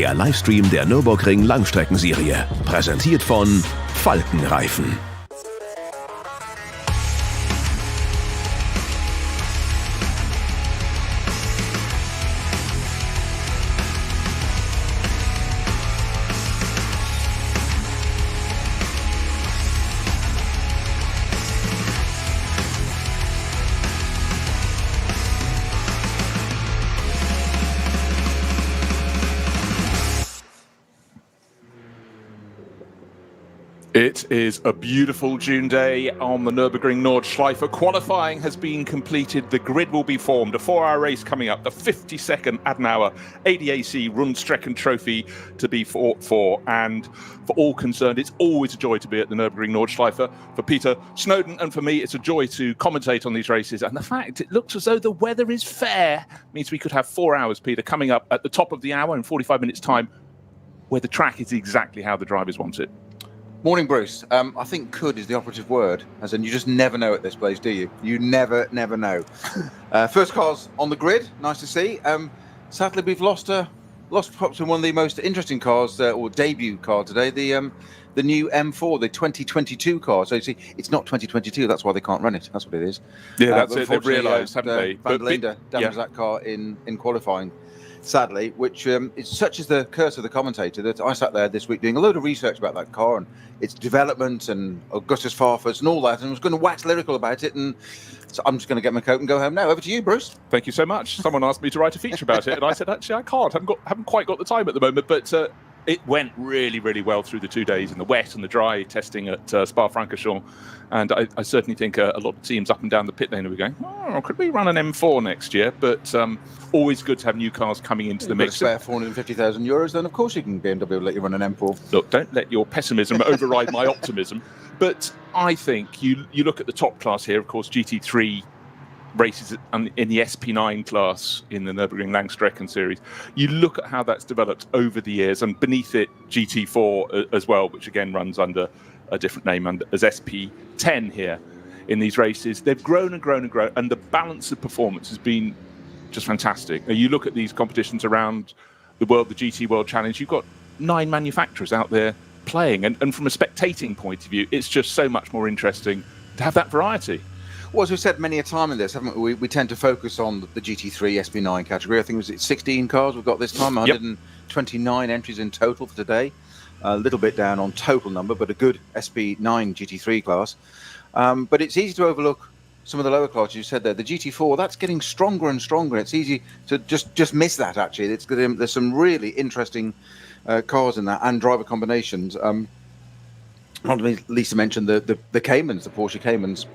der Livestream der Nürburgring Langstreckenserie. Präsentiert von Falkenreifen. It is a beautiful June day on the Nürburgring Nordschleife. Qualifying has been completed. The grid will be formed. A 4-hour race coming up. The 52nd Adenauer ADAC Rundstrecken Trophy to be fought for. And for all concerned, it's always a joy to be at the Nürburgring Nordschleife. For Peter Snowden and for me, it's a joy to commentate on these races. And the fact it looks as though the weather is fair means we could have 4 hours, Peter, coming up at the top of the hour in 45 minutes' time, where the track is exactly how the drivers want it. Morning, Bruce. I think "could" is the operative word, as in you just never know at this place, do you? You never know. First cars on the grid, nice to see. Sadly, we've lost perhaps one of the most interesting cars, or debut car today, the new M4, the 2022 car. So you see, it's not 2022, that's why they can't run it. That's what it is. Yeah, that's it. They've realised, haven't they? Van der Linde damaged that car in qualifying, sadly, which is such as the curse of the commentator that I sat there this week doing a load of research about that car and its development and Augustus Farfus and all that, and was going to wax lyrical about it, and so I'm just going to get my coat and go home now. Over to you, Bruce. Thank you so much. Someone asked me to write a feature about it, and I said, actually, I can't. Haven't quite got the time at the moment, but it went really, really well through the 2 days in the wet and the dry testing at Spa-Francorchamps. And I certainly think a lot of teams up and down the pit lane will be going, oh, could we run an M4 next year? But always good to have new cars coming into the mix. Spare €450,000, then of course BMW will let you run an M4. Look, don't let your pessimism override my optimism. But I think you look at the top class here, of course, GT3 races in the SP9 class in the Nürburgring Langstrecken series. You look at how that's developed over the years, and beneath it, GT4 as well, which again runs under a different name as SP10 here in these races. They've grown and grown and grown, and the balance of performance has been just fantastic. Now, you look at these competitions around the world, the GT World Challenge, you've got 9 manufacturers out there playing, and from a spectating point of view, it's just so much more interesting to have that variety. Well, as we've said many a time in this, haven't we? We tend to focus on the GT3 SP9 category. I think it was 16 cars we've got this time, 129 entries in total for today. A little bit down on total number, but a good SP9 GT3 class. But it's easy to overlook some of the lower classes. You said there, the GT4, that's getting stronger and stronger. It's easy to just miss that, actually. There's some really interesting cars in that, and driver combinations. Not least to mention the Caymans, the Porsche Caymans.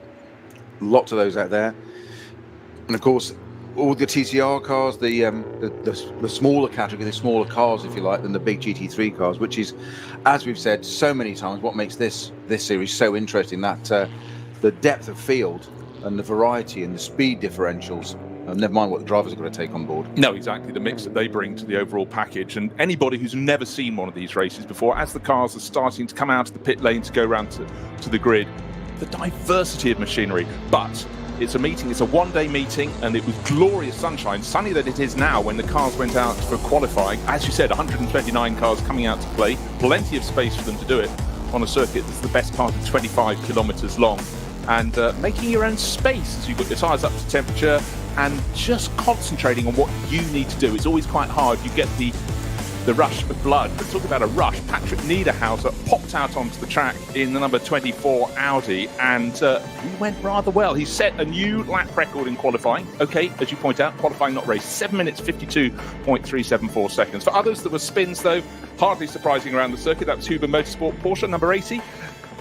Lots of those out there. And of course, all the TCR cars, the smaller category, the smaller cars, if you like, than the big GT3 cars, which is, as we've said so many times, what makes this series so interesting, that the depth of field and the variety and the speed differentials, never mind what the drivers are going to take on board. No, exactly, the mix that they bring to the overall package. And anybody who's never seen one of these races before, as the cars are starting to come out of the pit lane to go around to the grid, the diversity of machinery. But it's a meeting, it's a one-day meeting, and it was glorious sunshine, sunny that it is now when the cars went out for qualifying. As you said, 129 cars coming out to play, plenty of space for them to do it on a circuit that's the best part of 25 kilometres long. And making your own space as you've got your tyres up to temperature and just concentrating on what you need to do. It's always quite hard. You get the rush of blood. But talk about a rush. Patrick Niederhauser popped out onto the track in the number 24 Audi, and he went rather well. He set a new lap record in qualifying. Okay, as you point out, qualifying not race, 7 minutes 52.374 seconds. For others, there were spins, though, hardly surprising around the circuit. That was Huber Motorsport Porsche, number 80.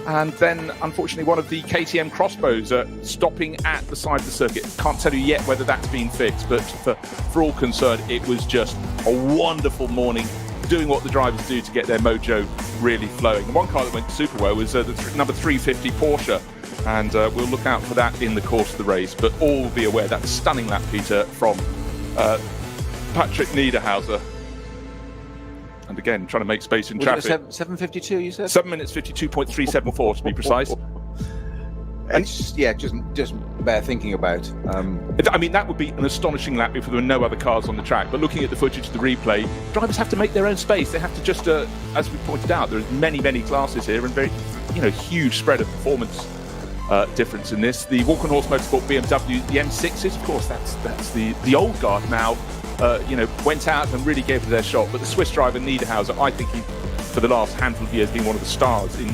And then, unfortunately, one of the KTM crossbows stopping at the side of the circuit. Can't tell you yet whether that's been fixed, but for all concerned, it was just a wonderful morning, doing what the drivers do to get their mojo really flowing. And one car that went super well was the number 350 Porsche, and we'll look out for that in the course of the race. But all will be aware, that stunning lap, Peter, from Patrick Niederhauser. And again, trying to make space in traffic. 7:52, you said? 7 minutes 52.374 to be precise. It's just bear thinking about. I mean, that would be an astonishing lap if there were no other cars on the track. But looking at the footage of the replay, drivers have to make their own space. They have to just, as we pointed out, there are many classes here and very, huge spread of performance difference in this. The Walk on Horse Motorsport BMW, the M6s, of course, that's the old guard now. Went out and really gave it their shot. But the Swiss driver Niederhauser, I think he, for the last handful of years, been one of the stars in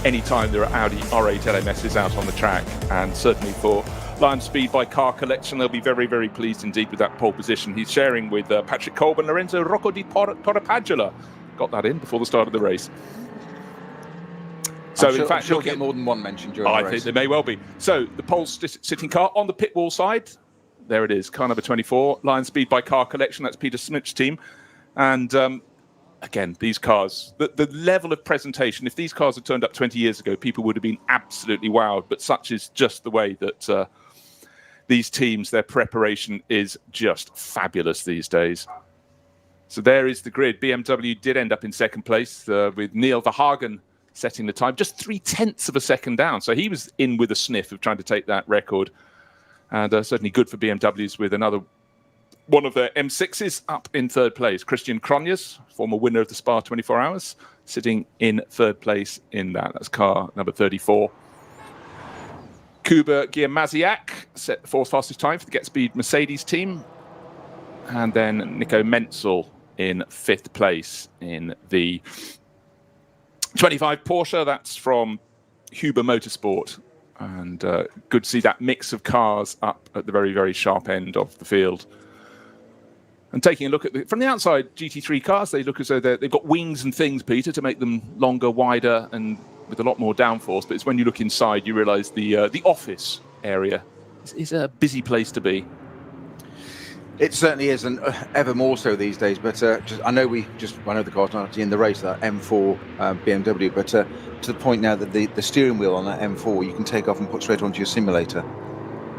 any time there are Audi R8 LMSs out on the track, and certainly for Lion Speed by Car Collection, they'll be very pleased indeed with that pole position. He's sharing with Patrick Kolb and Lorenzo Rocco di Torrepadula. Got that in before the start of the race. So in fact, we'll get more than one mention during the race. I think there may well be. So the pole sitting car on the pit wall side, there it is, car number 24, Lion Speed by Car Collection. That's Peter Smith's team, and again, these cars, the level of presentation, if these cars had turned up 20 years ago, people would have been absolutely wowed. But such is just the way that these teams, their preparation is just fabulous these days. So there is the grid. BMW did end up in second place with Neil Verhagen setting the time, just 0.3 of a second down. So he was in with a sniff of trying to take that record. And certainly good for BMWs with another one of their M6s up in third place. Christian Cronjes, former winner of the Spa 24 Hours, sitting in third place in that. That's car number 34. Kuba Giamaziak set the fourth fastest time for the Get Speed Mercedes team. And then Nico Menzel in fifth place in the 25 Porsche. That's from Huber Motorsport. And good to see that mix of cars up at the very sharp end of the field. And taking a look at from the outside, GT3 cars, they look as though they've got wings and things, Peter, to make them longer, wider, and with a lot more downforce. But it's when you look inside, you realise the office area is a busy place to be. It certainly is, and ever more so these days. But I know the car's not actually in the race, that M4 BMW. But to the point now that the steering wheel on that M4 you can take off and put straight onto your simulator.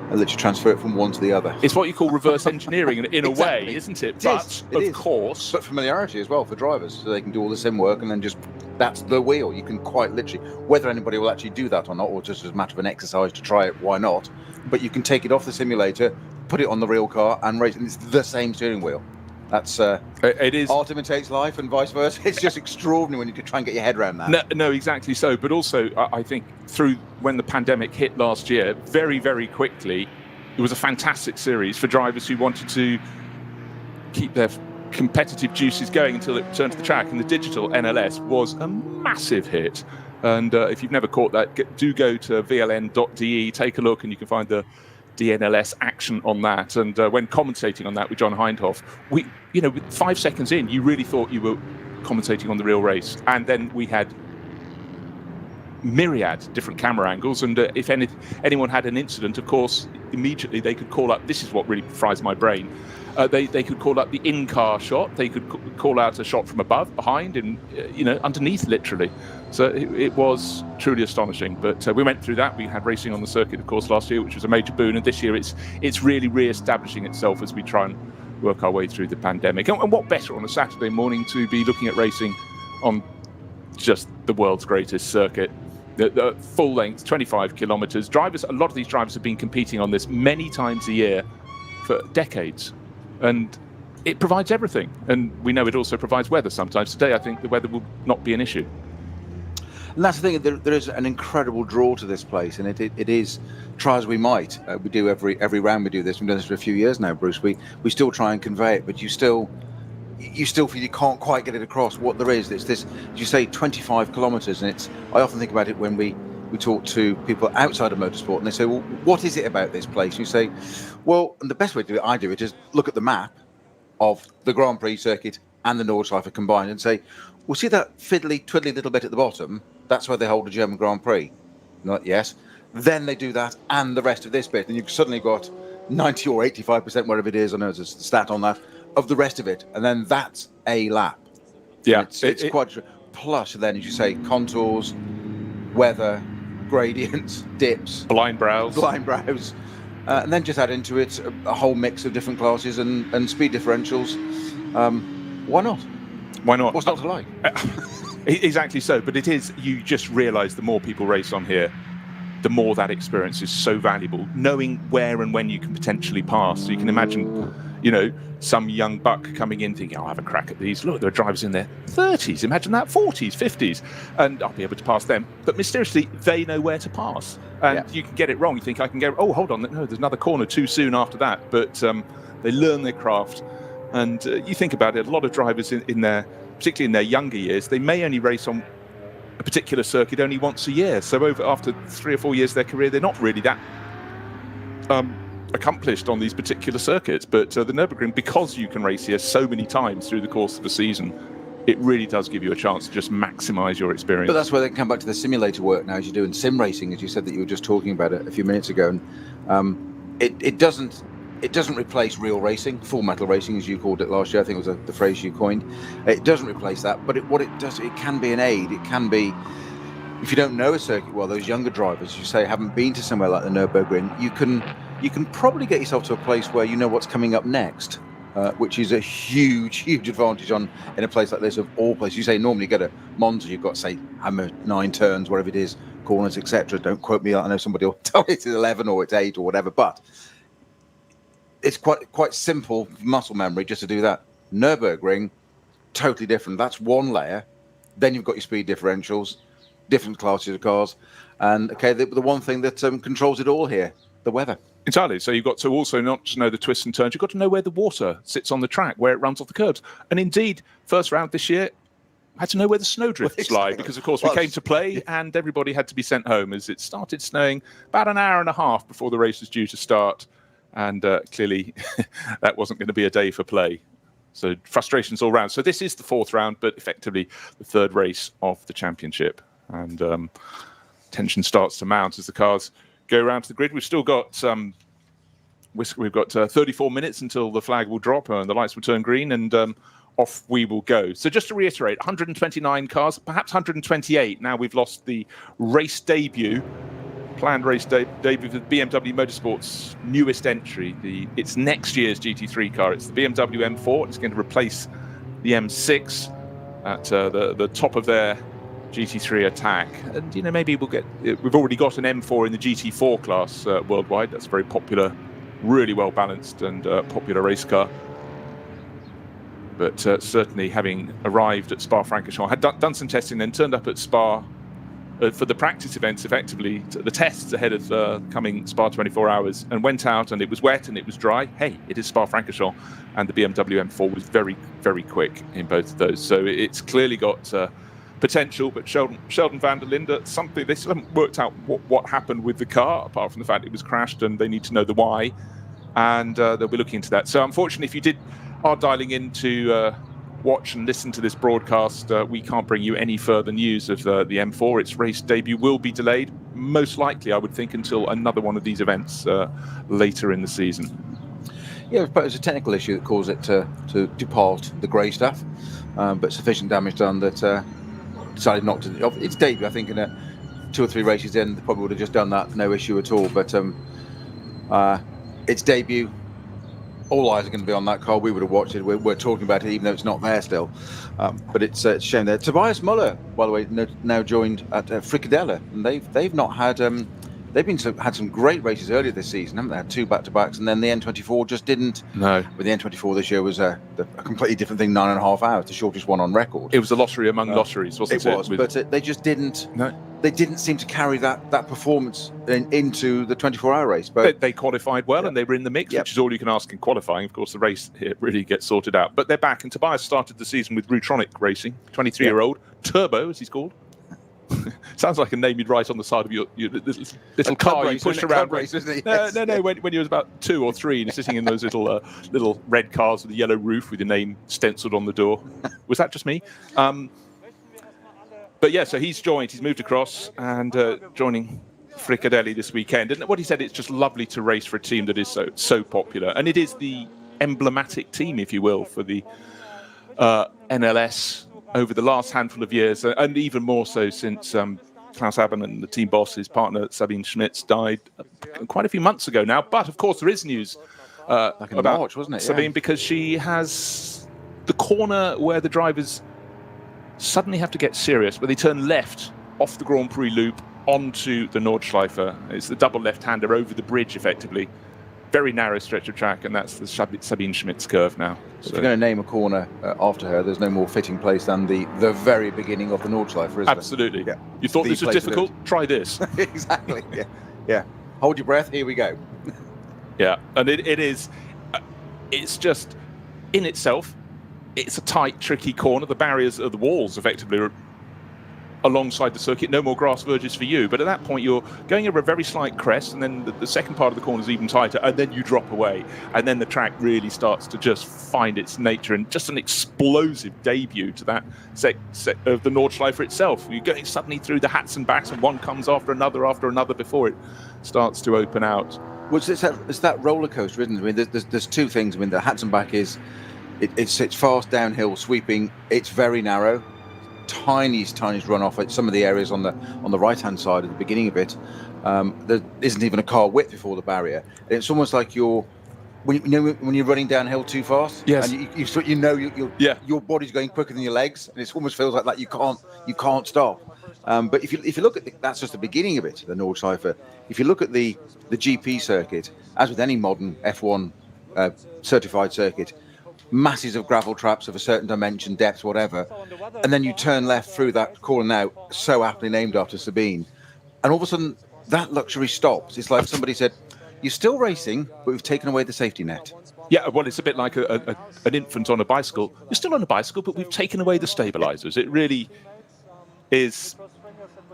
And let you transfer it from one to the other. It's what you call reverse engineering in a way, isn't it? But of course, but familiarity as well for drivers, so they can do all the sim work and then just that's the wheel. You can quite literally, whether anybody will actually do that or not, or just as a matter of an exercise to try it, why not? But you can take it off the simulator, put it on the real car, and race, and it's the same steering wheel. That's it is. Art imitates life, and vice versa. It's just extraordinary when you can try and get your head around that. No, exactly so. But also, I think when the pandemic hit last year, very quickly, it was a fantastic series for drivers who wanted to keep their competitive juices going until it returned to the track. And the digital NLS was a massive hit. And if you've never caught that, do go to vln.de, take a look, and you can find the DNLS action on that. And when commentating on that with John Hindhoff, with 5 seconds in, you really thought you were commentating on the real race. And then we had myriad different camera angles. And if anyone had an incident, of course, immediately they could call up, this is what really fries my brain, they could call up the in-car shot, they could call out a shot from above, behind, and underneath, literally. So it was truly astonishing. But we went through that. We had racing on the circuit, of course, last year, which was a major boon, and this year it's really re-establishing itself as we try and work our way through the pandemic. And what better on a Saturday morning to be looking at racing on just the world's greatest circuit. The full length, 25 kilometers. A lot of these drivers have been competing on this many times a year for decades. And it provides everything. And we know it also provides weather sometimes. Today, I think the weather will not be an issue. And that's the thing, there is an incredible draw to this place. And it is, try as we might, we do every round we do this. We've done this for a few years now, Bruce. We still try and convey it, but you still feel you can't quite get it across what there is. It's this, as you say, 25 kilometers. And I often think about it when we talk to people outside of motorsport, and they say, well, what is it about this place? You say, well, and the best way to do it, I do it, is look at the map of the Grand Prix circuit and the Nordschleife combined and say, well, see that fiddly, twiddly little bit at the bottom? That's where they hold the German Grand Prix. Not yes. Then they do that and the rest of this bit, and you've suddenly got 90 or 85%, whatever it is, I know there's a stat on that, of the rest of it, and then that's a lap. Yeah, it's quite. Plus, then, as you say, contours, weather, gradients, dips, blind brows, and then just add into it a whole mix of different classes and speed differentials. Why not? Why not? What's not to like? Exactly so. But it is. You just realise the more people race on here, the more that experience is so valuable, knowing where and when you can potentially pass. So you can imagine, you know, some young buck coming in thinking, I'll have a crack at these. Look, there are drivers in their 30s, imagine that, 40s, 50s, and I'll be able to pass them. But mysteriously, they know where to pass. And you can get it wrong. You think, I can go, oh, hold on, no, there's another corner too soon after that. But they learn their craft. And you think about it, a lot of drivers in their, particularly in their younger years, they may only race on a particular circuit only once a year. So after 3 or 4 years of their career, they're not really that accomplished on these particular circuits. But the Nürburgring, because you can race here so many times through the course of the season, it really does give you a chance to just maximise your experience. But that's where they can come back to the simulator work now, as you do in sim racing, as you said that you were just talking about it a few minutes ago. And it doesn't replace real racing, full metal racing, as you called it last year. I think it was the phrase you coined. It doesn't replace that, but what it does, it can be an aid. It can be, if you don't know a circuit well, those younger drivers, you say, haven't been to somewhere like the Nürburgring, you can probably get yourself to a place where you know what's coming up next, which is a huge advantage in a place like this of all places. You say normally you get a Monza, you've got, say, 9 turns, whatever it is, corners, etc. Don't quote me. I know somebody will tell me it's 11 or it's 8 or whatever, but it's quite simple muscle memory just to do that. Nürburgring, totally different. That's one layer. Then you've got your speed differentials, different classes of cars, and the one thing that controls it all here, the weather. Entirely. So you've got to also not just know the twists and turns, you've got to know where the water sits on the track, where it runs off the curbs. And indeed, first round this year, I had to know where the snowdrifts lie, because of course we came to play and everybody had to be sent home as it started snowing about an hour and a half before the race was due to start. And clearly that wasn't going to be a day for play. So frustrations all round. So this is the 4th round, but effectively the 3rd race of the championship. And tension starts to mount as the cars go around to the grid. We've still got we've got 34 minutes until the flag will drop and the lights will turn green, and off we will go. So just to reiterate, 129 cars, perhaps 128. Now we've lost the race debut. Planned race debut for BMW Motorsport's newest entry. It's next year's GT3 car. It's the BMW M4. It's going to replace the M6 at the top of their GT3 attack. And you know, maybe we've already got an M4 in the GT4 class worldwide. That's a very popular, really well balanced and popular race car. But certainly, having arrived at Spa-Francorchamps, had done some testing, then turned up at Spa for the practice events, effectively, the tests ahead of coming Spa 24 hours, and went out and it was wet and it was dry. Hey, it is Spa-Francorchamps, and the BMW M4 was very, very quick in both of those. So it's clearly got potential, but Sheldon van der Linde, they still haven't worked out what happened with the car, apart from the fact it was crashed, and they need to know the why, and they'll be looking into that. So unfortunately, if you are dialing in to watch and listen to this broadcast, we can't bring you any further news of the M4. Its race debut will be delayed, most likely, I would think, until another one of these events later in the season. Yeah, but it's a technical issue that caused it to depart the grey stuff, but sufficient damage done that decided not to. Its debut, I think, in 2 or 3 races in, they probably would have just done that, no issue at all. But its debut, all eyes are going to be on that car. We would have watched it. We're talking about it, even though it's not there still. But it's a shame there. Tobias Muller, by the way, now joined at Fricadella, and they've not had. They've had some great races earlier this season, haven't they? Had 2 back-to-backs, and then the N24 just didn't. No. But the N24 this year was a completely different thing, 9.5 hours, the shortest one on record. It was a lottery among lotteries, wasn't it? It was, but they just didn't. No. They didn't seem to carry that performance into the 24-hour race. But they qualified well, and they were in the mix, which is all you can ask in qualifying. Of course, the race here really gets sorted out. But they're back, and Tobias started the season with Rutronic Racing, 23-year-old, Turbo, as he's called. Sounds like a name you'd write on the side of your little car you push around. Race, isn't it? No. When you was about 2 or 3, and you're sitting in those little red cars with a yellow roof with your name stenciled on the door. Was that just me? But yeah, so he's joined. He's moved across and joining Fricadella this weekend. And what he said, it's just lovely to race for a team that is so popular, and it is the emblematic team, if you will, for the NLS. Over the last handful of years, and even more so since Klaus Aben and the team boss, his partner Sabine Schmitz, died quite a few months ago now. But of course, there is news like in about March, wasn't it? Sabine, because she has the corner where the drivers suddenly have to get serious, where they turn left off the Grand Prix loop onto the Nordschleife. It's the double left-hander over the bridge, effectively. Very narrow stretch of track, and that's the Sabine Schmitz curve now. So if you're going to name a corner after her, there's no more fitting place than the very beginning of the Nordschleife, is absolutely. there? You thought this was difficult? Try this. Exactly. Yeah. Hold your breath. Here we go. Yeah, and it is. It's just in itself. It's a tight, tricky corner. The barriers are the walls, effectively, are alongside the circuit. No more grass verges for you. But at that point, you're going over a very slight crest, and then the second part of the corner is even tighter, and then you drop away, and then the track really starts to just find its nature, and just an explosive debut to that of the Nordschleife itself. You're going suddenly through the hats and backs, and one comes after another before it starts to open out. Well, it's that roller coaster, isn't it? I mean, there's two things. I mean, the Hatzenbach it's fast downhill sweeping. It's very narrow. Tiniest runoff at some of the areas on the right hand side at the beginning of it. There isn't even a car width before the barrier. It's almost like when you're running downhill too fast. Yes. And your body's going quicker than your legs, and it almost feels like that you can't stop. But if you look at that's just the beginning of it, the Nordschleife. If you look at the GP circuit, as with any modern F1 certified circuit, masses of gravel traps of a certain dimension, depth, whatever, and then you turn left through that corner now, so aptly named after Sabine, and all of a sudden that luxury stops. It's like somebody said, "You're still racing, but we've taken away the safety net." Yeah, well, it's a bit like an infant on a bicycle. You're still on a bicycle, but we've taken away the stabilizers. It really is.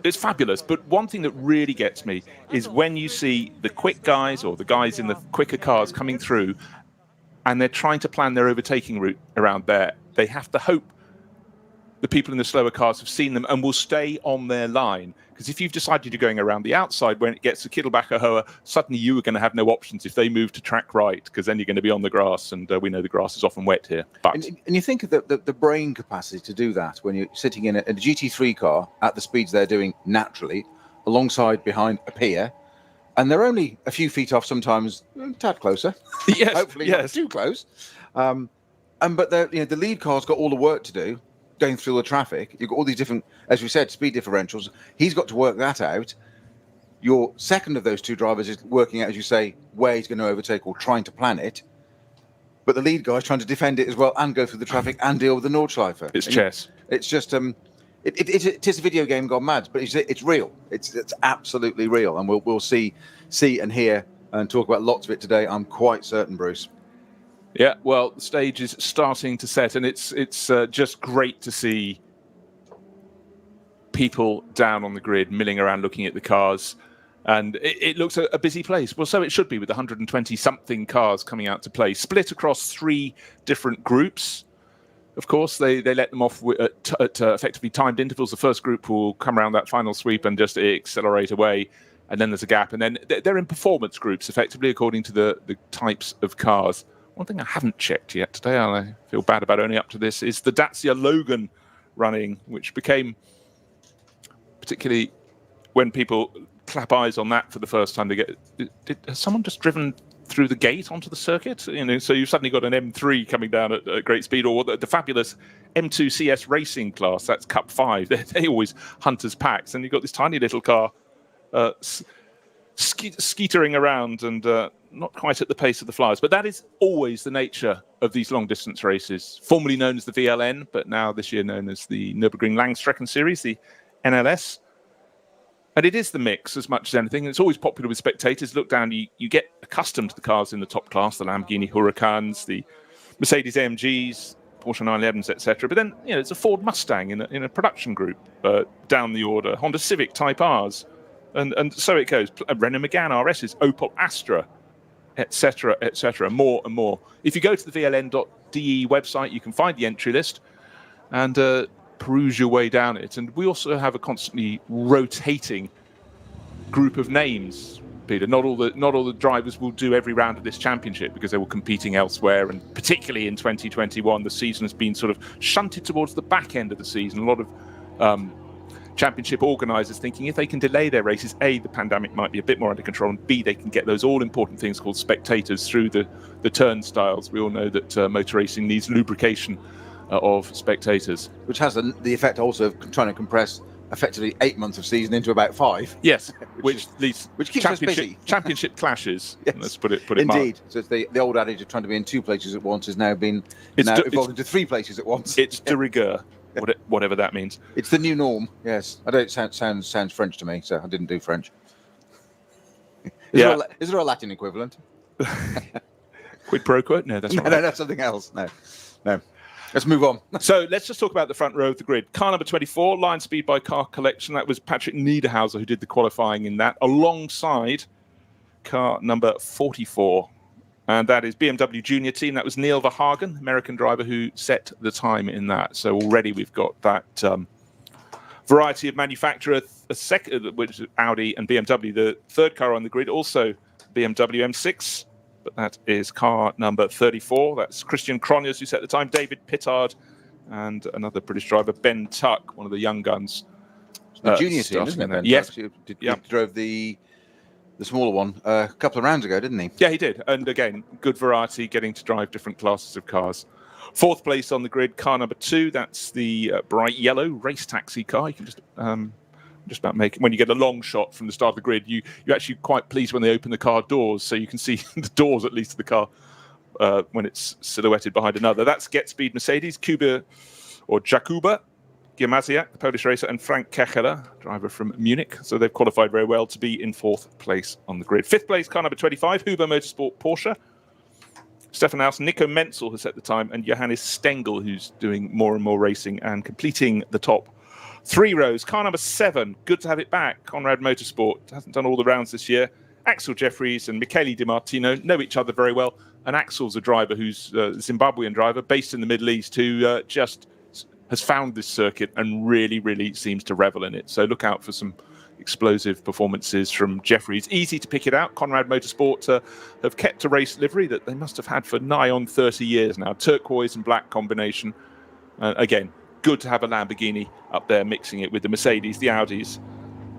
It's fabulous. But one thing that really gets me is when you see the quick guys or the guys in the quicker cars coming through, and they're trying to plan their overtaking route around there. They have to hope the people in the slower cars have seen them and will stay on their line. Because if you've decided you're going around the outside, when it gets to Kittelbacher Hohe, suddenly you are going to have no options if they move to track right, because then you're going to be on the grass, and we know the grass is often wet here. But and you think of the brain capacity to do that when you're sitting in a GT3 car at the speeds they're doing naturally, alongside behind a pier, and they're only a few feet off, sometimes a tad closer. Yes, hopefully yes. Not too close. But the lead car's got all the work to do, going through the traffic. You've got all these different, as we said, speed differentials. He's got to work that out. Your second of those two drivers is working out, as you say, where he's going to overtake or trying to plan it. But the lead guy's trying to defend it as well and go through the traffic and deal with the Nordschleife. It's chess. It's just it is a video game gone mad, but it's real. It's absolutely real, and we'll see and hear and talk about lots of it today. I'm quite certain, Bruce. Yeah, well, the stage is starting to set, and it's just great to see people down on the grid milling around looking at the cars, and it looks a busy place. Well, so it should be, with 120-something cars coming out to play, split across 3 different groups. Of course, they let them off at effectively timed intervals. The first group will come around that final sweep and just accelerate away, and then there's a gap, and then they're in performance groups, effectively, according to the types of cars. One thing I haven't checked yet today, and I feel bad about only up to this, is the Dacia Logan running, which became, particularly when people clap eyes on that for the first time, has someone just driven through the gate onto the circuit? So you've suddenly got an M3 coming down at great speed, or the fabulous M2 CS Racing class, that's Cup 5. They always hunters packs, and you've got this tiny little car skeetering around and not quite at the pace of the Flyers. But that is always the nature of these long-distance races, formerly known as the VLN, but now this year known as the Nürburgring Langstrecken Series, the NLS. And it is the mix as much as anything. It's always popular with spectators. Look down, you get accustomed to the cars in the top class, the Lamborghini Huracans, the Mercedes AMGs, Porsche 911s, etc. But then, it's a Ford Mustang in a production group down the order, Honda Civic Type Rs, and so it goes. Renault Megane RSs, Opel Astra, etc., etc. More and more. If you go to the VLN.de website, you can find the entry list and peruse your way down it. And we also have a constantly rotating group of names, Peter. Not all the drivers will do every round of this championship because they were competing elsewhere, and particularly in 2021 the season has been sort of shunted towards the back end of the season. A lot of championship organisers thinking if they can delay their races, A, the pandemic might be a bit more under control, and B, they can get those all-important things called spectators through the turnstiles. We all know that motor racing needs lubrication of spectators. Which has the effect also of trying to compress effectively 8 months of season into about 5. Yes, which leads keeps us busy. Championship clashes. Yes. Let's put it Indeed. mildly. So it's the old adage of trying to be in 2 places at once is now evolved into 3 places at once. It's de rigueur, whatever that means. It's the new norm. Yes, I don't sounds French to me, so I didn't do French. Is there a Latin equivalent? Quid pro quo? No, that's not right. No, that's something else. No. Let's move on. So let's just talk about the front row of the grid. Car number 24, Lion Speed by Car Collection. That was Patrick Niederhauser who did the qualifying in that, alongside car number 44. And that is BMW Junior Team. That was Neil Verhagen, American driver, who set the time in that. So already we've got that variety of manufacturer, which is Audi and BMW. The third car on the grid, also BMW M6. But that is car number 34. That's Christian Cronjes, who set the time, David Pittard, and another British driver, Ben Tuck, one of the young guns. The junior team, isn't it, Ben? Yes. He drove the smaller one a couple of rounds ago, didn't he? Yeah, he did. And again, good variety, getting to drive different classes of cars. Fourth place on the grid, car number 2. That's the bright yellow race taxi car. You can just about make it. When you get a long shot from the start of the grid, you're actually quite pleased when they open the car doors, so you can see the doors at least of the car when it's silhouetted behind another. That's Get Speed Mercedes, Jakuba Giemaziak, the Polish racer, and Frank Kecheler, driver from Munich. So they've qualified very well to be in 4th place on the grid. 5th place, car number 25, Huber Motorsport Porsche. Stefan Aus, Nico Menzel has set the time, and Johannes Stengel, who's doing more and more racing and completing the top 3 rows. Car number 7, good to have it back. Conrad Motorsport hasn't done all the rounds this year. Axel Jeffries and Michele Di Martino know each other very well. And Axel's a driver who's a Zimbabwean driver based in the Middle East who just has found this circuit and really, really seems to revel in it. So look out for some explosive performances from Jeffries. Easy to pick it out. Conrad Motorsport have kept a race livery that they must have had for nigh on 30 years now. Turquoise and black combination. Again, good to have a Lamborghini up there mixing it with the Mercedes, the Audis,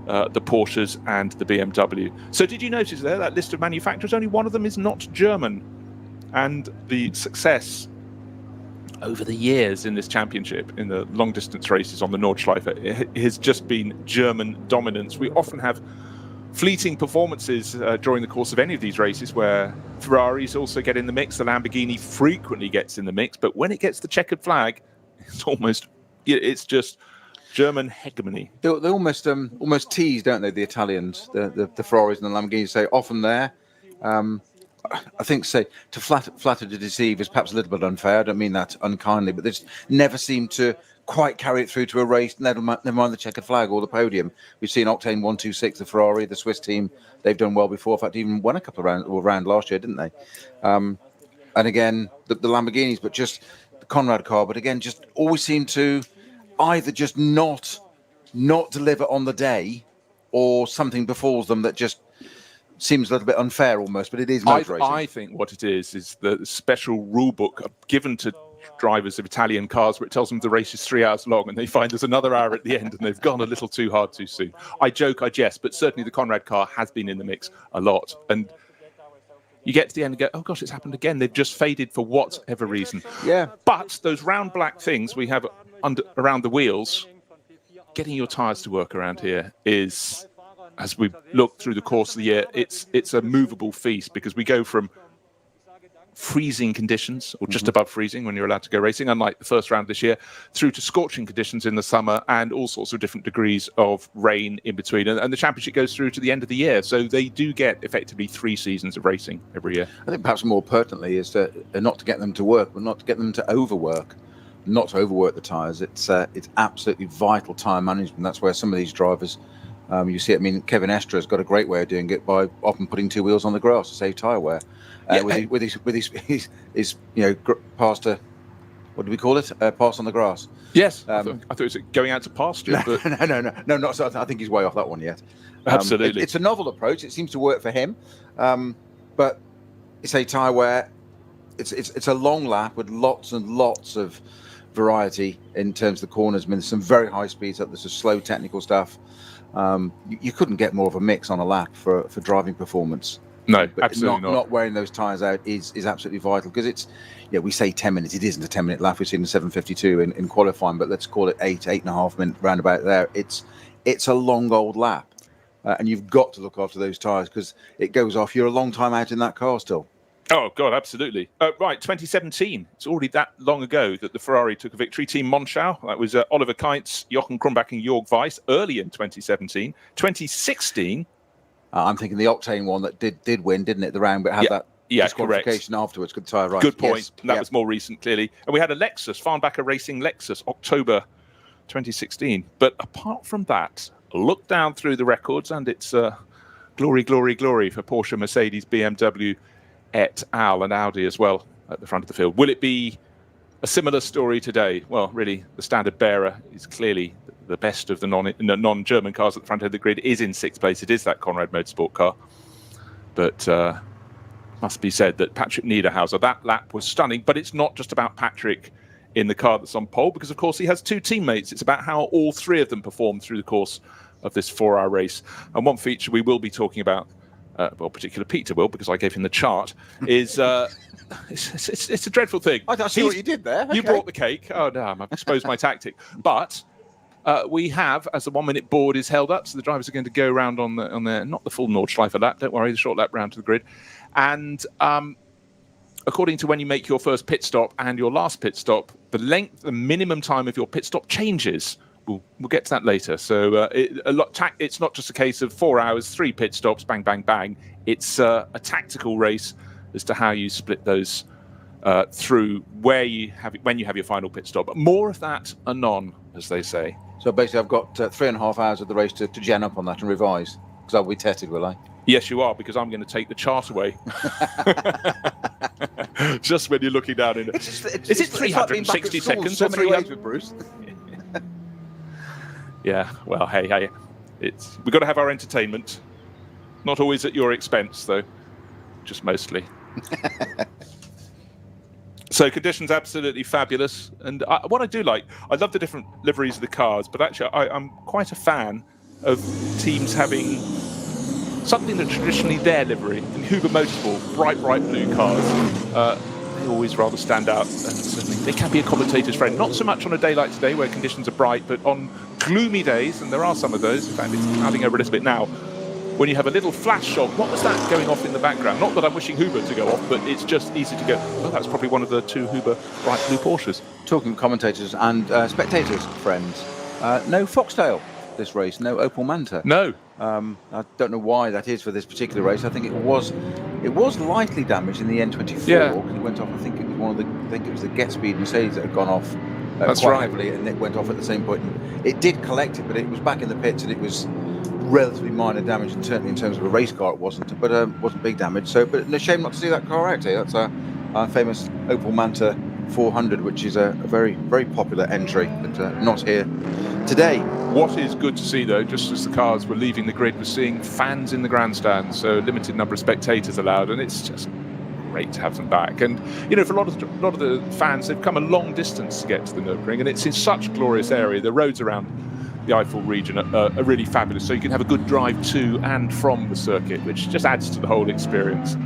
the Porsches and the BMW. So did you notice there, that list of manufacturers, only one of them is not German? And the success over the years in this championship, in the long distance races on the Nordschleife, it has just been German dominance. We often have fleeting performances during the course of any of these races where Ferraris also get in the mix. The Lamborghini frequently gets in the mix, but when it gets the checkered flag, it's just German hegemony. They almost tease, don't they, the Italians, the Ferraris and the Lamborghinis, say often there. I think to flatter to deceive is perhaps a little bit unfair. I don't mean that unkindly, but they just never seem to quite carry it through to a race, never mind the checkered flag or the podium. We've seen Octane 126, the Ferrari, the Swiss team, they've done well before. In fact, even won a couple of round last year, didn't they? And again, the Lamborghinis, but just the Conrad car, but again, just always seem to either just not deliver on the day, or something befalls them that just seems a little bit unfair almost, but it is motor racing. I think what it is the special rule book given to drivers of Italian cars where it tells them the race is 3 hours long and they find there's another hour at the end and they've gone a little too hard too soon. I joke, I jest, but certainly the Conrad car has been in the mix a lot. And you get to the end and go, oh gosh, it's happened again. They've just faded for whatever reason. Yeah. But those round black things we have around the wheels, getting your tyres to work around here is, as we look through the course of the year, it's a movable feast, because we go from freezing conditions, or just above freezing when you're allowed to go racing, unlike the first round this year, through to scorching conditions in the summer and all sorts of different degrees of rain in between. And the championship goes through to the end of the year. So they do get effectively 3 seasons of racing every year. I think perhaps more pertinently is not to get them to work, but not to get them to overwork. Not to overwork the tyres. It's absolutely vital tyre management. That's where some of these drivers, you see it. I mean, Kevin Estra has got a great way of doing it by often putting 2 wheels on the grass to save tyre wear. With his pasture, what do we call it? Pass on the grass. Yes, I thought it was going out to pasture. No, but... no, not so. I think he's way off that one yet. Absolutely, it's a novel approach. It seems to work for him, but it's a tyre wear. It's a long lap with lots and lots of variety in terms of the corners. I mean, there's some very high speeds up. There's some slow technical stuff. You couldn't get more of a mix on a lap for driving performance. No, but absolutely not. Not wearing those tyres out is absolutely vital, because it's, yeah, we say 10 minutes. It isn't a 10-minute lap. We've seen the 7:52 in qualifying, but let's call it 8.5 minutes roundabout there. It's a long old lap, and you've got to look after those tyres, because it goes off. You're a long time out in that car still. Oh, God, absolutely. Right, 2017. It's already that long ago that the Ferrari took a victory. Team Monschau, that was Oliver Keitz, Jochen Krumbach and Jörg Weiss early in 2017. 2016... I'm thinking the Octane one that did win, didn't it? The round, but had that disqualification afterwards. Good tyre, right? Good point. Yes. That was more recent, clearly. And we had a Lexus, Farnbacher Racing Lexus, October 2016. But apart from that, look down through the records, and it's glory, glory, glory for Porsche, Mercedes, BMW, et al., and Audi as well at the front of the field. Will it be a similar story today? Well, really, the standard bearer is clearly the best of the non-German cars at the front of the grid, is in sixth place. It is that Conrad Motorsport car. But must be said that Patrick Niederhauser, that lap was stunning. But it's not just about Patrick in the car that's on pole, because, of course, he has two teammates. It's about how all three of them performed through the course of this 4-hour race. And one feature we will be talking about, well, particular Peter will, because I gave him the chart, is it's a dreadful thing. I see what you did there. You brought the cake. Oh, no, I've exposed my tactic. But we have, as the 1-minute board is held up, so the drivers are going to go around on their, not the full Nordschleife lap, don't worry, the short lap round to the grid. And according to when you make your first pit stop and your last pit stop, the minimum time of your pit stop changes. We'll get to that later. So it's not just a case of 4 hours, 3 pit stops, bang, bang, bang. It's a tactical race as to how you split those through when you have your final pit stop. But more of that anon, as they say. So basically, I've got 3.5 hours of the race to gen up on that and revise, because I'll be tested, will I? Yes, you are, because I'm going to take the chart away. Just when you're looking down in it. Is it 360 seconds or 300? Bruce? Yeah, well, hey, we've got to have our entertainment. Not always at your expense, though. Just mostly. So conditions absolutely fabulous. And what I do like, I love the different liveries of the cars, but actually I'm quite a fan of teams having something that's traditionally their livery. In Huber Motorsport, bright blue cars, they always rather stand out, and certainly they can be a commentator's friend. Not so much on a day like today where conditions are bright, but on gloomy days, and there are some of those, in fact it's clouding over a little bit now, when you have a little flash shot. What was that going off in the background? Not that I'm wishing Huber to go off, but it's just easy to go, well, that's probably one of the 2 Huber bright blue Porsches. Talking of commentators and spectators, friends, no Foxtail this race, no Opel Manta. No. I don't know why that is for this particular race. I think it was lightly damaged in the N24. Yeah. It went off. I think it was the Get Speed Mercedes that had gone off That's quite right. heavily, and it went off at the same point. And it did collect it, but it was back in the pits, and it was relatively minor damage, and certainly in terms of a race car it wasn't, but wasn't big damage. So, but no shame not to see that car out here. That's our famous Opel Manta 400, which is a very, very popular entry, but not here today. What is good to see, though, just as the cars were leaving the grid, was seeing fans in the grandstand, so a limited number of spectators allowed, and it's just great to have them back. And for a lot of the fans, they've come a long distance to get to the Nürburgring, and it's in such a glorious area. The roads around the Eifel region are really fabulous, so you can have a good drive to and from the circuit, which just adds to the whole experience.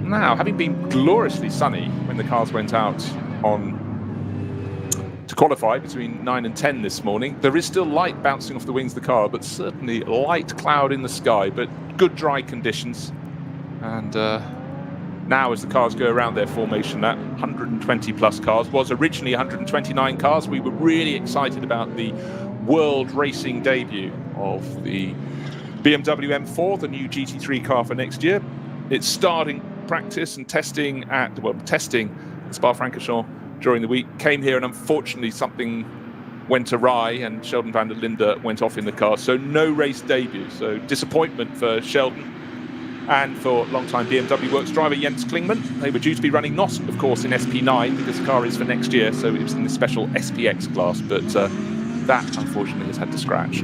Now, having been gloriously sunny when the cars went out to qualify between 9 and 10 this morning, there is still light bouncing off the wings of the car, but certainly light cloud in the sky, but good dry conditions. And now as the cars go around their formation, that 120 plus cars was originally 129 cars. We were really excited about the world racing debut of the BMW M4, the new GT3 car for next year. It's starting practice and testing at Spa-Francorchamps during the week. Came here, and unfortunately something went awry, and Sheldon van der Linde went off in the car, so no race debut. So disappointment for Sheldon and for long-time BMW Works driver Jens Klingmann. They were due to be running not, of course, in SP9, because the car is for next year, so it was in the special SPX class, but that unfortunately has had to scratch.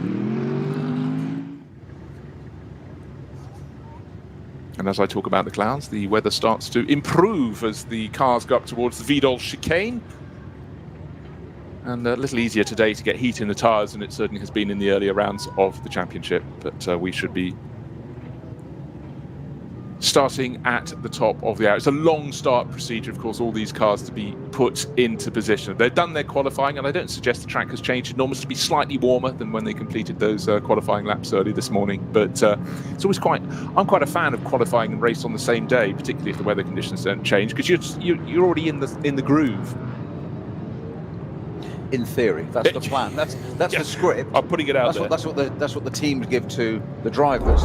And as I talk about the clouds, the weather starts to improve as the cars go up towards the Vidal chicane. And a little easier today to get heat in the tyres than it certainly has been in the earlier rounds of the championship. But we should be starting at the top of the hour. It's a long start procedure, of course, all these cars to be put into position. They've done their qualifying, and I don't suggest the track has changed. It normally to be slightly warmer than when they completed those qualifying laps early this morning. But it's always I'm quite a fan of qualifying and race on the same day, particularly if the weather conditions don't change, because you're already in the groove. In theory, that's the plan. That's the script. I'm putting it out there. That's what the teams give to the drivers.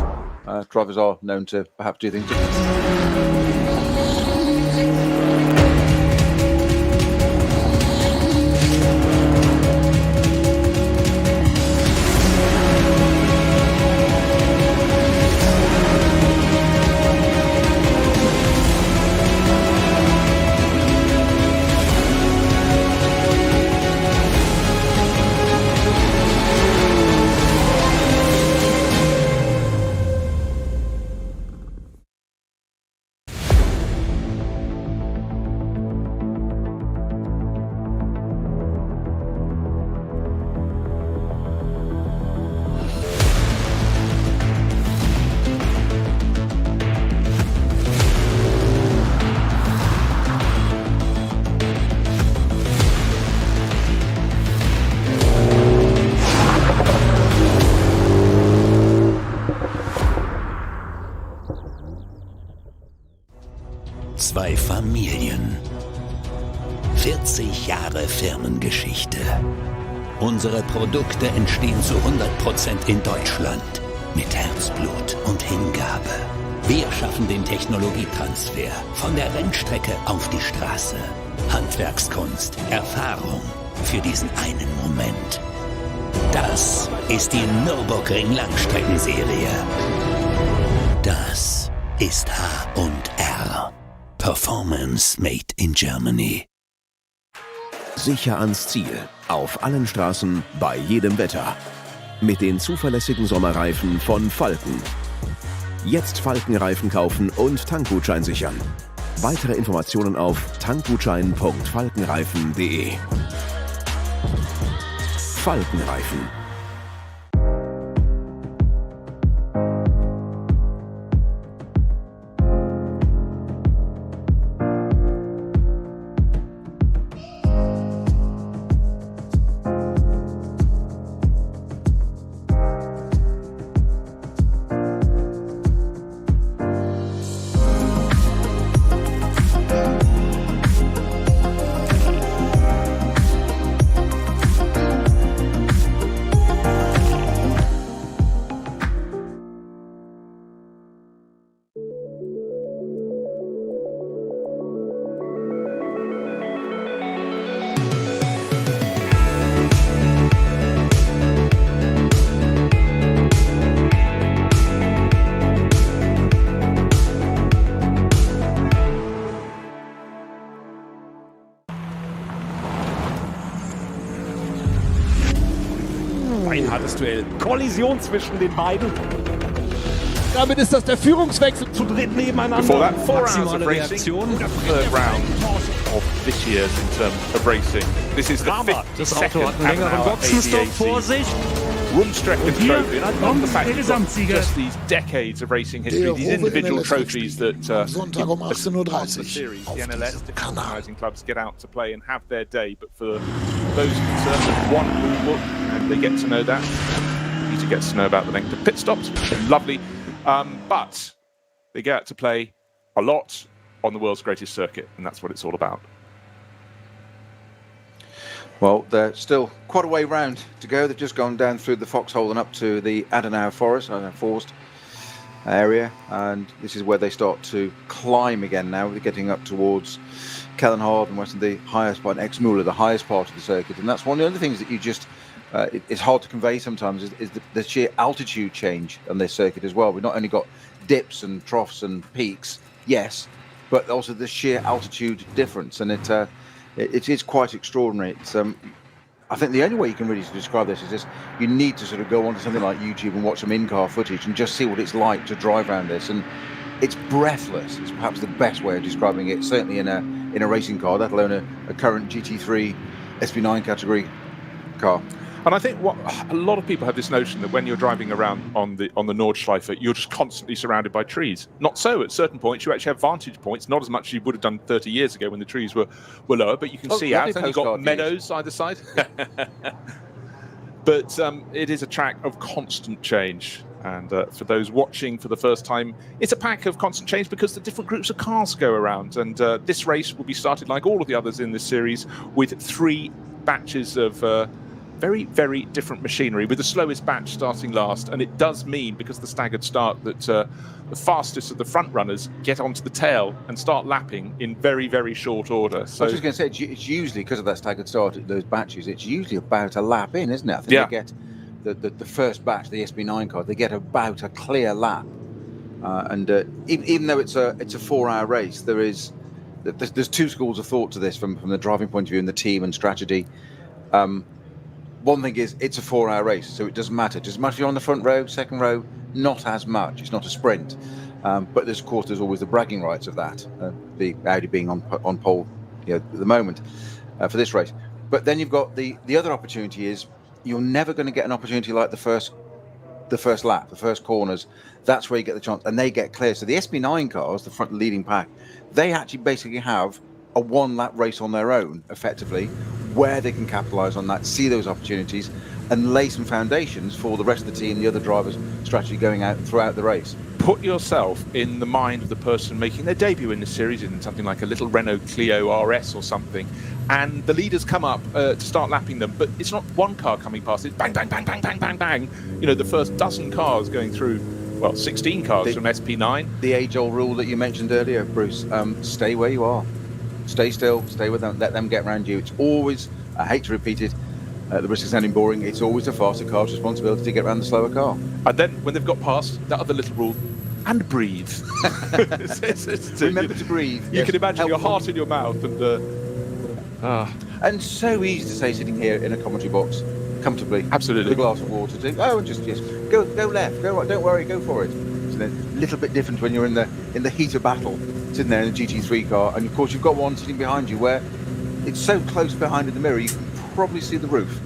Drivers are known to perhaps do things differently. Zwei Familien. 40 Jahre Firmengeschichte. Unsere Produkte entstehen zu 100% in Deutschland. Mit Herzblut und Hingabe. Wir schaffen den Technologietransfer von der Rennstrecke auf die Straße. Handwerkskunst, Erfahrung für diesen einen Moment. Das ist die Nürburgring Langstreckenserie. Das ist H&R. Performance made in Germany. Sicher ans Ziel. Auf allen Straßen, bei jedem Wetter. Mit den zuverlässigen Sommerreifen von Falken. Jetzt Falkenreifen kaufen und Tankgutschein sichern. Weitere Informationen auf tankgutschein.falkenreifen.de. Falkenreifen. Ein hartes Duell. Kollision zwischen den beiden. Damit ist das der Führungswechsel zu dritt nebeneinander. Before that, 4 rounds of Maximale racing, Reaktion. the third round of this year's in terms of racing. This is the Aber das Auto hat einen längeren Adenauer Boxenstopp vor ADAC sich. Rundstrecke hier Trophy. And I love the fact der you've got Gesamtsieger. just these decades of racing history, these individual trophies that Sonntag um as part of the 18:30 series, auf the NLS, diesem different Kanal. organising clubs get out to play and have their day. But for those concerned with one rule book, and they get to know that. Peter gets to know about the length of pit stops. Lovely. But they get out to play a lot on the world's greatest circuit, and that's what it's all about. Well, they're still quite a way round to go. They've just gone down through the foxhole and up to the Adenauer Forest area, and this is where they start to climb again now. They're getting up towards Kellenhard and west of the highest part, Exmüller, the highest part of the circuit, and that's one of the other things that you just it's hard to convey sometimes is the sheer altitude change on this circuit as well. We've not only got dips and troughs and peaks, yes, but also the sheer altitude difference, and it is quite extraordinary. It's I think the only way you can really describe this is this: you need to sort of go onto something like YouTube and watch some in-car footage and just see what it's like to drive around this, and it's breathless. It's perhaps the best way of describing it, certainly in a racing car, let alone a current GT3 SP9 category car. And I think what a lot of people have this notion that when you're driving around on the Nordschleife, you're just constantly surrounded by trees. Not so. At certain points, you actually have vantage points, not as much as you would have done 30 years ago when the trees were lower, but you can see out, and you've got meadows either side. But it is a track of constant change. And for those watching for the first time, it's a pack of constant change because the different groups of cars go around. And this race will be started, like all of the others in this series, with 3 batches of very, very different machinery, with the slowest batch starting last. And it does mean, because of the staggered start, that the fastest of the front runners get onto the tail and start lapping in very, very short order. So I was just going to say, it's usually, because of that staggered start, those batches, it's usually about a lap in, isn't it? I think they get the first batch, the SB9 car, they get about a clear lap. Even though it's a 4-hour race, there's 2 schools of thought to this from the driving point of view and the team and strategy. One thing is, it's a 4-hour race, so it doesn't matter. It doesn't matter if you're on the front row, second row, not as much. It's not a sprint. But of course, there's always the bragging rights of that, the Audi being on pole at the moment for this race. But then you've got the other opportunity is, you're never going to get an opportunity like the first lap, the first corners. That's where you get the chance, and they get clear. So the SB9 cars, the front leading pack, they actually basically have a 1-lap race on their own, effectively, where they can capitalise on that, see those opportunities, and lay some foundations for the rest of the team, the other drivers' strategy going out throughout the race. Put yourself in the mind of the person making their debut in this series in something like a little Renault Clio RS or something, and the leaders come up to start lapping them, but it's not one car coming past, it's bang, bang, bang, bang, bang, bang, bang. The first dozen cars going through, 16 cars from SP9. The age-old rule that you mentioned earlier, Bruce, stay where you are. Stay still, stay with them, let them get around you. It's always, I hate to repeat it, the risk of sounding boring, it's always the faster car's responsibility to get around the slower car. And then when they've got past that other little rule, and breathe. Remember to breathe. You can imagine your heart in your mouth and so easy to say sitting here in a commentary box comfortably. Absolutely. With a glass of water. Just go left, go right, don't worry, go for it. It's a little bit different when you're in the heat of battle, sitting there in a GT3 car, and of course you've got one sitting behind you where it's so close behind in the mirror you can probably see the roof.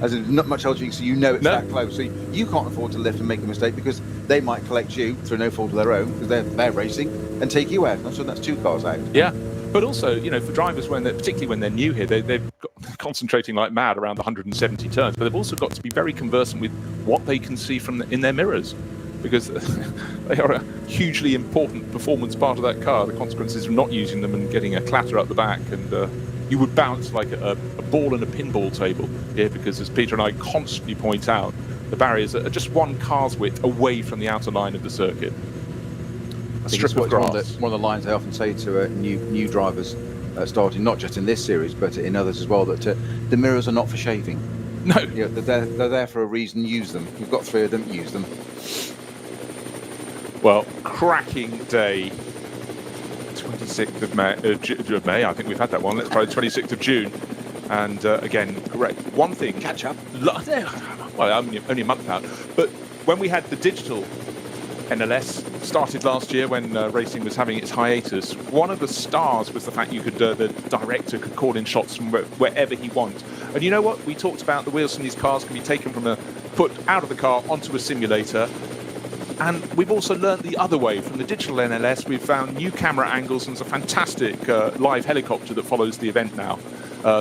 As in, not much else you can see, it's that close. So you can't afford to lift and make a mistake, because they might collect you through no fault of their own, because they're racing, and take you out. So that's 2 cars out. Yeah, but also, for drivers, particularly when they're new here, they've got concentrating like mad around the 170 turns, but they've also got to be very conversant with what they can see in their mirrors, because they are a hugely important performance part of that car. The consequences of not using them and getting a clatter up the back, and you would bounce like a ball in a pinball table here, because, as Peter and I constantly point out, the barriers are just 1 car's width away from the outer line of the circuit. A strip of grass. One of the lines I often say to new drivers starting, not just in this series, but in others as well, that the mirrors are not for shaving. No. They're there for a reason, use them. You've got 3 of them, use them. Well, cracking day. 26th of May, I think we've had that one. Let's try the 26th of June. And again, correct. One thing. Catch up. Well, only a month out. But when we had the digital NLS started last year, when racing was having its hiatus, one of the stars was the fact the director could call in shots from wherever he wants. And you know what? We talked about the wheels from these cars can be taken put out of the car onto a simulator. And we've also learned the other way. From the digital NLS, we've found new camera angles, and there's a fantastic live helicopter that follows the event now,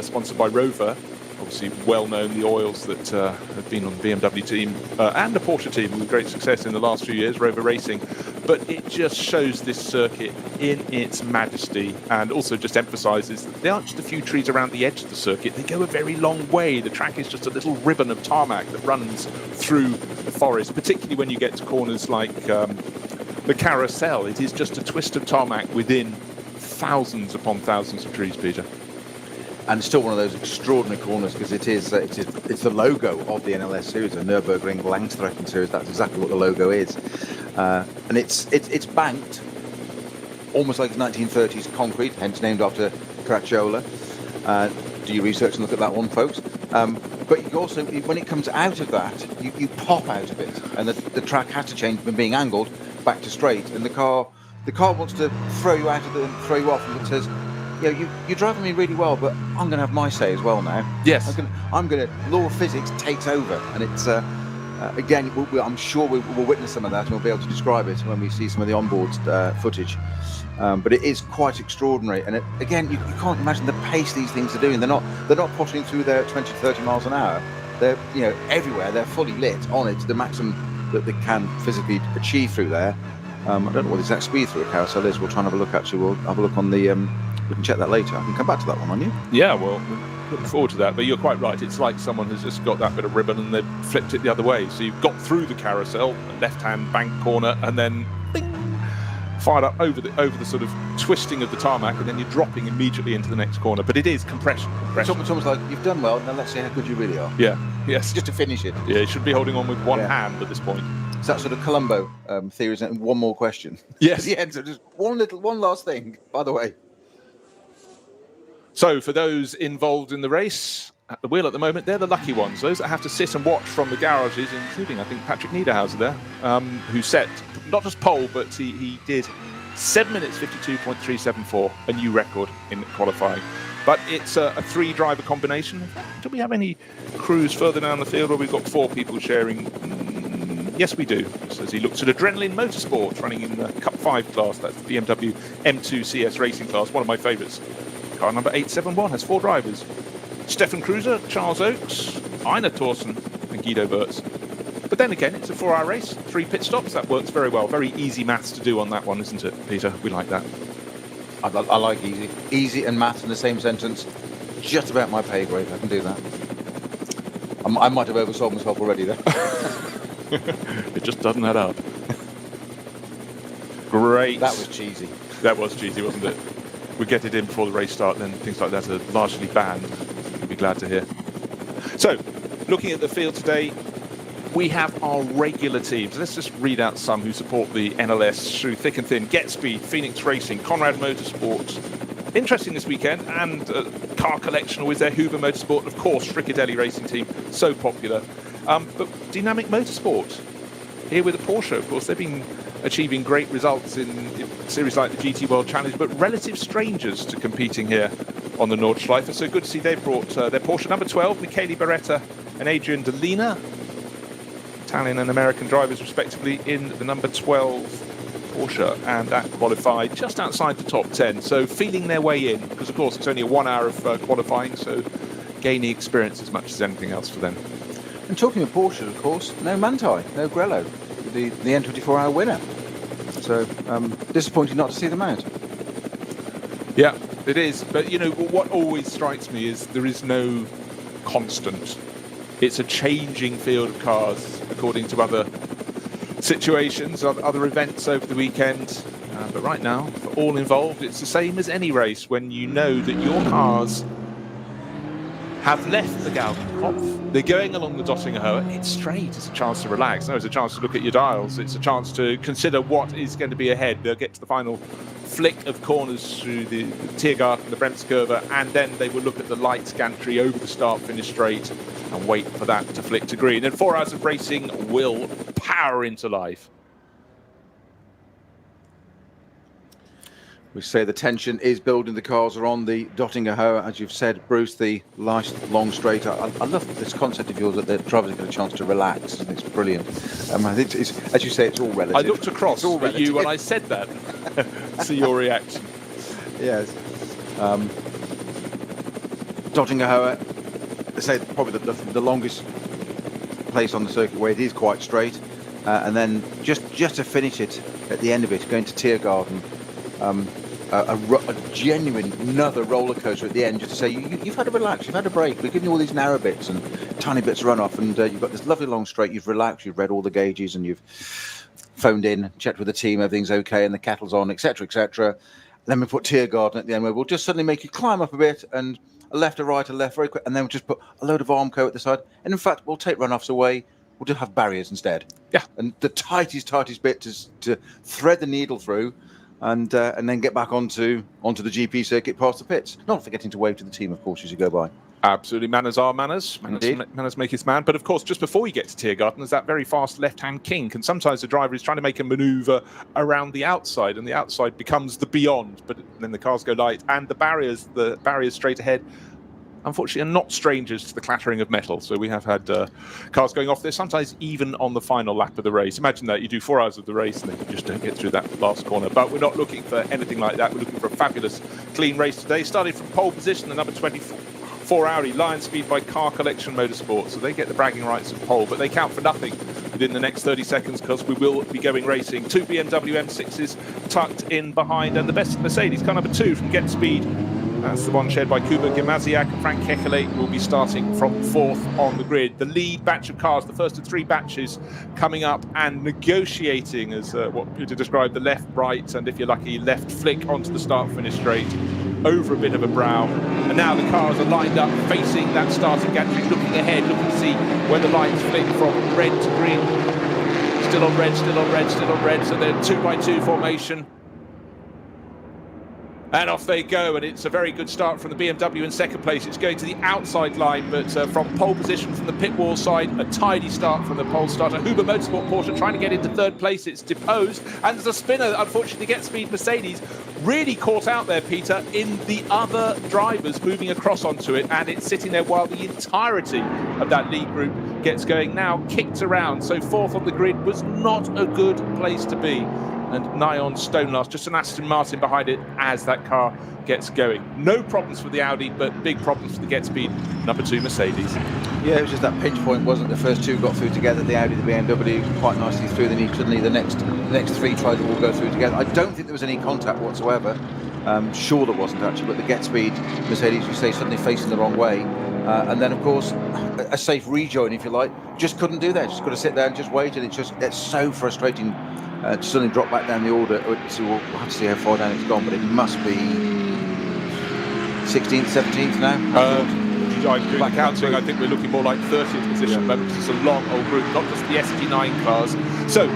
sponsored by Rover. Obviously well known, the oils that have been on the BMW team and the Porsche team with great success in the last few years, Rover Racing. But it just shows this circuit in its majesty, and also just emphasises that there aren't just a few trees around the edge of the circuit, they go a very long way. The track is just a little ribbon of tarmac that runs through the forest, particularly when you get to corners like the Carousel. It is just a twist of tarmac within thousands upon thousands of trees, Peter. And still one of those extraordinary corners, because it's the logo of the NLS series, the Nürburgring Langstrecken series. That's exactly what the logo is, and it's banked almost like 1930s concrete, hence named after Cracciola. Do your research and look at that one, folks. But you also, when it comes out of that, you pop out of it, and the track has to change from being angled back to straight, and the car wants to throw you out of throw you off, and it says, you're driving me really well, but I'm going to have my say as well now. Yes. I'm going to. Law of physics takes over, and it's again. I'm sure we'll witness some of that, and we'll be able to describe it when we see some of the onboard footage. But it is quite extraordinary, and again, you can't imagine the pace these things are doing. They're not pushing through their 20 to 30 miles an hour. They're everywhere. They're fully lit on it to the maximum that they can physically achieve through there. I don't know what the exact speed through a carousel is. We'll try and have a look. Actually, we'll have a look on the. We can check that later. I can come back to that one, on you. Yeah, well, looking forward to that. But you're quite right. It's like someone has just got that bit of ribbon and they've flipped it the other way. So you've got through the carousel, left-hand bank corner, and then bing, fired up over the sort of twisting of the tarmac, and then you're dropping immediately into the next corner. But it is compression. It's almost like you've done well. Now let's see how good you really are. Yeah. Yes. Just to finish it. Yeah, you should be holding on with one hand at this point. It's that sort of Columbo theory, isn't it? One more question. Yes. At the end, so just one last thing, by the way. So for those involved in the race at the wheel at the moment, they're the lucky ones. Those that have to sit and watch from the garages, including, I think, Patrick Niederhauser there, who set not just pole, but he did 7 minutes 52.374, a new record in qualifying. But it's a three-driver combination. Do we have any crews further down the field where we've got 4 people sharing? Yes, we do. So as he looks at Adrenaline Motorsports running in the Cup 5 class, that's the BMW M2 CS racing class, one of my favourites. Car number 871 has 4 drivers. Stefan Kreuser, Charles Oakes, Einar Thorsen and Guido Burtz. But then again, it's a 4-hour race, 3 pit stops. That works very well. Very easy maths to do on that one, isn't it, Peter? We like that. I like easy. Easy and maths in the same sentence. Just about my pay grade. I can do that. I might have oversold myself already there. It just doesn't add up. Great. That was cheesy. That was cheesy, wasn't it? We get it in before the race start, then things like that are largely banned. You'll be glad to hear. So, looking at the field today, we have our regular teams. Let's just read out some who support the NLS through thick and thin. Get Speed, Phoenix Racing, Conrad Motorsports. Interesting this weekend, and Car Collection always there, Hoover Motorsport, and of course, Frickadelli Racing Team, so popular. But Dynamic Motorsport, here with a Porsche, of course, they've been achieving great results in series like the GT World Challenge, but relative strangers to competing here on the Nordschleife. So good to see they've brought their Porsche number 12, Michele Beretta and Adrian Delina, Italian and American drivers respectively, in the number 12 Porsche, and that qualified just outside the top 10. So feeling their way in, because of course it's only a 1 hour of qualifying, so gaining experience as much as anything else for them. And talking of Porsche, of course, no Manthey, no Grello, the N24-hour winner. So disappointing not to see them out. Yeah, it is. But you know what always strikes me is there is no constant. It's a changing field of cars according to other situations, other events over the weekend. But right now, for all involved, it's the same as any race when you know that your cars have left the Galgenkopf. They're going along the Dottinger Höhe. It's straight. It's a chance to relax. No, it's a chance to look at your dials. It's a chance to consider what is going to be ahead. They'll get to the final flick of corners through the Tiergarten, the Bremskurve, and then they will look at the lights gantry over the start-finish straight and wait for that to flick to green. And 4 hours of racing will power into life. We say the tension is building. The cars are on the Dottinger Höhe, as you've said, Bruce, the last long straight. I love this concept of yours that the drivers get a chance to relax. It's brilliant. I think it's, as you say, it's all relative. I looked across at you when I said that. See your reaction. Yes. Dottinger Höhe, they say probably the longest place on the circuit where it is quite straight, and then just to finish it at the end of it, going to Tiergarten. A genuine another roller coaster at the end, just to say you've had a relax, you've had a break. We're giving you all these narrow bits and tiny bits run off, and you've got this lovely long straight. You've relaxed, you've read all the gauges, and you've phoned in, checked with the team, everything's okay, and the kettle's on, etc., etc. Then we put Tiergarten at the end, where we'll just suddenly make you climb up a bit, and a left, a right, a left, very quick, and then we'll just put a load of Armco at the side. And in fact, we'll take runoffs away. We'll just have barriers instead. Yeah. And the tightest bit to thread the needle through. And then get back onto the GP circuit past the pits. Not forgetting to wave to the team, of course, as you go by. Absolutely, manners are manners. Manners make his man. But of course, just before you get to Tiergarten, there's that very fast left-hand kink, and sometimes the driver is trying to make a manoeuvre around the outside, and the outside becomes the beyond. But then the cars go light, and the barriers straight ahead, unfortunately, are not strangers to the clattering of metal. So we have had cars going off there, sometimes even on the final lap of the race. Imagine that you do 4 hours of the race and then you just don't get through that last corner. But we're not looking for anything like that. We're looking for a fabulous, clean race today. Starting from pole position, the number 24 Audi, Lion Speed by Car Collection Motorsport. So they get the bragging rights of pole, but they count for nothing within the next 30 seconds because we will be going racing. 2 BMW M6s tucked in behind, and the best Mercedes, car number 2 from Get Speed. That's the one shared by Kuba Gemaziak, and Frank Kekele will be starting from 4th on the grid. The lead batch of cars, the first of 3 batches, coming up and negotiating as what Peter described, the left, right, and if you're lucky, left flick onto the start-finish straight, over a bit of a brow. And now the cars are lined up facing that starting gantry, looking ahead, looking to see where the lights flick from red to green. Still on red, still on red, still on red, so they're 2x2 formation. And off they go, and it's a very good start from the BMW in second place. It's going to the outside line, but from pole position from the pit wall side, a tidy start from the pole starter. Huber Motorsport Porsche trying to get into third place. It's deposed, and there's a spinner, unfortunately, Get Speed Mercedes. Really caught out there, Peter, in the other drivers moving across onto it, and it's sitting there while the entirety of that lead group gets going. Now kicked around, so 4th on the grid was not a good place to be. And nigh on stone last, just an Aston Martin behind it as that car gets going. No problems for the Audi, but big problems for the Get Speed number 2 Mercedes. Yeah, it was just that pinch point, wasn't it? The first 2 got through together, the Audi, the BMW, quite nicely through. Then suddenly the next 3 tried to all go through together. I don't think there was any contact whatsoever. Sure there wasn't actually, but the Get Speed Mercedes, you say, suddenly facing the wrong way. And then, of course, a safe rejoin, if you like, just couldn't do that. Just got to sit there and just wait, and it's so frustrating. To suddenly drop back down the order. So we'll have to see how far down it's gone, but it must be 16th, 17th now. I'm doing the counting. I think we're looking more like 30th position at the moment, because it's a long old group, not just the ST9 cars. So,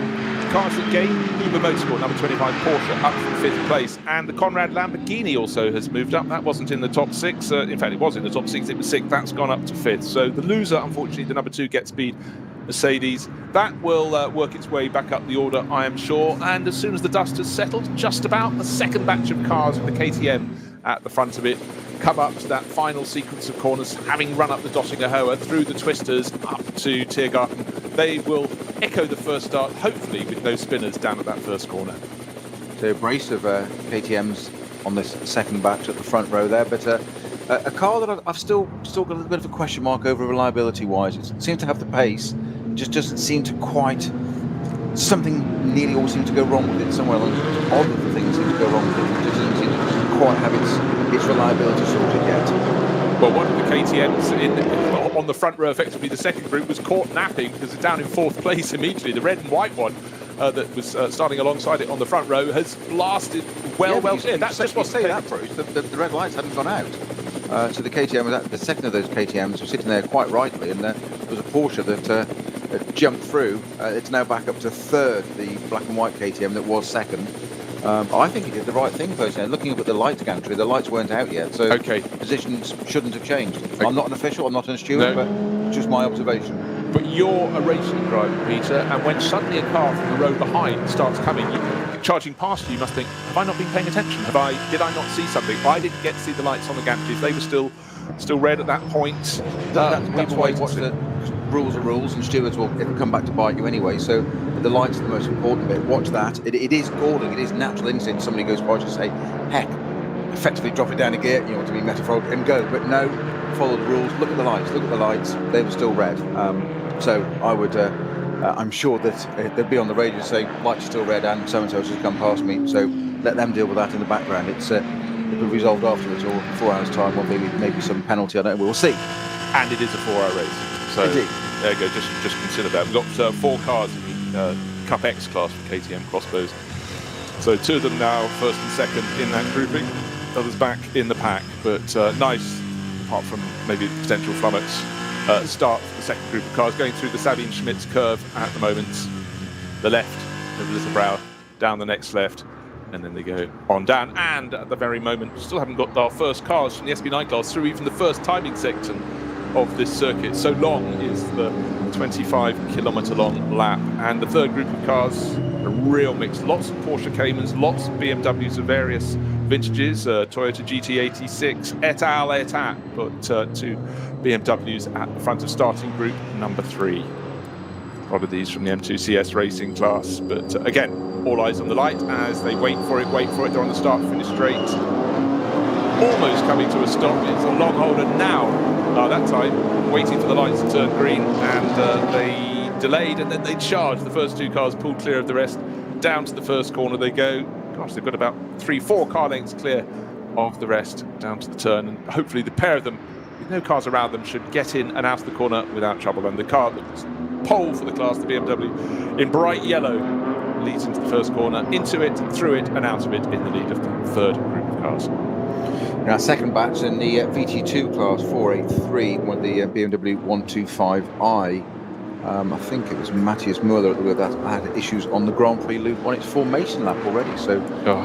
cars that gain, Uber Motorsport, number 25 Porsche, up from 5th place. And the Conrad Lamborghini also has moved up. That wasn't in the top 6. In fact, it was in the top 6. It was 6th. That's gone up to 5th. So the loser, unfortunately, the number 2 Get Speed Mercedes. That will work its way back up the order, I am sure. And as soon as the dust has settled, just about the second batch of cars with the KTM at the front of it come up to that final sequence of corners, having run up the Dottinger Hoa through the twisters up to Tiergarten. They will echo the first start, hopefully with no spinners down at that first corner. So a brace of KTMs on this second batch at the front row there, but a car that I've still got a little bit of a question mark over reliability-wise. It seems to have the pace, just doesn't seem to quite. Something nearly always seems to go wrong with it somewhere along. Odd that the things seem to go wrong with it. It just doesn't seem to quite have its reliability sorted yet. Well, one of the KTMs on the front row, effectively the second group, was caught napping because it's down in 4th place immediately. The red and white one that was starting alongside it on the front row has blasted well clear. That's just what say that, Bruce. The red lights hadn't gone out. So the KTM, the second of those KTMs, was sitting there quite rightly, and there was a Porsche that jumped through. It's now back up to 3rd, the black and white KTM that was 2nd. I think he did the right thing, personally. Looking up at the lights gantry, the lights weren't out yet, so positions shouldn't have changed. Okay. I'm not an official, I'm not an steward, but just my observation. But you're a racing driver, Peter, and when suddenly a car from the row behind starts coming, charging past you, you must think, have I not been paying attention? Did I not see something? I didn't get to see the lights on the gantries. They were still red at that point. That's why the rules are rules, and stewards will come back to bite you anyway. So the lights are the most important bit. Watch that. It is galling. It is natural instinct. Somebody goes by to say, heck, effectively drop it down a gear, you want to be metaphorical, and go. But no, follow the rules. Look at the lights. Look at the lights. They were still red. So I would. I'm sure that they'll be on the radio saying lights are still red and so-and-so has come past me. So let them deal with that in the background. It'll be resolved afterwards, or 4 hours time, or maybe some penalty. I don't know. We'll see. And it is a 4-hour race. So indeed. There you go. Just consider that. We've got 4 cars in the Cup X class for KTM crossbows. So 2 of them now, 1st and 2nd in that grouping. Others back in the pack, but nice, apart from maybe potential flummox. Start for the second group of cars going through the Sabine Schmitz curve at the moment. The left, over the little brow, down the next left. and then they go on down. And at the very moment, we still haven't got our first cars from the SB9 class through even the first timing section of this circuit. So long is the 25-kilometre long lap. And the third group of cars, a real mix. Lots of Porsche Caymans, lots of BMWs of various vintages, Toyota GT86, et al, but two BMWs at the front of starting group number 3. A lot of these from the M2 CS racing class, but again, all eyes on the light as they wait for it. They're on the start-finish straight, almost coming to a stop. It's a long holder now, that time, waiting for the lights to turn green, and they delayed, and then they charged. The first 2 cars pulled clear of the rest. Down to the first corner they go. Gosh, they've got about 3-4 car lengths clear of the rest down to the turn, and hopefully the pair of them, with no cars around them, should get in and out of the corner without trouble. And the car that was pole for the class, the BMW, in bright yellow, leads into the first corner, into it, through it, and out of it in the lead of the third group of cars. In our second batch in the VT2 class, 483, one the BMW 125i. I think it was Matthias Muller that had issues on the Grand Prix loop on its formation lap already. So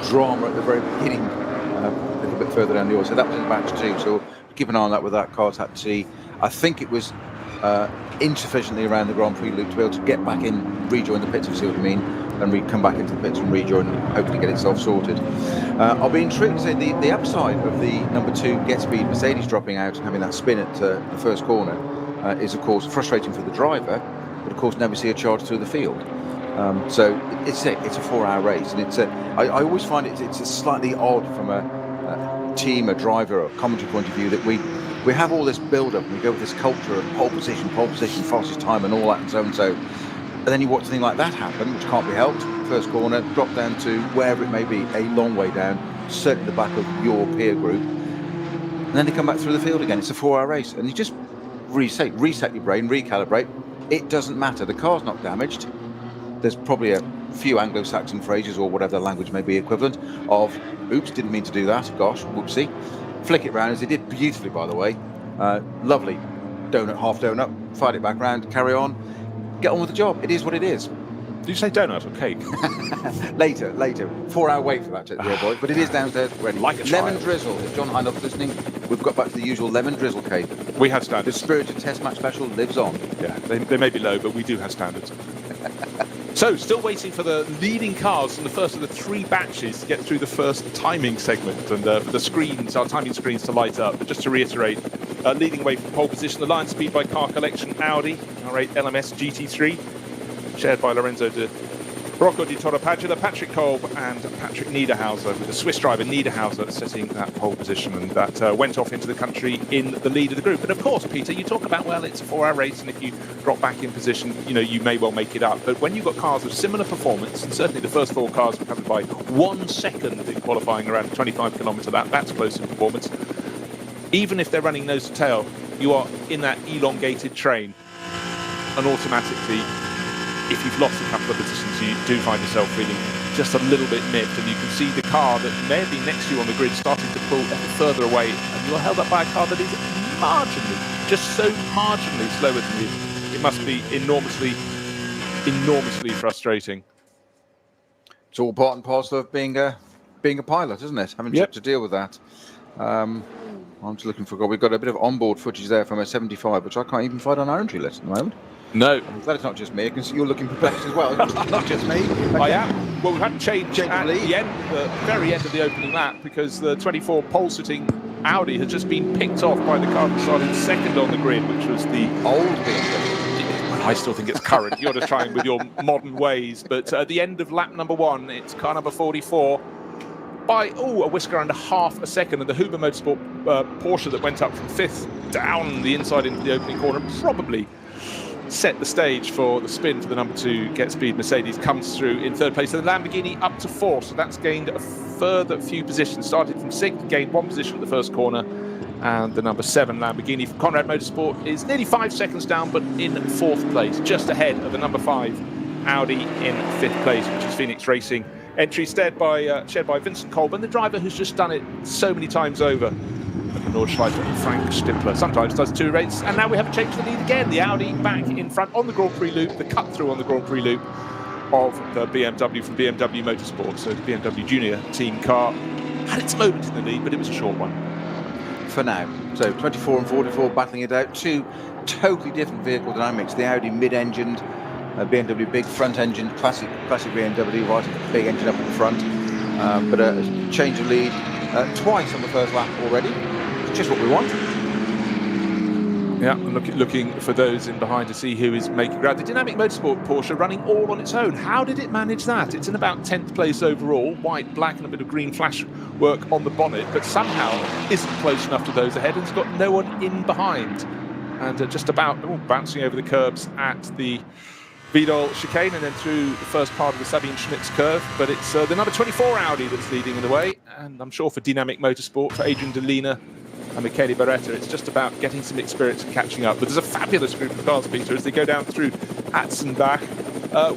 drama at the very beginning, a little bit further down the order. So that was in batch 2. So keep an eye on that with that car. Had to see. I think it was insufficiently around the Grand Prix loop to be able to get back in, rejoin the pits, if you see what I mean, and come back into the pits and rejoin and hopefully get itself sorted. I'll be intrigued to say the upside of the number 2 Get Speed Mercedes dropping out and having that spin at the first corner is of course frustrating for the driver, but of course never see a charge through the field. So it's a 4-hour race, and I always find it's slightly odd from a team, a driver, or a commentary point of view that we have all this build-up and we go with this culture of pole position, fastest time and all that and so. And then you watch something like that happen, which can't be helped. First corner, drop down to wherever it may be, a long way down, certainly the back of your peer group. And then they come back through the field again. It's a 4-hour race. And you just reset your brain, recalibrate. It doesn't matter. The car's not damaged. There's probably a few Anglo-Saxon phrases or whatever the language may be equivalent of, oops, didn't mean to do that, gosh, whoopsie. Flick it round, as they did beautifully, by the way. Lovely donut, half donut, fired it back round, carry on, get on with the job. It is what it is. Did you say donut or cake? Later. 4-hour wait for that, dear boy. But it is downstairs ready. Like a lemon child. Drizzle. If John Hindhaugh is listening, we've got back to the usual lemon drizzle cake. We have The standards. spirit of Test Match Special lives on. Yeah, they may be low, but we do have standards. So, still waiting for the leading cars in the first of the 3 batches to get through the first timing segment, and for the screens, our timing screens, to light up. But just to reiterate, leading away from pole position, the line speed by Car Collection Audi R8 LMS GT3, shared by Lorenzo de Rocco di Torrepadula, Patrick Kolb and Patrick Niederhauser, with the Swiss driver Niederhauser setting that pole position, and that went off into the country in the lead of the group. And of course, Peter, you talk about, well, it's a 4-hour race, and if you drop back in position, you may well make it up. But when you've got cars of similar performance, and certainly the first 4 cars were covered by 1 second in qualifying around 25-kilometre lap, that's close in performance. Even if they're running nose to tail, you are in that elongated train, and automatically, if you've lost a couple of positions, you do find yourself feeling just a little bit miffed, and you can see the car that may have been next to you on the grid starting to pull ever further away, and you're held up by a car that is marginally, just so marginally slower than you. It must be enormously frustrating. It's all part and parcel of being a pilot, isn't it? Having to deal with that. I'm just looking for. We've got a bit of onboard footage there from a 75, which I can't even find on our entry list at the moment. No. I'm glad it's not just me. I can see you're looking perplexed as well. It's not just me. Okay. I am. Well, we've had to change at the very end of the opening lap, because the 24 pole-sitting Audi has just been picked off by the car that started second on the grid, which was the old BMW. I still think it's current. You're just trying with your modern ways. But at the end of lap number 1, it's car number 44 by, a whisker under half a second. And the Huber Motorsport Porsche that went up from 5th down the inside into the opening corner probably set the stage for the spin for the number 2 Get Speed Mercedes, comes through in 3rd place. So the Lamborghini up to 4th, so that's gained a further few positions. Started from 6th, gained 1 position at the first corner, and the number 7 Lamborghini from Conrad Motorsport is nearly 5 seconds down, but in 4th place, just ahead of the number 5 Audi in 5th place, which is Phoenix Racing. Entry shared by Vincent Kolb, the driver who's just done it so many times over. The Nordschleife, Frank Stimpler, sometimes does 2 races, and now we have a change to the lead again. The Audi back in front on the Grand Prix loop, the cut through on the Grand Prix loop, of the BMW from BMW Motorsport. So the BMW Junior team car had its moment in the lead, but it was a short one. For now. So 24 and 44 battling it out. Two totally different vehicle dynamics. The Audi mid-engined, BMW big front engine, classic BMW, right, big engine up at the front. But a change of lead twice on the first lap already. It's just what we want. Yeah, looking for those in behind to see who is making ground. The Dynamic Motorsport Porsche running all on its own. How did it manage that? It's in about 10th place overall, white, black and a bit of green flash work on the bonnet, but somehow isn't close enough to those ahead and has got no one in behind. And just about bouncing over the curbs at the Vidal chicane and then through the first part of the Sabine Schmitz curve. But it's the number 24 Audi that's leading in the way. And I'm sure for Dynamic Motorsport, for Adrian Delina and Michele Beretta, it's just about getting some experience and catching up. But there's a fabulous group of cars, Peter, as they go down through Atzenbach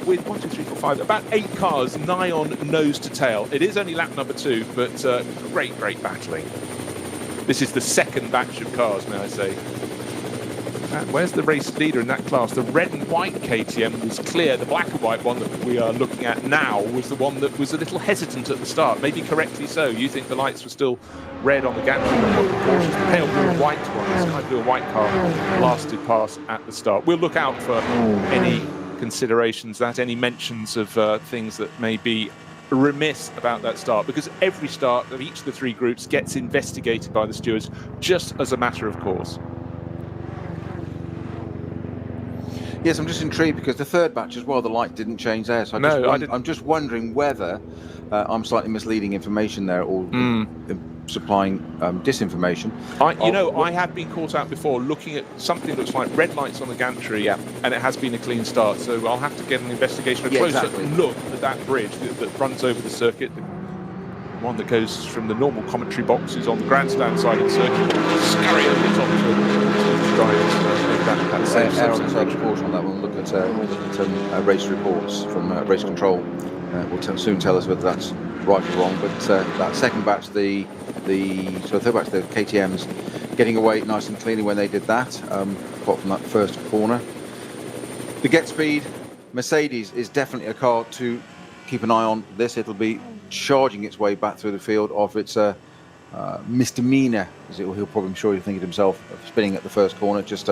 with 1, 2, 3, 4, 5, about 8 cars nigh on nose to tail. It is only lap number 2, but great battling. This is the second batch of cars, may I say. Where's the race leader in that class? The red and white KTM was clear. The black and white one that we are looking at now was the one that was a little hesitant at the start, maybe correctly so. You think the lights were still red on the gantry, but the Porsche's the pale blue and white one, the sky blue and white car, blasted past at the start. We'll look out for any considerations, any mentions of things that may be remiss about that start, because every start of each of the 3 groups gets investigated by the stewards just as a matter of course. Yes, I'm just intrigued because the third batch as well, the light didn't change there. So I'm just wondering whether I'm slightly misleading information there or supplying disinformation. I have been caught out before looking at something that looks like red lights on the gantry, and it has been a clean start. So I'll have to get an investigation, a closer look at that bridge that runs over the circuit. The one that goes from the normal commentary boxes on the grandstand side of the circuit, scurry over the top to drivers. Error on the side of course on that one. Look at race reports from race control. Will soon tell us whether that's right or wrong. But that second batch, the third batch, the KTMs getting away nice and cleanly when they did that. Apart from that first corner, the get speed Mercedes is definitely a car to keep an eye on. It'll be charging its way back through the field of its misdemeanor, as he'll probably, I'm sure he'll think it himself, of spinning at the first corner. Just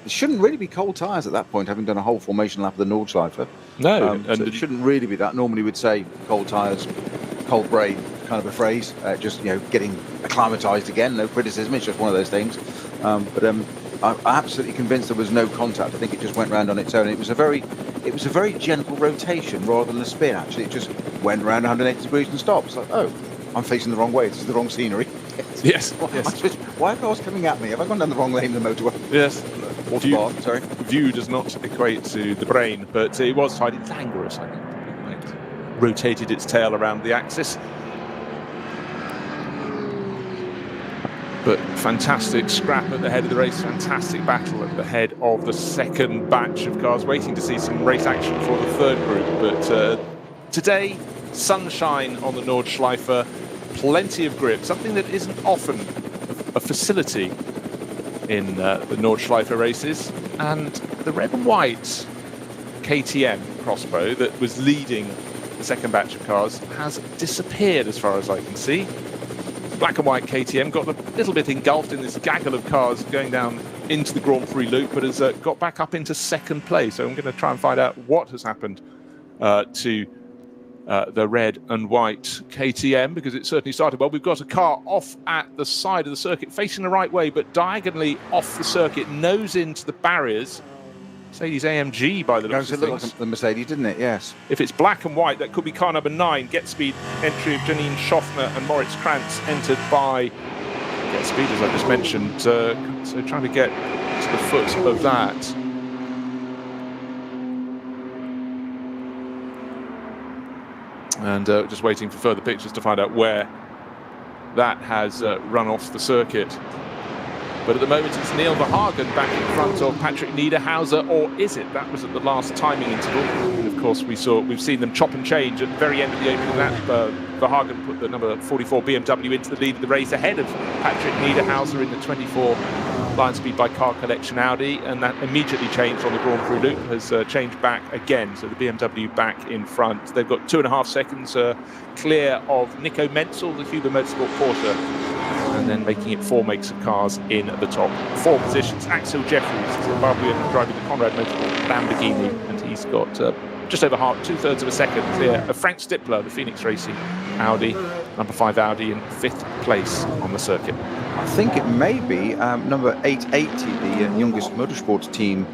it shouldn't really be cold tyres at that point, having done a whole formation lap of the Nordschleife. No, so it shouldn't really be that. Normally we'd say cold tyres, cold brain, kind of a phrase. Just getting acclimatised again. No criticism. It's just one of those things. But I'm absolutely convinced there was no contact. I think it just went round on its own. It was a very gentle rotation rather than a spin. Actually, it just went around 180 degrees and stopped. It's like, oh, I'm facing the wrong way. This is the wrong scenery. Yes. Why are cars coming at me? Have I gone down the wrong lane in the motorway? Yes. Sorry. View does not equate to the brain, but it was highly languorous, I think. It rotated its tail around the axis. But fantastic scrap at the head of the race, fantastic battle at the head of the second batch of cars, waiting to see some race action for the third group. But today, sunshine on the Nordschleife, plenty of grip, something that isn't often a facility in the Nordschleife races. And the red and white KTM Crossbow that was leading the second batch of cars has disappeared as far as I can see. Black and white KTM got a little bit engulfed in this gaggle of cars going down into the Grand Prix loop, but has got back up into second place. So I'm going to try and find out what has happened to the red and white KTM, because it certainly started well. We've got a car off at the side of the circuit, facing the right way, but diagonally off the circuit, nose into the barriers. Mercedes AMG by the looks of things. Like the Mercedes, didn't it? Yes. If it's black and white, that could be car number 9. Get Speed entry of Janine Schaffner and Moritz Krantz entered by Get Speed, as I just mentioned. So trying to get to the foot of that. And just waiting for further pictures to find out where that has run off the circuit. But at the moment, it's Neil Verhagen back in front of Patrick Niederhauser, or is it? That was at the last timing interval. And of course, we've seen them chop and change at the very end of the opening lap. Verhagen put the number 44 BMW into the lead of the race ahead of Patrick Niederhauser in the 24 line speed by car collection Audi, and that immediately changed on the Grand Prix loop, has changed back again. So the BMW back in front. They've got 2.5 seconds clear of Nico Menzel, the Huber Motorsport Porsche, and then making it 4 makes of cars in the top 4 positions. Axel Jeffries, Zimbabwean, driving the Conrad Motorsport Lamborghini, and he's got just over 2/3 of a second clear of Frank Stippler, the Phoenix Racing Audi, number 5 Audi, in 5th place on the circuit. I think it may be number 880, the youngest motorsports team,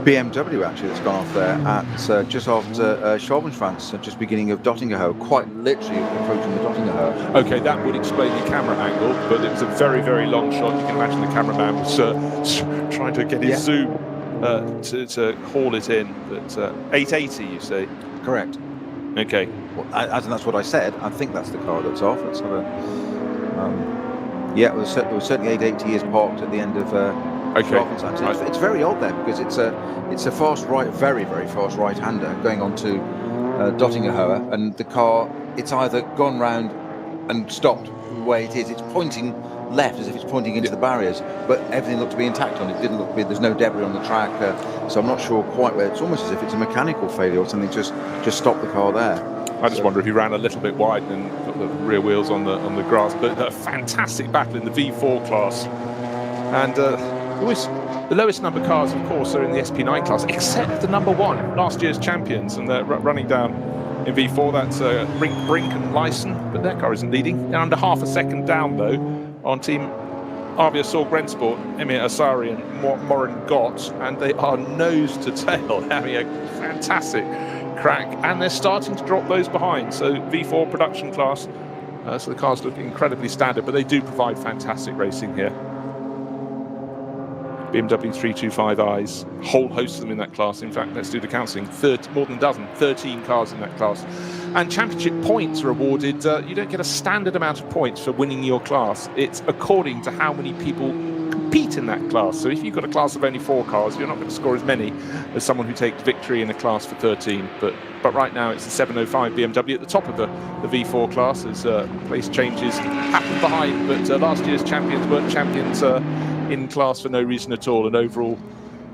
BMW actually, that's gone off there at just after Schwalbenschwanz, just beginning of Dottingerhoe, quite literally approaching the Dottingerhoe. Okay, that would explain the camera angle, but it was a very, very long shot. You can imagine the cameraman was trying to get his zoom to haul it in. But 880, you say? Correct. Okay. Well, as that's what I said. I think that's the car that's off. Let's have a. Yeah, it was certainly 880 is parked at the end of. It's very odd there because it's a fast right, very, very fast right-hander going on to Dottingerhoe, and the car, it's either gone round and stopped the way it is. It's pointing left as if it's pointing into the barriers, but everything looked to be intact on it. It didn't look to be, there's no debris on the track, so I'm not sure quite where. It's almost as if it's a mechanical failure or something just stopped the car there. I just wonder if he ran a little bit wide and put the rear wheels on the grass. But a fantastic battle in the V4 class, and the lowest number cars, of course, are in the SP9 class, except the number 1, last year's champions, and they're running down in V4. That's Brink and Lyson, but their car isn't leading. They're under half a second down though on Team Avia Sorg Rennsport, Emir Asari and Morin Gott, and they are nose to tail, having a fantastic crack, and they're starting to drop those behind. So V4 production class, so the cars look incredibly standard, but they do provide fantastic racing here. BMW 325i's, whole host of them in that class. In fact, let's do the counting, more than a dozen, 13 cars in that class. And championship points are awarded. You don't get a standard amount of points for winning your class. It's according to how many people compete in that class. So if you've got a class of only 4 cars, you're not going to score as many as someone who takes victory in a class for 13. But right now it's the 705 BMW at the top of the V4 class as place changes happen behind. But last year's champions weren't champions in class for no reason at all, and overall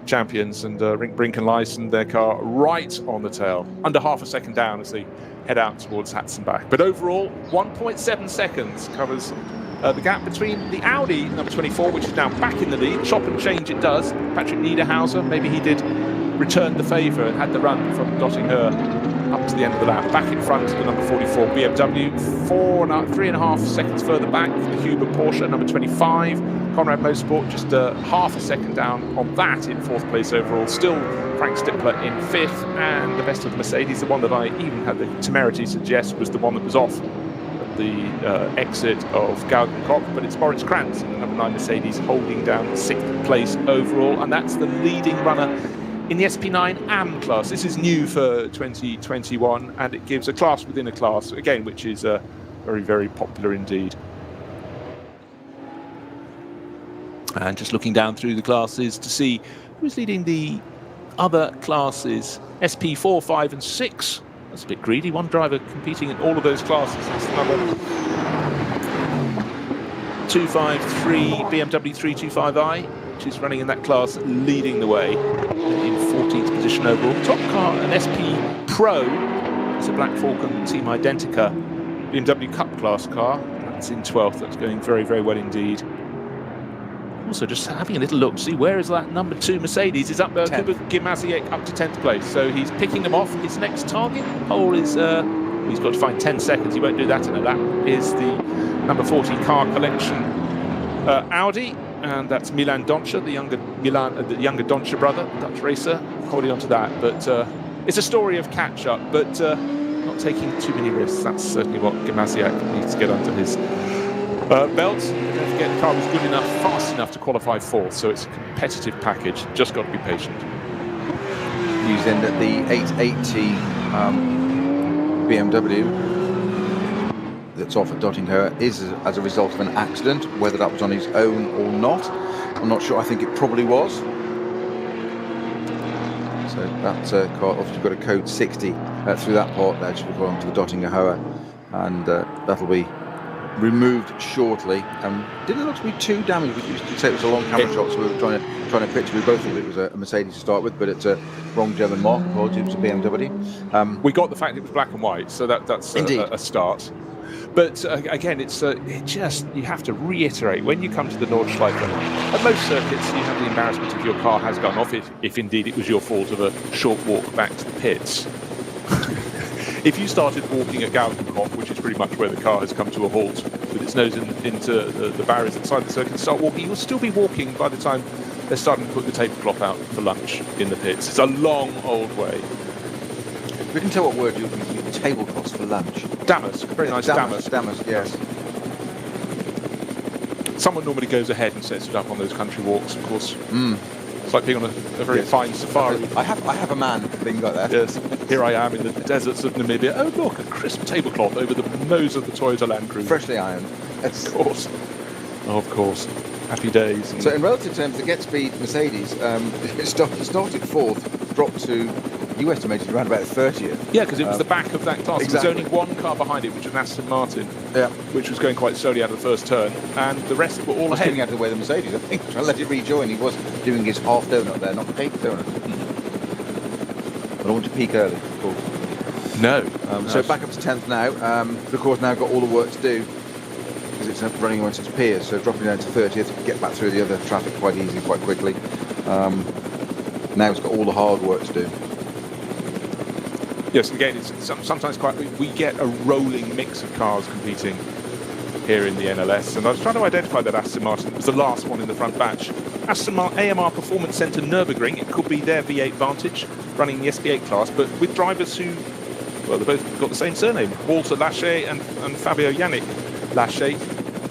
champions, and Brink and Lyson, their car right on the tail, under half a second down as they head out towards Hatzenbach. But overall, 1.7 seconds covers the gap between the Audi number 24, which is now back in the lead. Chop and change it does. Patrick Niederhauser, maybe he did return the favour and had the run from Dottingerhoe up to the end of the lap. Back in front, the number 44 BMW, 3.5 seconds further back for the Huber Porsche, number 25. Conrad Motorsport just half a second down on that in 4th place overall. Still Frank Stippler in 5th, and the best of the Mercedes, the one that I even had the temerity to suggest was the one that was off at the exit of Gaudenkopf, but it's Moritz Kranz in the number 9 Mercedes holding down 6th place overall, and that's the leading runner in the SP9 AM class. This is new for 2021, and it gives a class within a class, again, which is very, very popular indeed. And just looking down through the classes to see who's leading the other classes. SP4, 5 and 6. That's a bit greedy. One driver competing in all of those classes. That's the number 253 BMW 325i, which is running in that class, leading the way in 14th position overall. Top car, an SP Pro. It's a Black Falcon Team Identica BMW Cup class car. That's in 12th. That's going very, very well indeed. Also, just having a little look to see where is that number 2 Mercedes. Is up there, Kuba Gimaziek up to 10th place. So he's picking them off. His next target pole is, he's got to find 10 seconds. He won't do that in a lap. Is the number 40 car collection Audi, and that's Milan Doncher, the younger Doncher brother, Dutch racer, holding on to that. But it's a story of catch-up, but not taking too many risks. That's certainly what Gimaziek needs to get under his belt. Don't forget, the car was good enough, fast enough to qualify 4th, so it's a competitive package. Just got to be patient. News then that the 880 BMW that's off at Dottingerhoe is as a result of an accident. Whether that was on his own or not, I'm not sure. I think it probably was. So that car obviously got a code 60 through that part there, just going to the Dottingerhoe, and that'll be removed shortly. Didn't look to be too damaged. We used to say it was a long camera shot, so we were trying to picture. We both thought it was a Mercedes to start with, but it's a wrong German mark. Apologies, it was a BMW. We got the fact it was black and white, so that's a start. But again, it's just, you have to reiterate, when you come to the Nordschleife, at most circuits you have the embarrassment if your car has gone off, if indeed it was your fault, of a short walk back to the pits. If you started walking at Galgenkopf, which is pretty much where the car has come to a halt, with its nose into the barriers inside the circuit, start walking, you'll still be walking by the time they're starting to put the tablecloth out for lunch in the pits. It's a long old way. We didn't tell what word you used. Tablecloths for lunch. Damask, very nice damask. Damask, yes. Someone normally goes ahead and sets it up on those country walks, of course. It's like being on a very fine safari. I have a man thing like that. Yes. Here I am in the deserts of Namibia. Oh look, a crisp tablecloth over the nose of the Toyota Land Cruiser. Freshly ironed. Of course. Oh, of course. Happy days. So in relative terms, the Get Speed Mercedes, it started fourth, dropped to, you estimated around about 30th. Yeah, because it was the back of that class. Exactly. There was only one car behind it, which was an Aston Martin, Yeah. which was going quite slowly out of the first turn, and the rest were all Was ahead. getting out of the way of the Mercedes, I think, trying to let it rejoin. He was doing his half donut there, not the cake donut. I don't want to peak early, of course. No. So back up to 10th now. Of course, now got all the work to do because it's running onto its peers. So dropping down to 30th, get back through the other traffic quite easily, quite quickly. Now it's got all the hard work to do. Yes, again, it's sometimes we get a rolling mix of cars competing here in the NLS, and I was trying to identify that Aston Martin. It was the last one in the front batch. Aston Martin AMR Performance Centre Nürburgring. It could be their V8 Vantage running the SP8 class, but with drivers who, well, they both got the same surname, Walter Lachey and Fabio Yannick Lachey.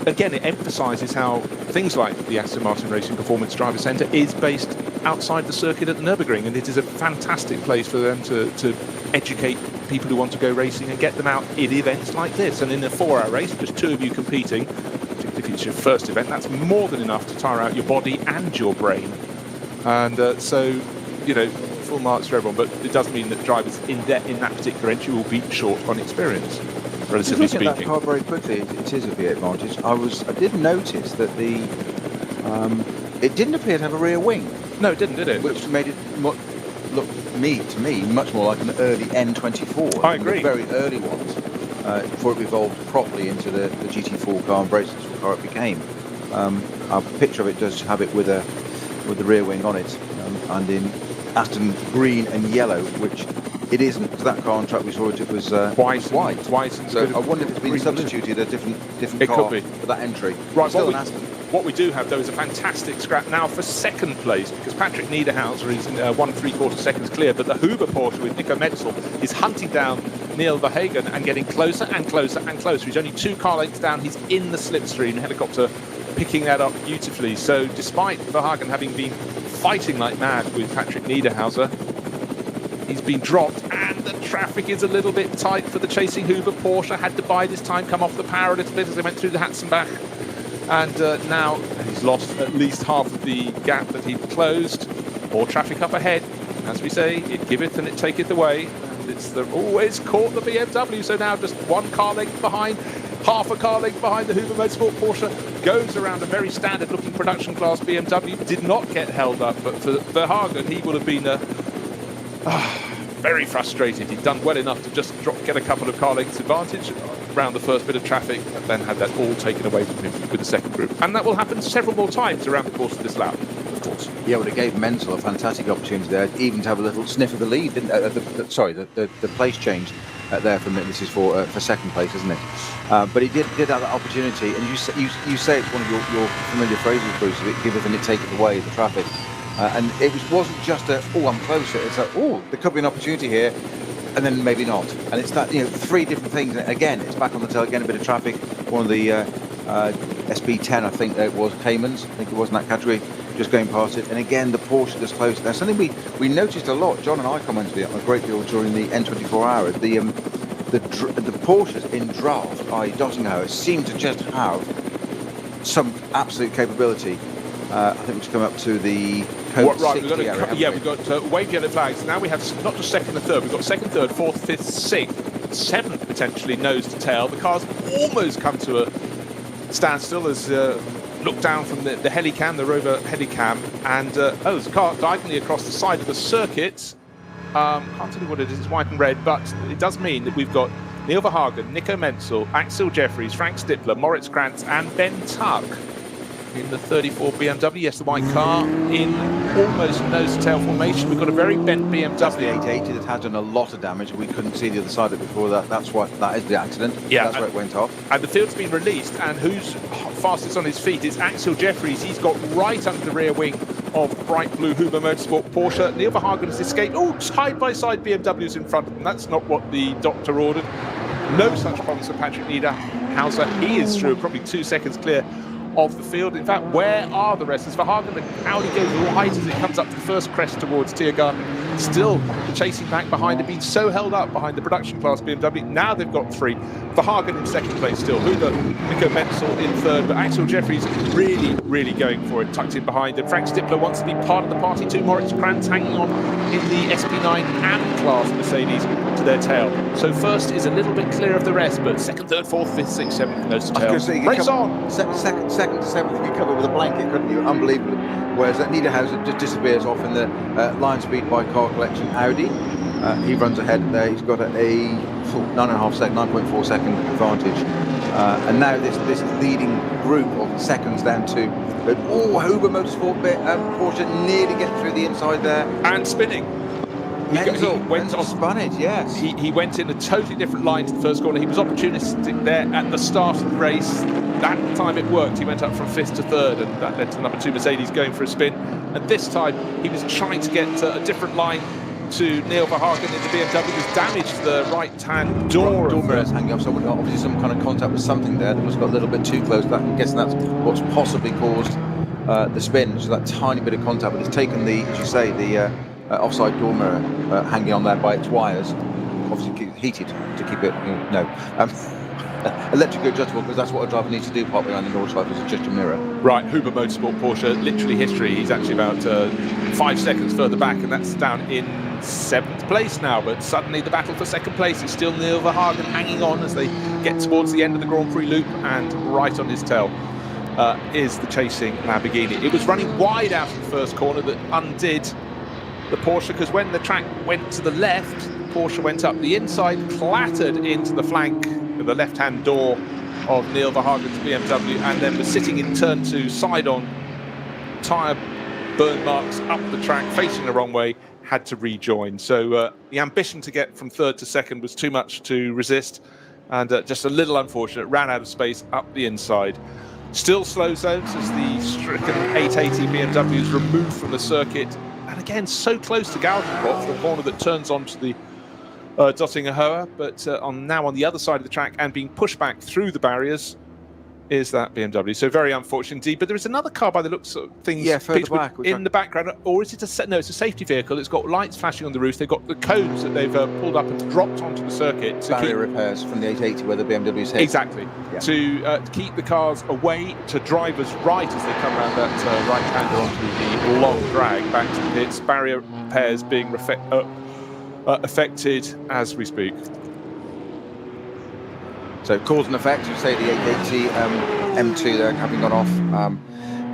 Again, it emphasises how things like the Aston Martin Racing Performance Driver Centre is based outside the circuit at the Nürburgring, and it is a fantastic place for them to educate people who want to go racing and get them out in events like this. And in a 4-hour race, just two of you competing, particularly if it's your first event, that's more than enough to tire out your body and your brain. And so, you know, full marks for everyone, but it does mean that drivers in that particular entry will be short on experience, relatively Looking at that speaking. car very quickly, it is a V8 Vantage. I did notice that it didn't appear to have a rear wing. No, it didn't, did it? Which made it look to me much more like an early N24. I agree. The very early ones, before it evolved properly into the GT4 car and very successful car it became. A picture of it does have it with the rear wing on it, and in Aston green and yellow, which it isn't, because that car on track we saw it was White. So I wonder if it's been substituted a different It car could be. for that entry. Right, Still an Aston. what we do have, though, is a fantastic scrap now for second place, because Patrick Niederhauser is 1 3/4 seconds clear, but the Huber Porsche with Nico Metzel is hunting down Neil Verhagen and getting closer and closer and closer. He's only 2 car lengths down. He's in the slipstream. Helicopter picking that up beautifully. So despite Verhagen having been fighting like mad with Patrick Niederhauser, he's been dropped, and the traffic is a little bit tight for the chasing Huber Porsche. Had to bide his time, come off the power a little bit as they went through the Hatzenbach. And now he's lost at least half of the gap that he'd closed. More traffic up ahead. As we say, it giveth and it taketh away. And they've always caught the BMW. So now just 1 car length behind, half a car length behind the Huber Motorsport Porsche. Goes around a very standard looking production class BMW. Did not get held up, but for Verhagen, he would have been very frustrated. He'd done well enough to just get a couple of car lengths advantage around the first bit of traffic, and then had that all taken away from him with the second group. And that will happen several more times around the course of this lap, of course. Yeah, well, it gave Menzel a fantastic opportunity there, even to have a little sniff of the lead, didn't the place change there from this is for second place, isn't it? But he did have that opportunity, and you say it's one of your familiar phrases, Bruce, of it giveth and it taketh away the traffic. And it wasn't just I'm closer. It's like, there could be an opportunity here, and then maybe not. And it's that, 3 different things. And again, it's back on the tail, again, a bit of traffic. One of the SB10, I think it was, Caymans, I think it was in that category, just going past it. And again, the Porsche just close. Now, something we noticed a lot, John and I commented on a great deal during the N24 hours, the Porsches in draft, i.e. Dottinghouse, seem to just have some absolute capability. I think we've come up to the code 60 area, we've got wave yellow flags. Now we have not just second and third, we've got second, third, fourth, fifth, sixth, seventh potentially nose to tail. The car's almost come to standstill as look down from the helicam, the rover helicam, and there's a car diagonally across the side of the circuit. Can't tell you what it is, it's white and red, but it does mean that we've got Neil Verhagen, Nico Menzel, Axel Jeffries, Frank Stippler, Moritz Krantz and Ben Tuck in the 34 BMW. Yes, the white car in almost nose-to-tail formation. We've got a very bent BMW. That's the 880 that has done a lot of damage. We couldn't see the other side of it before. That's why that is the accident. Yeah, that's where it went off. And the field's been released, and who's fastest on his feet is Axel Jeffries. He's got right under the rear wing of bright blue Huber Motorsport Porsche. Neil Verhagen has escaped. Oh, side-by-side BMWs in front of them. That's not what the doctor ordered. No such problems for Patrick Niederhauser. He is through, probably 2 seconds clear of the field. In fact, where are the rest? As Verhagen, the Audi goes right as it comes up to the first crest towards Tiergarten. Still chasing back behind. They've been so held up behind the production class BMW. Now they've got 3. Verhagen in second place still. Huber, Nico Menzel in third. But Axel Jeffries really going for it, tucked in behind. And Frank Stippler wants to be part of the party too. Moritz Krantz hanging on in the SP9 AM class Mercedes to their tail. So first is a little bit clear of the rest, but second, third, fourth, fifth, sixth, seventh, nose to tail. Race on! Second to seventh, you cover with a blanket, couldn't you? Unbelievable. Whereas that Niederhauser just disappears off in the line speed by car collection Audi. He runs ahead there. He's got a full 9.4 second advantage. And now this leading group of seconds down to Huber Motorsport Porsche nearly getting through the inside there. And spinning. Menzel went on spun it, yes. He went in a totally different line to the first corner. He was opportunistic there at the start of the race. That time it worked. He went up from 5th to 3rd, and that led to number 2 Mercedes going for a spin. And this time he was trying to get a different line to Neil Verhagen in the BMW. He was damaged the right-hand door. Door mirrors hanging off, so obviously some kind of contact with something there that was got a little bit too close. I'm guessing that's what's possibly caused the spin. So that tiny bit of contact, but it's taken the, as you say, the offside door mirror hanging on there by its wires, obviously heated to keep it, electrically adjustable, because that's what a driver needs to do part behind the Nordschleife, is just a mirror. Right, Huber Motorsport Porsche, literally history. He's actually about 5 seconds further back, and that's down in 7th place now. But suddenly the battle for second place is still Neil Verhagen hanging on as they get towards the end of the Grand Prix loop, and right on his tail is the chasing Lamborghini. It was running wide out of the first corner that undid the Porsche, because when the track went to the left, Porsche went up the inside, clattered into the flank of the left-hand door of Neil Verhagen's BMW, and then was sitting in turn 2, side-on, tyre burn marks up the track, facing the wrong way, had to rejoin. So the ambition to get from 3rd to 2nd was too much to resist, and just a little unfortunate, ran out of space up the inside. Still slow zones as the stricken 880 BMW is removed from the circuit. And again, so close to Galgenbach for the corner that turns onto the Dottinger Höhe, but now on the other side of the track and being pushed back through the barriers is that BMW. So very unfortunate indeed. But there is another car by the looks of things, further back, in the background, or is it no? It's a safety vehicle. It's got lights flashing on the roof. They've got the cones that they've pulled up and dropped onto the circuit to barrier repairs from the 880 where the BMW's hit. Exactly. Yeah. To keep the cars away to drivers right as they come around that right-hander onto the long drag back to the pits. Barrier repairs being affected as we speak. So cause and effect, you say the 880 M2 there having gone off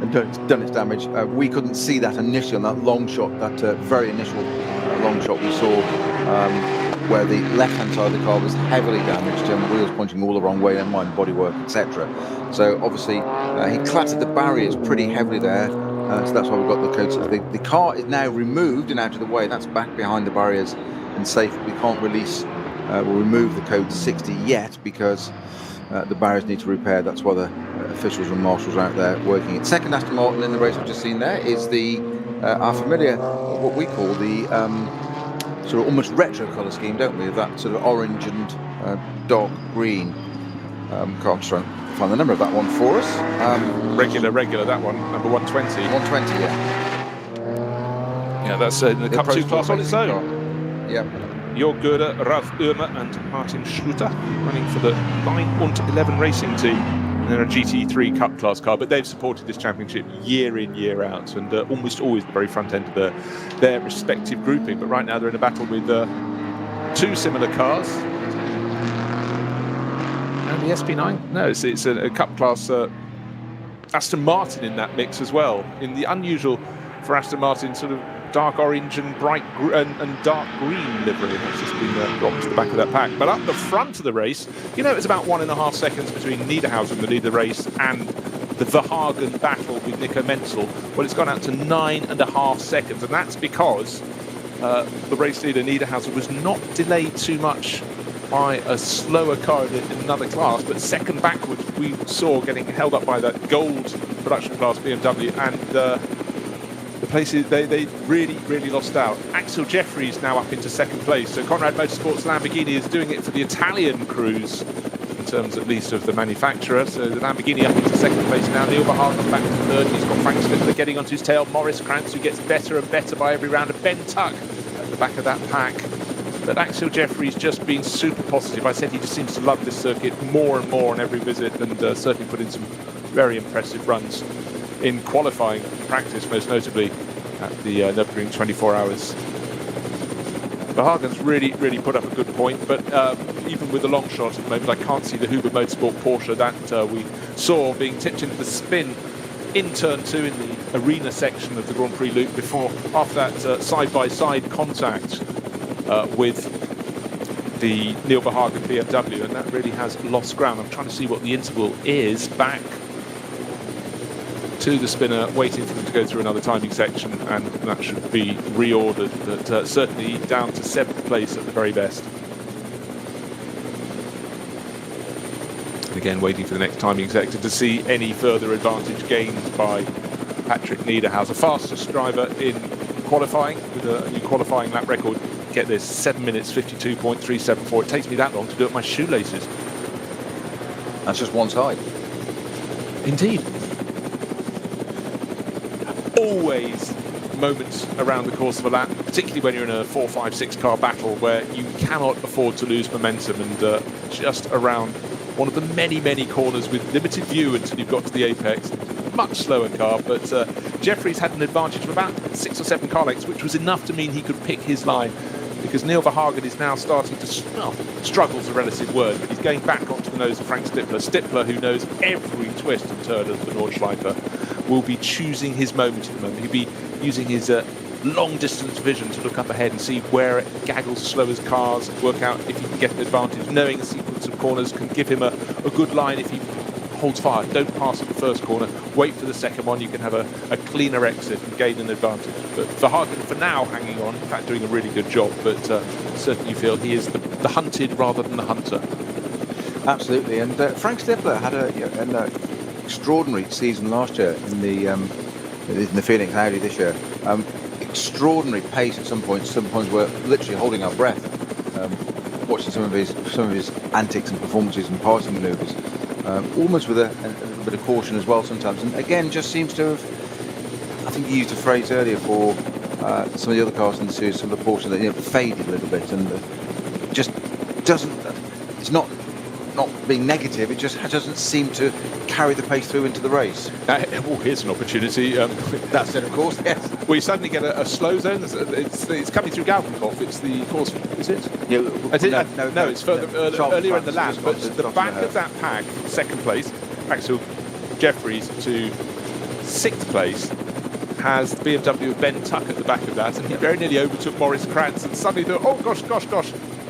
and done its damage. We couldn't see that initially on that long shot, that very initial long shot we saw where the left-hand side of the car was heavily damaged and the wheels pointing all the wrong way, never mind bodywork, etc. So obviously he clattered the barriers pretty heavily there. So that's why we've got the coats. The car is now removed and out of the way. That's back behind the barriers and safe. We can't release or remove the code 60 yet because the barriers need to repair. That's why the officials and marshals are out there working it. Second Aston Martin in the race we've just seen there is the our familiar, what we call the sort of almost retro colour scheme, don't we? Of that sort of orange and dark green. Can't try and find the number of that one for us. Regular, that one, number 120. 120, yeah. Yeah, that's in the Cup 2 class on its own. Yeah. Jörg Göder, Ralf Oehmer and Martin Schluter running for the 9 und 11 racing team. And they're a GT3 Cup class car, but they've supported this championship year in, year out, and almost always the very front end of their respective grouping. But right now they're in a battle with 2 similar cars. And the SP9, no, it's a Cup class Aston Martin in that mix as well. In the unusual for Aston Martin sort of dark orange and bright and dark green livery. That's just been dropped to the back of that pack. But up the front of the race, you know, it was about 1.5 seconds between Niederhausen, the lead of the race, and the Verhagen battle with Nico Menzel. Well, it's gone out to 9.5 seconds, and that's because the race leader Niederhausen was not delayed too much by a slower car in another class, but second backwards we saw getting held up by that gold production class BMW, and the places they really lost out. Axel Jeffries now up into second place, so Conrad Motorsports Lamborghini is doing it for the Italian crews in terms at least of the manufacturer. So the Lamborghini up into second place now. Neil Verhagen back to third. He's got Frank Stippler getting onto his tail. Maurice Krantz, who gets better and better by every round, of Ben Tuck at the back of that pack. But Axel Jeffries just been super positive. I said he just seems to love this circuit more and more on every visit, and certainly put in some very impressive runs in qualifying practice, most notably at the Nürburgring 24 hours. Verhagen's really put up a good point, but even with the long shot at the moment, I can't see the Huber Motorsport Porsche that we saw being tipped into the spin in turn 2 in the arena section of the Grand Prix loop after that side-by-side contact with the Neil Verhagen BMW, and that really has lost ground. I'm trying to see what the interval is back to the spinner, waiting for them to go through another timing section, and that should be reordered, but certainly down to 7th place at the very best. And again, waiting for the next timing sector to see any further advantage gained by Patrick Niederhausen, fastest driver in qualifying with a new qualifying lap record. Get this, 7 minutes 52.374. It takes me that long to do up my shoelaces. That's just one side. Indeed. Always moments around the course of a lap, particularly when you're in a 4, 5, 6 car battle, where you cannot afford to lose momentum, and just around one of the many corners with limited view until you've got to the apex. Much slower car, but Jeffries had an advantage of about 6 or 7 car lengths, which was enough to mean he could pick his line, because Neil Verhagen is now starting to struggle's a relative word, but he's going back onto the nose of Frank Stippler. Stippler, who knows every twist and turn of the Nordschleife, will be choosing his moment at the moment. He'll be using his long distance vision to look up ahead and see where it gaggles slow as cars, work out if he can get an advantage. Knowing a sequence of corners can give him a good line if he holds fire. Don't pass at the first corner, wait for the second one. You can have a cleaner exit and gain an advantage. But Verhagen, for now, hanging on, in fact doing a really good job, but certainly feel he is the hunted rather than the hunter. Absolutely, and Frank Stippler had an extraordinary season last year in the Phoenix Audi this year. Extraordinary pace at some points. Some points we're literally holding our breath, watching some of his antics and performances and passing manoeuvres. Almost with a bit of caution as well sometimes, and again just seems to have, I think you used a phrase earlier for some of the other cars in the series, some of the Porsche that faded a little bit, and just doesn't, it's not being negative, it just doesn't seem to carry the pace through into the race. Well, here's an opportunity. That's it, of course, yes. Well, you suddenly get a slow zone. It's coming through Galgenkopf. It's the course, is it? Yeah, no, it's further earlier in the lap. But the back of that pack, second place, Axel Jeffries to 6th place, has the BMW of Ben Tuck at the back of that, and he very nearly overtook Maurice Krantz, and suddenly thought, oh gosh.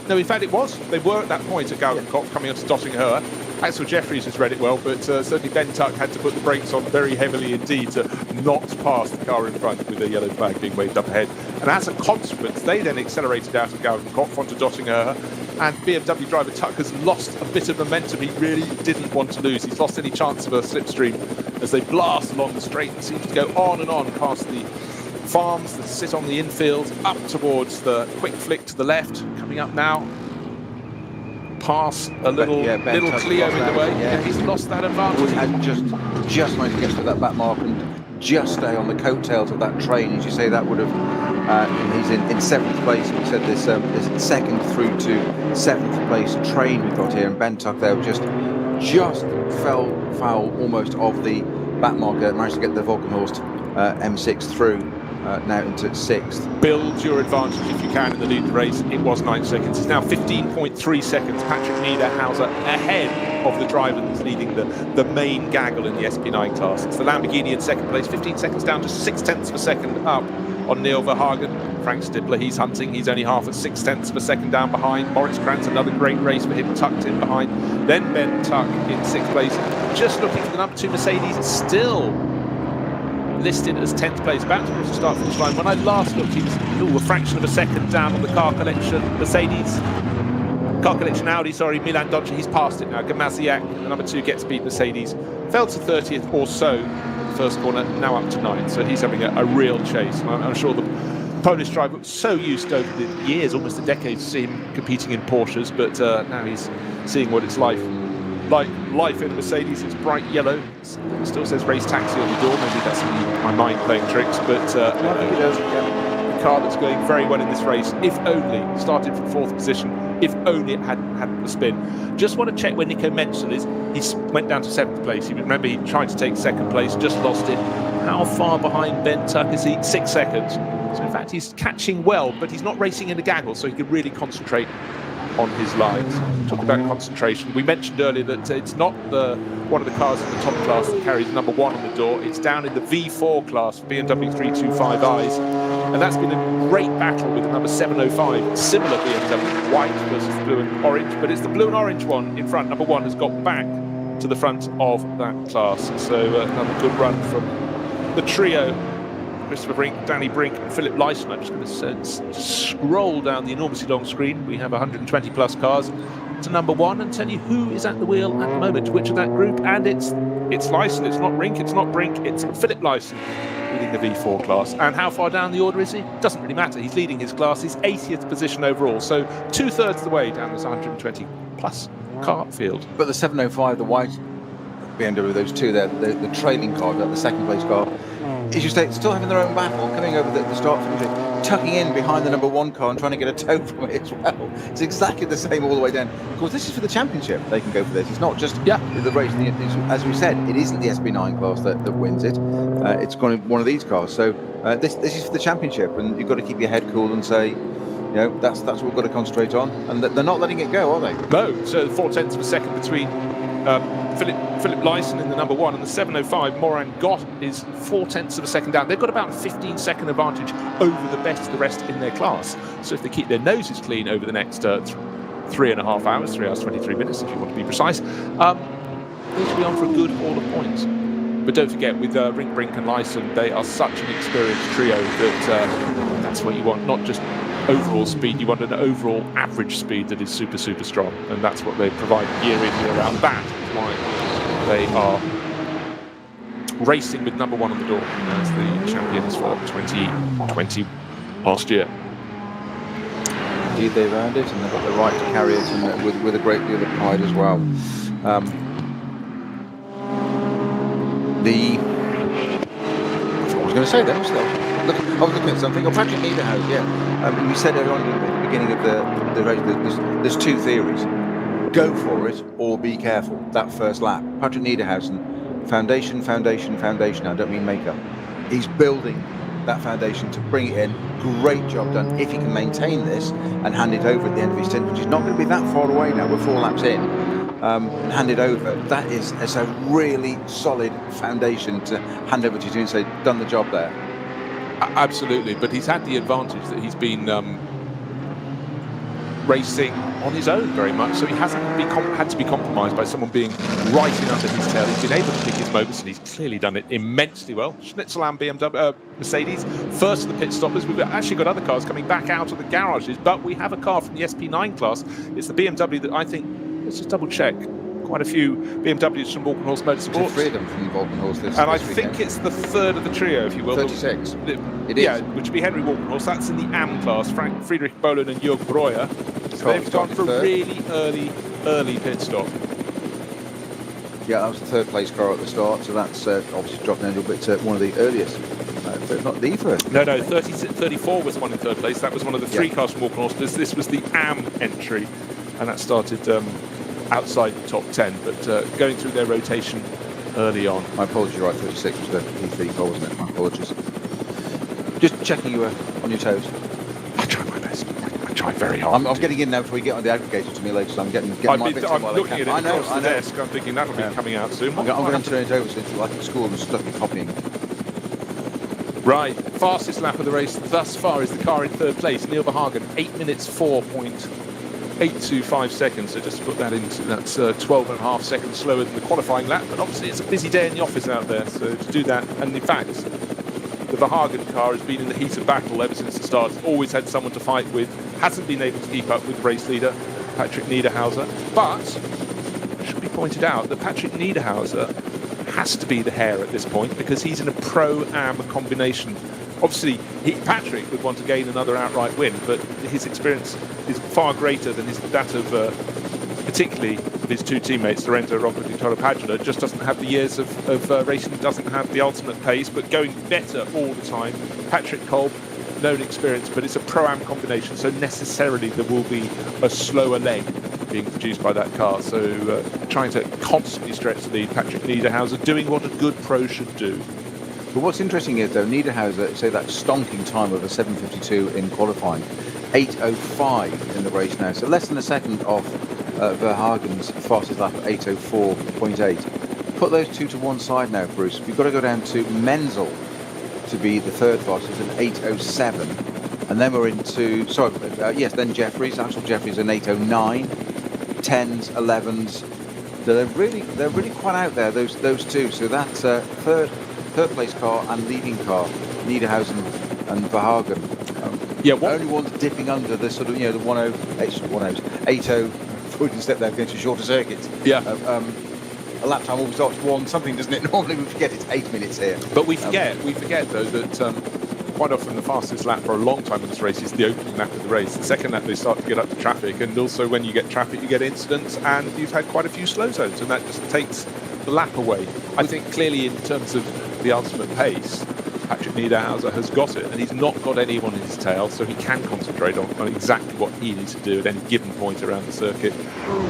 No, in fact it was. They were at that point at Galgenkopf coming onto Dottingher. Axel Jeffries has read it well, but certainly Ben Tuck had to put the brakes on very heavily indeed to not pass the car in front with a yellow flag being waved up ahead. And as a consequence, they then accelerated out of Galgenkopf onto Dottingher, and BMW driver Tuck has lost a bit of momentum he really didn't want to lose. He's lost any chance of a slipstream as they blast along the straight and seems to go on and on past the farms that sit on the infield, up towards the quick flick to the left, coming up now. Pass a little Clio in the way. Yeah, he's lost that advantage. And just managed to get to that back mark and just stay on the coattails of that train. As you say, that would have. He's in 7th place. We said this 2nd through to 7th place train we've got here, and Ben Tuck there just fell foul almost of the back marker. Managed to get the Volkenhorst M6 through. now into 6th. Build your advantage if you can in the lead of the race. It was 9 seconds. It's now 15.3 seconds. Patrick Niederhauser ahead of the driver that's leading the main gaggle in the SP9 class. It's the Lamborghini in second place, 15 seconds down to 0.6 of a second up on Neil Verhagen. Frank Stibler, he's hunting. He's only half at 0.6 of a second down behind. Moritz Krantz, another great race for him, tucked in behind. Then Ben Tuck in 6th place. Just looking for the number 2 Mercedes, still listed as 10th place, about to cross the start finish line. When I last looked, he was a fraction of a second down on the car collection Audi, Milan Doncic. He's passed it now. Gamaziak, the number 2, gets beat Mercedes. Fell to 30th or so in the first corner, now up to 9th. So he's having a real chase. And I'm sure the Polish driver was so used over the years, almost a decade, to see him competing in Porsches, but now he's seeing what it's like life in Mercedes. It's bright yellow. It still says race taxi on the door. Maybe that's my mind playing tricks, but I think it does, a car that's going very well in this race, if only started from 4th position, if only it hadn't had the spin. Just want to check where Nico Menzel is. He went down to 7th place. You remember he tried to take 2nd place, just lost it. How far behind Ben Tuck is he? 6 seconds. So in fact he's catching well, but he's not racing in a gaggle, so he can really concentrate on his lines. Talk about concentration. We mentioned earlier that it's not one of the cars in the top class that carries number 1 on the door. It's down in the V4 class, BMW 325i's, and that's been a great battle with the number 705, similar BMW, white versus blue and orange, but it's the blue and orange one in front. Number 1 has got back to the front of that class. So another good run from the trio. Christopher Brink, Danny Brink, and Philip Lyson. I'm just going to scroll down the enormously long screen. We have 120 plus cars to number 1 and tell you who is at the wheel at the moment, which of that group. And it's Lyson, it's not Brink, it's not Brink, it's Philip Lyson leading the V4 class. And how far down the order is he? Doesn't really matter. He's leading his class. He's 80th position overall. So 2/3 of the way down this 120 plus car field. But the 705, the white BMW, those two there, the trailing car, the 2nd place car, as you say, still having their own battle, coming over the start finish, tucking in behind the number 1 car and trying to get a tow from it as well. It's exactly the same all the way down. Of course, this is for the championship. They can go for this. It's not just the race. As we said, it isn't the SP9 class that wins it. It's going to one of these cars. So this is for the championship, and you've got to keep your head cool and say, that's what we've got to concentrate on. And they're not letting it go, are they? No. So 0.4 of a second between Philip Lyson in the number 1 and the 705. Moran Gott is 0.4 of a second down. They've got about a 15-second advantage over the best of the rest in their class. So if they keep their noses clean over the next 3.5 hours, 3 hours 23 minutes if you want to be precise, they should be on for a good haul of points. But don't forget, with Rink, Brink and Lyson, they are such an experienced trio that that's what you want, not just overall speed, you want an overall average speed that is super, super strong, and that's what they provide year in, year out. That is why they are racing with number 1 on the door as the champions for 2020 last year. Indeed, they've earned it, and they've got the right to carry it, and with a great deal of pride as well. I was going to say that, wasn't I? I was looking at something. Patrick Niederhausen, you said earlier on at the beginning of the race, there's 2 theories. Go for it or be careful, that first lap. Patrick Niederhausen, foundation. I don't mean makeup. He's building that foundation to bring it in. Great job done. If he can maintain this and hand it over at the end of his stint, which is not going to be that far away now, we're 4 laps in, and hand it over, that is a really solid foundation to hand over to you and say, done the job there. Absolutely, but he's had the advantage that he's been racing on his own very much, so he hasn't had to be compromised by someone being right in under his tail. He's been able to pick his moments, and he's clearly done it immensely well. Schnitzel and BMW, Mercedes, first of the pit stoppers. We've actually got other cars coming back out of the garages, but we have a car from the SP9 class. It's the BMW that I think, let's just double check, quite a few BMWs from Walkenhorst Motorsports. 3 of them from Walkenhorst this And I weekend. think it's the 3rd of the trio, if you will. 36. It Yeah, is. which would be Henry Walkenhorst. That's in the AM class. Friedrich Bohlen and Jörg Breuer. So they've gone for a really early pit stop. Yeah, that was the 3rd place car at the start, so that's obviously dropped down a little bit, one of the earliest. Not the first. No, 34 was the one in 3rd place. That was one of the 3 cars from Walkenhorst. This was the AM entry, and that started outside the top 10, but going through their rotation early on. My apologies, right, 36 was the P3 car, wasn't it? My apologies. Just checking you were on your toes. I try my best. I try very hard. I'm getting in now before we get on the aggregator to me later, so I'm getting I'm my bits in looking while at it I can. across the desk. I'm thinking that'll be coming out soon. I'm going to turn it over so it's like at school and stuck in copying. Right, fastest lap of the race thus far is the car in third place, Neil Verhagen, 8 minutes 4.825 seconds. So just to put that into, that's 12 and a half seconds slower than the qualifying lap. But obviously it's a busy day in the office out there, so to do that, and in fact, the Verhagen car has been in the heat of battle ever since the start. It's always had someone to fight with, hasn't been able to keep up with the race leader, Patrick Niederhauser. But it should be pointed out that Patrick Niederhauser has to be the hare at this point because he's in a pro-am combination. Obviously, Patrick would want to gain another outright win, but his experience is far greater than that of particularly of his two teammates, Lorenzo Rocco di Toropadula. Just doesn't have the years of racing, doesn't have the ultimate pace, but going better all the time. Patrick Kolb, known experience, but it's a pro-am combination, so necessarily there will be a slower leg being produced by that car. So trying to constantly stretch the lead. Patrick Niederhauser doing what a good pro should do. But what's interesting is, though, Niederhauser, say that stonking time of a 7:52 in qualifying, 8:05 in the race now, so less than a second off Verhagen's fastest lap at 8:04.8. Put those two to one side now, Bruce. We've got to go down to Menzel to be the third fastest at 8:07, and then we're into then Jeffries, Axel Jeffries in 8:09, 10s, 11s. They're really quite out there, those two. So that's third place car and leading car, Niederhausen and Verhagen. Only ones dipping under the sort of, the 80, before we can step there against a shorter circuit. A lap time always starts 1 something, doesn't it? Normally we forget it's 8 minutes here. But we forget though that quite often the fastest lap for a long time in this race is the opening lap of the race. The second lap they start to get up to traffic, and also when you get traffic you get incidents, and you've had quite a few slow zones, and that just takes the lap away. I think clearly in terms of the ultimate pace, Patrick Niederhauser has got it, and he's not got anyone in his tail, so he can concentrate on exactly what he needs to do at any given point around the circuit.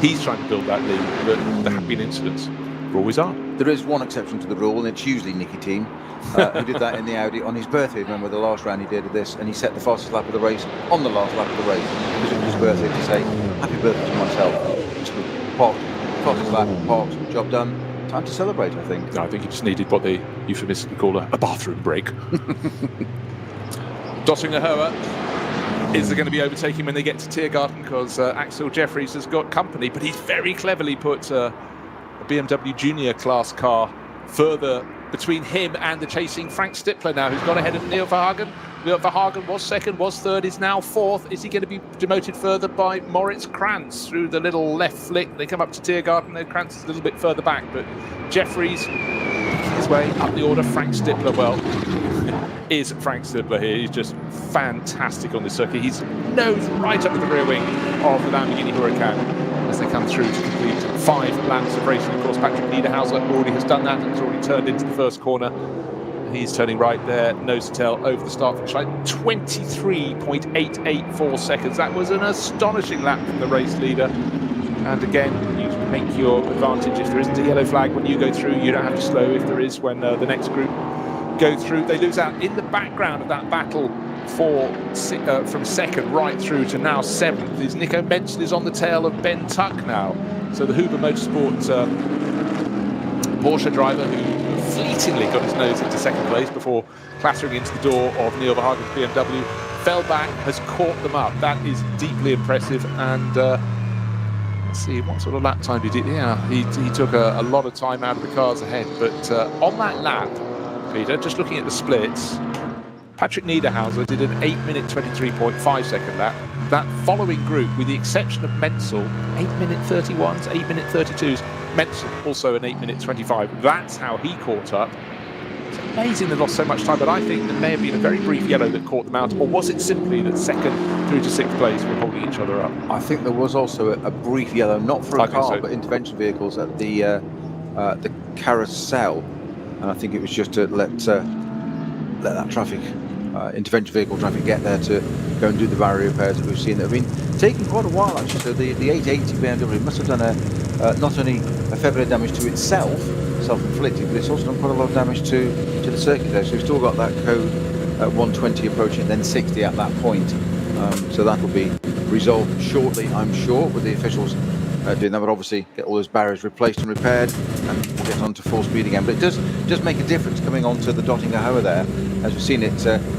He's trying to build that lead, but there have been incidents. There always are. There is one exception to the rule, and it's usually Nicky Team, who did that in the Audi on his birthday. Remember the last round he did of this, and he set the fastest lap of the race on the last lap of the race. It was his birthday to say, happy birthday to myself. Parked, fastest lap, parked, job done. Time to celebrate, I think. No, I think he just needed what they euphemistically call a bathroom break. Dottinger Hoa is going to be overtaking when they get to Tiergarten, because Axel Jeffries has got company, but he's very cleverly put a BMW Junior class car further between him and the chasing Frank Stippler now, who's got ahead of Neil Verhagen. Neil Verhagen was second, was third, is now fourth. Is he going to be demoted further by Moritz Krantz through the little left flick? They come up to Tiergarten, then Krantz is a little bit further back, but Jeffries making his way up the order. Frank Stippler, is Frank Stippler here. He's just fantastic on this circuit. He's nose right up at the rear wing of the Lamborghini Huracan as they come through to complete 5 laps of racing. Of course, Patrick Niederhauser already has done that and has already turned into the first corner. He's turning right there, nose to tail over the start finish line. 23.884 seconds. That was an astonishing lap from the race leader. And again, you make your advantage. If there isn't a yellow flag when you go through, you don't have to slow. If there is, when the next group go through, they lose out. In the background of that battle from second right through to now 7th is Nico Menzel, is on the tail of Ben Tuck now. So the Huber Motorsport Porsche driver, who fleetingly got his nose into second place before clattering into the door of Neil Verhagen's BMW, fell back, has caught them up. That is deeply impressive. And let's see, what sort of lap time did he? Yeah, he took a lot of time out of the cars ahead. But on that lap, Peter, just looking at the splits, Patrick Niederhauser did an 8-minute 23.5 second lap. That following group, with the exception of Menzel, 8-minute 31s, 8-minute 32s. Menzel also an 8-minute 25. That's how he caught up. It's amazing they lost so much time, but I think there may have been a very brief yellow that caught them out, or was it simply that second through to 6th place were holding each other up? I think there was also a brief yellow, not for a car, but intervention vehicles at the carousel, and I think it was just to let that traffic, intervention vehicle traffic, get there to go and do the barrier repairs that we've seen that have been taking quite a while actually. So the 880 BMW must have done not only a fair bit of damage to itself, self-inflicted, but it's also done quite a lot of damage to the circuit there. So we've still got that code 120 approaching, then 60 at that point. So that will be resolved shortly, I'm sure, with the officials doing that. But obviously get all those barriers replaced and repaired, and we'll get on to full speed again. But it does make a difference coming onto the Dottinger Hoa there. As we've seen it,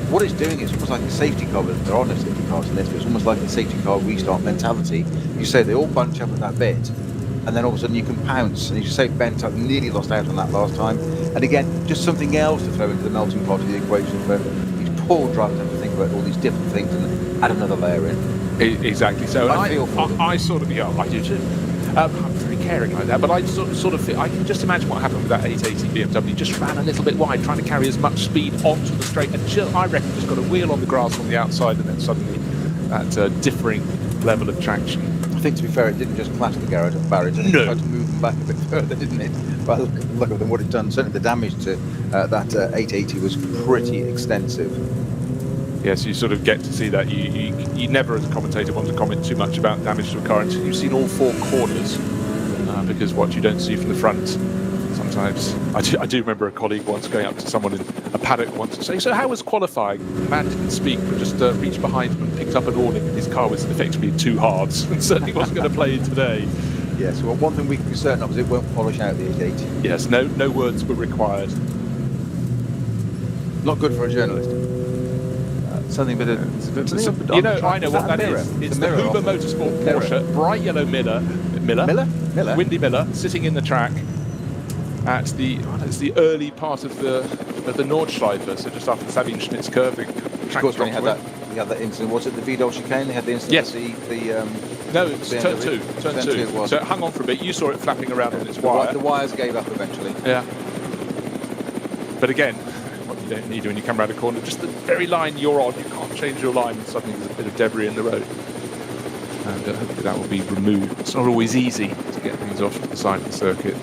what it's doing is almost like a safety car, but there are no safety cars in this, but it's almost like a safety car restart mentality. You say they all bunch up at that bit, and then all of a sudden you can pounce, and as you say, bent up, nearly lost out on that last time. And again, just something else to throw into the melting pot of the equation for these poor drivers have to think about all these different things and add another layer in. Exactly. So I feel for them. I sort of, yeah, I do too. I'm very caring like that, but I sort of feel, I can just imagine what happened with that 880 BMW. Just ran a little bit wide, trying to carry as much speed onto the straight, and I reckon just got a wheel on the grass on the outside, and then suddenly that differing level of traction. I think, to be fair, it didn't just clash the garage barriers. It tried to move them back a bit further, didn't it? By the look of them, what it's done, certainly the damage to that 880 was pretty extensive. Yes, you sort of get to see that. You never, as a commentator, want to comment too much about damage to a car until you've seen all four corners, because what you don't see from the front, sometimes. I do remember a colleague once going up to someone in a paddock once and saying, "So how was qualifying?" The man didn't speak, but just reached behind him and picked up an awning, and his car was effectively 2 hards and certainly wasn't going to play today. Yes, well, one thing we can be certain of is it won't polish out the 880. Yes, no words were required. Not good for a journalist. Something a bit of... You know, I know what that is. It's the Huber Motorsport Porsche, bright yellow Miller, Windy Miller, sitting in the track at it's the early part of the Nordschleife, so just after the Sabine Schmitz curving. Of course, when he had that incident, was it the Vidal chicane? They had the incident. Yes. No, it was turn two. So it hung on for a bit. You saw it flapping around on its wire. The wires gave up eventually. Yeah. But again, what you don't need when you come around a corner, just the very line you're on, you can't change your line, and suddenly there's a bit of debris in the road. And hopefully that will be removed. It's not always easy to get things off the side of the circuit.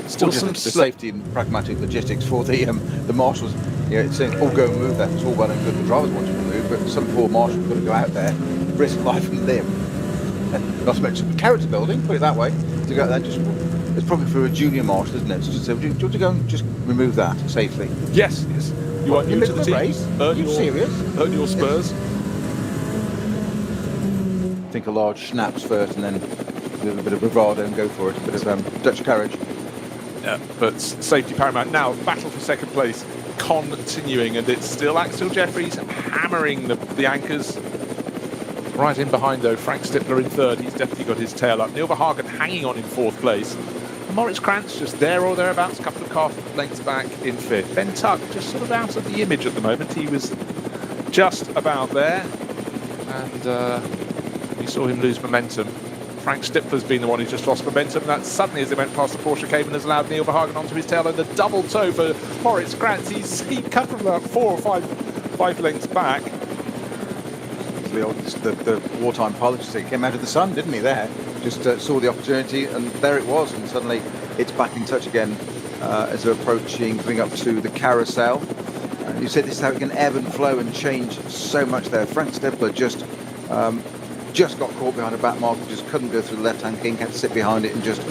Still some the safety and pragmatic logistics for the marshals. You know, it's saying, "Oh, go and move that." It's all well and good. The drivers want you to move, but some poor marshal's got to go out there, risk life and limb. And not to mention character building. Put it that way. To go out there, it's probably for a junior marshal, isn't it? To just say, "Do you want to go and just remove that safely?" Yes. You want new to the team? Race? Are you serious? Earn your spurs. Think a large schnapps first, and then a little bit of bravado and go for it. A bit of Dutch courage. Yeah, but safety paramount. Now, battle for second place continuing, and it's still Axel Jeffries hammering the anchors. Right in behind, though, Frank Stippler in third. He's definitely got his tail up. Neil Verhagen hanging on in fourth place. Moritz Krantz just there or thereabouts, a couple of car lengths back in fifth. Ben Tuck just sort of out of the image at the moment. He was just about there, and we saw him lose momentum. Frank Stippler's been the one who's just lost momentum. That suddenly, as they went past the Porsche cave, and has allowed Neil Verhagen onto his tail, and the double toe for Moritz Krantz. He cut from about 4 or 5 lengths back. The wartime pilot just came out of the sun, didn't he? There, just saw the opportunity, and there it was. And suddenly, it's back in touch again as they're approaching, coming up to the carousel. You said this is how it can ebb and flow and change so much there. Frank Stippler just got caught behind a back marker, just couldn't go through the left-hand kink, had to sit behind it and just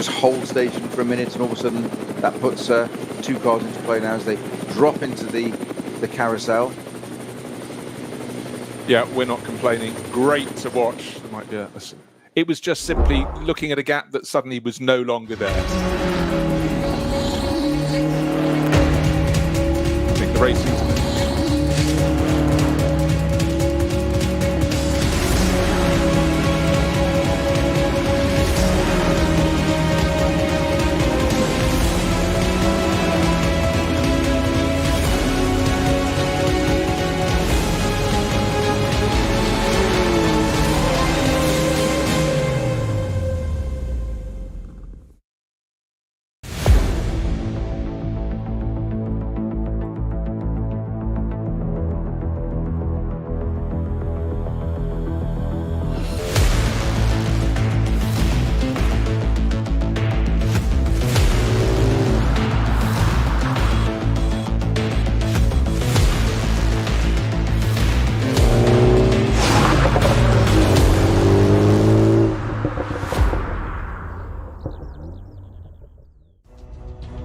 hold station for a minute, and all of a sudden that puts 2 cars into play now as they drop into the carousel. Yeah, we're not complaining. Great to watch. There might be it was just simply looking at a gap that suddenly was no longer there. I think the racing.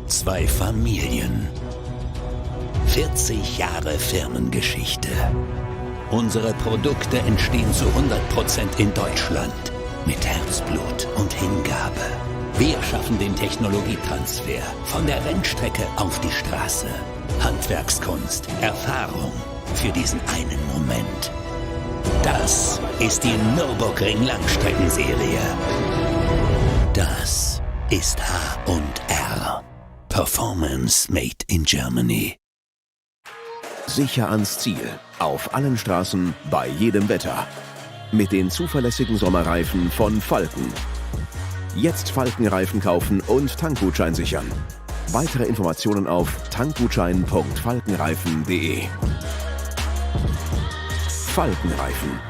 Zwei Familien, 40 Jahre Firmengeschichte. Unsere Produkte entstehen zu 100% in Deutschland. Mit Herzblut und Hingabe. Wir schaffen den Technologietransfer von der Rennstrecke auf die Straße. Handwerkskunst, Erfahrung für diesen einen Moment. Das ist die Nürburgring Langstreckenserie. Das ist H&R. Performance made in Germany. Sicher ans Ziel. Auf allen Straßen, bei jedem Wetter. Mit den zuverlässigen Sommerreifen von Falken. Jetzt Falkenreifen kaufen und Tankgutschein sichern. Weitere Informationen auf tankgutschein.falkenreifen.de. Falkenreifen.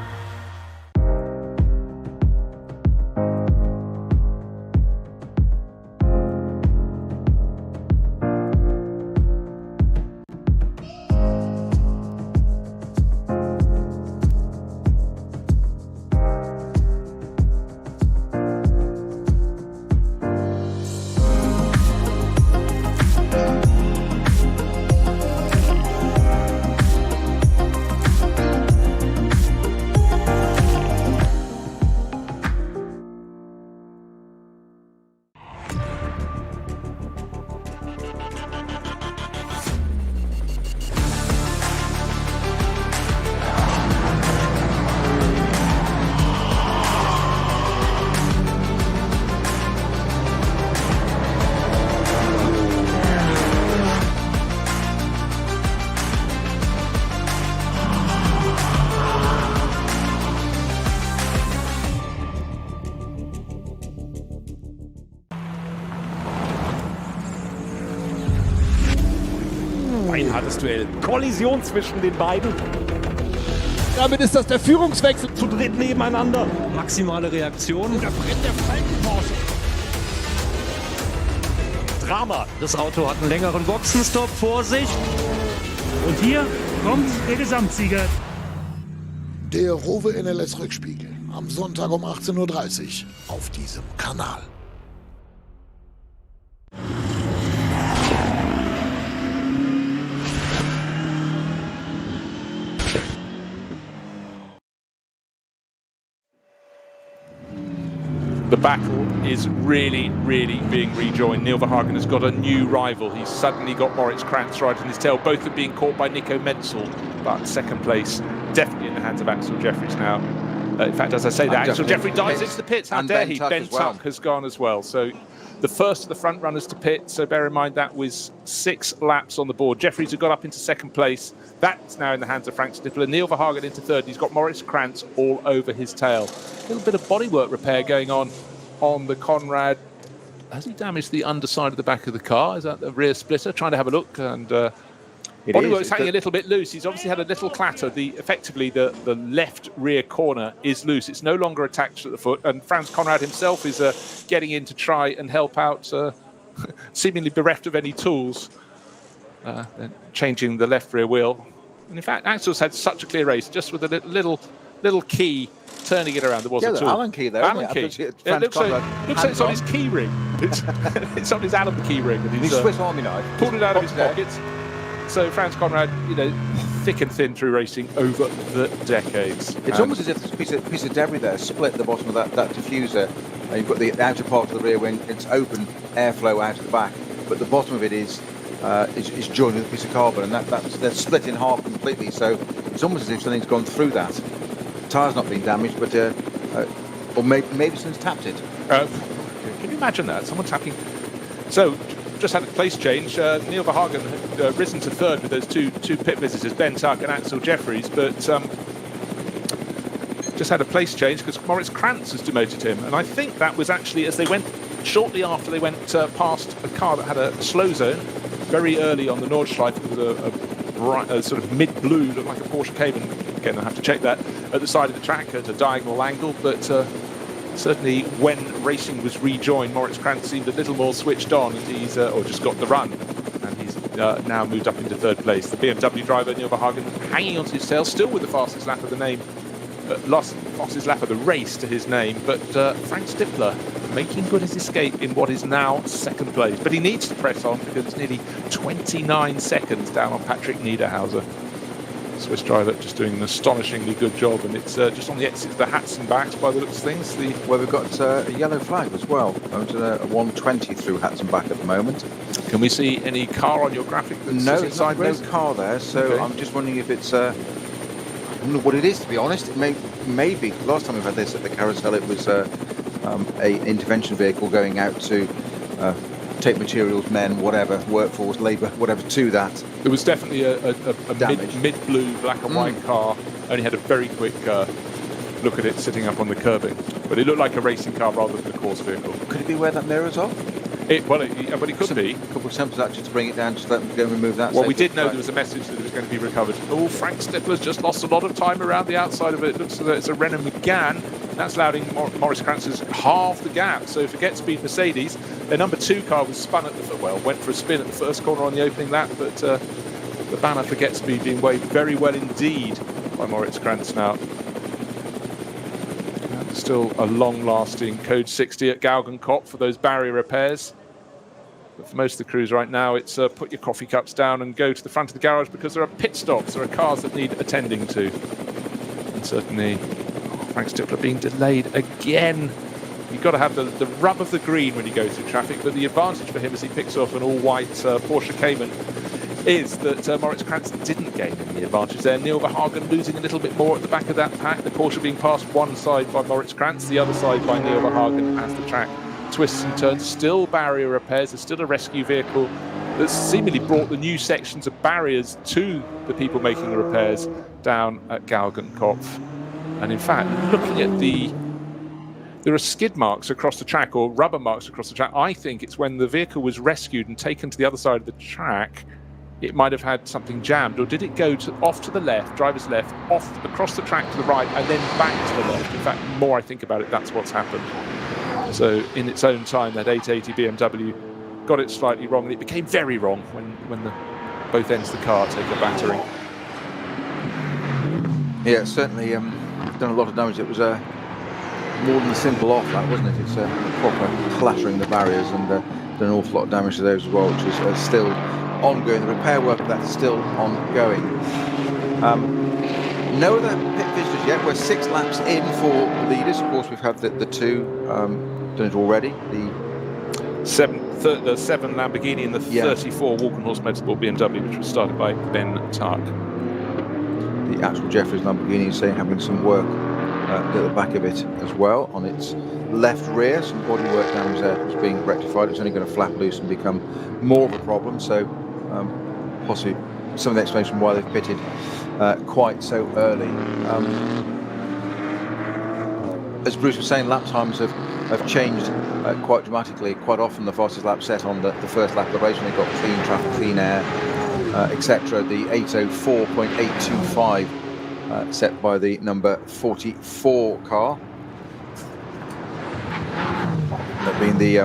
Ein hartes Duell. Kollision zwischen den beiden. Damit ist das der Führungswechsel zu dritt nebeneinander. Maximale Reaktion. Da brennt der Falken-Porsche. Drama. Das Auto hat einen längeren Boxenstopp. Vorsicht. Und hier kommt der Gesamtsieger. Der Rowe NLS Rückspiegel. Am Sonntag um 18:30 Uhr auf diesem Kanal. The battle is really being rejoined. Neil Verhagen has got a new rival. He's suddenly got Moritz Krantz right in his tail. Both are being caught by Nico Menzel, but second place definitely in the hands of Axel Jeffries now. In fact, as I say that, Axel Jeffrey dives into the pits. How dare he? Ben Tuck has gone as well. So the first of the front runners to pit. So bear in mind that was 6 laps on the board. Jeffries had got up into second place. That's now in the hands of Frank Stippler. Neil Verhagen into third. He's got Moritz Krantz all over his tail. A little bit of bodywork repair going on the Conrad. Has he damaged the underside of the back of the car? Is that the rear splitter? Trying to have a look, and bodywork's hanging a little bit loose. He's obviously had a little clatter. Effectively the left rear corner is loose. It's no longer attached at the foot, and Franz Conrad himself is getting in to try and help out, seemingly bereft of any tools, changing the left rear wheel. And in fact, Axel's had such a clear race, just with a little key turning it around. There wasn't the Allen key there. Allen key. It looks like it's on his key ring. It's on his Allen key ring. And he's Swiss Army knife. Pulled it out of his pockets. So Franz Conrad, thick and thin through racing over the decades. It's almost as if this piece of debris there split the bottom of that diffuser. And you've got the outer part of the rear wing. It's open airflow out of the back, but the bottom of it is joined with a piece of carbon, and they're split in half completely. So it's almost as if something's gone through that. Tyre's not been damaged, but or maybe someone's tapped it. Can you imagine that? Someone tapping. So just had a place change. Neil Verhagen had risen to third with those two pit visitors, Ben Tuck and Axel Jeffries, but just had a place change because Moritz Krantz has demoted him. And I think that was actually as they went, shortly after they went past a car that had a slow zone very early on the Nordschleife with a sort of mid-blue, looked like a Porsche Cayman. Again, I'll have to check that, at the side of the track at a diagonal angle, but certainly when racing was rejoined, Moritz Krantz seemed a little more switched on, and he's or just got the run, and he's now moved up into third place. The BMW driver, Neil Verhagen, hanging onto his tail, still with the fastest lap of the name, lost fastest lap of the race to his name, but Frank Stippler making good his escape in what is now second place. But he needs to press on because it's nearly 29 seconds down on Patrick Niederhauser. Swiss driver just doing an astonishingly good job, and it's just on the exit of the hats and backs by the looks of things. Well, we've got a yellow flag as well, going to a 120 through hats and back at the moment. Can we see any car on your graphic that's no, inside no car there, so okay. I'm just wondering if it's I don't know what it is, to be honest. It may be. Last time we had this at the carousel, it was a intervention vehicle going out to take materials, men, whatever, workforce, labour, whatever, to that. It was definitely a mid-blue black and white car. Only had a very quick look at it sitting up on the curbing, but it looked like a racing car rather than a course vehicle. Could it be where that mirror's off? But it could be. A couple of attempts actually to bring it down, just let them go and remove that. Well, we did know there was a message that it was going to be recovered. Oh, Frank Stifler's just lost a lot of time around the outside of it. It looks like it's a Renault Megane. That's allowing Maurice Krantz's half the gap. So forget speed Mercedes. Their number 2 car was spun at the went for a spin at the first corner on the opening lap, but the banner for Get Speed being waved very well indeed by Moritz Krantz now. Still a long-lasting code 60 at Galgenkopf for those barrier repairs. But for most of the crews right now, it's put your coffee cups down and go to the front of the garage because there are pit stops. There are cars that need attending to. And certainly, Frank Stifler being delayed again. You've got to have the rub of the green when you go through traffic, but the advantage for him as he picks off an all-white Porsche Cayman is that Moritz Krantz didn't gain any advantage there. Neil Verhagen losing a little bit more at the back of that pack. The Porsche being passed one side by Moritz Krantz, the other side by Neil Verhagen as the track twists and turns. Still barrier repairs. There's still a rescue vehicle that's seemingly brought the new sections of barriers to the people making the repairs down at Galgenkopf. And in fact, looking at there are skid marks across the track, or rubber marks across the track. I think it's when the vehicle was rescued and taken to the other side of the track, it might have had something jammed, or did it go off to the left, driver's left, off across the track to the right, and then back to the left? In fact, the more I think about it, that's what's happened. So in its own time, that 880 BMW got it slightly wrong, and it became very wrong when both ends of the car take a battering. Yeah, certainly done a lot of damage. It was more than a simple off that, wasn't it? It's proper clattering the barriers and done an awful lot of damage to those as well, which is still ongoing. The repair work of that is still ongoing. No other pit visitors yet. We're 6 laps in for leaders. Of course, we've had the 2 done it already. The 7 Lamborghini and the 34 Walkenhorst Motorsport BMW, which was started by Ben Tark. The actual Jeffries Lamborghini is saying having some work at the back of it as well on its left rear. Some body work damage there was being rectified. It's only going to flap loose and become more of a problem. So possibly some of the explanation why they've pitted quite so early. As Bruce was saying, lap times have changed quite dramatically. Quite often the fastest lap set on the first lap of the race when they got clean traffic, clean air, etc. The 804.825 set by the number 44 car. That being the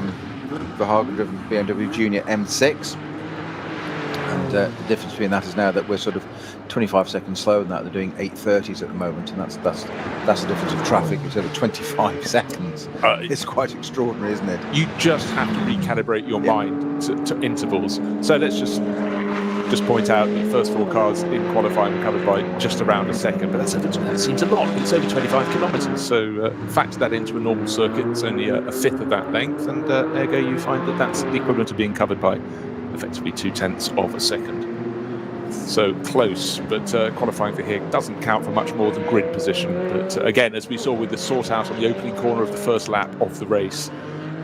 Verhagen-driven BMW Junior M6. And the difference between that is now that we're sort of 25 seconds slower than that. They're doing 830s at the moment, and that's the difference of traffic. It's over 25 seconds. It's quite extraordinary, isn't it? You just have to recalibrate your mind to intervals. So let's just point out the first 4 cars in qualifying were covered by just around a second, but that seems a lot. It's over 25 kilometres, so factor that into a normal circuit. It's only a fifth of that length, and ergo you find that that's the equivalent of being covered by effectively 0.2 of a second. So close, but qualifying for here doesn't count for much more than grid position. But again, as we saw with the sort out on the opening corner of the first lap of the race,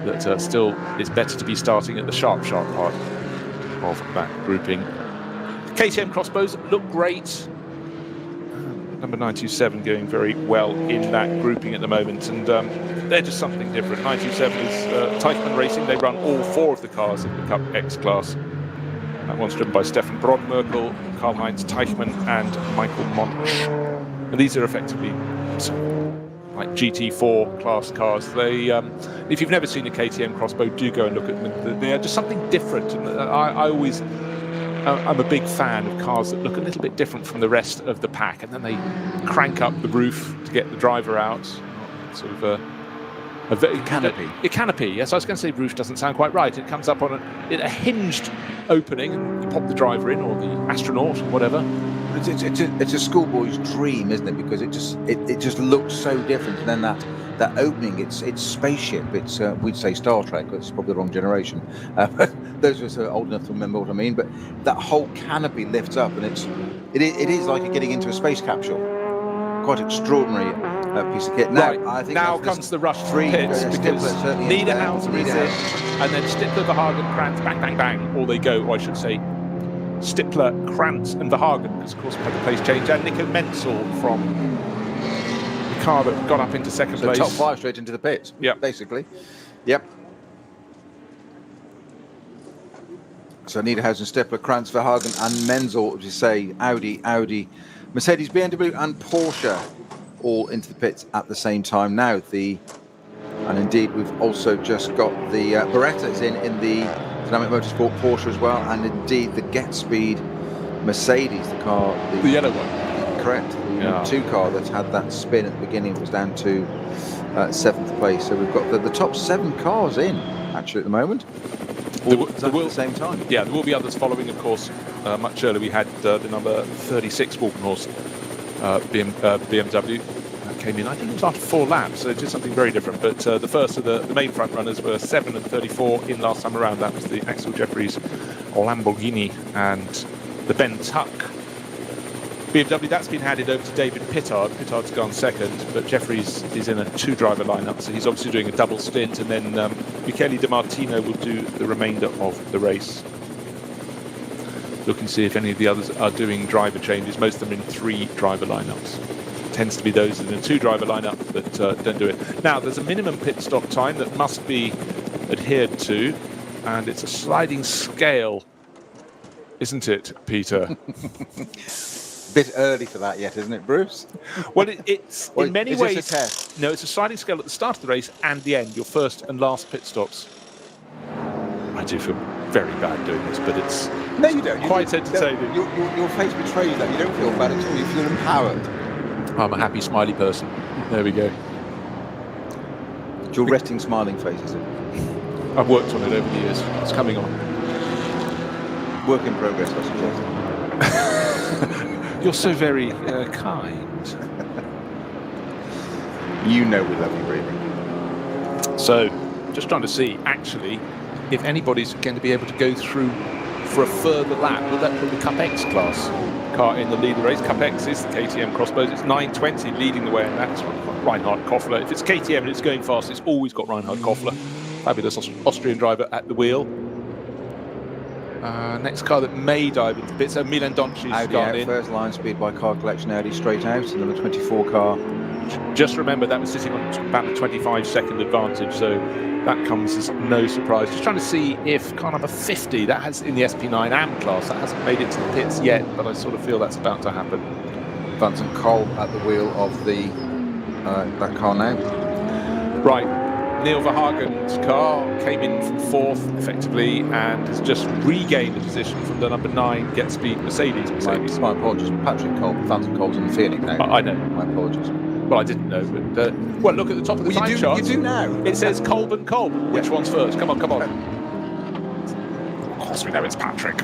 that still it's better to be starting at the sharp part of that grouping. KTM crossbows look great. Number 927 going very well in that grouping at the moment, and they're just something different. 927 is Teichmann Racing. They run all 4 of the cars in the Cup X class. That one's driven by Stefan Brodmerkel, Karl-Heinz Teichmann and Michael Monch. And these are effectively like GT4 class cars. They, if you've never seen a KTM crossbow, do go and look at them. They are just something different. And I'm a big fan of cars that look a little bit different from the rest of the pack, and then they crank up the roof to get the driver out. Sort of Canopy. A canopy, yes. I was going to say roof doesn't sound quite right. It comes up on a hinged opening, and you pop the driver in, or the astronaut, or whatever. It's a schoolboy's dream, isn't it? Because it just looks so different. And then that opening, it's spaceship. It's we'd say Star Trek, but it's probably the wrong generation. But those of us are old enough to remember what I mean. But that whole canopy lifts up, and it is like getting into a space capsule. Quite extraordinary piece of kit. Now, Right, I think now comes the rush through pits, because Niederhausen is in, and then Stippler, Verhagen, Krantz, bang, bang, bang, or they go, or I should say, Stippler, Krantz, and Verhagen, because of course we had the place change, and Nico Menzel from the car that got up into second place. Top 5 straight into the pits. Yeah, basically. Yep. So Niederhausen, Stippler, Krantz, Verhagen, and Menzel, as you say, Audi, Mercedes, BMW, and Porsche all into the pits at the same time now. And indeed, we've also just got the Berettas in the Dynamic Motorsport Porsche as well, and indeed the Get Speed Mercedes, the car, the yellow one, correct, the number 2 car that had that spin at the beginning, was down to 7th place. So we've got the top 7 cars in actually at the moment. At the same time. Yeah, there will be others following, of course. Much earlier we had the number 36 Walkenhorst BMW came in. I think it was after 4 laps, so it did something very different. But the first of the main front runners were 7 and 34 in last time around. That was the Axel Jeffries Lamborghini and the Ben Tuck BMW. That's been handed over to David Pittard. Pittard's gone second, but Jeffries is in a 2-driver lineup, so he's obviously doing a double stint, and then Michele Di Martino will do the remainder of the race. Looking to see if any of the others are doing driver changes. Most of them in 3-driver lineups. Tends to be those in a 2-driver lineup that don't do it. Now, there's a minimum pit stop time that must be adhered to, and it's a sliding scale, isn't it, Peter? Bit early for that yet, isn't it, Bruce? Well, it's in many ways. This a test? No, it's a sliding scale at the start of the race and the end, your first and last pit stops. I do feel very bad doing this, but it's no, you don't. Quite entertaining. Your face betrays that. You don't feel bad at all. You feel empowered. I'm a happy, smiley person. There we go. It's your resting, smiling face, is it? I've worked on it over the years. It's coming on. Work in progress, I suggest. You're so very kind. You know we love you, really. So, just trying to see, actually, if anybody's going to be able to go through for a further lap. Will that put the Cup X class car in the lead of the race? Cup X is the KTM Crossbows. It's 9:20 leading the way, and that's Reinhard Koffler. If it's KTM and it's going fast, it's always got Reinhard Koffler. Fabulous Austrian driver at the wheel. Next car that may dive into pits, so Milan Doncic's Audi gone out, in. first line speed by car collection, Audi straight out, number 24 car. Just remember that was sitting on about a 25-second advantage, so that comes as no surprise. Just trying to see if car number 50, that has in the SP9 AM class, that hasn't made it to the pits yet, but I sort of feel that's about to happen. Vincent Cole at the wheel of the that car now. Right. Neil Verhagen's car came in from 4th, effectively, and has just regained the position from the number 9 Get Speed Mercedes. My apologies. Patrick Cole, Vincent Cole's in the Phoenix now. I know. My apologies. Well, I didn't know, but well, look at the top of the time chart. You do now. It says Kolb and Kolb. Which one's first? Come on, come on. Of course we know it's Patrick.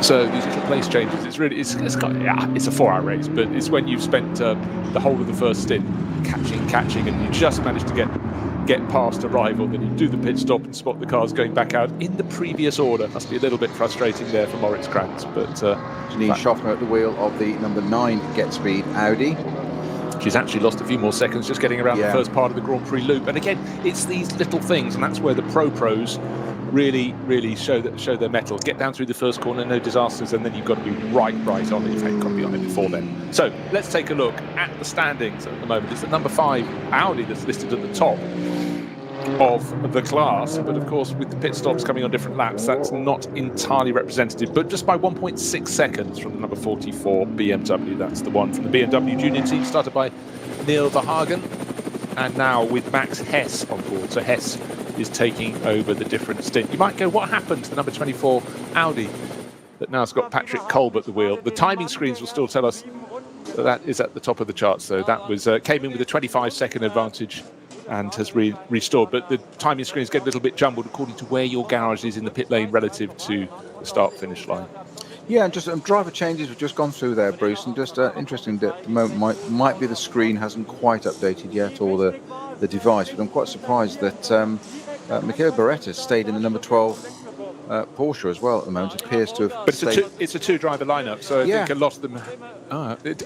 So these little place changes, it's really, it's a 4-hour race, but it's when you've spent the whole of the first stint catching, and you just managed to get past a rival, then you do the pit stop and spot the cars going back out in the previous order. Must be a little bit frustrating there for Moritz Krantz, but Janine Schaffner at the wheel of the number 9 Get Speed Audi. She's actually lost a few more seconds just getting around the first part of the Grand Prix loop. And again, it's these little things, and that's where the pros really show their mettle. Get down through the first corner, no disasters, and then you've got to be right on it. You've got to be on it before then. So let's take a look at the standings at the moment. It's the number 5 Audi that's listed at the top of the class, but of course with the pit stops coming on different laps, that's not entirely representative, but just by 1.6 seconds from the number 44 BMW. That's the one from the BMW junior team, started by Neil Verhagen, and now with Max Hess on board. So Hess is taking over the different stint. You might go, what happened to the number 24 Audi? but now it's got Patrick Kolb at the wheel. The timing screens will still tell us that is at the top of the charts. So that was came in with a 25-second advantage and has restored. But the timing screens get a little bit jumbled according to where your garage is in the pit lane relative to the start-finish line. Yeah, and just driver changes we've just gone through there, Bruce, and just interesting that at the moment might be the screen hasn't quite updated yet, or the device, but I'm quite surprised that Michele Beretta stayed in the number 12 Porsche as well at the moment. It appears to have. But it's a two-driver lineup, so I think a lot of them.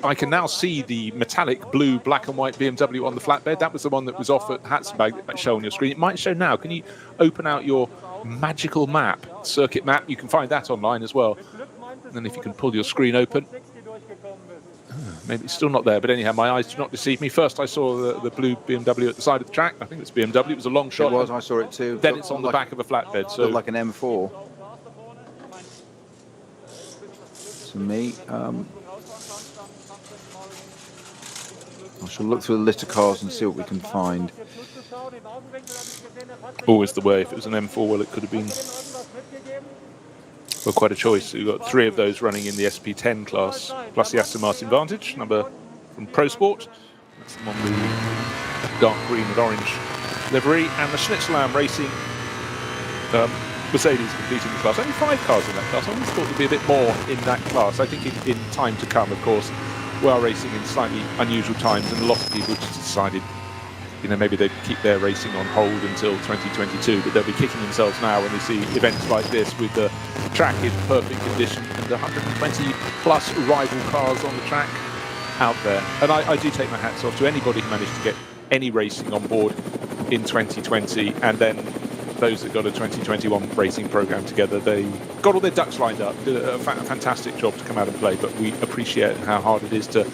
I can now see the metallic blue, black and white BMW on the flatbed. That was the one that was off at Hatzenberg that might show on your screen. It might show now. Can you open out your magical map, circuit map? You can find that online as well. And then if you can pull your screen open. Maybe it's still not there, but anyhow, my eyes do not deceive me. First, I saw the blue BMW at the side of the track. I think it's BMW. It was a long shot. It was. I saw it too. Then it's on the back of a flatbed. So like an M4. To me, I shall look through the list of cars and see what we can find. Always the way. If it was an M4, well, it could have been quite a choice. We've got 3 of those running in the SP10 class, plus the Aston Martin Vantage, number from Pro Sport. That's the one with the dark green and orange livery. And the Schnitzelam Racing Mercedes competing in the class. Only 5 cars in that class. I always thought there'd be a bit more in that class. I think in time to come, of course, we are racing in slightly unusual times, and a lot of people just decided, maybe they'd keep their racing on hold until 2022, but they'll be kicking themselves now when they see events like this with the track in perfect condition and 120 plus rival cars on the track out there. And I do take my hats off to anybody who managed to get any racing on board in 2020, and then those that got a 2021 racing program together. They got all their ducks lined up, did a fantastic job to come out and play, but we appreciate how hard it is to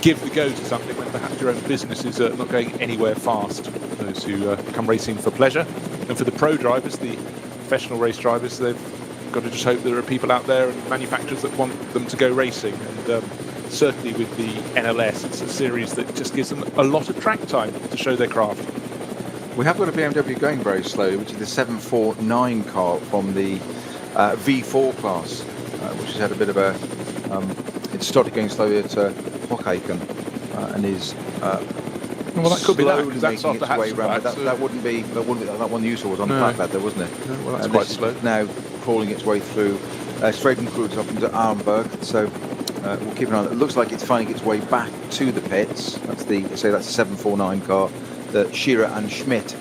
give the go to something when perhaps your own business is not going anywhere fast. Those who come racing for pleasure, and for the pro drivers, the professional race drivers, they've got to just hope there are people out there and manufacturers that want them to go racing. And certainly with the NLS, it's a series that just gives them a lot of track time to show their craft. We have got a BMW going very slowly, which is the 749 car from the V4 class, which has had a bit of a. It started going slowly at Hockhaken and is well, that could be that, because that's off the Hatzenberg. That wouldn't be that one you saw was on the flatbed there, wasn't it? No, well, that's quite slow. Now crawling its way through Stratenkreuz up into Arnberg, so we'll keep an eye on it. It looks like it's finding its way back to the pits. That's the 749 car, the Shearer and Schmidt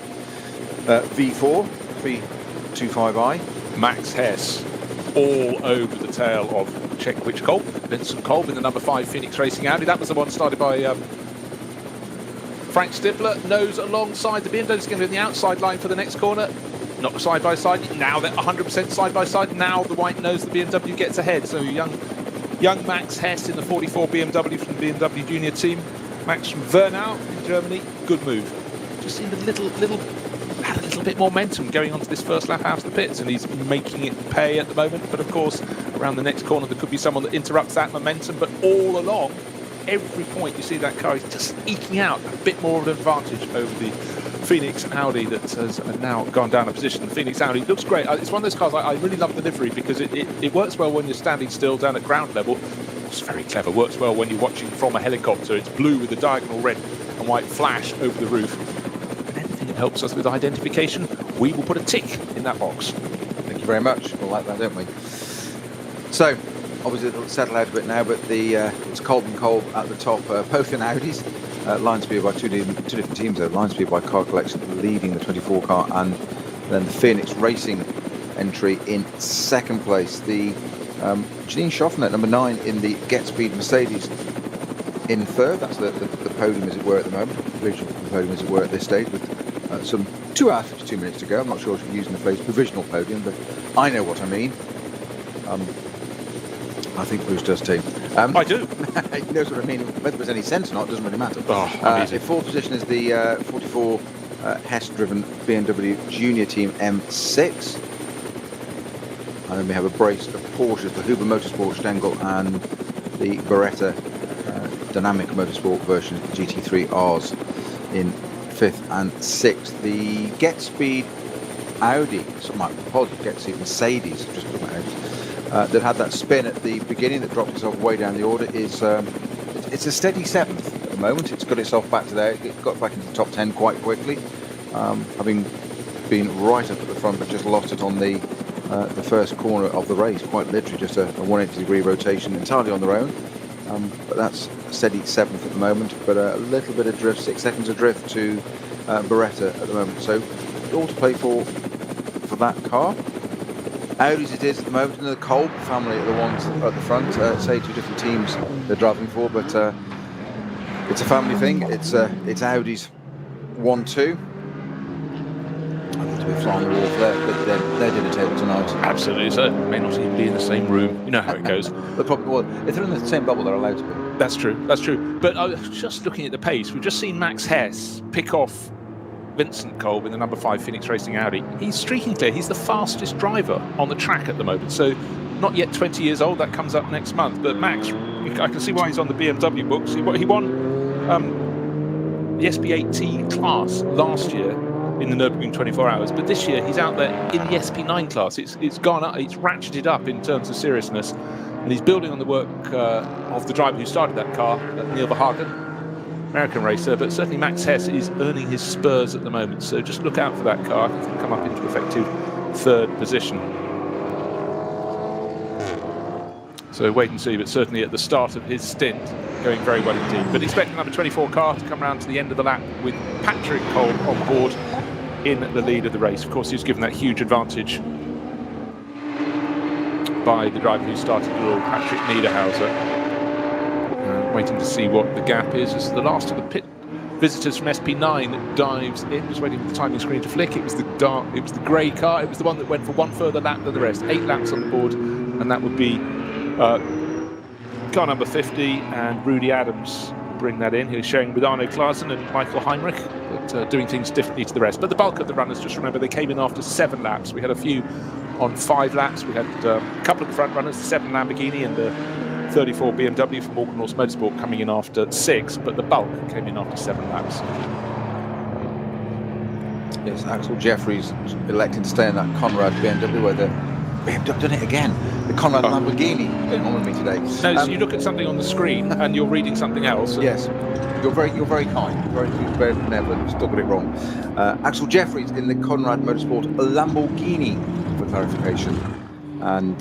V4 325i. Max Hess all over the tail of check which Kolb. Vincent Kolb in the number 5 Phoenix Racing Audi. That was the one started by Frank Stifler. Nose alongside the BMW's going to be in the outside line for the next corner. Not side by side. Now they're 100% side by side. Now the white nose, the BMW gets ahead. So young Max Hess in the 44 BMW from the BMW Junior team. Max from Wernau in Germany. Good move. Just seemed had a little bit more momentum going on to this first lap out of the pits, and he's making it pay at the moment. But of course, around the next corner there could be someone that interrupts that momentum. But all along, every point you see that car is just eking out a bit more of an advantage over the Phoenix Audi that has now gone down a position. The Phoenix Audi looks great. It's one of those cars I really love the livery, because it works well when you're standing still down at ground level. It's very clever. Works well when you're watching from a helicopter. It's blue with a diagonal red and white flash over the roof. It helps us with identification. We will put a tick in that box. Thank you very much. We'll like that, don't we? So, obviously it'll settle out a bit now, but it's Kolb and Kolb at the top, both in Audis. Line speed by two different teams though. Line speed by Car Collection leading the 24 car, and then the Phoenix Racing entry in second place. The Janine Schaffner, number 9 in the Get Speed Mercedes, in third. That's the podium as it were at the moment. Provisional podium as it were at this stage, with some 2 hours 52 minutes to go. I'm not sure if you're using the phrase provisional podium, but I know what I mean. I think Bruce does too. I do. He knows what I mean. Whether there's any sense or not doesn't really matter. In fourth position is the 44 Hess-driven BMW Junior Team M6. And then we have a brace of Porsches, the Huber Motorsport Stengel and the Beretta Dynamic Motorsport version GT3 Rs in 5th and 6th. The Get Speed Audi, Get Speed Mercedes, just talking about that had that spin at the beginning that dropped itself way down the order is it's a steady 7th at the moment. It's got itself back to there. It got back into the top 10 quite quickly, having been right up at the front, but just lost it on the first corner of the race. Quite literally, just a 180-degree rotation entirely on their own. But that's a steady 7th at the moment. But a little bit of drift, 6 seconds of drift to Beretta at the moment. So all to play for that car. Audis it is at the moment, and the Kolb family are the ones at the front. Say 2 different teams they're driving for, but it's a family thing. It's Audi's 1-2. I think to be flying the wall for there, but they're dinner table tonight. Absolutely, so may not even be in the same room. You know how it goes. They're probably, well, if they're in the same bubble, they're allowed to be. That's true. That's true. But I was just looking at the pace. We've just seen Max Hess pick off Vincent Kolb in the number 5 Phoenix Racing Audi. He's streaking clear. He's the fastest driver on the track at the moment. So not yet 20 years old. That comes up next month. But Max, I can see why he's on the BMW books. He won the SB8T class last year in the Nürburgring 24 hours. But this year he's out there in the SP9 class. It's gone up. It's ratcheted up in terms of seriousness. And he's building on the work of the driver who started that car, Neil Verhagen, American racer, but certainly Max Hess is earning his spurs at the moment, so just look out for that car. He can come up into effective 3rd position. So wait and see, but certainly at the start of his stint, going very well indeed. But expect the number 24 car to come round to the end of the lap with Patrick Kolb on board in the lead of the race. Of course, he was given that huge advantage by the driver who started the rule, Patrick Niederhauser. Waiting to see what the gap is as the last of the pit visitors from SP9 dives in. Just waiting for the timing screen to flick. It was the grey car. It was the one that went for one further lap than the rest. 8 laps on the board, and that would be car number 50, and Rudy Adams will bring that in. He was sharing with Arno Klaasen and Michael Heinrich, but doing things differently to the rest. But the bulk of the runners, just remember, they came in after 7 laps. We had a few on 5 laps. We had a couple of the front runners, the 7 Lamborghini and the 34 BMW from Morgan Horse Motorsport coming in after 6, but the bulk came in after 7 laps. Yes, Axel Jeffries electing to stay in that Conrad BMW, where the BMW done it again. The Conrad Lamborghini going on with me today. No, so you look at something on the screen and you're reading something else. Yes, you're very kind, very benevolent. Still got it wrong. Axel Jeffries in the Conrad Motorsport Lamborghini, for clarification, and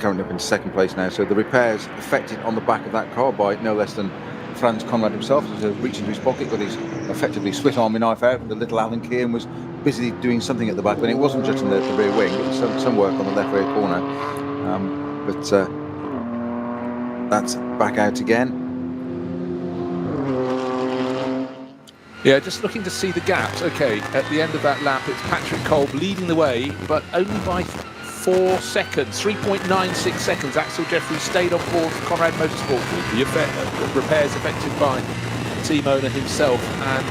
currently up in 2nd place now. So the repairs effected on the back of that car by no less than Franz Conrad himself. He reached into his pocket, got his effectively Swiss Army knife out with the little Allen key, and was busy doing something at the back. But it wasn't just in the rear wing, it was some work on the left rear corner. But that's back out again. Yeah, just looking to see the gaps. Okay, at the end of that lap, it's Patrick Kolb leading the way, but only by 4 seconds, 3.96 seconds. Axel Jeffries stayed on board for Conrad Motorsport with the repairs effected by the team owner himself, and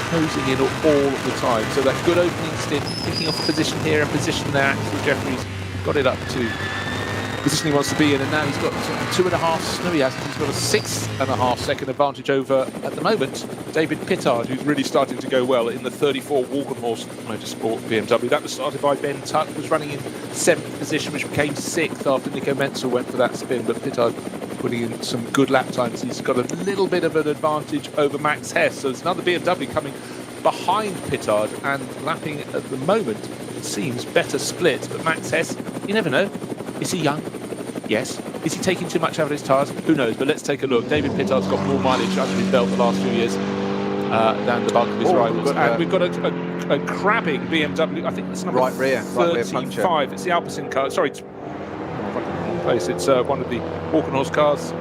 closing in all of the time. So that good opening stint, picking off a position here and position there. Axel Jeffries got it up to the position he wants to be in, and now he's got 2.5. No, he hasn't. He's got a 6.5 second advantage over, at the moment, David Pittard, who's really starting to go well in the 34 Walkenhorst Motorsport BMW. That was started by Ben Tuck, was running in 7th position, which became 6th after Nico Menzel went for that spin, but Pittard putting in some good lap times. He's got a little bit of an advantage over Max Hess, so there's another BMW coming behind Pittard and lapping at the moment, it seems, better split. But Max Hess, you never know. Is he young? Yes. Is he taking too much out of his tyres? Who knows? But let's take a look. David Pittard's got more mileage under his belt the last few years than the bulk of his rivals. And we've got a crabbing BMW. I think that's number right rear 35. It's the Alpecin car. Sorry, place. It's one of the Walkenhorst cars,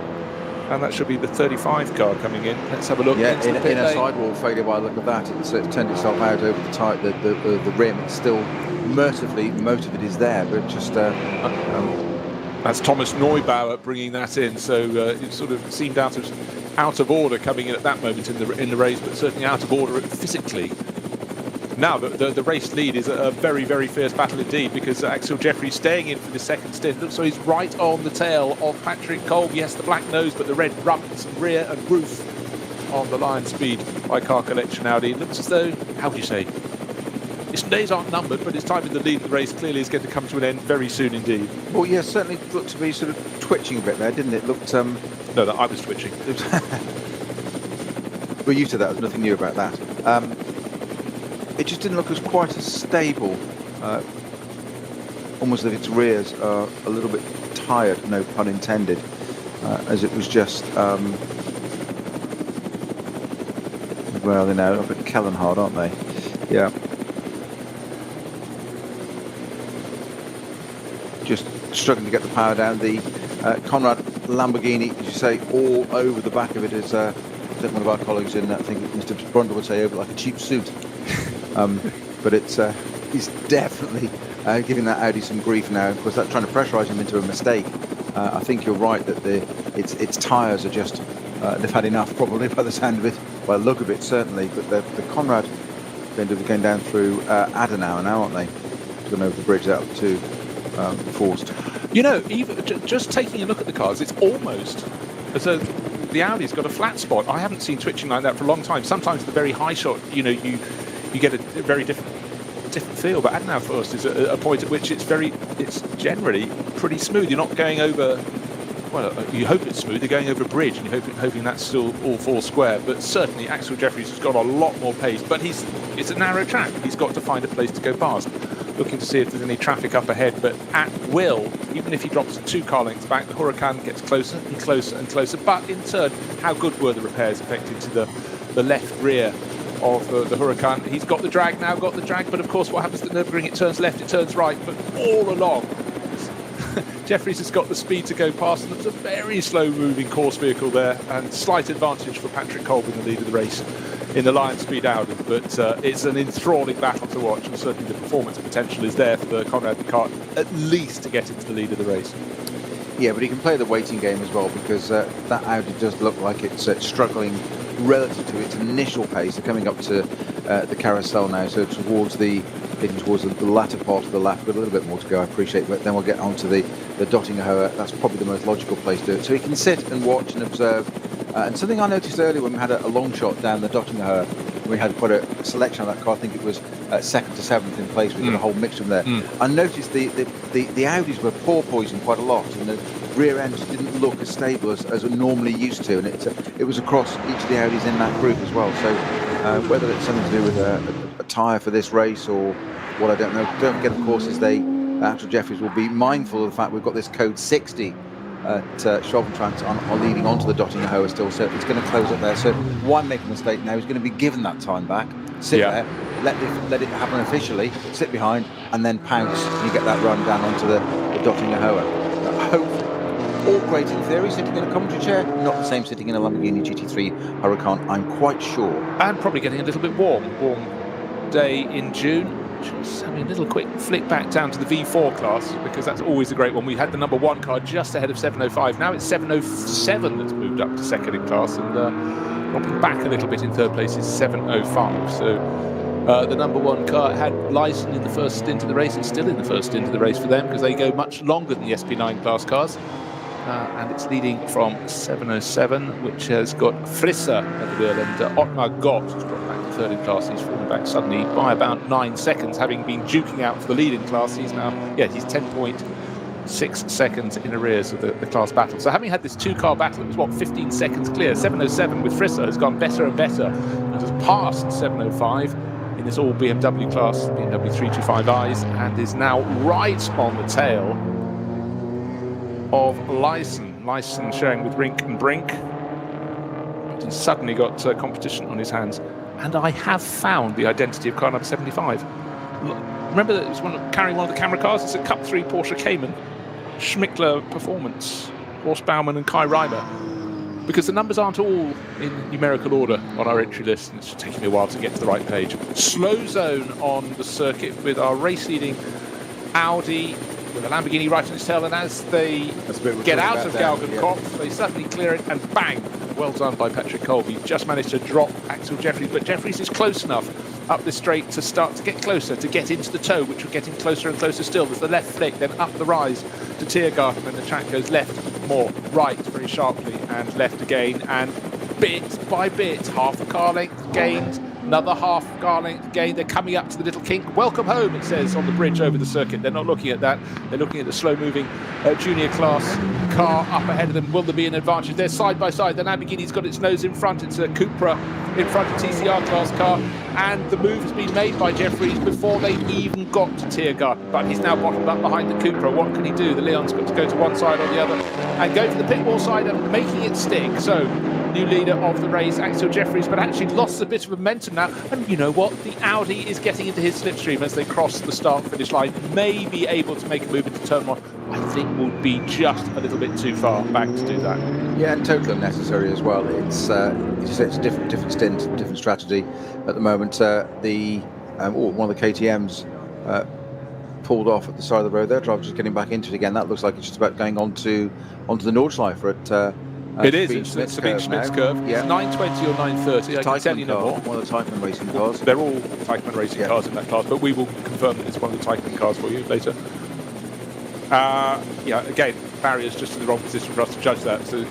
and that should be the 35 car coming in. Let's have a look. Yeah, in a sidewall failure by the look of that. It's turned itself out over the tyre, the rim. It's still mercifully, most of it is there, but just that's Thomas Neubauer bringing that in. So it sort of seemed out of order coming in at that moment in the race, but certainly out of order physically. Now the race lead is a very, very fierce battle indeed, because Axel Jeffries staying in for the 2nd stint. So he's right on the tail of Patrick Kolb. Yes, the black nose, but the red rumps and rear and roof on the Lion Speed by Car Collection Audi. It looks as though, how would you say, His days aren't numbered, but his time in the lead of the race clearly is going to come to an end very soon indeed. Well, yeah, certainly looked to be sort of twitching a bit there, didn't it? Looked. No, that I was twitching. We're used to that. There's nothing new about that. It just didn't look as quite as stable. Almost as if its rears are a little bit tired, no pun intended, as it was just. Well, they're now up at Kellenhard, aren't they? Yeah. Just struggling to get the power down. The Conrad Lamborghini, as you say, all over the back of it is, I think one of our colleagues in, I think Mr. Brundle would say, over like a cheap suit. But it's he's definitely giving that Audi some grief now. Of course, that's trying to pressurise him into a mistake. I think you're right that its tyres are just, they've had enough probably by the sound of it, by the look of it certainly. But the Conrad going down through Adenauer now, aren't they? Going over the bridge out to Forst. You know, even just taking a look at the cars, it's almost as though the Audi's got a flat spot. I haven't seen twitching like that for a long time. Sometimes the very high shot, you know, you get a very different feel. But Adenauer Forst is a point at which it's generally pretty smooth. You're not going over. Well, you hope it's smooth. You're going over a bridge, and you're hoping that's still all four square. But certainly, Axel Jeffries has got a lot more pace. But it's a narrow track. He's got to find a place to go past. Looking to see if there's any traffic up ahead, but at will, even if he drops 2 car lengths back, the Huracan gets closer and closer and closer. But in turn, how good were the repairs affected to the left rear of the Huracan? He's got the drag now, but of course what happens at Nürburgring, it turns left, it turns right, but all along, Jeffries has got the speed to go past, and it's a very slow-moving course vehicle there, and slight advantage for Patrick Kolb in the lead of the race in the Lion Speed Audi, but it's an enthralling battle to watch, and certainly the performance potential is there for the Conrad car, at least to get into the lead of the race. Yeah, but he can play the waiting game as well, because that Audi does look like it's struggling relative to its initial pace. They're coming up to the carousel now, so getting towards the latter part of the lap, but a little bit more to go, I appreciate, but then we'll get onto the Dottingerhohe. That's probably the most logical place to do it. So he can sit and watch and observe. And something I noticed earlier when we had a long shot down the Dottingerhohe, we had quite a selection of that car. I think it was 2nd to 7th in place. We got a whole mixture from there. I noticed the Audis were porpoising quite a lot, and the rear ends didn't look as stable as we're normally used to. And it was across each of the Audis in that group as well. So whether it's something to do with a tyre for this race or what, I don't know. Don't forget, of course, is Axel Jeffries will be mindful of the fact we've got this code 60 at Schwalbentrans on leading onto the Dottingerhohe still, so it's going to close up there. So why make a mistake now? He's going to be given that time back, sit there, let it happen officially, sit behind, and then pounce, and you get that run down onto the Dottingerhohe. Hopefully, all great in theory, sitting in a commentary chair, not the same sitting in a Lamborghini GT3 Huracan, I'm quite sure. And probably getting a little bit warm day in June. Just having a little quick flick back down to the V4 class, because that's always a great one. We had the number 1 car just ahead of 705. Now it's 707 that's moved up to second in class, and dropping back a little bit in third place is 705. So the number 1 car had Lyson in the first stint of the race, and still in the first stint of the race for them, because they go much longer than the SP9 class cars. And it's leading from 707, which has got Frisser at the wheel, and Ottmar Gott has dropped back to third in class. He's fallen back suddenly by about 9 seconds, having been duking out for the lead in class. He's 10.6 seconds in arrears of the class battle. So having had this 2-car battle, it was 15 seconds clear. 707 with Frisser has gone better and better, and has passed 705 in this all BMW class, BMW 325i's, and is now right on the tail of Lyson sharing with Rink and Brink. But he's suddenly got competition on his hands. And I have found the identity of car number 75. Remember that it was carrying one of the camera cars? It's a Cup 3 Porsche Cayman. Schmickler Performance, Horst Baumann and Kai Reimer. Because the numbers aren't all in numerical order on our entry list, and it's taking me a while to get to the right page. Slow zone on the circuit with our race-leading Audi, with a Lamborghini right on its tail, and as they get out of Galgenkopf, they suddenly clear it, and bang! Well done by Patrick Kolb. He just managed to drop Axel Jeffries, but Jeffries is close enough up the straight to start to get closer, to get into the toe, which we're getting closer and closer still. There's the left flick, then up the rise to Tiergarten, and the track goes left more, right very sharply, and left again, and bit by bit, half a car length gained, another half car length gained. They're coming up to the little kink. Welcome home, it says on the bridge over the circuit. They're not looking at that. They're looking at the slow-moving junior class car up ahead of them. Will there be an advantage? They're side by side. The Lamborghini's got its nose in front. It's a Cupra in front of TCR class car, and the move has been made by Jeffries before they even got to Tiergarten. But he's now bottled up behind the Cupra. What can he do? The Leon's got to go to one side or the other and go to the pit wall side and making it stick. So new leader of the race, Axel Jeffries, but actually lost a bit of momentum now. And you know what? The Audi is getting into his slipstream as they cross the start-finish line. May be able to make a move into turn one. I think will be just a little bit too far back to do that. Yeah, and totally unnecessary as well. It's it's a different stint, different strategy. At the moment, one of the KTM's pulled off at the side of the road. Their driver just getting back into it again. That looks like it's just about going onto the Nordschleife at It is. It's Sabine Schmidt's curve. Yeah. It's 920 or 930. I can tell you no more. One of the Teichmann racing cars. They're all Teichmann racing cars in that class, but we will confirm that it's one of the Teichmann cars for you later. Again, barriers just in the wrong position for us to judge that. So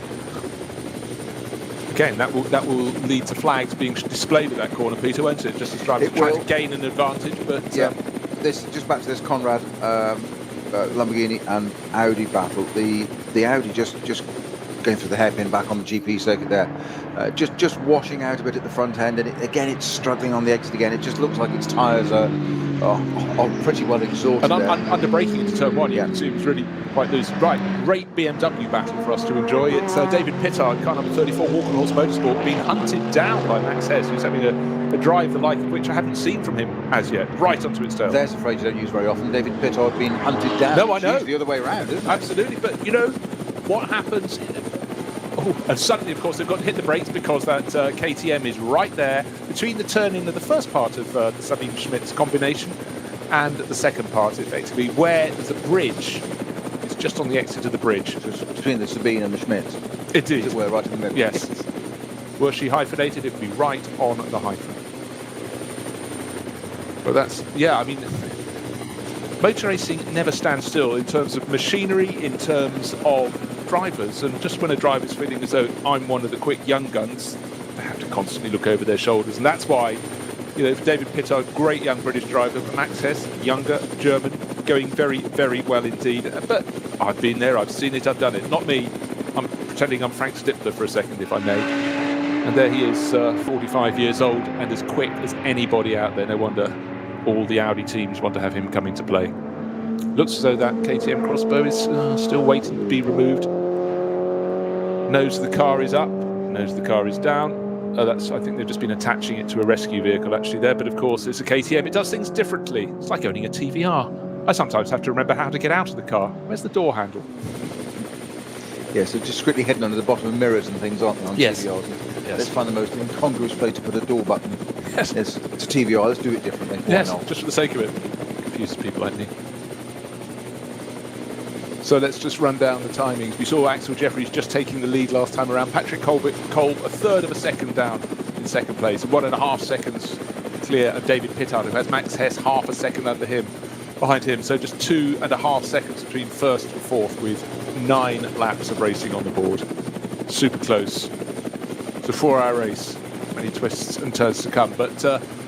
again, that will lead to flags being displayed at that corner, Peter, won't it? Just as drivers trying to gain an advantage. But this just back to this Conrad Lamborghini and Audi battle. The Audi just going through the hairpin back on the GP circuit there, just washing out a bit at the front end, and it's struggling on the exit again. It just looks like its tyres are pretty well exhausted. And under braking into turn one, you can see it's really quite loose. Right, great BMW battle for us to enjoy. It's David Pittard, car number 34, Walkenhorst Motorsport, being hunted down by Max Hess, who's having a drive the like of which I haven't seen from him as yet, right onto its tail. There's a phrase you don't use very often. David Pittard being hunted down. No, I know. It's the other way around, isn't it? Absolutely, but you know what happens? And suddenly, of course, they've got to hit the brakes because that KTM is right there between the turning of the first part of Sabine Schmidt's combination and the second part, effectively, where there's a bridge. It's just on the exit of the bridge. So it's between the Sabine and the Schmidt. It is. We're right in the middle. Yes. Were she hyphenated, it would be right on the hyphen. But that's, I mean, motor racing never stands still in terms of machinery, in terms of drivers, and just when a driver's feeling as though I'm one of the quick young guns, they have to constantly look over their shoulders, and that's why, David Pittard, great young British driver, Max Hess, younger German, going very, very well indeed. But I've been there, I've seen it, I've done it. Not me. I'm pretending I'm Frank Stippler for a second, if I may. And there he is, 45 years old and as quick as anybody out there. No wonder all the Audi teams want to have him come into play. Looks as though that KTM crossbow is still waiting to be removed. Nose of the car is up, nose of the car is down. I think they've just been attaching it to a rescue vehicle actually there, but of course it's a KTM. It does things differently. It's like owning a TVR. I sometimes have to remember how to get out of the car. Where's the door handle? Yeah, so just quickly hidden under the bottom of mirrors and things, aren't they, on TVRs? Yes. Let's find the most incongruous place to put a door button. Yes. It's a TVR, let's do it differently. Why not? Just for the sake of it. Confuses people like me. So let's just run down the timings. We saw Axel Jeffries just taking the lead last time around. Patrick Kolb a third of a second down in second place. 1.5 seconds clear of David Pittard, who has Max Hess half a second behind him. So just 2.5 seconds between first and fourth, with 9 laps of racing on the board. Super close. It's a 4-hour race. Many twists and turns to come. But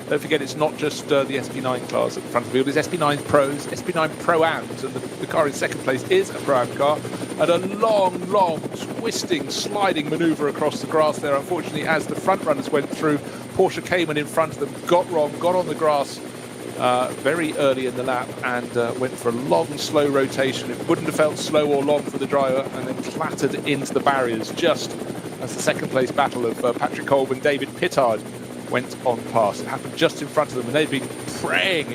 don't forget, it's not just the SP9 cars at the front of the field. It's SP9 Pros, SP9 Pro-Ams, and the car in second place is a Pro-Am car. And a long, twisting, sliding manoeuvre across the grass there. Unfortunately, as the front runners went through, Porsche came in front of them, got on the grass very early in the lap, and went for a long, slow rotation. It wouldn't have felt slow or long for the driver, and then clattered into the barriers just as the second place battle of Patrick Kolb and David Pittard went on past. It happened just in front of them, and they'd been praying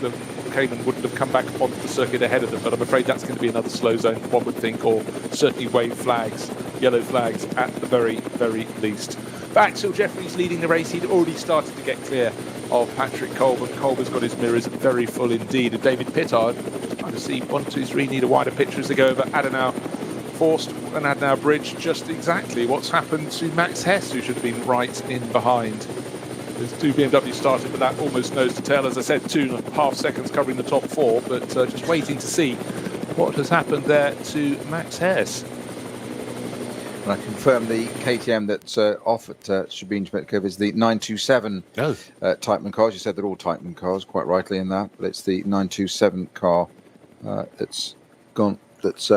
the Cayman wouldn't have come back onto the circuit ahead of them, but I'm afraid that's going to be another slow zone, one would think, or certainly wave flags, yellow flags at the very, very least. But Axel Jeffries leading the race. He'd already started to get clear of Patrick Kolb, and Kolb has got his mirrors very full indeed. And David Pittard, just trying to see 1, 2, 3, need a wider picture as they go over Adenauer Forst and Adenauer Bridge. Just exactly what's happened to Max Hess, who should have been right in behind. There's 2 BMW started with that almost nose to tail. As I said, 2.5 seconds covering the top 4, but just waiting to see what has happened there to Max Hess. And I confirm the KTM that's off at Sabine Schmidt-Cove is the 927 Teichmann cars. You said they're all Teichmann cars, quite rightly in that, but it's the 927 car that's gone. That's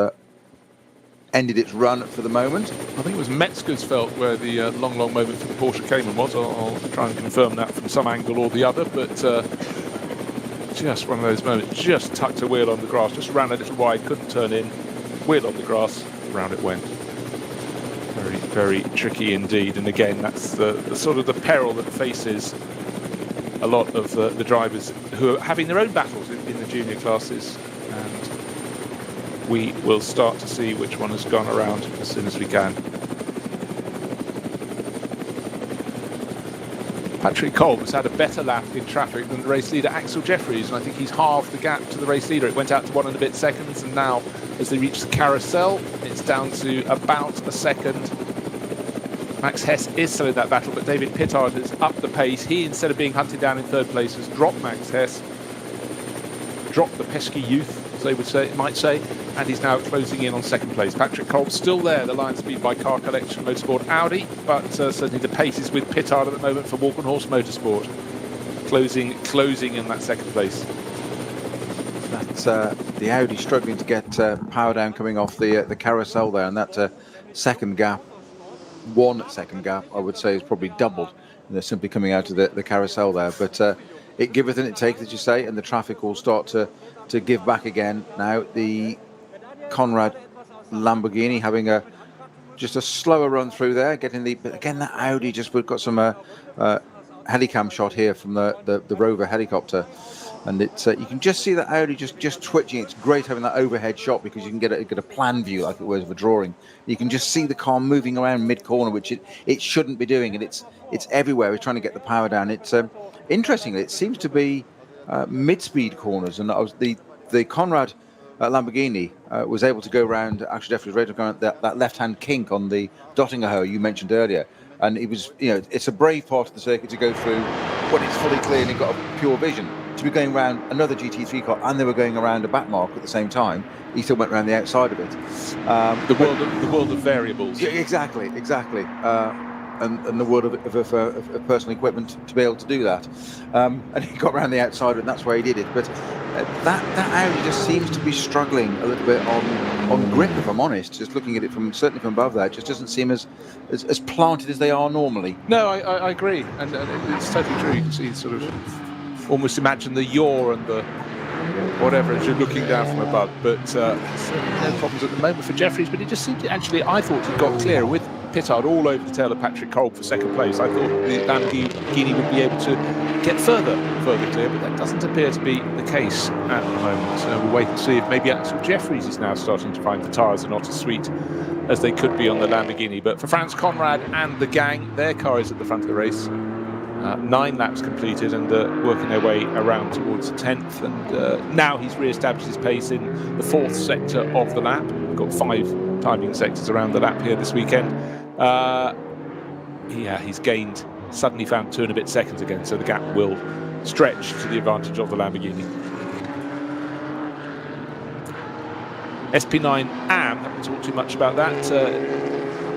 ended its run for the moment. I think it was Metzgersfeld where the long moment for the Porsche Cayman was. I'll try and confirm that from some angle or the other, but just one of those moments. Just tucked a wheel on the grass, just ran a little wide, couldn't turn in. Wheel on the grass, round it went. Very, very tricky indeed. And again, that's the sort of the peril that faces a lot of the drivers who are having their own battles in the junior classes. And we will start to see which one has gone around as soon as we can. Patrick Kolb has had a better lap in traffic than the race leader Axel Jeffries, and I think he's halved the gap to the race leader. It went out to 1 and a bit seconds, and now as they reach the carousel, it's down to about a second. Max Hess is still in that battle, but David Pittard has upped the pace. He, instead of being hunted down in third place, has dropped Max Hess, dropped the pesky youth, as they would say, might say, and he's now closing in on second place. Patrick Kolb still there, the line speed by Car Collection Motorsport Audi, but certainly the pace is with Pittard at the moment for Walkenhorst Motorsport. Closing in that second place. That's the Audi struggling to get power down coming off the carousel there, and that second gap, 1 second gap, I would say, is probably doubled. And they're simply coming out of the carousel there, but it giveth and it taketh, as you say, and the traffic will start to give back again. Now the Conrad Lamborghini having just a slower run through there, getting again that Audi. Just we've got some helicam shot here from the Rover helicopter, and it's you can just see that Audi just twitching. It's great having that overhead shot because you can get a plan view like it was of a drawing. You can just see the car moving around mid corner, which it shouldn't be doing, and it's everywhere. We're trying to get the power down. It's interestingly, it seems to be mid-speed corners, and the Conrad Lamborghini was able to go around Axel Jeffries' radar going that left-hand kink on the Dottingerhoe you mentioned earlier, and it was, it's a brave part of the circuit to go through when it's fully clear and you've got a pure vision. To be going around another GT3 car, and they were going around a back mark at the same time, he still went around the outside of it. The world of variables. Yeah, exactly. And the world of personal equipment to be able to do that. And he got around the outside, and that's where he did it. But that Audi just seems to be struggling a little bit on grip, if I'm honest. Just looking at it certainly from above there, it just doesn't seem as planted as they are normally. No, I agree, and it's totally true. You can see sort of almost imagine the yaw and the whatever as you're looking down from above. But no problems at the moment for Jeffries. But it just seemed to actually, I thought he got clearer with Pittard all over the tail of Patrick Kolb for second place. I thought the Lamborghini would be able to get further clear, but that doesn't appear to be the case at the moment. So we'll wait and see if maybe Axel Jeffries is now starting to find the tyres are not as sweet as they could be on the Lamborghini. But for Franz Conrad and the gang, their car is at the front of the race. 9 laps completed and working their way around towards the 10th, and now he's re-established his pace in the 4th sector of the lap. We've got 5 timing sectors around the lap here this weekend. He's suddenly found 2 and a bit seconds again, so the gap will stretch to the advantage of the Lamborghini. SP9 AM, haven't talked too much about that,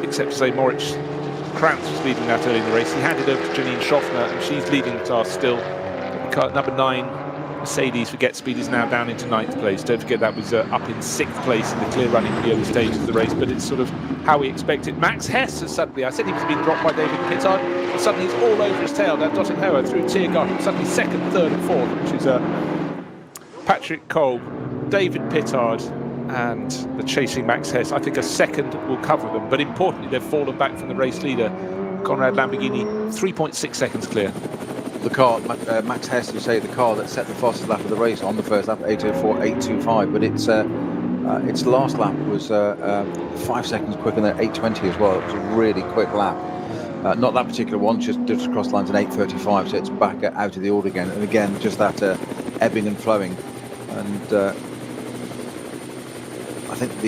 except to say Moritz Krantz was leading that early in the race. He handed over to Janine Schaffner, and she's leading the task still. Number 9, Mercedes for Get Speed, is now down into 9th place. Don't forget that was up in 6th place in the clear running in the early stages of the race, but it's sort of how we expected. Max Hess has suddenly, I said he was being dropped by David Pittard, and suddenly he's all over his tail down Dottinghoe through Tiergarten, suddenly 2nd, 3rd and 4th, which is Patrick Kolb, David Pittard, and the chasing Max Hess. I think a second will cover them, but importantly they've fallen back from the race leader Conrad Lamborghini, 3.6 seconds clear. The car, Max Hess, you say, the car that set the fastest lap of the race on the first lap, 8:04.825, but its last lap was 5 seconds quicker than 8:20 as well. It was a really quick lap. Not that particular one, just across the lines in 8:35, so it's back out of the order again. And again, just that ebbing and flowing. And I think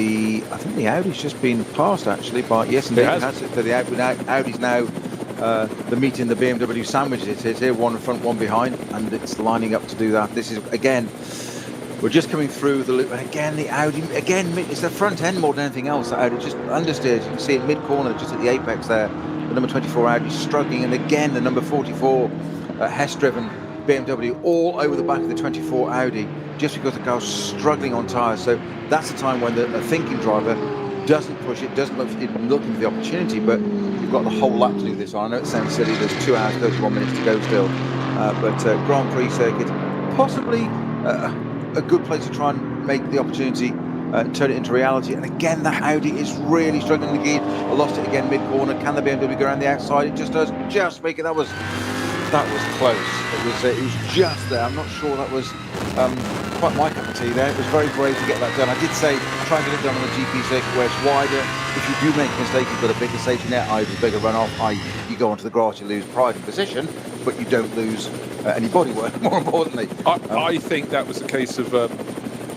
the Audi's just been passed actually by, yes, indeed, it has. So the Audi's now the meeting the BMW sandwiches. It is here, one in front, one behind, and it's lining up to do that. This is again We're just coming through the loop, and again the Audi, it's the front end more than anything else. The Audi just understeers. You can see it mid-corner, just at the apex there. The number 24 Audi struggling, and again the number 44 Hess-driven BMW all over the back of the 24 Audi, just because the car's struggling on tyres. So that's the time when the thinking driver doesn't push it, doesn't look looking for the opportunity, but you've got the whole lap to do this on. I know it sounds silly, there's 2 hours, 31 minutes to go still, but Grand Prix circuit, possibly a good place to try and make the opportunity and turn it into reality. And again, that Audi is really struggling again. I lost it again mid-corner. Can the BMW go around the outside? It just does, just make it. That was close. It was just there. I'm not sure that was quite my cup of tea there. It was very brave to get that done. I did say try and get it done on the GP circuit where it's wider. If you do make a mistake, you've got a bigger safety net, either a bigger runoff, you go onto the grass, you lose pride and position, but you don't lose any bodywork, more importantly. I think that was a case of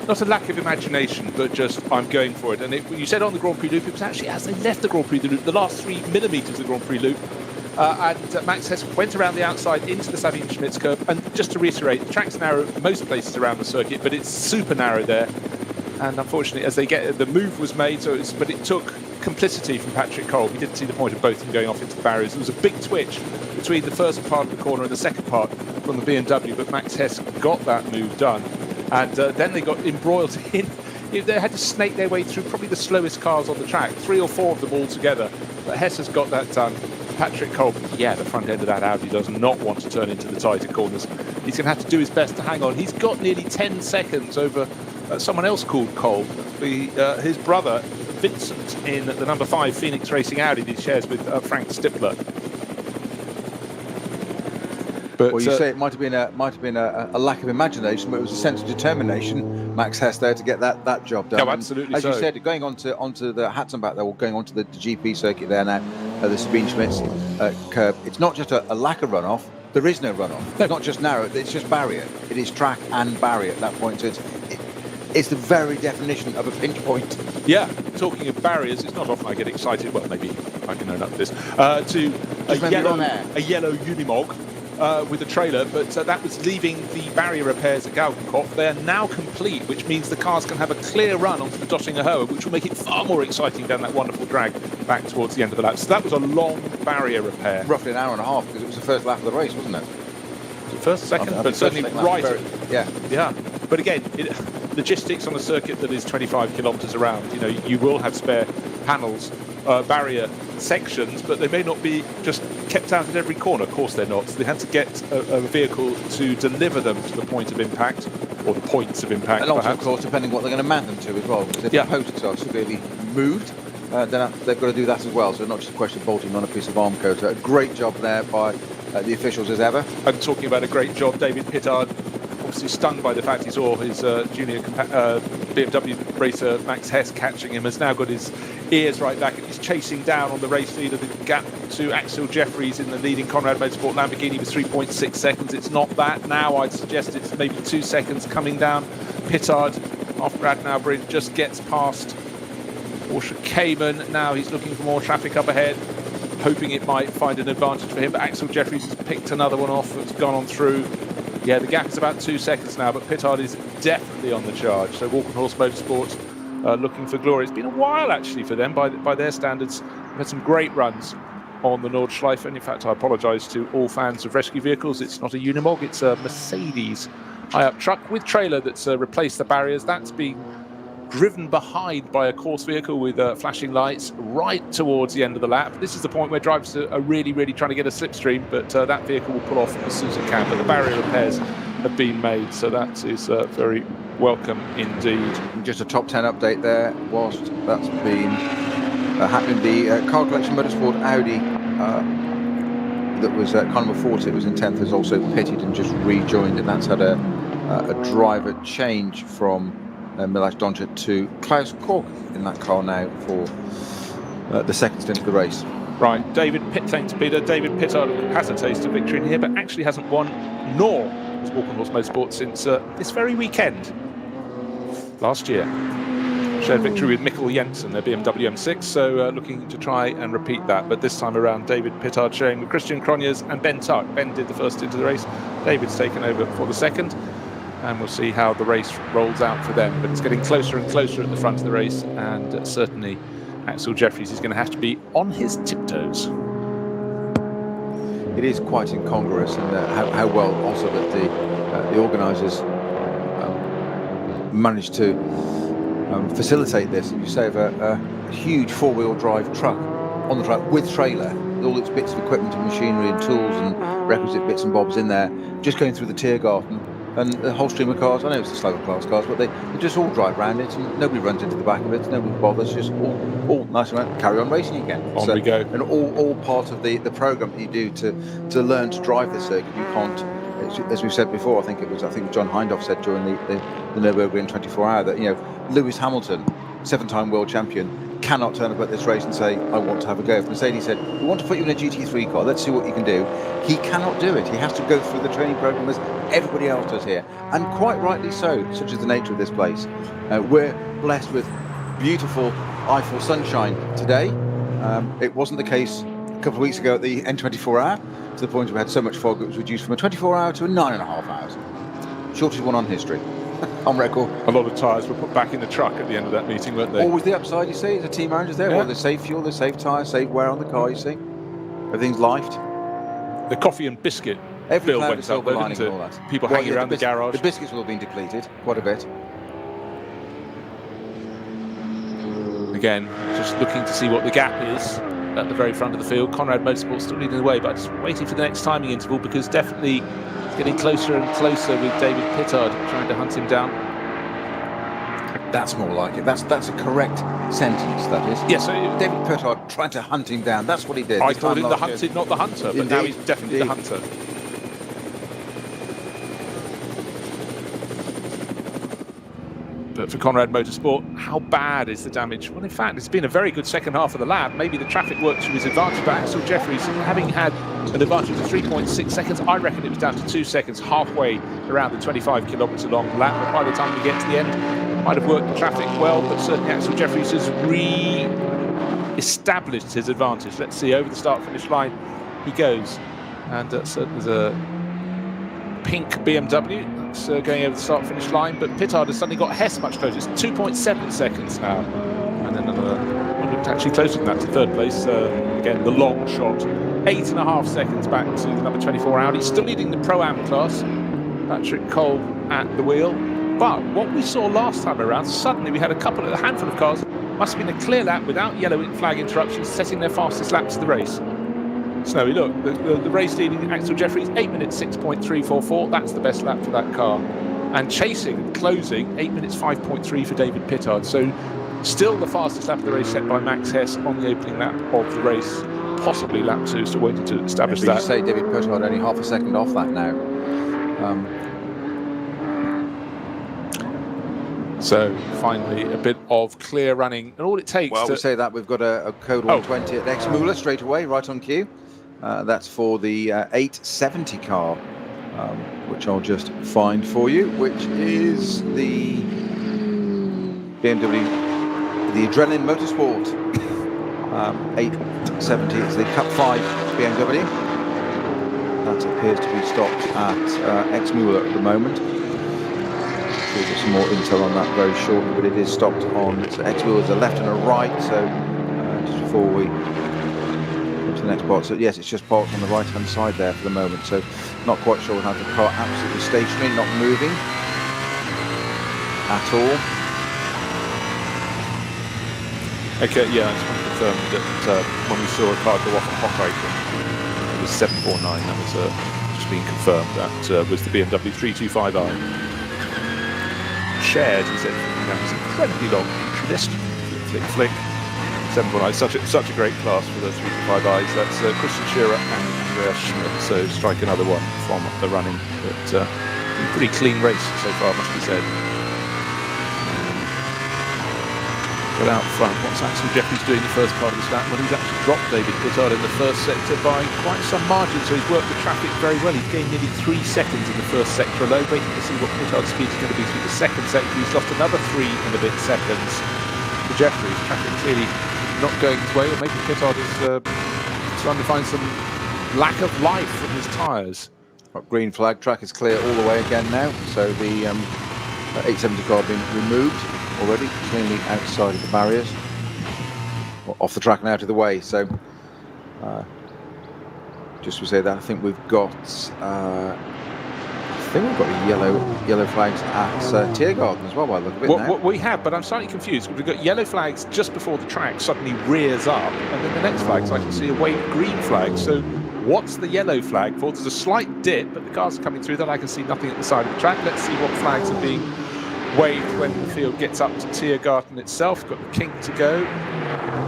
not a lack of imagination, but just I'm going for it. And you said on the Grand Prix loop, it was actually as they left the Grand Prix loop, the last 3 millimetres of the Grand Prix loop, and Max Hess went around the outside into the Sabine Schmitz curve. And just to reiterate, the track's narrow most places around the circuit, but it's super narrow there. And unfortunately, as they get, the move was made, but it took complicity from Patrick Cole. We didn't see the point of both of them going off into the barriers. There was a big twitch between the first part of the corner and the second part from the BMW, but Max Hess got that move done. And then they got embroiled in. They had to snake their way through probably the slowest cars on the track, 3 or 4 of them all together. But Hess has got that done. Patrick Cole, yeah, the front end of that Audi does not want to turn into the tighter corners. He's going to have to do his best to hang on. He's got nearly 10 seconds over someone else called Cole, his brother Vincent, in the number 5 Phoenix Racing Audi that he shares with Frank Stippler. But, well, you say it might have been a lack of imagination, but it was a sense of determination. Max Hess there to get that job done. No, absolutely. As you said, going onto the Hatzenbach there, or going onto the GP circuit there now, the Sabine Schmitz curve. It's not just a lack of runoff. There is no runoff. No. It's not just narrow. It's just barrier. It is track and barrier at that point. So it's the very definition of a pinch point. Yeah, talking of barriers, it's not often I get excited. Well, maybe I can own up to this. To a yellow Unimog. With a trailer, but that was leaving the barrier repairs at Galgenkopf. They are now complete, which means the cars can have a clear run onto the Dottinger Höhe, which will make it far more exciting down that wonderful drag back towards the end of the lap. So that was a long barrier repair. Roughly an hour and a half, because it was the first lap of the race, wasn't it? Was it first, second? But certainly right. Yeah. But again, logistics on a circuit that is 25 kilometres around, you will have spare panels, barrier sections, but they may not be just kept out at every corner. Of course they're not. So they had to get a vehicle to deliver them to the point of impact, or the points of impact, and also, perhaps. Of course, depending what they're going to mount them to as well. Because if the posts are severely moved, then they've got to do that as well. So not just a question of bolting on a piece of arm coat. A great job there by the officials as ever. And talking about a great job, David Pittard, obviously stunned by the fact he saw his junior BMW racer Max Hess catching him, has now got his ears right back, and he's chasing down on the race leader. The gap to Axel Jeffries in the leading Conrad Motorsport Lamborghini was 3.6 seconds. It's not that now. I'd suggest it's maybe 2 seconds coming down. Pittard off Radnau Bridge just gets past Porsche Cayman. Now he's looking for more traffic up ahead, hoping it might find an advantage for him, but Axel Jeffries has picked another one off that's gone on through. Yeah, the gap is about 2 seconds now, but Pittard is definitely on the charge. So Walkenhorst Motorsport looking for glory. It's been a while, actually, for them by their standards. They've had some great runs on the Nordschleife. And in fact, I apologise to all fans of rescue vehicles. It's not a Unimog, it's a Mercedes high-up truck with trailer that's replaced the barriers. That's being driven behind by a course vehicle with flashing lights right towards the end of the lap. This is the point where drivers are really, really trying to get a slipstream, but that vehicle will pull off as soon as it can. But the barrier repairs have been made, so that is very welcome indeed. Just a top 10 update there, whilst that's been happening. The Car Collection Motorsport Audi that was car number 40, it was in 10th, has also pitted and just rejoined, and that's had a driver change from Miloš Dončić to Klaus Kork in that car now for the second stint of the race. Right, thanks Peter. David Pittard has a taste of victory in here, but actually hasn't won, nor has Walkenhorst Motorsport since this very weekend last year. Shared victory with Mikkel Jensen, their BMW M6, so looking to try and repeat that. But this time around, David Pittard sharing with Christian Cronjes and Ben Tuck. Ben did the first into the race. David's taken over for the second. and we'll see how the race rolls out for them. But it's getting closer and closer at the front of the race, and certainly Axel Jeffries is going to have to be on his tiptoes. It is quite incongruous, and how well also that the organisers managed to facilitate this. You say of a huge four-wheel drive truck on the track with trailer, with all its bits of equipment and machinery and tools and requisite bits and bobs in there, just going through the Tiergarten, and the whole stream of cars. I know it's the slower class cars, but they just all drive around it, and nobody runs into the back of it, nobody bothers, just all nice and carry on racing again. On we go. And all part of the program that you do to learn to drive the circuit. You can't, as we've said before, I think John Hindhaugh said during the Nürburgring 24-hour that, you know, Lewis Hamilton, 7-time world champion, cannot turn up at this race and say, I want to have a go. If Mercedes said, we want to put you in a GT3 car, let's see what you can do, he cannot do it. He has to go through the training program as everybody else does here, and quite rightly so, such is the nature of this place. We're blessed with beautiful Eiffel sunshine today. It wasn't the case a couple of weeks ago at the N24-hour, to the point where we had so much fog it was reduced from a 24-hour to a 9.5 hours. Shortest one on history, on record. A lot of tyres were put back in the truck at the end of that meeting, weren't they? Always the upside, you see, the team managers there. Yeah. Well, there's safe fuel, there's safe tyres, safe wear on the car, you see. Everything's lifed. The coffee and biscuit Every bill cloud went is up, silver though, lining didn't and it? all that. People Well, hanging yeah, around the garage. The biscuits will have been depleted quite a bit. Again, just looking to see what the gap is at the very front of the field. Conrad Motorsport still leading the way, but just waiting for the next timing interval, because definitely it's getting closer and closer with David Pittard trying to hunt him down. That's more like it. That's a correct sentence, that is. Yes, David Pittard tried to hunt him down. That's what he did. I called him the hunted, not the hunter, but now he's definitely the hunter. But for Conrad Motorsport, how bad is the damage? Well, in fact, it's been a very good second half of the lap. Maybe the traffic worked to his advantage, but Axel Jeffries, having had an advantage of 3.6 seconds, I reckon it was down to 2 seconds halfway around the 25-kilometre long lap. But by the time we get to the end, might have worked the traffic well, but certainly Axel Jeffries has re-established his advantage. Let's see, over the start-finish line he goes. And so there's a pink BMW that's going over the start-finish line, but Pittard has suddenly got Hess much closer. It's 2.7 seconds now. And then looked actually closer than that to third place. Again, the long shot. 8.5 seconds back to the number 24 Audi. Still leading the Pro-Am class. Patrick Cole at the wheel. But what we saw last time around, suddenly we had a handful of cars, must have been a clear lap without yellow flag interruptions, setting their fastest laps of the race. Snowy, look, the race leading Axel Jeffries, 8 minutes 6.344, that's the best lap for that car. And chasing, closing, 8 minutes 5.3 for David Pittard. So still the fastest lap of the race set by Max Hess on the opening lap of the race, possibly lap 2, still waiting to establish that. You say David Pittard only half a second off that now. So finally a bit of clear running, and all it takes. Well, we say that we've got a code 120 at Exmouler straight away, right on cue. That's for the 870 car, which I'll just find for you, which is the BMW, the Adrenaline Motorsport 870. It's the Cup 5 BMW. That appears to be stopped at Exmouler at the moment. We'll get some more intel on that very shortly, but it is stopped on Exmouler. There's a left and a right, so just before we come to the next part. So yes, it's just parked on the right-hand side there for the moment, so not quite sure how the car absolutely stationary, not moving at all. Okay, yeah, I just want to confirm that when we saw a car go off at Hockhausen, it was 749, that was just being confirmed, that was the BMW 325i. Shared, he said, that was incredibly long list. Flick. 749, such a great class for the 325i's. That's Christian Shearer and Andreas Schmidt. So strike another one from the running, but pretty clean race so far, must be said. But out front, what's Axel Jeffries doing the first part of this lap? Well, he's actually dropped David Pittard in the first sector by quite some margin, so he's worked the traffic very well. He's gained nearly 3 seconds in the first sector alone, waiting to see what Pittard's speed is going to be through the second sector. He's lost another 3 and a bit seconds to Jeffries. Traffic clearly not going his way, or maybe Pittard is trying to find some lack of life from his tyres. Got green flag. Track is clear all the way again now. So the 870 car being removed already, cleanly outside of the barriers, off the track and out of the way. So just to say that, I think we've got yellow flags at Tiergarten as well by the look of it now. We have, but I'm slightly confused. We've got yellow flags just before the track suddenly rears up, and then the next flags I can see a waved green flag. So what's the yellow flag for? There's a slight dip, but the cars are coming through that. I can see nothing at the side of the track. Let's see what flags are being waved when the field gets up to Tiergarten itself. Got the kink to go.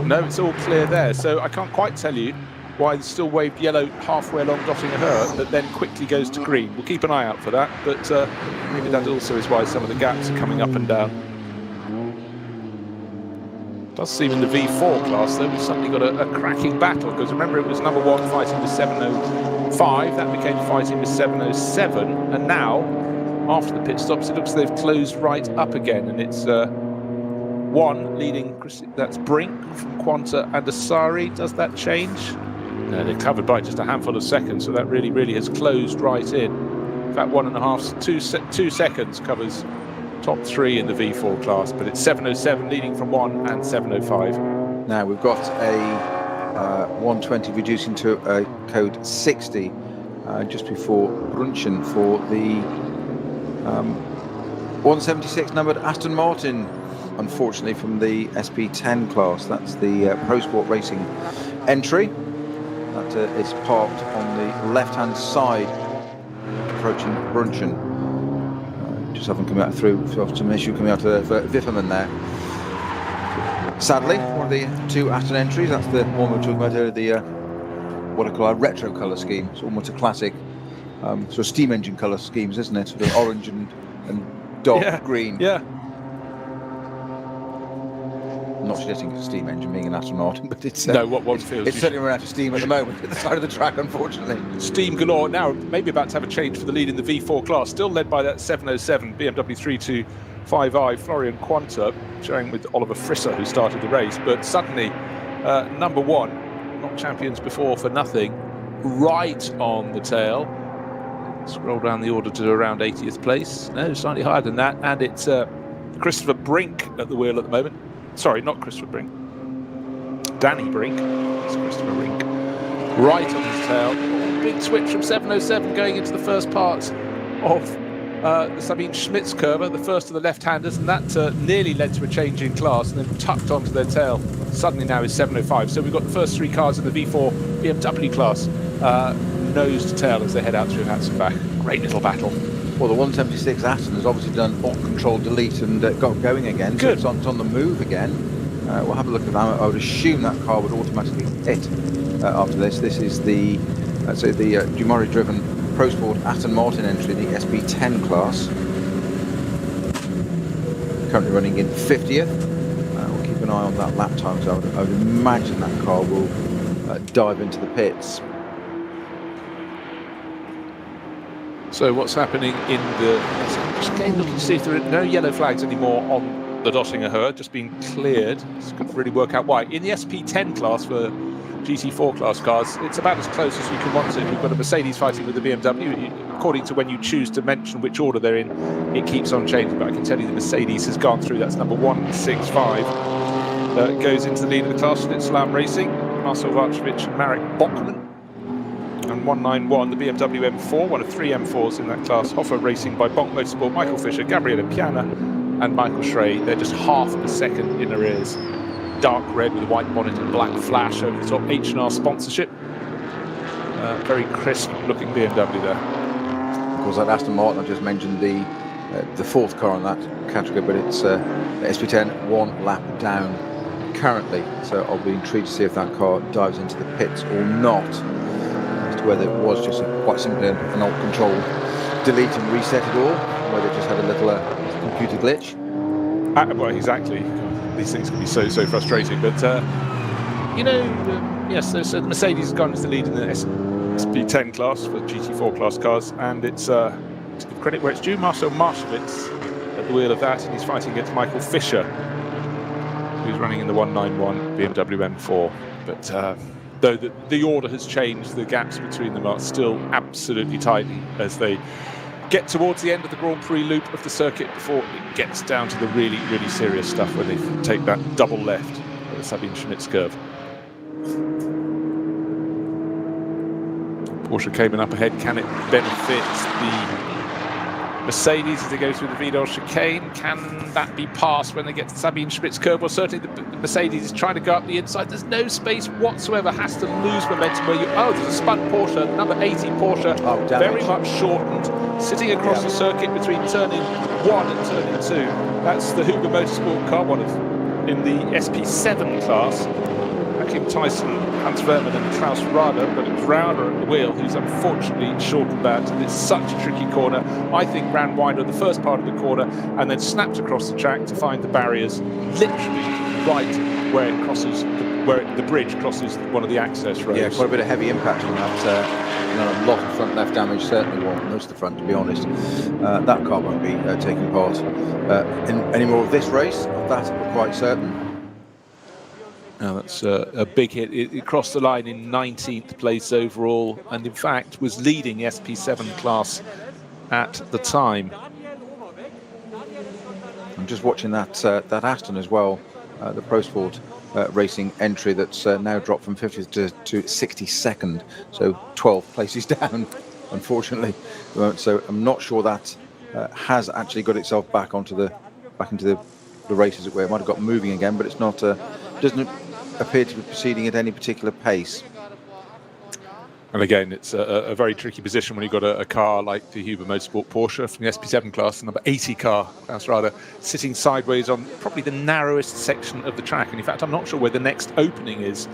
No, it's all clear there. So I can't quite tell you why there's still waved yellow halfway along Dottinger Her, that then quickly goes to green. We'll keep an eye out for that, but maybe that also is why some of the gaps are coming up and down. Does seem in the V4 class, though, we've suddenly got a cracking battle, because remember, it was number 1 fighting with 705, that became fighting with 707, and now, after the pit stops, it looks like they've closed right up again, and it's 1 leading, that's Brink from Quanta and Asari. Does that change? No, they're covered by just a handful of seconds, so that really has closed right in. In fact, 2 seconds covers top 3 in the V4 class, but it's 707 leading from 1 and 705. Now we've got a 120 reducing to a code 60 just before Brunchen for the 176 numbered Aston Martin, unfortunately from the SP10 class. That's the Pro Sport Racing entry. That is parked on the left-hand side, approaching Brunchen. Just haven't come out through, some issue coming out of Wifferman there. Sadly, one of the 2 Aston entries, that's the one we're talking about here, the what I call a retro colour scheme. It's almost a classic sort of steam engine colour schemes, isn't it? Sort of orange and dark green. Yeah. Not suggesting it's a steam engine being an Aston Martin, but it's no. What one feels it's certainly run out of steam at the moment at the side of the track, unfortunately. Steam galore. Now maybe about to have a change for the lead in the V4 class, still led by that 707 BMW 325i Florian Quanta, showing with Oliver Frisser, who started the race. But suddenly, number 1, not champions before for nothing, right on the tail. Scroll down the order to around 80th place. No, slightly higher than that, and it's Christopher Brink at the wheel at the moment. Sorry, not Christopher Brink. Danny Brink. It's Christopher Brink. Right on his tail. Big switch from 707 going into the first part of the Sabine Schmitz curve, the first of the left-handers, and that nearly led to a change in class and then tucked onto their tail. Suddenly now is 705. So we've got the first 3 cars in the V4 BMW class nose to tail as they head out through Hatzenbach. Great little battle. Well, the 176 Aston has obviously done alt control delete and got going again. Good. So it's on the move again. We'll have a look at that. I would assume that car would automatically hit after this. This is the Dumari driven Pro Sport Aston Martin entry, the SP10 class. Currently running in 50th. We'll keep an eye on that lap time, so I would imagine that car will dive into the pits. So what's happening in the... Just again looking to see if there are no yellow flags anymore on the Dottinger Her, just being cleared. This could really work out why. In the SP10 class for GT4 class cars, it's about as close as you can want it. We've got a Mercedes fighting with the BMW. According to when you choose to mention which order they're in, it keeps on changing. But I can tell you the Mercedes has gone through. That's number 165. Goes into the lead of the class, Schnitzlam Racing, Marcel Varchevich and Marek Bockman. And 191, the BMW M4, one of 3 M4s in that class. Hoffer Racing by Bonk Motorsport, Michael Fisher, Gabriele Piana and Michael Schrey. They're just half a second in arrears. Dark red with a white bonnet and black flash over the top. H&R sponsorship. Very crisp looking BMW there. Of course, that Aston Martin, I just mentioned the 4th car in that category, but it's SP10 1 lap down currently. So I'll be intrigued to see if that car dives into the pits or not. Whether it was just quite simply an alt control delete and reset it all, whether it just had a little computer glitch. Well, exactly. These things can be so frustrating, but yes. So the Mercedes has gone into the lead in the SP10 class for GT4 class cars, and it's to give credit where it's due. Marcel Marschwitz at the wheel of that, and he's fighting against Michael Fisher, who's running in the 191 BMW M4. But though the order has changed, the gaps between them are still absolutely tiny as they get towards the end of the Grand Prix loop of the circuit before it gets down to the really, really serious stuff when they take that double left at the Sabine Schmitz curve. Porsche came in up ahead. Can it benefit the Mercedes as they go through the Vidal chicane? Can that be passed when they get to the Sabine Schmitz curve? Well, certainly the Mercedes is trying to go up the inside. There's no space whatsoever. Has to lose momentum where you... Oh, there's a spun Porsche, number 80 Porsche, very much shortened, sitting across the circuit between turning 1 and turning 2. That's the Huber Motorsport car, one of in the SP7 class. Kim Tyson, Hans Verman and Klaus Rader, but it was Rader at the wheel who's unfortunately shortened that. And it's such a tricky corner. I think ran wide on the first part of the corner and then snapped across the track to find the barriers literally right where it crosses, where the bridge crosses one of the access roads. Yeah, quite a bit of heavy impact on that. A lot of front left damage, certainly most of the front, to be honest. That car won't be taking part in any more of this race, that we're quite certain. Now that's a big hit. It crossed the line in 19th place overall, and in fact was leading the SP7 class at the time. I'm just watching that Aston as well, the Pro Sport Racing entry that's now dropped from 50th to 62nd, so 12 places down, unfortunately. So I'm not sure that has actually got itself back into the race, as it were. It might have got moving again, but it's not. Doesn't appear to be proceeding at any particular pace. And again, it's a very tricky position when you've got a car like the Huber Motorsport Porsche from the SP7 class, the number 80 car, Klaus Rader, sitting sideways on probably the narrowest section of the track. And in fact, I'm not sure where the next opening is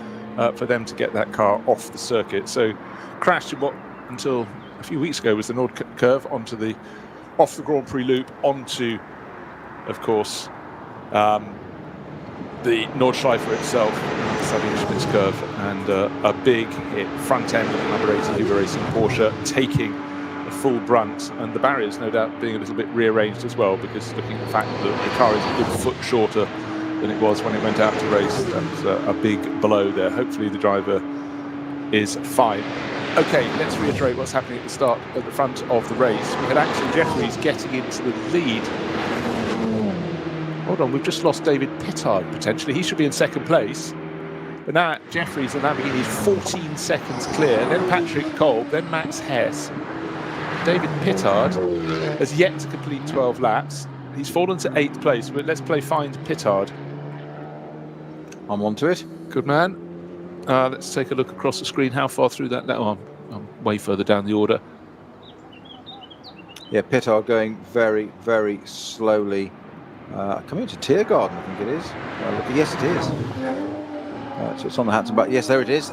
for them to get that car off the circuit. So crashed in what until a few weeks ago was the Nord curve off the Grand Prix loop onto, of course, the Nordschleife itself, the Sabine Schmitz curve, and a big hit front end of the number 80 Huber Racing Porsche taking the full brunt, and the barriers no doubt being a little bit rearranged as well, because looking at the fact that the car is a good foot shorter than it was when it went out to race. That's a big blow there. Hopefully the driver is fine. Okay, let's reiterate what's happening at the front of the race. We had Axel Jeffries getting into the lead. Hold on, we've just lost David Pittard, potentially. He should be in second place. But now Jeffries and Lamborghini is 14 seconds clear. Then Patrick Kolb, then Max Hess. David Pittard has yet to complete 12 laps. He's fallen to 8th place, but let's play Find Pittard. I'm on to it. Good man. Let's take a look across the screen. How far through that? Oh, I'm way further down the order. Yeah, Pittard going very, very slowly. Coming into Tiergarten, I think it is. Yes, it is. So it's on the Hatton back. Yes, there it is.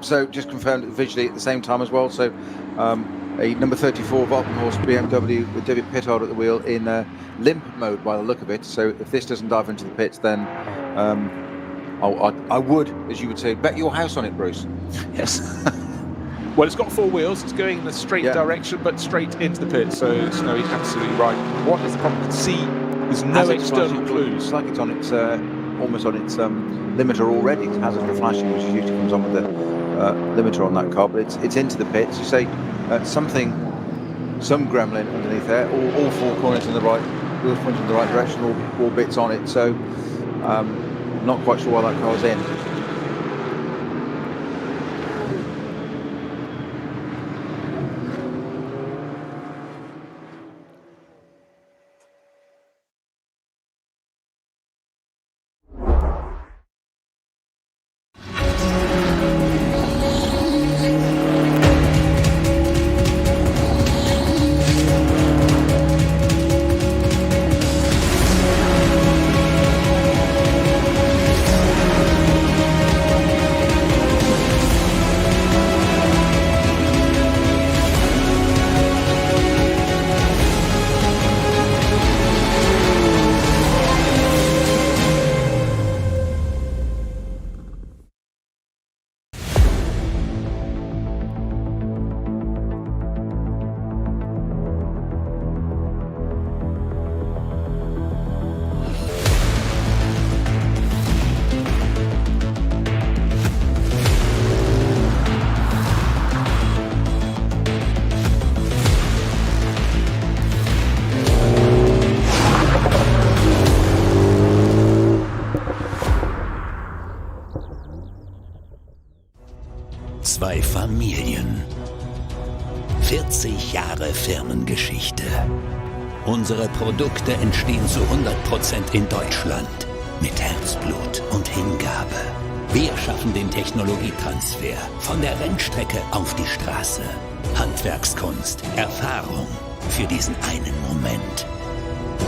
So just confirmed visually at the same time as well. So a number 34 Walkenhorst BMW with David Pittard at the wheel in limp mode by the look of it. So if this doesn't dive into the pits, then I would, as you would say, bet your house on it, Bruce. Yes. Well, it's got 4 wheels. It's going in a straight direction, but straight into the pits. So Snow, he's absolutely right. What is the problem? See, there's no external clues. It's like it's on its almost on its limiter already. It has a flashing, which usually comes on with the limiter on that car, but it's into the pits. You say some gremlin underneath there. All 4 corners in the right, wheels pointing in the right direction. All bits on it. So not quite sure why that car's in. Zwei Familien. 40 Jahre Firmengeschichte. Unsere Produkte entstehen zu 100% in Deutschland. Mit Herzblut und Hingabe. Wir schaffen den Technologietransfer von der Rennstrecke auf die Straße. Handwerkskunst, Erfahrung für diesen einen Moment.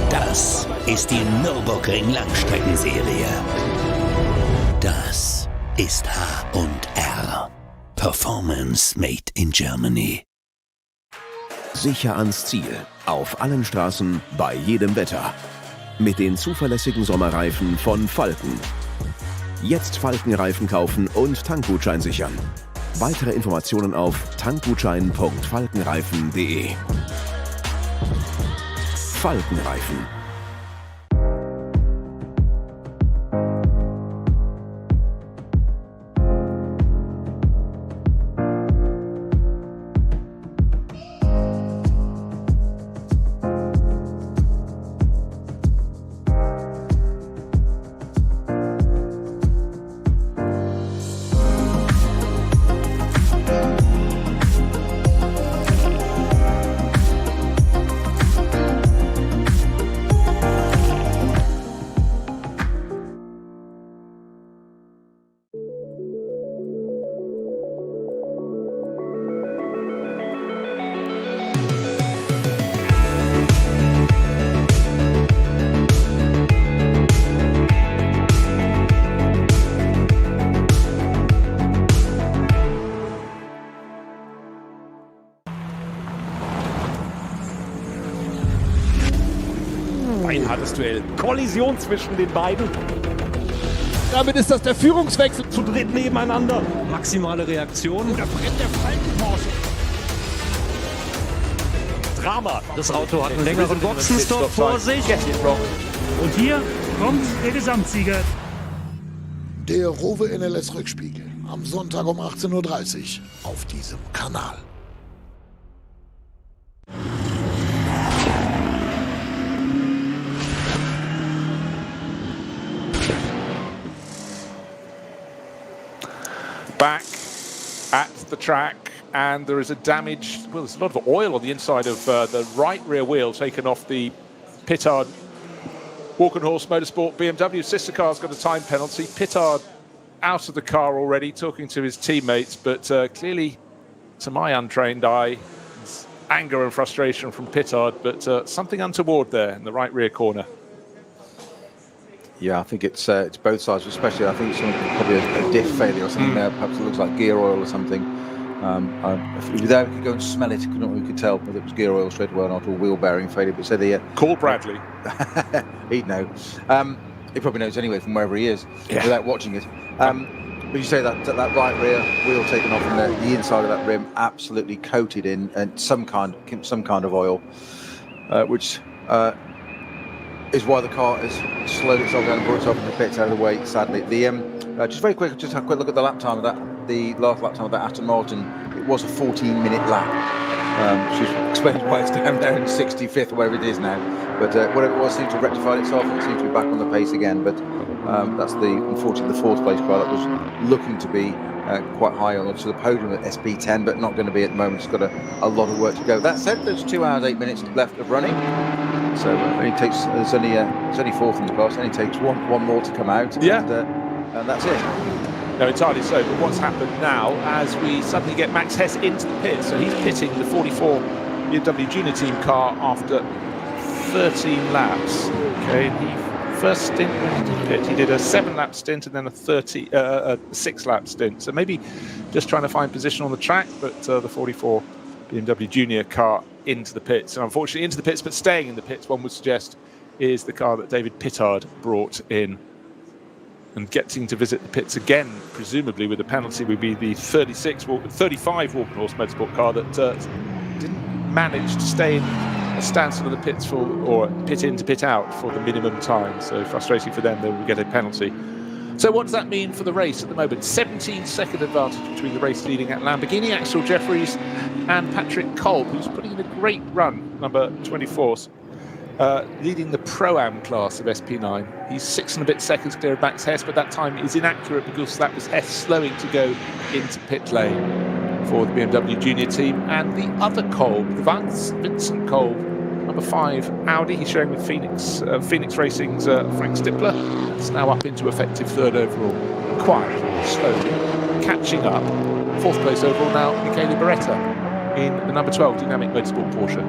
Das ist die Nürburgring Langstreckenserie. Das ist H&R. Performance made in Germany. Sicher ans Ziel. Auf allen Straßen, bei jedem Wetter. Mit den zuverlässigen Sommerreifen von Falken. Jetzt Falkenreifen kaufen und Tankgutschein sichern. Weitere Informationen auf tankgutschein.falkenreifen.de. Falkenreifen. Ein hartes Duell. Kollision zwischen den beiden. Damit ist das der Führungswechsel zu dritt nebeneinander. Maximale Reaktion. Da brennt der Falken-Porsche. Drama. Das Auto hat einen längeren Boxenstopp vor sich. Und hier kommt der Gesamtsieger. Der Rowe NLS Rückspiegel. Am Sonntag um 18:30 Uhr auf diesem Kanal. Back at the track, and there is a damage. Well, there's a lot of oil on the inside of the right rear wheel taken off the Pittard Walkenhorst Motorsport BMW. Sister car's got a time penalty. Pittard out of the car already, talking to his teammates, but clearly, to my untrained eye, it's anger and frustration from Pittard, but something untoward there in the right rear corner. Yeah, I think it's both sides, especially I think it's probably a diff failure or something there. Perhaps it looks like gear oil or something. If we were there, we could go and smell it. We could tell whether it was gear oil straight away or not, or wheel bearing failure. But so Call Bradley. He'd know. He probably knows anyway from wherever he is, without watching it. But you say that right rear wheel taken off, and the inside of that rim absolutely coated in some kind of oil, which is why the car has slowed itself down and brought itself in the pits out of the way, sadly. Just very quick, just have a quick look at the lap time of that. The last lap time of that Aston Martin, it was a 14-minute lap. She's explained why it's down there in 65th or whatever it is now. But whatever it was, seems to have rectified itself and seems to be back on the pace again. But that's unfortunately the fourth place car that was looking to be quite high on to the podium at SP10, but not going to be at the moment. It's got a lot of work to go. That said, there's 2 hours 8 minutes left of running. So it's only fourth in the class. It only takes one more to come out. Yeah. And that's it. No, entirely so. But what's happened now, as we suddenly get Max Hess into the pit, so he's pitting the 44 BMW Junior Team car after 13 laps. Okay, he first stint when he did pit, he did a 7-lap stint and then a 6-lap stint. So maybe just trying to find position on the track, but the 44 BMW Junior car into the pits. And unfortunately into the pits, but staying in the pits, one would suggest, is the car that David Pittard brought in. And getting to visit the pits again, presumably with a penalty, would be the 35 Walkenhorst Motorsport car that didn't manage to stay in a standstill of the pits or pit in to pit out for the minimum time. So frustrating for them, they will get a penalty. So what does that mean for the race at the moment? 17-second advantage between the race leading at Lamborghini, Axel Jeffries and Patrick Kolb, who's putting in a great run, number 24. leading the Pro-Am class of SP9. He's 6 and a bit seconds clear of Max Hess, but that time is inaccurate because that was Hess slowing to go into pit lane for the BMW Junior team. And the other Kolb, the Vincent Kolb, number 5 Audi, he's sharing with Phoenix Racing's Frank Stippler. It's now up into effective 3rd overall. Quietly, slowly, catching up. 4th place overall now, Michele Beretta in the number 12 Dynamic Motorsport Porsche.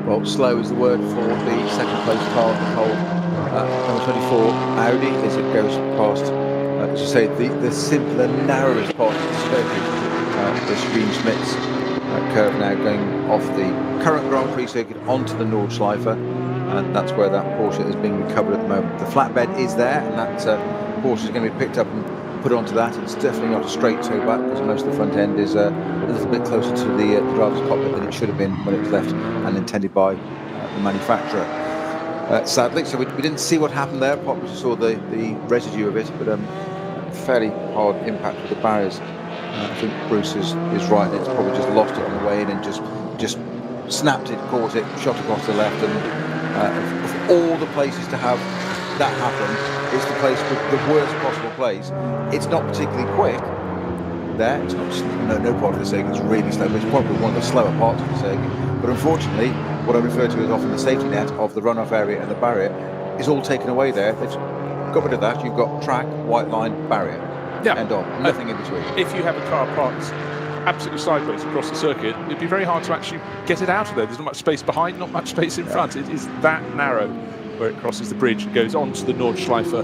Well, slow is the word for the second place car, Nicole. Number 24 Audi, as it goes past, as you say, the simpler, narrowest part of the circuit. The Stream Schmitz curve now going off the current Grand Prix circuit onto the Nordschleife, and that's where that Porsche is being recovered at the moment. The flatbed is there, and that Porsche is going to be picked up and put onto that. It's definitely not a straight toe back because most of the front end is a little bit closer to the driver's cockpit than it should have been when it was left and intended by the manufacturer. Sadly, so we didn't see what happened there. We just saw the residue of it, but fairly hard impact with the barriers. I think Bruce is right. It's probably just lost it on the way in and just snapped it, caught it, shot across the left. And of all the places to have that happen, it's the place with the worst possible place. It's not particularly quick there. It's not no part of the circuit is really slow, but it's probably one of the slower parts of the circuit. But unfortunately, what I refer to as often the safety net of the runoff area and the barrier is all taken away there. They've got rid of that. You've got track, white line, barrier. Yeah. End on. Nothing in between. If you have a car parked absolutely sideways across the circuit, it'd be very hard to actually get it out of there. There's not much space behind, not much space in front. It is that narrow where it crosses the bridge and goes onto the Nordschleife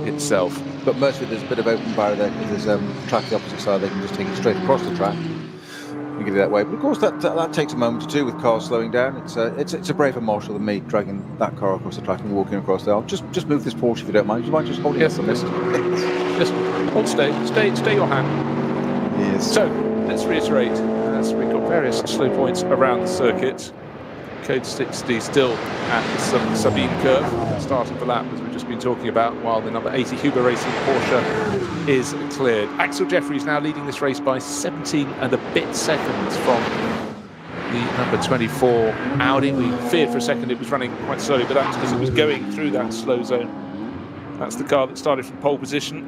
itself. But most of it, there's a bit of open barrier there because there's track the opposite side. They can just take it straight across the track and get it that way. But of course, that takes a moment or two with cars slowing down. It's a braver marshal than me dragging that car across the track and walking across there. I'll just move this Porsche if you don't mind. Do you mind just holding it? Yes, just hold, stay your hand. Yes. So let's reiterate, as we've got various slow points around the circuit. Code 60 still at the Sabine curve, start of the lap as we've just been talking about, while the number 80 Huber Racing Porsche is cleared. Axel Jeffries now leading this race by 17 and a bit seconds from the number 24 Audi. We feared for a second it was running quite slowly, but that's because it was going through that slow zone. That's the car that started from pole position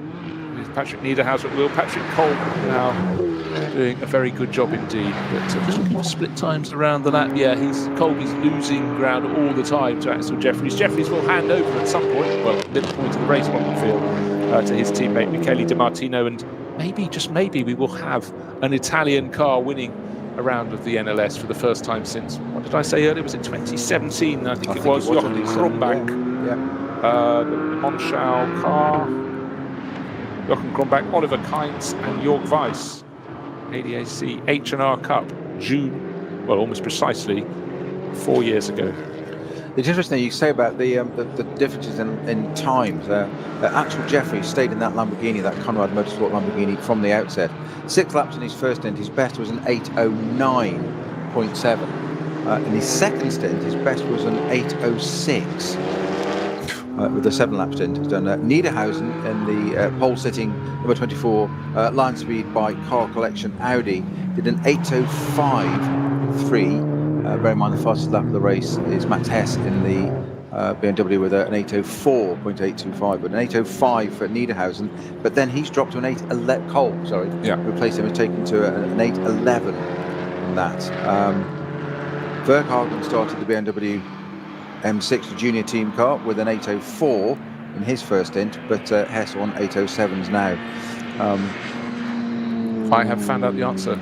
with Patrick Niederhauser at wheel. Patrick Kolb now doing a very good job indeed, but just looking for split times around the lap. Yeah, Kolby's losing ground all the time to Axel Jeffries. Jeffries will hand over at some point, well, at the point of the race, one would feel, to his teammate Michele Di Martino, and maybe, just maybe, we will have an Italian car winning a round of the NLS for the first time since, what did I say earlier, was it 2017? I think it was Jochen Kronbach, the Monschau car, Jochen Kronbach, Oliver Kainz and Jörg Weiss. ADAC H&R Cup, June, well, almost precisely 4 years ago. It's interesting you say about the differences in times. Axel Jeffries stayed in that Lamborghini, that Conrad Motorsport Lamborghini, from the outset. 6 laps in his first stint, his best was an 8:09.7. In his second stint, his best was an 8:06. With the 7-lap stint, he's done Niederhausen in the pole-sitting number 24 line speed by Car Collection Audi did an 8:05.3. Bear in mind the fastest lap of the race is Max Hess in the BMW with an 8:04.825, but an 8:05 for Niederhausen. But then he's dropped to an 8:11. Kolb, sorry, replaced him, has taken to an 8:11. That Verhagen started the BMW M6 junior team car with an 8:04 in his first stint, but Hess on 8:07s now. I have found out the answer.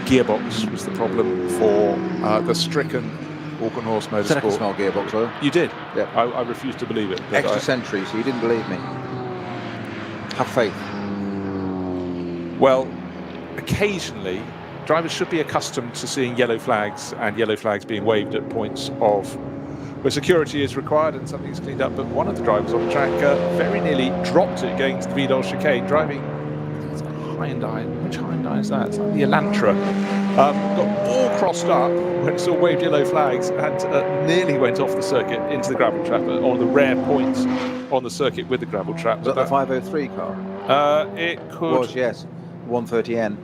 Gearbox was the problem for the stricken Walkenhorst Motorsport. I can smell gearbox oil. You did? Yeah. I refuse to believe it. Extra century, so you didn't believe me. Have faith. Well, occasionally drivers should be accustomed to seeing yellow flags and yellow flags being waved at points of where security is required and something's cleaned up. But one of the drivers on the track very nearly dropped it going to the Vidal chicane, driving, I think it's a Hyundai. Which Hyundai is that? It's like the Elantra. Got all crossed up when it saw waved yellow flags and nearly went off the circuit into the gravel trap on the rare points on the circuit with the gravel trap. Was that the 503 car? It could. Was, yes. 130N.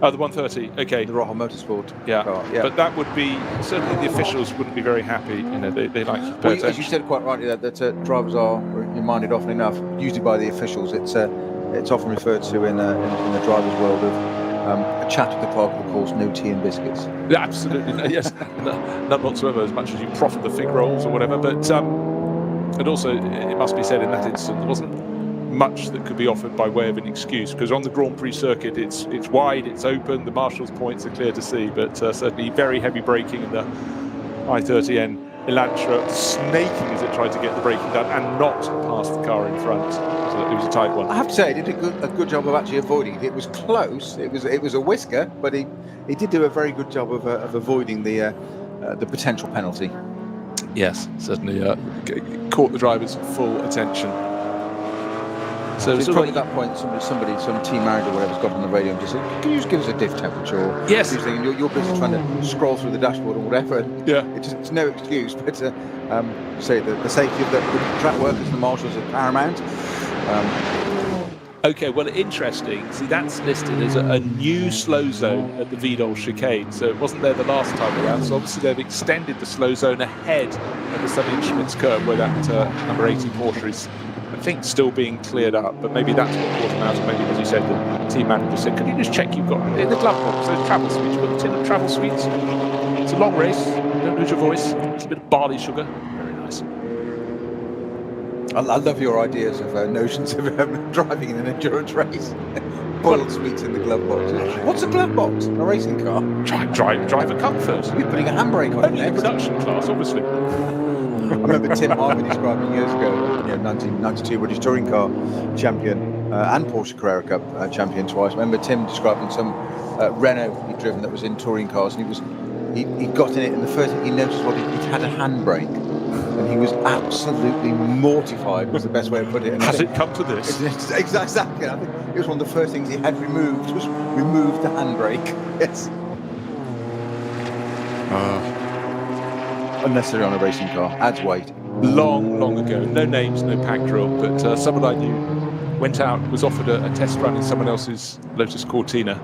Oh, the 130. Okay. The Rojo Motorsport Yeah. car. Yeah. But that would be certainly the officials wouldn't be very happy. You know, they like to pay Well, as you attention. said quite rightly, that drivers are reminded often enough, usually by the officials. It's often referred to in the drivers' world of a chat with the clerk of the course, no tea and biscuits. Yeah, absolutely. No, yes, none whatsoever. As much as you profit the fig rolls or whatever, but and also it must be said in that instance there wasn't much that could be offered by way of an excuse, because on the Grand Prix circuit it's wide, it's open, the marshals' points are clear to see, but certainly very heavy braking in the I-30N Elantra, snaking as it tried to get the braking done and not past the car in front. It was a tight one. I have to say, he did a good job of actually avoiding it. It was close. It was a whisker, but he did do a very good job of avoiding the potential penalty. Yes, certainly caught the driver's full attention. So probably at that point, some team manager or whatever's got on the radio and just said, "Can you just give us a diff temperature?" Or yes, and you're busy trying to scroll through the dashboard or whatever. And yeah, it's no excuse. But say the safety of the track workers and the marshals are paramount. Okay, well, interesting. See, that's listed as a new slow zone at the Vidal chicane, so it wasn't there the last time around. So obviously they've extended the slow zone ahead of the Southern Instruments curve, where that number 80 Porsche is, I think, still being cleared up. But maybe that's what caught them out. And maybe, as you said, the team manager said, "Can you just check you've got in the glove box those travel sweets? You've got the tin of travel sweets. It's a long race. Don't lose your voice. It's a bit of barley sugar. Very nice." I love your ideas of notions of driving in an endurance race. Boiled sweets in the glove box. What's a glove box? A racing car? Drive a comfort. You're putting a handbrake on Only it. in production class, obviously. I remember Tim Harvey describing years ago, 1992 British touring car champion and Porsche Carrera Cup champion twice. I remember Tim describing some Renault he'd driven that was in touring cars, and he got in it, and the first thing he noticed was it had a handbrake. And he was absolutely mortified, was the best way to put it. And Has it come to this? Exactly. I think it was one of the first things he had removed, was remove the handbrake. Yes. Unnecessary on a racing car, adds weight. Long ago, no names, no pack drill, but someone I knew went out, was offered a test run in someone else's Lotus Cortina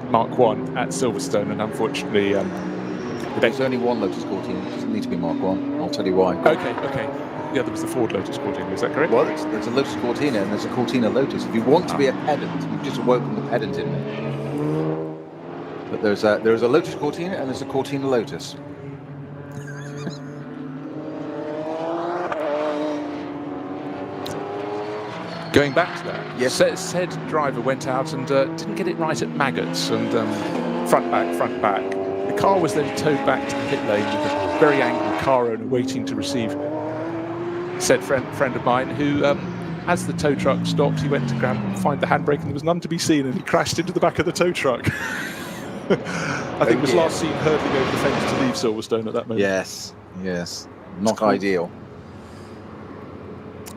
Mark 1 at Silverstone, and unfortunately there's only one Lotus Cortina. It doesn't need to be Mark 1. I'll tell you why. Okay. The other was the Ford Lotus Cortina, is that correct? Well, there's a Lotus Cortina and there's a Cortina Lotus. If you want to be a pedant, you've just awoken the pedant in me. But there is a Lotus Cortina and there's a Cortina Lotus. Going back to that, yes. Said driver went out and didn't get it right at Maggots, and front back. The car was then towed back to the pit lane with a very angry car owner waiting to receive said friend of mine who, as the tow truck stopped, he went to find the handbrake, and there was none to be seen, and he crashed into the back of the tow truck. I think was last seen hurdling over the fence to leave Silverstone at that moment. Yes. Not ideal.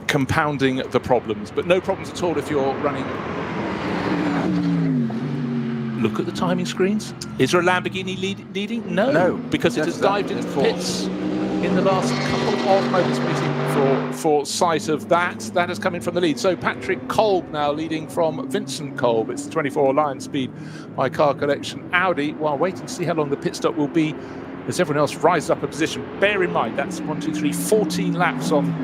Compounding the problems, but no problems at all if you're running. Look at the timing screens. Is there a Lamborghini leading? No, because it has dived into the pits in the last couple of moments waiting for sight of that. That has come in from the lead. So Patrick Kolb now leading from Vincent Kolb. It's the 24 Lion Speed by Car Collection Audi, while waiting to see how long the pit stop will be as everyone else rises up a position. Bear in mind, that's 14 laps on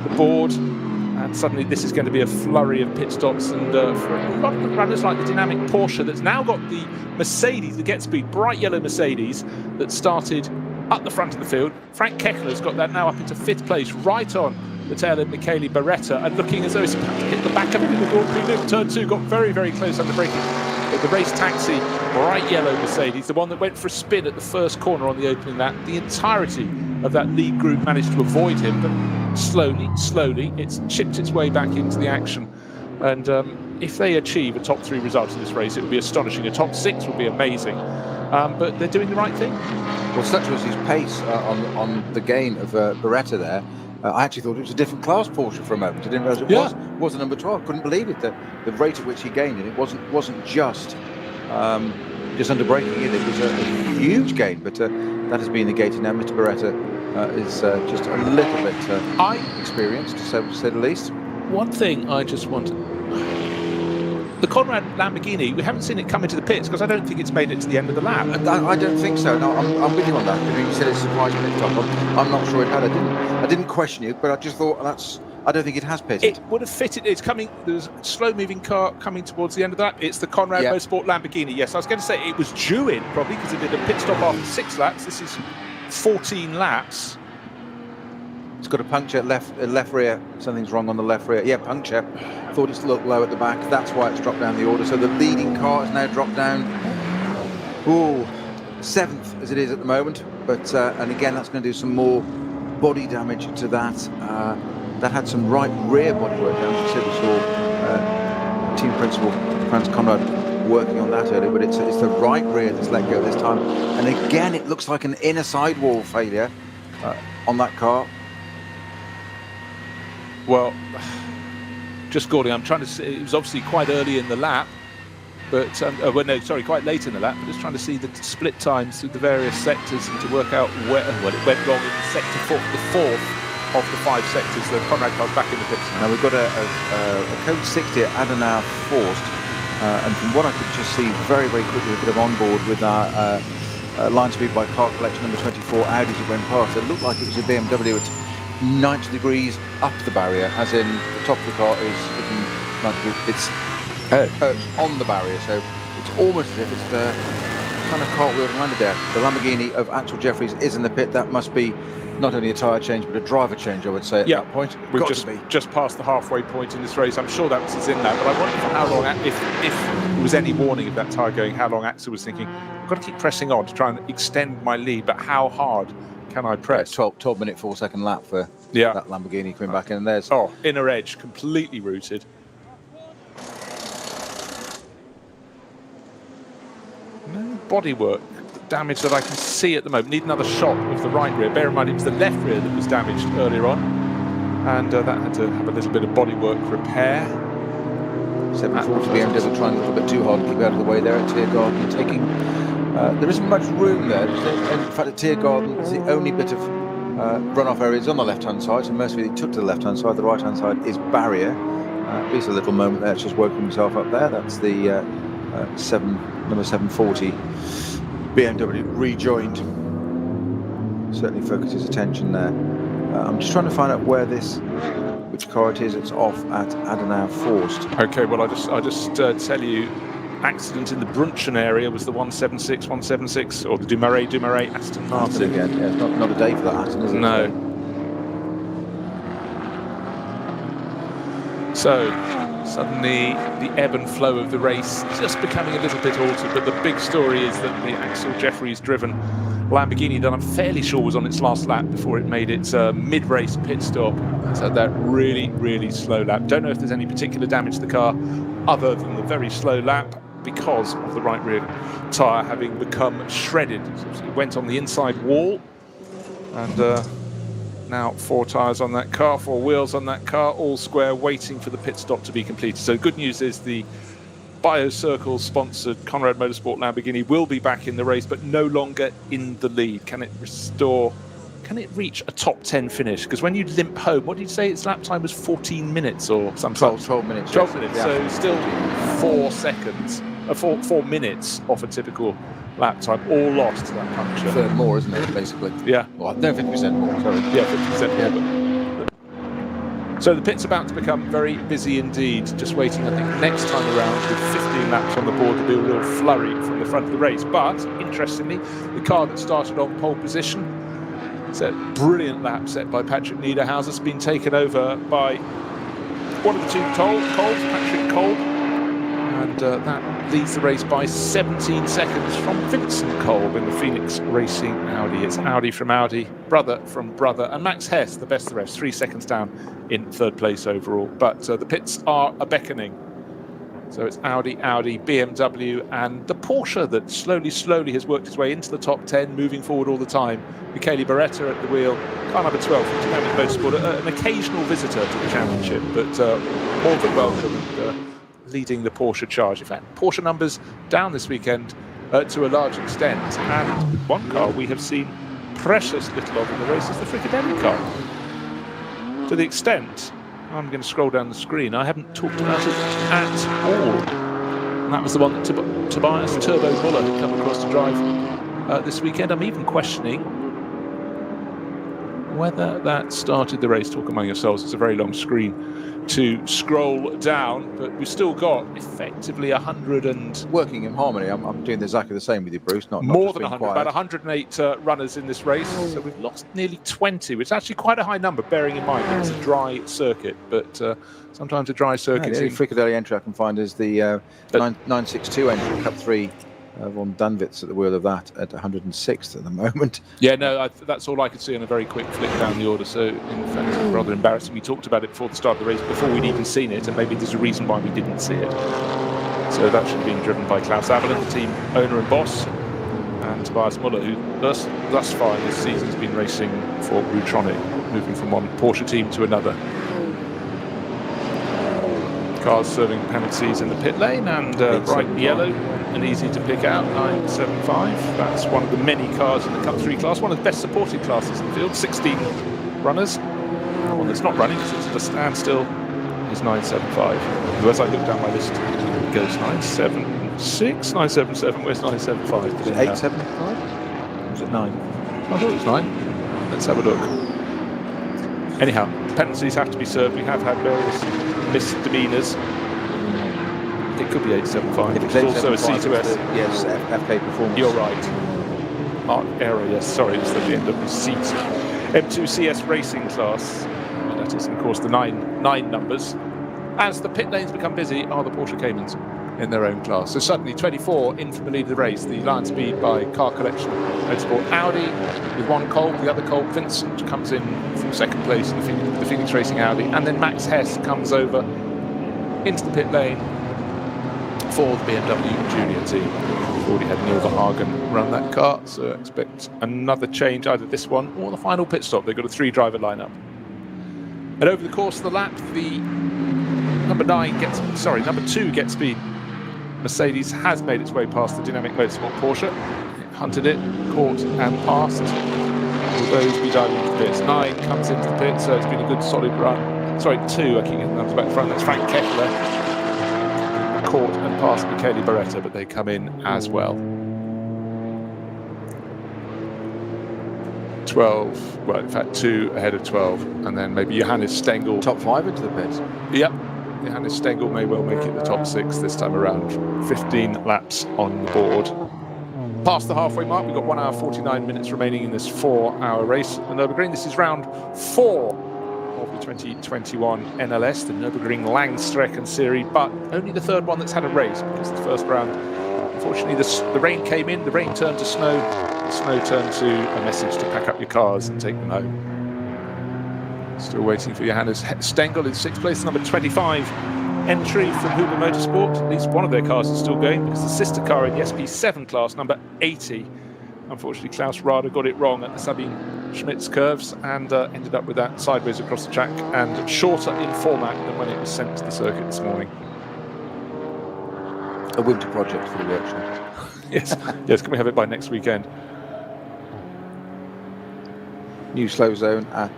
the board, and suddenly this is going to be a flurry of pit stops, and for a lot of the runners like the dynamic Porsche that's now got the Mercedes, the Get Speed bright yellow Mercedes that started up the front of the field. Frank Kechler's got that now up into 5th place, right on the tail of Michele Beretta, and looking as though he's about to hit the back of it in the Grand Prix loop. Turn 2 got very close under braking. But the race taxi, bright yellow Mercedes, the one that went for a spin at the first corner on the opening lap, the entirety of that lead group managed to avoid him, but slowly it's chipped its way back into the action. And if they achieve a top 3 result in this race, it would be astonishing. A top 6 would be amazing, but they're doing the right thing. Well, such was his pace on the gain of Beretta there. I actually thought it was a different class Porsche for a moment. I didn't realise it was a number 12. Couldn't believe it, the rate at which he gained it. It wasn't just under braking either. It was a huge gain, but that has been negated now. Mr. Beretta is just a little bit experienced, to say the least. One thing I just want the Conrad Lamborghini, we haven't seen it come into the pits because I don't think it's made it to the end of the lap. I don't think so. No, I'm with you on that. I mean, you said it's a surprise pit stop. I'm not sure it had. I didn't question you, but I just thought I don't think it has pitted. It would have fitted. It's coming. There's a slow-moving car coming towards the end of that. It's the Conrad Motorsport Lamborghini. Yes, I was going to say it was due in probably because it did a pit stop after 6 laps. This is 14 laps. It's got a puncture left rear. Something's wrong on the left rear. Yeah, puncture. Thought it's looked low at the back. That's why it's dropped down the order. So the leading car has now dropped down. Ooh, 7th as it is at the moment. But and again, that's going to do some more body damage to that. That had some right rear bodywork damage. You said we saw team principal Franz Conrad working on that earlier, but it's the right rear that's let go this time. And again, it looks like an inner sidewall failure on that car. Well, just Gordon, I'm trying to see, it was obviously quite early in the lap, but, quite late in the lap, but just trying to see the split times through the various sectors and to work out where it went wrong in sector 4, the 4th of the 5 sectors. The Conrad car's back in the pits now. Now we've got a code 60 at Adenauer Forst, and from what I could just see very, very quickly, a bit of onboard with our line speed by car collection number 24 Audis that went past. It looked like it was a BMW at 90 degrees up the barrier, as in the top of the car is looking 90 degrees. It's on the barrier, so it's almost as if it's kind of cartwheeled around there. The Lamborghini of Axel Jeffries is in the pit. That must be not only a tyre change, but a driver change, I would say, at that point. We've just passed the halfway point in this race. I'm sure that was in that, but I wonder for how long, if there was any warning of that tyre going, how long Axel was thinking, I've got to keep pressing on to try and extend my lead, but how hard can I press? 12 minute 4 second lap for that Lamborghini coming back in, and there's inner edge completely rooted. No bodywork damage that I can see at the moment. Need another shot of the right rear. Bear in mind it was the left rear that was damaged earlier on, and that had to have a little bit of bodywork repair. 740 BMW trying a little bit too hard to keep out of the way there at Tiergarten, taking there isn't much room there. In fact, at Tiergarten, it's the only bit of runoff areas on the left-hand side, so most of it took to the left-hand side. The right-hand side is barrier. There's a little moment there, it's just woken himself up there. That's the number 740 BMW rejoined. Certainly focused his attention there. I'm just trying to find out which car it is. It's off at Adenauer Forst. Okay, well, I'll just tell you, accident in the Brunchen area was the 176, or the Dumaret Aston Martin. Again, yeah, it's not a day for that Aston, is it? No. So, suddenly the ebb and flow of the race just becoming a little bit altered, but the big story is that the Axel Jeffries driven Lamborghini that I'm fairly sure was on its last lap before it made its mid-race pit stop. It's had that really, really slow lap. Don't know if there's any particular damage to the car other than the very slow lap, because of the right rear tyre having become shredded. It went on the inside wall, and now 4 tyres on that car, 4 wheels on that car, all square, waiting for the pit stop to be completed. So the good news is the BioCircle sponsored Conrad Motorsport Lamborghini will be back in the race, but no longer in the lead. Can it reach a top 10 finish? Because when you limp home, what did you say its lap time was? 14 minutes or something? 12 minutes. 12 minutes, yeah. So still 4 seconds, 4 minutes off a typical lap time, all lost to that puncture. A third more, isn't it, basically? Yeah. Well, no, 50% more, sorry. Yeah, 50% more. But so the pit's about to become very busy indeed, just waiting, I think, next time around with 15 laps on the board to be a real flurry from the front of the race. But, interestingly, the car that started on pole position, it's a brilliant lap set by Patrick Niederhauser, has been taken over by one of the two Colts, Patrick Kolb, and that leads the race by 17 seconds from Vincent Kolb in the Phoenix Racing Audi. It's Audi from Audi, brother from brother, and Max Hess, the best of the rest, 3 seconds down in 3rd place overall. But the pits are a beckoning. So it's Audi, BMW, and the Porsche that slowly has worked its way into the top 10, moving forward all the time. Michele Beretta at the wheel, car number 12 from Dynamic Motorsport, an occasional visitor to the championship, but more than welcome, and leading the Porsche charge. In fact, Porsche numbers down this weekend to a large extent, and one car we have seen precious little of in the race is the Fricadelli car. To the extent, I'm going to scroll down the screen, I haven't talked about it at all And that was the one that Tobias Turbo Muller had come across to drive this weekend. I'm even questioning whether that started the race. Talk among yourselves. It's a very long screen to scroll down, but we've still got effectively 100 and... Working in harmony. I'm doing exactly the same with you, Bruce. Not more than 100, about 108 runners in this race. So we've lost nearly 20, which is actually quite a high number, bearing in mind that it's a dry circuit. But sometimes a dry circuit... the only Fricadelli entry I can find is the 962 entry, Cup 3. Von Danwitz at the wheel of that at 106th at the moment. Yeah, no, that's all I could see on a very quick flick down the order. So, in fact, it's rather embarrassing. We talked about it before the start of the race, before we'd even seen it, and maybe there's a reason why we didn't see it. So that should have been driven by Klaus Avelin, the team owner and boss, and Tobias Muller, who thus far this season has been racing for Rutronic, moving from one Porsche team to another. Cars serving penalties in the pit lane, and bright yellow and easy to pick out, 975. That's one of the many cars in the Cup 3 class, one of the best supported classes in the field, 16 runners. The one that's not running because it's at a standstill is 975. So as I look down my list, it goes 976, 977, where's 975? Is it 875? Was it 9? I thought it was 9. Let's have a look. Anyhow, penalties have to be served. We have had various misdemeanors. It could be 875. If it's also a C2S. Yes, FK Performance. You're right. Mark error, yes, sorry, it's the BMW seat. M2 CS Racing class. And that is, of course, the nine numbers. As the pit lanes become busy, are the Porsche Caymans in their own class. So suddenly 24 in from the lead of the race. The Lion Speed by Car Collection Motorsport Audi with one Kolb. The other Kolb, Vincent, comes in from second place in the Phoenix Racing Audi. And then Max Hess comes over into the pit lane for the BMW Junior team. We've already had Neil Verhagen run that car, so expect another change, either this one or the final pit stop. They've got a 3-driver lineup. And over the course of the lap, the number 2 gets speed. Mercedes has made its way past the Dynamic Motorsport Porsche. It hunted it, caught and passed. Will those be diving into the pits? 9 comes into the pit, so it's been a good solid run. Sorry, 2, I keep getting the numbers back front. That's Frank Kessler. Caught and passed Michele Beretta, but they come in as well. 12, well, in fact, 2 ahead of 12, and then maybe Johannes Stengel. Top 5 into the pits. Yep, Johannes Stengel may well make it the top 6 this time around. 15 laps on the board. Past the halfway mark, we've got 1 hour 49 minutes remaining in this 4-hour race at the Nürburgring. This is round 4 of the 2021 NLS, the Nürburgring Langstrecken Series, but only the 3rd one that's had a race, because the first round, unfortunately, the rain came in, the rain turned to snow, the snow turned to a message to pack up your cars and take them home. Still waiting for Johannes Stengel in 6th place, number 25 entry from Huber Motorsport. At least one of their cars is still going, because the sister car in the SP7 class, number 80, unfortunately Klaus Rader got it wrong at the Sabine Schmitz curves and ended up with that sideways across the track and shorter in format than when it was sent to the circuit this morning. A winter project for the workshop. Yes, can we have it by next weekend? New slow zone at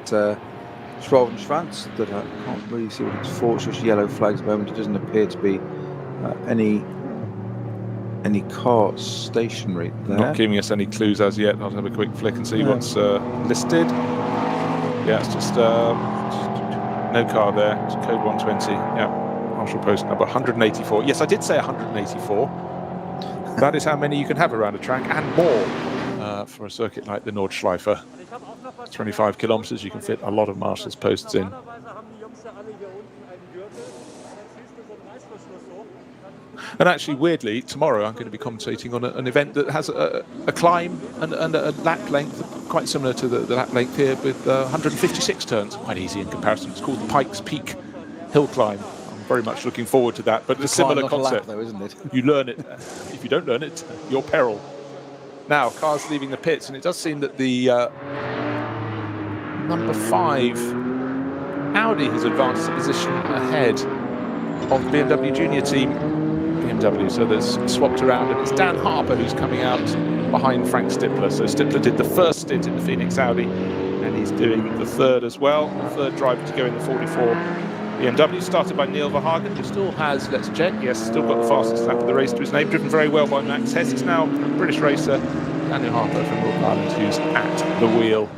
Schwanz that I can't really see what it's for. It's just yellow flags at the moment. It doesn't appear to be any car stationary there. Not giving us any clues as yet. I'll have a quick flick and see what's listed. Yeah, it's just no car there. It's code 120. Yeah, Marshall Post number 184. Yes, I did say 184. That is how many you can have around a track and more for a circuit like the Nordschleife. 25 kilometers, you can fit a lot of Marshall's posts in. And actually, weirdly, tomorrow I'm going to be commentating on an event that has a climb and a lap length quite similar to the lap length here, with 156 turns. Quite easy in comparison. It's called the Pikes Peak Hill Climb. I'm very much looking forward to that, but it's a similar concept. Though, isn't it? You learn it. If you don't learn it, your peril. Now, cars leaving the pits, and it does seem that the number 5 Audi has advanced a position ahead of the BMW Junior team. BMW, so there's swapped around, and it's Dan Harper who's coming out behind Frank Stippler. So Stippler did the first stint in the Phoenix Audi, and he's doing the 3rd as well. The 3rd driver to go in the 44 BMW started by Neil Verhagen, who still has, let's check, yes, still got the fastest lap of the race to his name, driven very well by Max Hess. It's now British racer Daniel Harper from Northern Ireland who's at the wheel,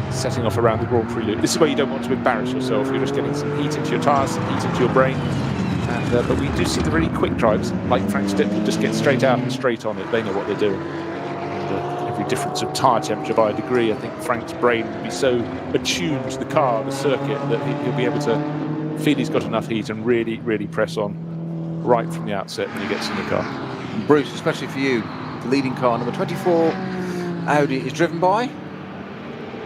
setting off around the Grand Prix loop. This is where you don't want to embarrass yourself. You're just getting some heat into your tyres, some heat into your brain. And, but we do see the really quick drivers, like Frank Stippler, just get straight out and straight on it. They know what they're doing. And, every difference of tyre temperature by a degree, I think Frank's brain will be so attuned to the car, the circuit, that he'll be able to feel he's got enough heat and really, really press on right from the outset when he gets in the car. Bruce, especially for you, the leading car, number 24 Audi, is driven by?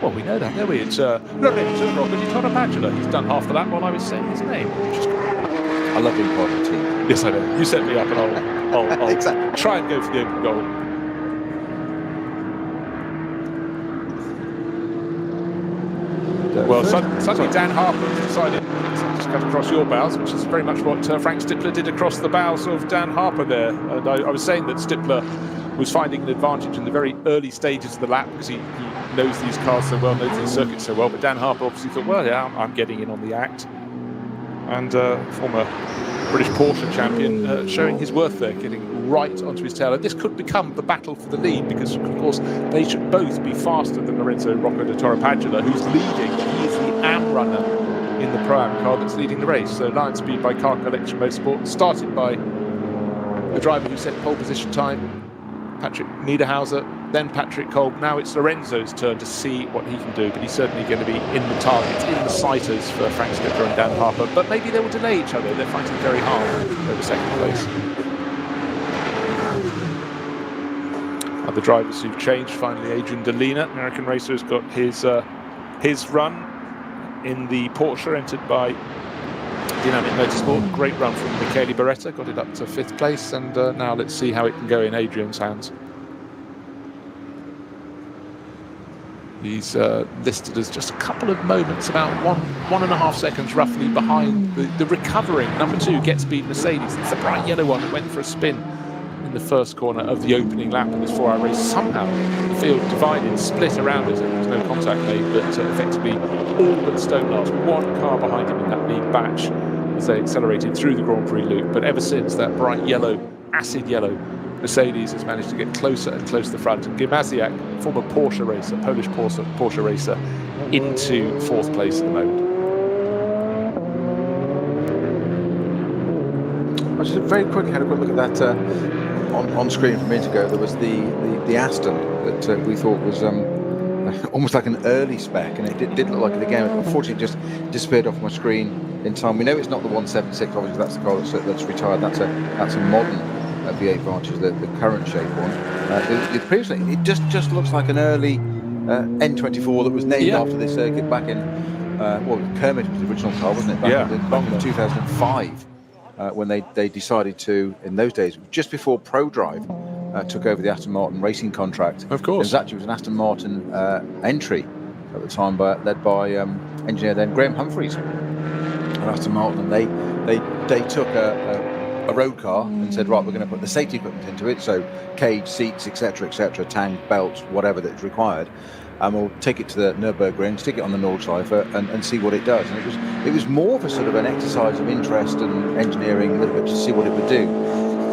Well, we know that, don't we? It's Lorenzo Roccaditore. He's done half the lap while I was saying his name, which is great. I love being part of the team. Yes, I know. You set me up and I'll Exactly. try and go for the open goal. Well, suddenly Dan Harper decided to just cut across your bows, which is very much what Frank Stippler did across the bows of Dan Harper there. And I was saying that Stippler was finding an advantage in the very early stages of the lap because he knows these cars so well, knows these circuits so well. But Dan Harper obviously thought, well, yeah, I'm getting in on the act. And former British Porsche champion showing his worth there, getting right onto his tail. And this could become the battle for the lead because, of course, they should both be faster than Lorenzo Roccaditore, who's leading. He is the AM runner in the Pro-Am car that's leading the race. So Lion Speed by Car Collection Motorsport, started by the driver who set pole position time, Patrick Niederhauser, then Patrick Kolb. Now it's Lorenzo's turn to see what he can do, but he's certainly going to be in the targets, in the sighters for Frank Stippler and Dan Harper. But maybe they will delay each other. They're fighting very hard over second place. Other drivers who've changed, finally Adrian Delina, American racer, has got his run in the Porsche, entered by Dynamic Motorsport. Great run from Michele Beretta, got it up to 5th place, and now let's see how it can go in Adrian's hands. He's listed as just a couple of moments, about 1.5 seconds roughly behind the recovering number 2 Get Speed Mercedes. It's the bright yellow one that went for a spin in the first corner of the opening lap of this 4-hour race. Somehow the field divided, split around it, and there was no contact made, but effectively all but stone last, one car behind him in that lead batch as they accelerated through the Grand Prix loop. But ever since, that bright yellow, acid yellow Mercedes has managed to get closer and closer to the front, and Gimasiak, former Porsche racer, Polish Porsche racer, into 4th place at the moment. I just very quickly had a quick look at that on screen from a minute ago. There was the Aston that we thought was almost like an early spec, and it did look like it again. Unfortunately, it just disappeared off my screen in time. We know it's not the 176, obviously that's the car that's retired. That's a modern V8 Vantage, the current shape one. Previously, it just looks like an early N24 that was named after this circuit back in Kermit was the original car, wasn't it? Back in 2005. When they decided to, in those days, just before ProDrive took over the Aston Martin racing contract. Of course. It was an Aston Martin entry at the time, led by engineer then Graham Humphreys at Aston Martin. They took a road car and said, right, we're going to put the safety equipment into it, so cage, seats, etc., tank, belts, whatever that's required. And we'll take it to the Nürburgring, stick it on the Nordschleife, and see what it does. And it was more of a sort of an exercise of interest and engineering a little bit to see what it would do.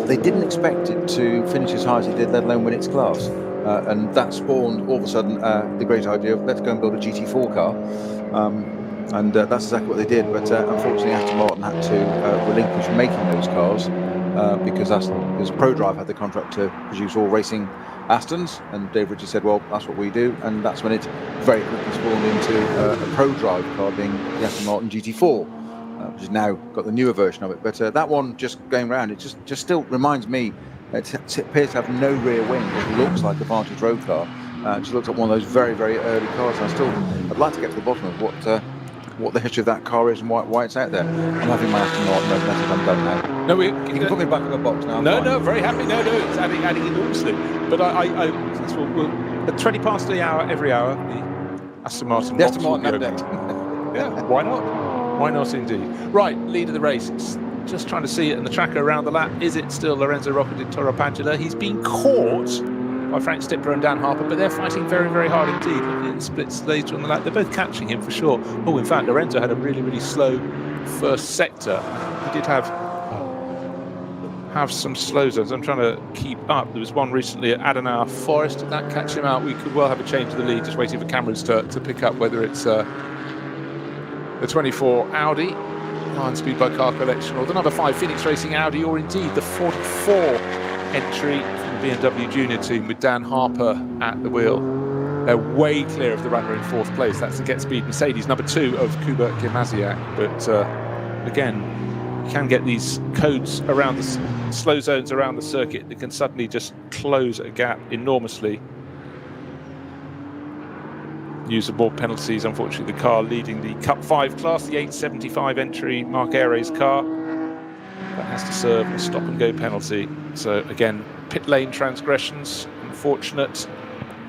They didn't expect it to finish as high as it did, let alone win its class. And that spawned all of a sudden the great idea of let's go and build a GT4 car. And that's exactly what they did. But unfortunately, Aston Martin had to relinquish making those cars because ProDrive had the contract to produce all racing Astons, and Dave Ritchie said, well, that's what we do, and that's when it very quickly spawned into a ProDrive car being the Aston Martin GT4, which has now got the newer version of it. But that one, just going around, it just still reminds me, it appears to have no rear wing. It looks like a Vantage road car. It just looks like one of those very, very early cars. I'd like to get to the bottom of what the history of that car is and why it's out there. I'm having my Aston Martin message. I'm done now. No, you can put me back in the box now. No, very happy. No, it's adding enormously. But at 20 past the hour every hour, the Aston Martin. The Aston Martin update. Yeah, why not? Why not indeed? Right, lead of the race. It's just trying to see it in the tracker around the lap. Is it still Lorenzo Roccaditore? He's been caught by Frank Stippler and Dan Harper, but they're fighting very, very hard indeed. Looking at the splits later on the lap, they're both catching him for sure. Oh, in fact, Lorenzo had a really, really slow first sector, he did have some slow zones. I'm trying to keep up. There was one recently at Adenauer Forest. Did that catch him out? We could well have a change of the lead, just waiting for cameras to pick up whether it's the 24 Audi, 9-speed by car collection, or the number 5 Phoenix Racing Audi, or indeed the 44 entry from the BMW Junior team with Dan Harper at the wheel. They're way clear of the runner in 4th place. That's the Get Speed Mercedes, number 2 of Kuba Gimasiak. But again, you can get these codes around the slow zones around the circuit that can suddenly just close a gap enormously. Use of more penalties. Unfortunately, the car leading the Cup 5 class, the 875 entry, Marc Aire's car, that has to serve a stop-and-go penalty. So again, pit lane transgressions, unfortunate,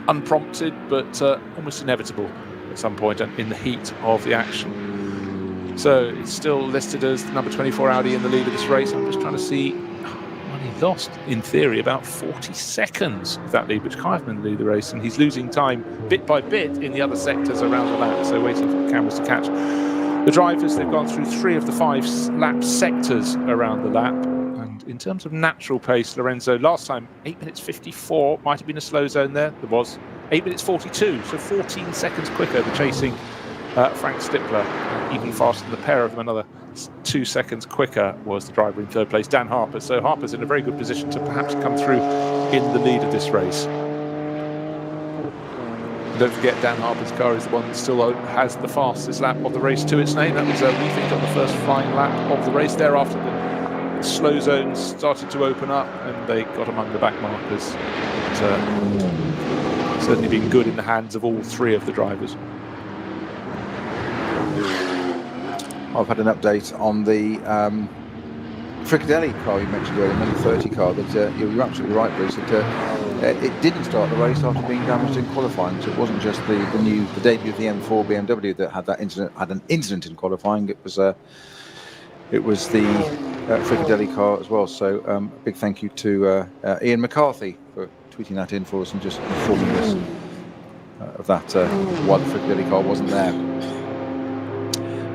unprompted, but almost inevitable at some point in the heat of the action. So it's still listed as the number 24 Audi in the lead of this race. I'm just trying to see when he lost, in theory, about 40 seconds of that lead, which can't have lead the race, and he's losing time bit by bit in the other sectors around the lap. So waiting for the cameras to catch the drivers. They've gone through 3 of the 5 lap sectors around the lap. And in terms of natural pace, Lorenzo last time 8 minutes 54, might have been a slow zone there. There was 8 minutes 42, so 14 seconds quicker. The chasing Frank Stippler, even faster than the pair of them, another 2 seconds quicker was the driver in 3rd place, Dan Harper. So Harper's in a very good position to perhaps come through in the lead of this race. Don't forget, Dan Harper's car is the one that still has the fastest lap of the race to its name. That was, we think, on the first flying lap of the race. Thereafter, the slow zones started to open up and they got among the back markers. But, certainly been good in the hands of all 3 of the drivers. I've had an update on the Fricadelli car you mentioned earlier, number 30 car. That you're absolutely right, Bruce. It didn't start the race after being damaged in qualifying. So it wasn't just the debut of the M4 BMW that had an incident in qualifying. It was the Fricadelli car as well. So big thank you to Ian McCarthy for tweeting that in for us and just informing us of that why the Fricadelli car wasn't there.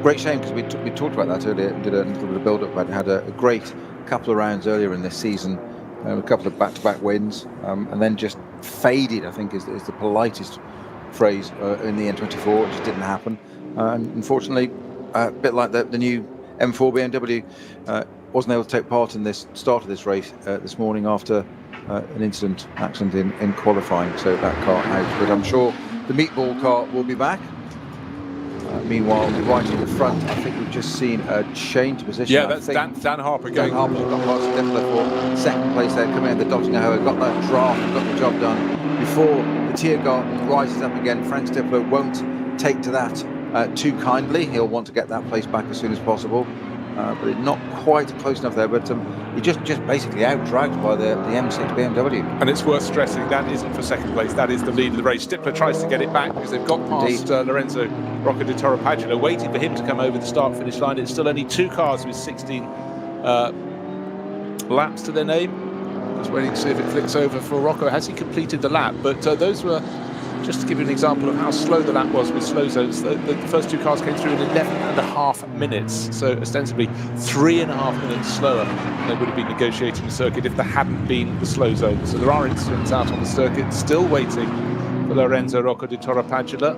Great shame, because we talked about that earlier and did a little bit of build-up about it. Had a great couple of rounds earlier in this season, a couple of back-to-back wins, and then just faded, I think is the politest phrase, in the N24. It just didn't happen. And unfortunately, a bit like the new M4 BMW, wasn't able to take part in this start of this race this morning after an accident in qualifying. So that car out. But I'm sure the meatball car will be back. Meanwhile, right in the front, I think we've just seen a change of position. Yeah, that's Dan Harper going. Dan Harper's got past Stippler for 2nd place there, coming in the dodging a hoe, got that draft, got the job done. Before the Tiergarten rises up again, Frank Stippler won't take to that too kindly. He'll want to get that place back as soon as possible. But not quite close enough there, but he just basically out-dragged by the M6 BMW. And it's worth stressing, that isn't for 2nd place, that is the lead of the race. Stippler tries to get it back because they've got past Lorenzo Rocca di Toro-Padula, waiting for him to come over the start-finish line. It's still only 2 cars with 16 laps to their name. Just waiting to see if it flicks over for Rocco. Has he completed the lap? But those were, just to give you an example of how slow the lap was with slow zones, the first 2 cars came through in 11.5 minutes, so ostensibly 3.5 minutes slower than they would have been negotiating the circuit if there hadn't been the slow zones. So there are incidents out on the circuit, still waiting for Lorenzo Rocca di Toro-Padula.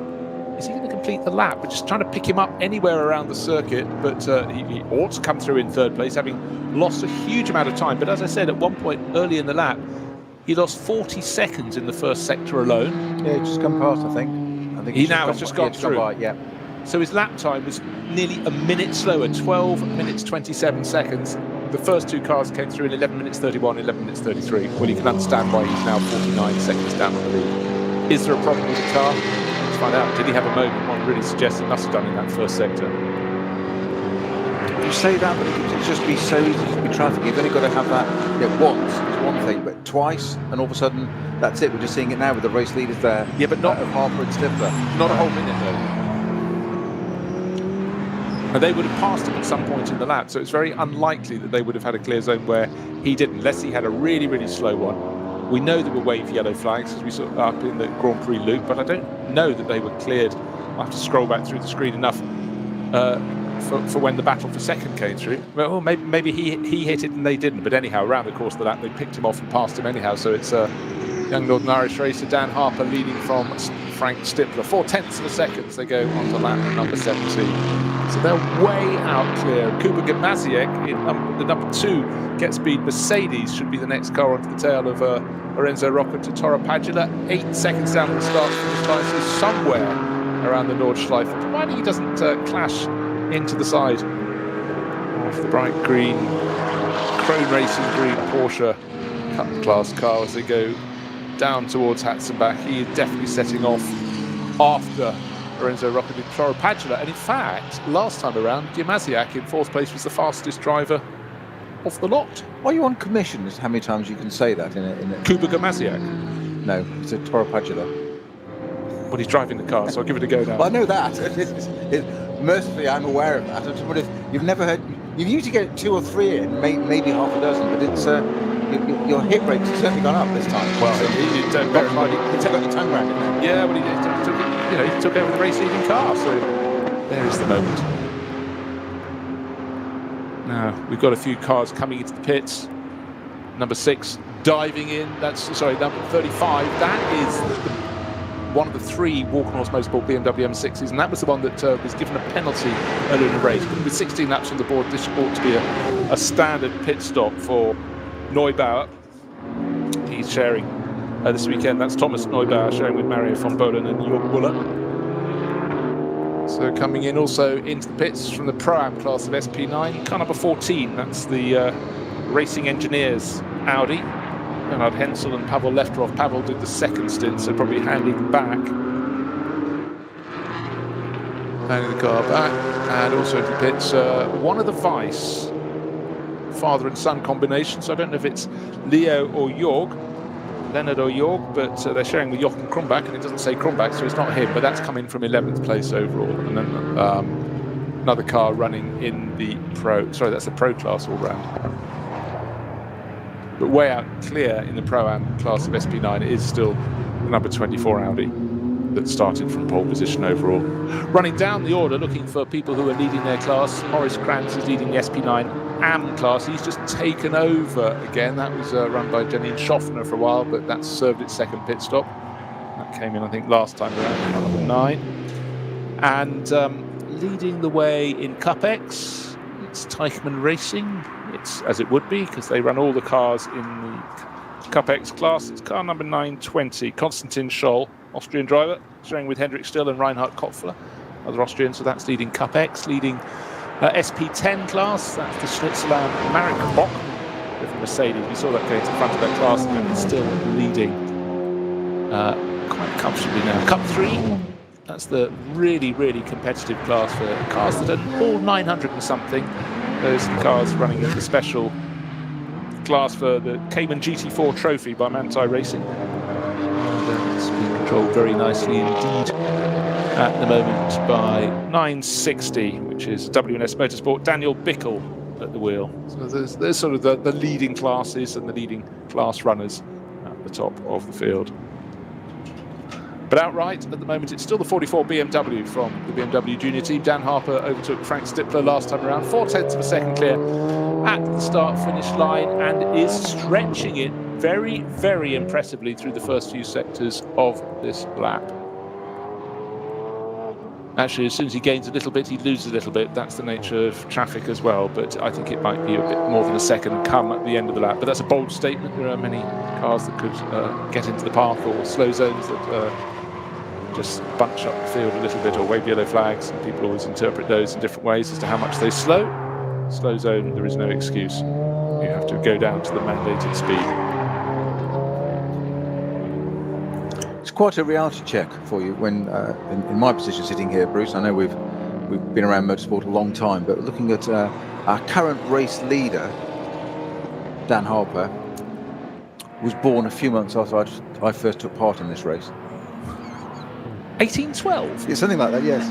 Is he going to complete the lap? We're just trying to pick him up anywhere around the circuit, but he ought to come through in 3rd place, having lost a huge amount of time. But as I said, at one point early in the lap, he lost 40 seconds in the first sector alone. Yeah, he's just come past, I think he now has just gone through. By, yeah. So his lap time was nearly a minute slower, 12 minutes 27 seconds. The first 2 cars came through in 11 minutes 31, 11 minutes 33. Well, you can understand why he's now 49 seconds down on the lead. Is there a problem with the car? Let's find out. Did he have a moment? One really suggests he must have done in that first sector. You say that, but it just be so easy to be traffic. You've only got to have that once is one thing, but twice, and all of a sudden, that's it. We're just seeing it now with the race leaders there. Yeah, but not Harper and Stippler. Not a whole minute though. And they would have passed him at some point in the lap, so it's very unlikely that they would have had a clear zone where he didn't, unless he had a really, really slow one. We know there were wave yellow flags as we saw up in the Grand Prix loop, but I don't know that they were cleared. I'll have to scroll back through the screen enough for when the battle for second came through. Well, maybe he hit it and they didn't. But anyhow, around the course of the lap, they picked him off and passed him anyhow. So it's young Northern Irish racer Dan Harper leading from Frank Stippler. 0.4 of a second they go onto lap number 17. So they're way out clear. Kuba Gamaziek in the number 2 Get Speed Mercedes should be the next car onto the tail of Lorenzo Rocca to Toro Padula. 8 seconds down at the start finish line, so somewhere around the Nordschleife, providing he doesn't clash into the side of the bright green Chrome Racing green Porsche Cup class car as they go down towards Hatzenbach. He is definitely setting off after Lorenzo Rocca did Toro Padula, and in fact last time around Gamaziak in 4th place was the fastest driver off the lot. Are you on commission as how many times you can say that in a... Kuba Gamaziak? No, it's a Toro Padula. Well, he's driving the car, so I'll give it a go now. Well, I know that. Mercifully, I'm aware of that. I just wonder if you've never heard... You usually get 2 or 3 in, maybe half a dozen, but it's... your hit rate's certainly gone up this time. Well, he took got your tongue around it. Yeah, but he took over the race-leading car, so there is the moment. Now, we've got a few cars coming into the pits. Number 6 diving in. That's, sorry, number 35. That is one of the 3 Walkenhorst Motorsport BMW M6s, and that was the one that was given a penalty earlier in the race. But with 16 laps on the board, this ought to be a standard pit stop for Neubauer. He's sharing this weekend. That's Thomas Neubauer sharing with Mario von Bohlen and Jörg Muller. So coming in also into the pits from the Pro-Am class of SP9, car number 14. That's the Racing Engineers Audi. Bernhard Hensel and Pavel Lefterov. Pavel did the second stint, so probably handing back. Handing the car back. And also into the pits, one of the Weiss father and son combination, so I don't know if it's Leo or Jörg, Leonard or Jörg, but they're sharing with Jochen Krumbach, and it doesn't say Krumbach, so it's not him, but that's come in from 11th place overall. And then another car running in the that's the Pro class all round. But way out clear in the Pro-Am class of SP9 is still the number 24 Audi that started from pole position overall. Running down the order, looking for people who are leading their class. Maurice Krantz is leading the SP9 AM class. He's just taken over again. That was run by Janine Schaffner for a while, but that's served its second pit stop. That came in, I think, last time around, number 9. And leading the way in Cup X, it's Teichmann Racing. It's as it would be, because they run all the cars in the Cup X class. It's car number 920, Konstantin Scholl, Austrian driver, sharing with Hendrik Still and Reinhard Kopfler, other Austrians. So that's leading Cup X, leading SP10 class. That's the Schnitzler Marek Bock with Mercedes. We saw that going to the front of that class, and it's still leading quite comfortably now. Cup 3. That's the really, really competitive class for cars that are all 900 and something. Those cars running in the special class for the Cayman GT4 trophy by Manthey Racing. And it's being controlled very nicely indeed at the moment by 960, which is WNS Motorsport, Daniel Bickel at the wheel. So there's sort of the leading classes and the leading class runners at the top of the field. But outright, at the moment, it's still the 44 BMW from the BMW Junior team. Dan Harper overtook Frank Stippler last time around, 0.4 of a second clear at the start-finish line, and is stretching it very, very impressively through the first few sectors of this lap. Actually, as soon as he gains a little bit, he loses a little bit. That's the nature of traffic as well, but I think it might be a bit more than a second come at the end of the lap. But that's a bold statement. There are many cars that could get into the path, or slow zones that just bunch up the field a little bit, or wave yellow flags, and people always interpret those in different ways as to how much they slow. Slow zone, there is no excuse. You have to go down to the mandated speed. It's quite a reality check for you when, in my position sitting here, Bruce. I know we've been around motorsport a long time, but looking at our current race leader, Dan Harper, was born a few months after I first took part in this race. 1812? Yeah, something like that, yes.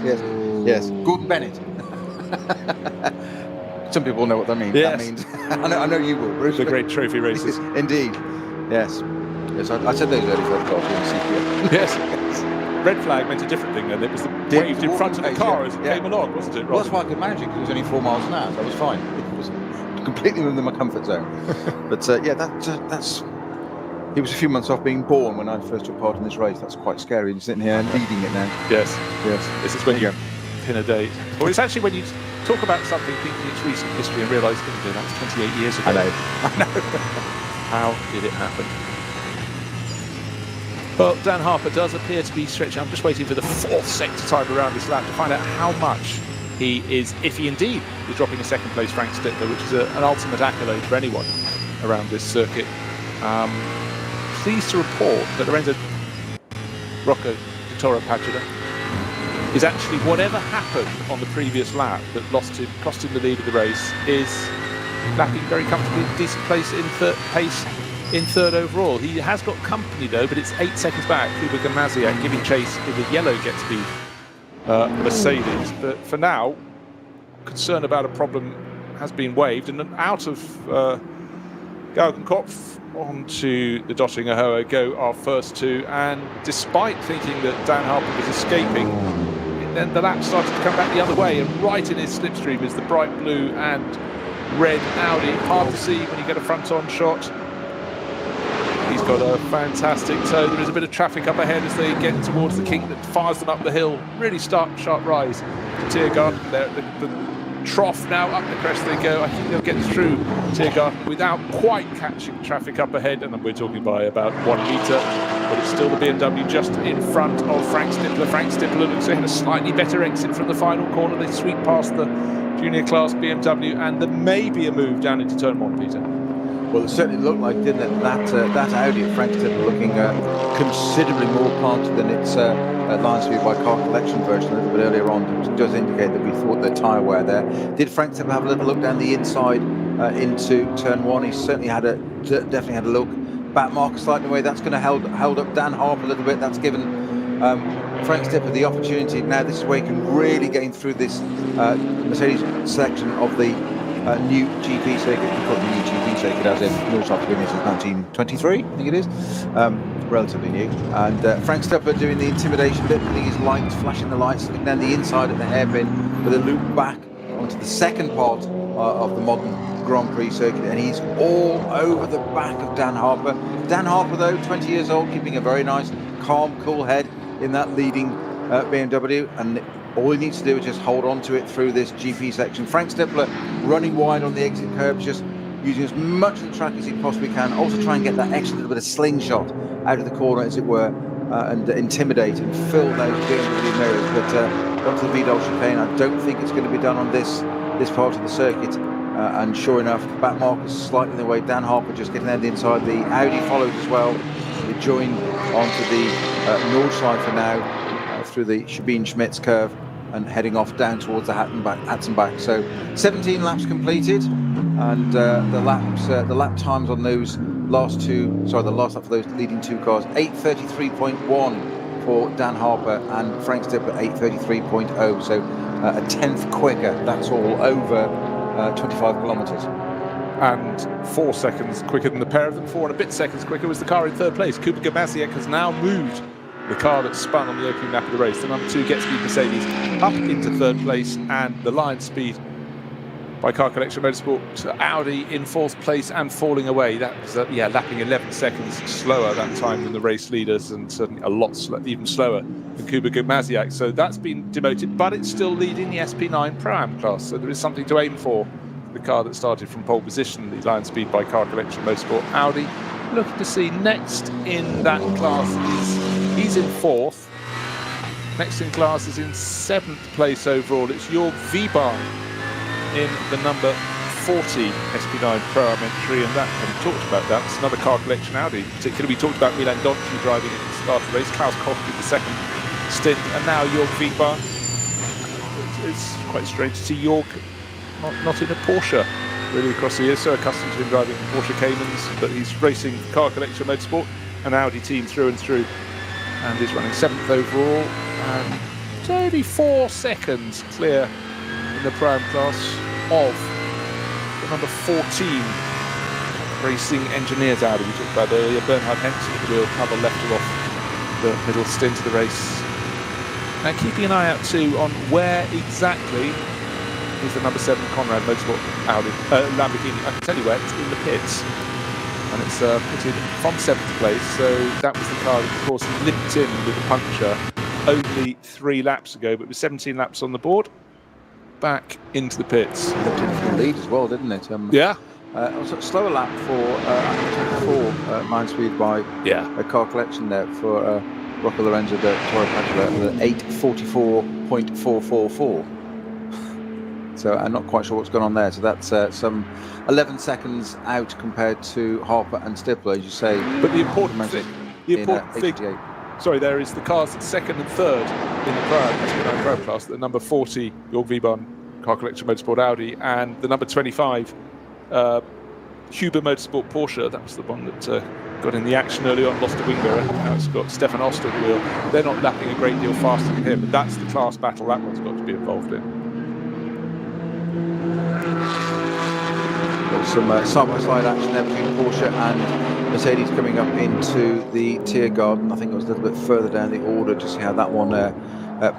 Gordon Bennett. Some people know what that means. Yes. That means I know you will, Bruce. The great trophy races. Indeed, yes. Yes, I said those early photographs in sepia. Yes. Red flag meant a different thing then. It was the waved in front of the car as it came along, wasn't it? Well, that's why I could manage it, because it was only 4 miles an hour, so I was fine. It was completely within my comfort zone. But yeah, that's... He was a few months off being born when I first took part in this race. That's quite scary. He's sitting here and leading it now. Yes. Yes. This is when you pin a date. Well, it's actually when you talk about something thinking it's recent history and realise that was 28 years ago. I know. How did it happen? Well, Dan Harper does appear to be stretching. I'm just waiting for the 4th sector time around this lap to find out how much he is, if he indeed is dropping a second place Frank Stippler, which is an ultimate accolade for anyone around this circuit. Pleased to report that Lorenzo Rocco di Toro Pagida is actually, whatever happened on the previous lap that cost him the lead of the race, is lapping very comfortably, decent place in third overall. He has got company though, but it's 8 seconds back. Kubica Maziak giving chase in the yellow Get Speed Mercedes. But for now, concern about a problem has been waived, and out of Gaugenkopf onto the Dottinger Hoa go our first two. And despite thinking that Dan Harper was escaping, then the lap started to come back the other way, and right in his slipstream is the bright blue and red Audi. Hard to see when you get a front-on shot. He's got a fantastic toe. There is a bit of traffic up ahead as they get towards the kink that fires them up the hill. Really sharp rise to Tiergarten there. The trough now, up the crest they go. I think they'll get through Tiergarten without quite catching traffic up ahead, and we're talking by about 1 metre, but it's still the BMW just in front of Frank Stippler. Frank Stippler looks like a slightly better exit from the final corner. They sweep past the junior class BMW, and there may be a move down into turn 1, Peter. Well, it certainly looked like, didn't it? That Audi at Frank Stippler looking considerably more planted than its line speed by car collection version a little bit earlier on, which does indicate that we thought the tyre wear there. Did Frank Stippler have a little look down the inside into turn 1? He certainly definitely had a look. Back marker slightly away. That's going to held up Dan Harper a little bit. That's given Frank Stippler the opportunity. Now this is where he can really gain through this Mercedes selection of the new GP circuit. We call it the new GP circuit, as in Nordschleife been here since 1923, I think it is. Relatively new. And Frank Stippler doing the intimidation bit, putting his lights, flashing the lights, looking down the inside of the hairpin with a loop back onto the second part of the modern Grand Prix circuit, and he's all over the back of Dan Harper. Dan Harper, though, 20 years old, keeping a very nice, calm, cool head in that leading BMW, and all he needs to do is just hold on to it through this GP section. Frank Stippler running wide on the exit curbs, just using as much of the track as he possibly can. Also try and get that extra little bit of slingshot out of the corner, as it were, and intimidate and fill those BMW mirrors. But onto the Vidal chicane, I don't think it's going to be done on this part of the circuit. And sure enough, back markers slightly in the way. Dan Harper just getting out the inside. The Audi followed as well. They join onto the Nordschleife now through the Sabine-Schmitz curve and heading off down towards the Hatzenbach. So 17 laps completed, and the lap times on those last lap for those leading two cars, 8:33.1 for Dan Harper and Frank Stippler 8:33.0. So a tenth quicker. That's all over 25 kilometres. And 4 seconds quicker than the pair of them. 4 and a bit seconds quicker was the car in third place. Kubica Maziak has now moved the car that spun on the opening lap of the race. The number 2 Get Speed Mercedes up into third place, and the line speed by Car Collection Motorsport Audi in fourth place and falling away. That was lapping 11 seconds slower that time than the race leaders, and certainly a lot even slower than Kubica Maziak. So that's been demoted, but it's still leading the SP9 Pro-Am class. So there is something to aim for. The car that started from pole position, the line speed by Car Collection Motorsport Audi. Looking to see next in that class he's in fourth. Next in class is in 7th place overall. It's Jörg Wieber in the number 40 SP9 Pro-Am entry, and that, we talked about that. It's another Car Collection Audi. Particularly, we talked about Milan Doncic driving at the start of the race. Klaus Koch did the second stint, and now Jörg Wieber. It's quite strange to see Jörg not in a Porsche really across the years. So accustomed to him driving Porsche Caymans, but he's racing Car Collection Motorsport, an Audi team through and through, and is running 7th overall, and it's only 4 seconds clear in the Pro-Am class of the number 14 racing engineers Audi we talked about earlier. Bernhard Henson at the wheel, other left her off the middle stint of the race. And keeping an eye out too on where exactly is the number 7 Conrad Motorsport Audi Lamborghini. I can tell you where, it's in the pits. And it's pitted from 7th place, so that was the car that, of course, limped in with a puncture only 3 laps ago, but with 17 laps on the board, back into the pits. Limped in from the lead as well, didn't it? Yeah. Also a slower lap for 4 9 speed by a car collection there for Rocco Lorenzo de Toro Padula with 8:44.444. So I'm not quite sure what's going on there. So that's some 11 seconds out compared to Harper and Stippler, as you say. But the important thing, there is the cars at 2nd and 3rd in the Pro Pro class. The number 40 Jörg Wiebahn Car Collection Motorsport Audi, and the number 25 Huber Motorsport Porsche. That was the one that got in the action early on, lost a wing mirror. Now it's got Stefan Oster at the wheel. They're not lapping a great deal faster than him, but that's the class battle that one's got to be involved in. Got some side-by-side action there between Porsche and Mercedes coming up into the Tiergarten. I think it was a little bit further down the order to see how that one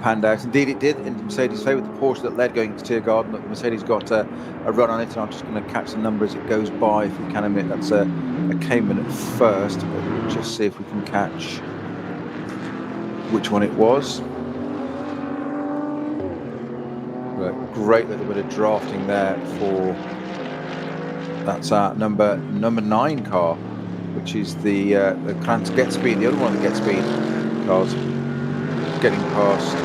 panned out. Indeed it did, in Mercedes' favour. The Porsche that led going into Tiergarten, but the Mercedes got a run on it, and I'm just going to catch the number as it goes by, if we can admit. That's a Cayman at first, but we'll just see if we can catch which one it was. A great little bit of drafting there for, that's our number 9 car, which is the Krantz Get Speed, the other one of the Get Speed cars, getting past.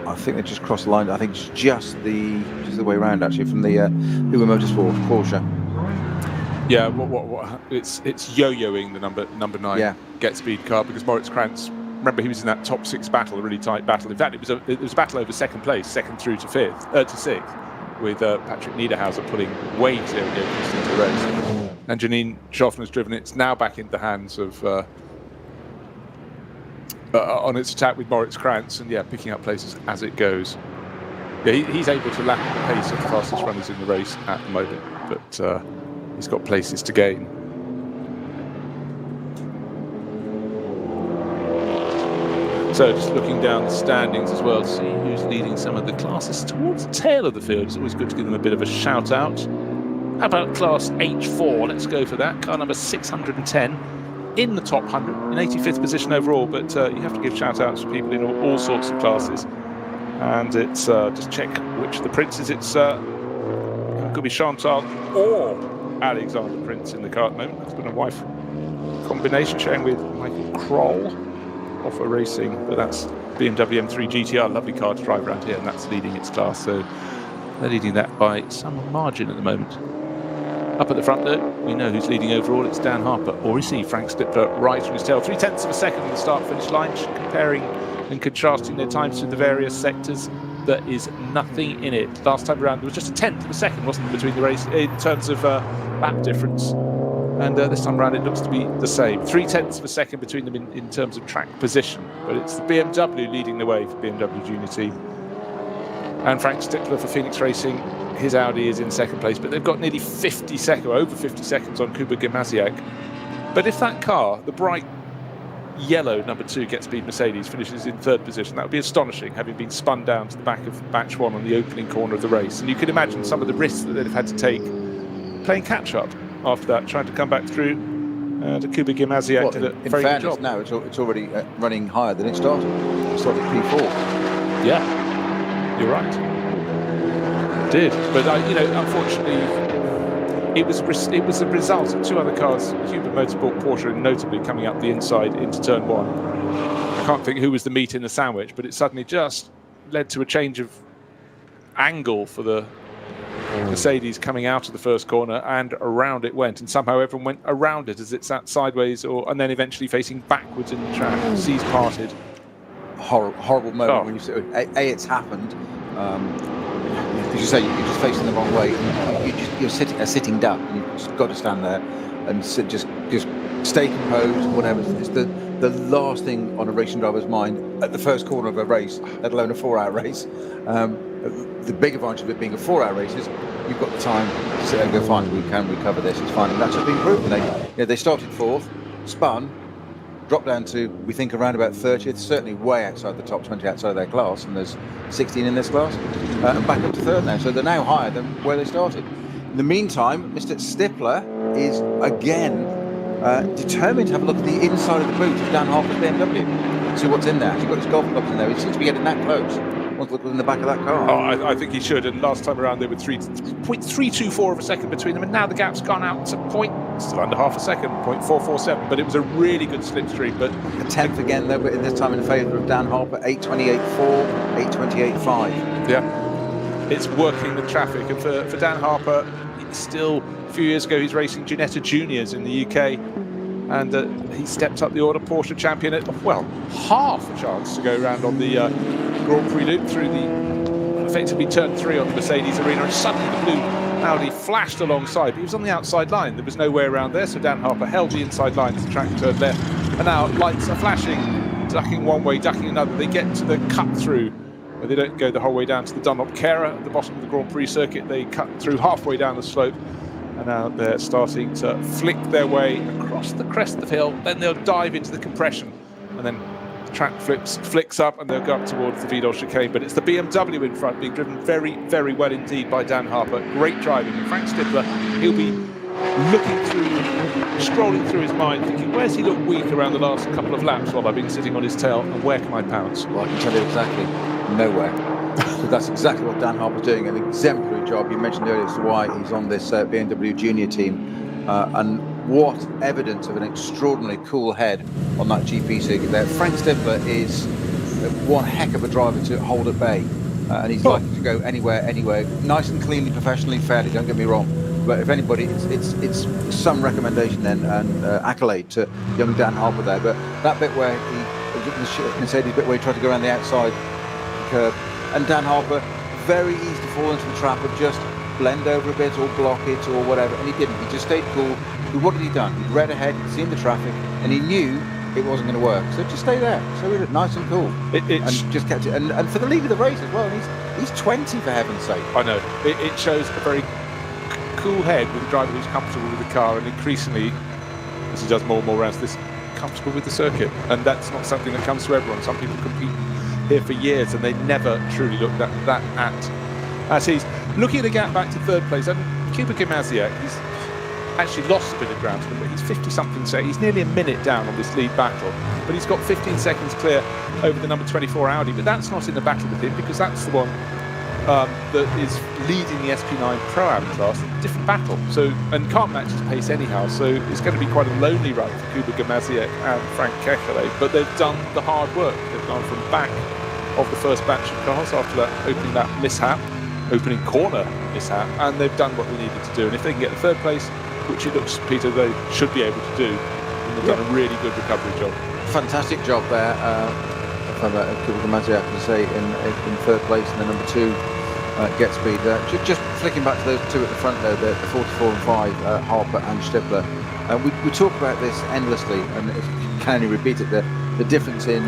I think they just crossed the line. I think it's just the way around, actually, from the Uber Motorsport Porsche. Yeah, it's yo-yoing the number 9 Get Speed car, because Moritz Krantz, remember, he was in that top 6 battle, a really tight battle. In fact, it was a battle over 2nd place, 2nd through to 6th, with Patrick Niederhauser pulling way too into the race. And Janine Schaffner's driven it. It's now back into the hands of on its attack with Moritz Krantz, and picking up places as it goes. He's able to lap the pace of the fastest runners in the race at the moment, but he's got places to gain. So just looking down the standings as well to see who's leading some of the classes towards the tail of the field. It's always good to give them a bit of a shout out. How about class H4? Let's go for that. Car number 610 in the top 100, in 85th position overall, but you have to give shout outs to people in all sorts of classes. And it's just check which of the princes it's it could be Chantal or Alexander Prince in the car at the moment. Husband and wife combination, sharing with Michael Kroll. Offer Racing, but that's BMW M4 GT3, lovely car to drive around here, and that's leading its class, so they're leading that by some margin at the moment. Up at the front though, we know who's leading overall. It's Dan Harper, or is he? Frank Stippler right from his tail, 0.3 of a second on the start-finish line. Comparing and contrasting their times through the various sectors, there is nothing in it. Last time around there was just a 0.1 of a second, wasn't there, between the race in terms of lap difference. And this time around it looks to be the same. 0.3 of a second between them in terms of track position. But it's the BMW leading the way for BMW Junior Team. And Frank Stippler for Phoenix Racing, his Audi is in 2nd place, but they've got nearly 50 seconds, or over 50 seconds on Kuba Gimasiak. But if that car, the bright yellow number 2 Get Speed Mercedes, finishes in 3rd position, that would be astonishing, having been spun down to the back of batch 1 on the opening corner of the race. And you can imagine some of the risks that they'd have had to take playing catch-up after that, trying to come back through. To Kuba Gimasiak did a very good job. Now it's already running higher than it started. It started P4. Yeah, you're right. It did, but unfortunately, it was a result of 2 other cars, Huber Motorsport Porsche, and notably coming up the inside into turn 1. I can't think who was the meat in the sandwich, but it suddenly just led to a change of angle for the Mercedes coming out of the first corner, and around it went, and somehow everyone went around it as it sat sideways, and then eventually facing backwards in the track. Seas parted. Horrible moment when you say, it's happened. As you say, you're just facing the wrong way. You're sitting duck, and you've just got to stand there and just stay composed. Whatever. It's the the last thing on a racing driver's mind at the first corner of a race, let alone a 4-hour race. The big advantage of it being a 4-hour race is you've got the time to sit there and go, fine, we can recover this, it's fine. And that's just been proven. They started 4th, spun, dropped down to, we think, around about 30th, certainly way outside the top 20 outside of their class, and there's 16 in this class, and back up to 3rd now. So they're now higher than where they started. In the meantime, Mr. Stippler is again determined to have a look at the inside of the boot of Dan Harper's BMW. See what's in there. He's got his golf clubs in there. He seems to be getting that close. Wants to look in the back of that car. Oh, I think he should. And last time around, there were 0.324 of a second between them, and now the gap's gone out to still under half a second, 0.447. But it was a really good slipstream. But a 10th again, though, but this time in favour of Dan Harper, 8:28.4, 8:28.5. Yeah, it's working the traffic, and for Dan Harper, still a few years ago, he's racing Ginetta Juniors in the UK. And he stepped up the order Porsche champion at, well, half a chance to go around on the Grand Prix loop through the effectively turn 3 on the Mercedes arena, and suddenly the blue Audi flashed alongside, but he was on the outside line. There was no way around there, so Dan Harper held the inside line as the track turned left, and now lights are flashing, ducking one way, ducking another. They get to the cut through, where they don't go the whole way down to the Dunlop Kara at the bottom of the Grand Prix circuit. They cut through halfway down the slope, and now they're starting to flick their way across the crest of the hill. Then they'll dive into the compression, and then the track flicks up, and they'll go up towards the Vidal chicane. But it's the BMW in front, being driven very, very well indeed by Dan Harper. Great driving. And Frank Stippler, he'll be looking through, scrolling through his mind, thinking, where's he look weak around the last couple of laps while I've been sitting on his tail, and where can I pounce? Well, I can tell you exactly, nowhere. So that's exactly what Dan Harper's doing, an exemplary job. You mentioned earlier as to why he's on this BMW Junior team, and what evidence of an extraordinarily cool head on that GP circuit there. Frank Stippler is one heck of a driver to hold at bay, and he's likely to go anywhere, nice and cleanly, professionally, fairly, don't get me wrong. But if anybody, it's some recommendation then and accolade to young Dan Harper there. But that bit where the Mercedes bit where he tried to go around the outside curve, and Dan Harper, very easy to fall into the trap of just blend over a bit or block it or whatever, and he didn't. He just stayed cool. What had he done? He'd read ahead, he'd seen the traffic, and he knew it wasn't going to work. So just stay there. So he looked nice and cool, and just kept it. And for the lead of the race as well. He's 20 for heaven's sake. I know. It shows a very cool head with a driver who's comfortable with the car, and increasingly, as he does more and more rounds, this comfortable with the circuit. And that's not something that comes to everyone. Some people compete here for years, and they never truly looked at that as he's looking at the gap back to 3rd place. And Kuba Gimazia, he's actually lost a bit of ground to them, but he's 50-something, so he's nearly a minute down on this lead battle. But he's got 15 seconds clear over the number 24 Audi, but that's not in the battle with him, because that's the one that is leading the SP9 Pro-Am class, a different battle. So, and can't match his pace anyhow, so it's going to be quite a lonely run for Kuba Gimazia and Frank Kekele. But they've done the hard work. They've gone from back of the first batch of cars after that opening corner mishap, and they've done what they needed to do. And if they can get the 3rd place, which it looks, Peter, they should be able to do, and they've done a really good recovery job. Fantastic job there from Kuba Gimazia, I can say, in 3rd place, and the number 2 get speed. Just flicking back to those two at the front though, the 44 and 5, Harper and Stippler. We talk about this endlessly, and if you can only repeat it, the difference in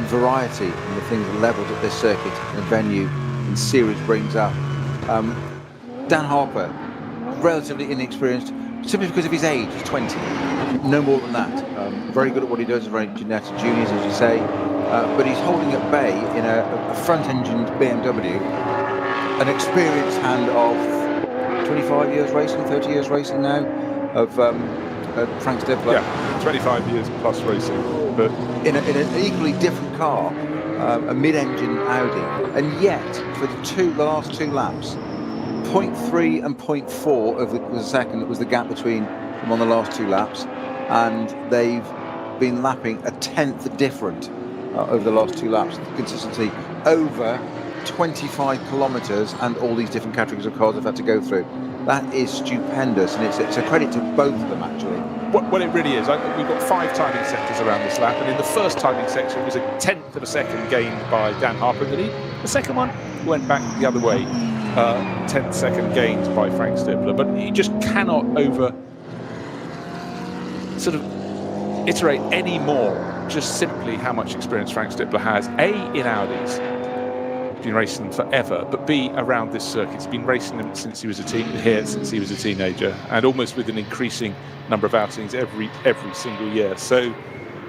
variety and the things levelled at this circuit and venue and series brings up. Dan Harper, relatively inexperienced, simply because of his age. He's 20, no more than that. Very good at what he does, very Ginetta Juniors, as you say, but he's holding at bay in a front-engined BMW, an experienced hand of 25 years racing, 30 years racing now, of Frank Stippler. Yeah, 25 years plus racing, but in an equally different car, a mid-engine Audi, and yet for the last two laps, 0.3 and 0.4 of the second was the gap between them on the last 2 laps, and they've been lapping a 10th different over the last 2 laps. Consistency over 25 kilometres, and all these different categories of cars they've had to go through. That is stupendous, and it's a credit to both of them, actually. Well, it really is. We've got 5 timing sectors around this lap, and in the first timing section, it was a 10th of a second gained by Dan Harper in the lead. The second one went back the other way, 10th second gained by Frank Stippler. But you just cannot iterate any more just simply how much experience Frank Stippler has. A, in Audis, he's been racing them forever, but B, around this circuit. He's been racing them since he was a teenager, and almost with an increasing number of outings every single year. So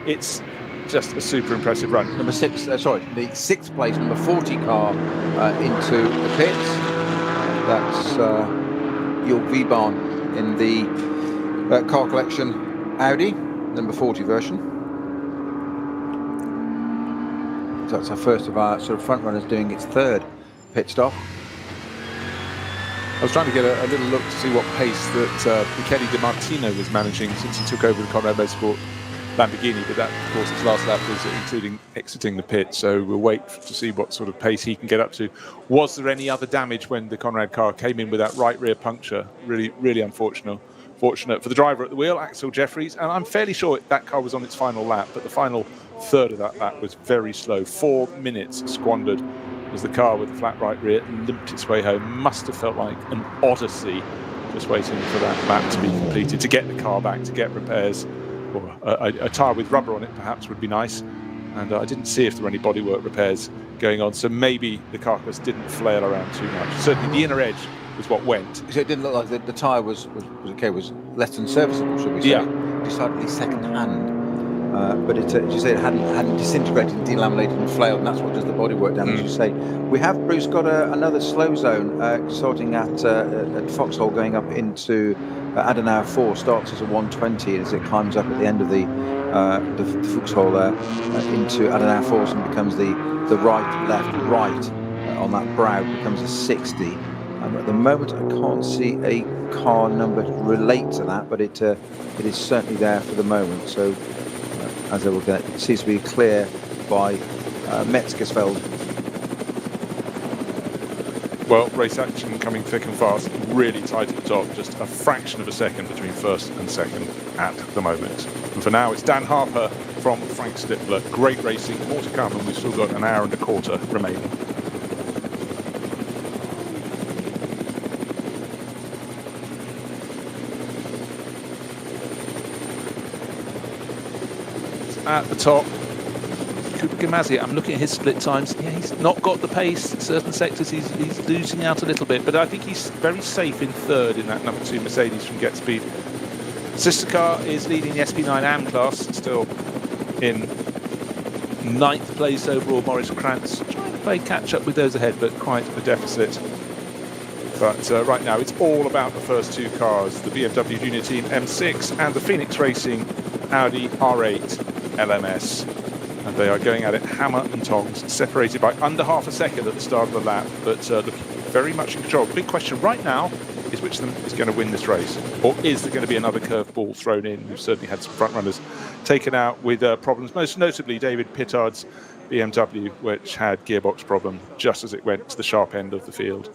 it's just a super impressive run. The 6th place, number 40 car into the pits. That's your V-Bahn in the car collection Audi, number 40 version. So that's our first of our sort of front runners doing its 3rd pit stop. I was trying to get a little look to see what pace that Michele Di Martino was managing since he took over the Conrad Motorsport Lamborghini, but that, of course, his last lap was including exiting the pit, so we'll wait to see what sort of pace he can get up to. Was there any other damage when the Conrad car came in with that right rear puncture? Really unfortunate. Fortunate for the driver at the wheel, Axel Jeffries, and I'm fairly sure that car was on its final lap, but the final third of that lap was very slow. 4 minutes squandered as the car with the flat right rear limped its way home. Must have felt like an odyssey just waiting for that lap to be completed, to get the car back, to get repairs, or a tyre with rubber on it perhaps would be nice. And I didn't see if there were any bodywork repairs going on, so maybe the carcass didn't flail around too much. Certainly the inner edge was what went. So it didn't look like the tyre was okay, was less than serviceable, should we say? Yeah. Decidedly second hand. But it, as you say, it hadn't disintegrated, delaminated and flailed, and that's what does the bodywork damage, you say. We have, Bruce, got another slow zone starting at Foxhole going up into Adenauer 4, starts as a 120 as it climbs up at the end of the Foxhole there into Adenauer 4 and becomes the right, left, right on that brow becomes a 60. At the moment, I can't see a car number relate to that, but it is certainly there for the moment. So, as I will get, it seems to be clear by Metzgersfeld. Well, race action coming thick and fast, really tight at the top, just a fraction of a second between first and second at the moment. And for now, it's Dan Harper from Frank Stippler. Great racing, more to come, and we've still got an hour and a quarter remaining. At the top, Cooper Gamazzi, I'm looking at his split times. Yeah, he's not got the pace. In certain sectors, he's losing out a little bit, but I think he's very safe in 3rd in that number 2 Mercedes from Get Speed. Sister car is leading the SP9 AM class, still in 9th place overall. Maurice Krantz trying to play catch up with those ahead, but quite a deficit. But right now, it's all about the first 2 cars, the BMW Junior Team M6 and the Phoenix Racing Audi R8 LMS, and they are going at it hammer and tongs, separated by under half a second at the start of the lap, but looking very much in control. The big question right now is which of them is going to win this race, or is there going to be another curveball thrown in? We've certainly had some front runners taken out with problems, most notably David Pittard's BMW, which had gearbox problem just as it went to the sharp end of the field.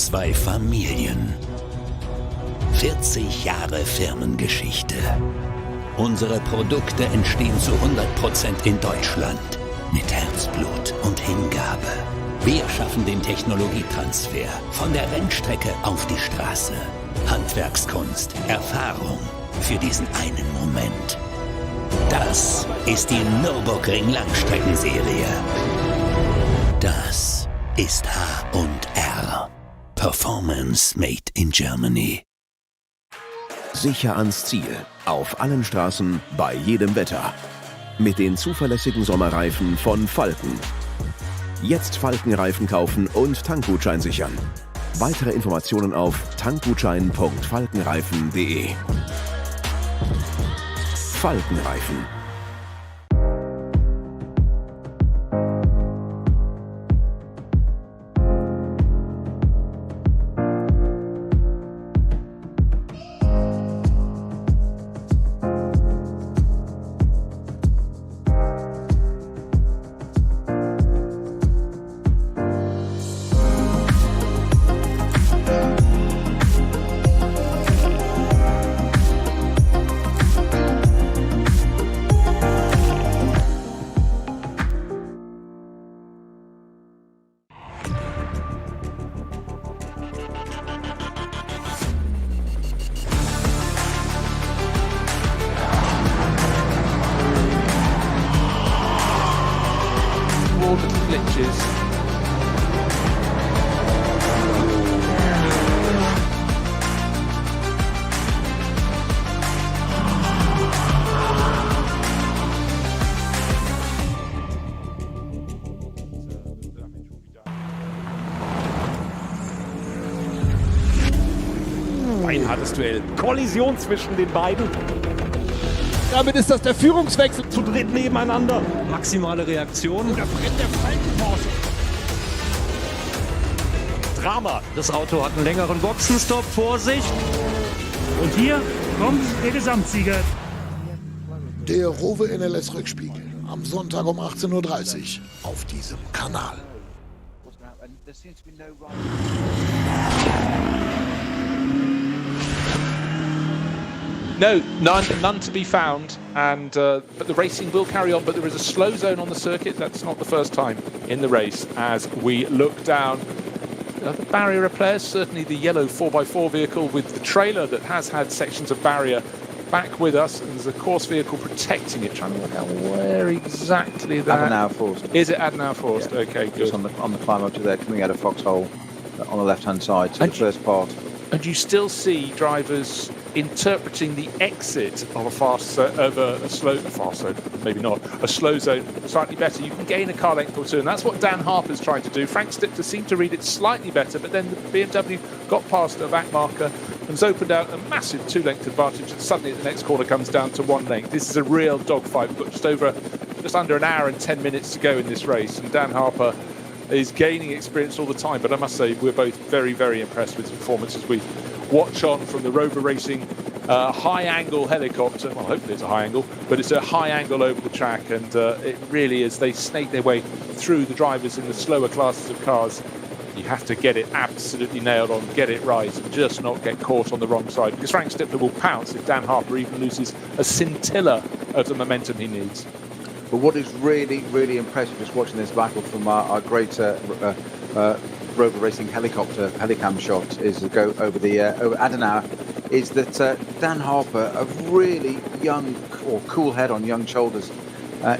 Zwei Familien. 40 Jahre Firmengeschichte. Unsere Produkte entstehen zu 100% in Deutschland. Mit Herzblut und Hingabe. Wir schaffen den Technologietransfer von der Rennstrecke auf die Straße. Handwerkskunst, Erfahrung für diesen einen Moment. Das ist die Nürburgring Langstreckenserie. Das ist H&R. Performance made in Germany. Sicher ans Ziel. Auf allen Straßen, bei jedem Wetter. Mit den zuverlässigen Sommerreifen von Falken. Jetzt Falkenreifen kaufen und Tankgutschein sichern. Weitere Informationen auf tankgutschein.falkenreifen.de. Falkenreifen. Glitches. Ein hartes Duell. Kollision zwischen den beiden. Damit ist das der Führungswechsel zu dritt nebeneinander. Maximale Reaktion. Da brennt der Falken-Porsche. Drama. Das Auto hat einen längeren Boxenstopp. Vorsicht. Und hier kommt der Gesamtsieger. Der Rowe NLS Rückspiegel. Am Sonntag um 18:30 Uhr auf diesem Kanal. No, none to be found, and but the racing will carry on. But there is a slow zone on the circuit. That's not the first time in the race. As we look down, the barrier repairs, certainly the yellow 4x4 vehicle with the trailer that has had sections of barrier back with us, and there's a course vehicle protecting it. Trying to work out where exactly that Adenauer Forst. Is it Adenauer Forst? Yeah. Okay, good. Just on the climb up to there, coming out of Foxhole on the left-hand side, so And the first part. And you still see drivers interpreting the exit of a slow zone slightly better. You can gain a car length or two, and that's what Dan Harper's trying to do. Frank Stipler seemed to read it slightly better, but then the BMW got past a back marker and has opened out a massive 2-length advantage, and suddenly the next corner comes down to 1 length. This is a real dogfight. We've got just under an hour and 10 minutes to go in this race, and Dan Harper is gaining experience all the time, but I must say we're both very, very impressed with his performance as we watch on from the Rover Racing high-angle helicopter. Well, hopefully it's a high angle, but it's a high angle over the track, and it really is. They snake their way through the drivers in the slower classes of cars. You have to get it absolutely nailed on, get it right, and just not get caught on the wrong side, because Frank Stipler will pounce if Dan Harper even loses a scintilla of the momentum he needs. But what is really, really impressive just watching this battle from our great Rover Racing helicam shot is to go over the over Adenauer, is that Dan Harper, a really young or cool head on young shoulders.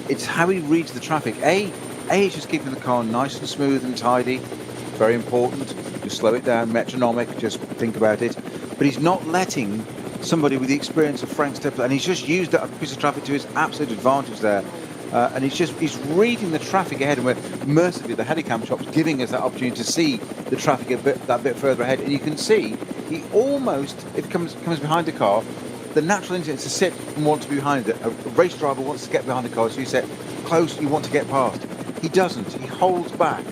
It's how he reads the traffic. A is just keeping the car nice and smooth and tidy. Very important. Just slow it down, metronomic. Just think about it. But he's not letting somebody with the experience of Frank Stipler, and he's just used that piece of traffic to his absolute advantage there. And he's reading the traffic ahead, and we're mercifully the helicam shop's giving us that opportunity to see the traffic that bit further ahead. And you can see he almost, if it comes behind the car, the natural instinct is to sit and want to be behind it. A race driver wants to get behind the car, so you sit close, you want to get past. He doesn't. He holds back.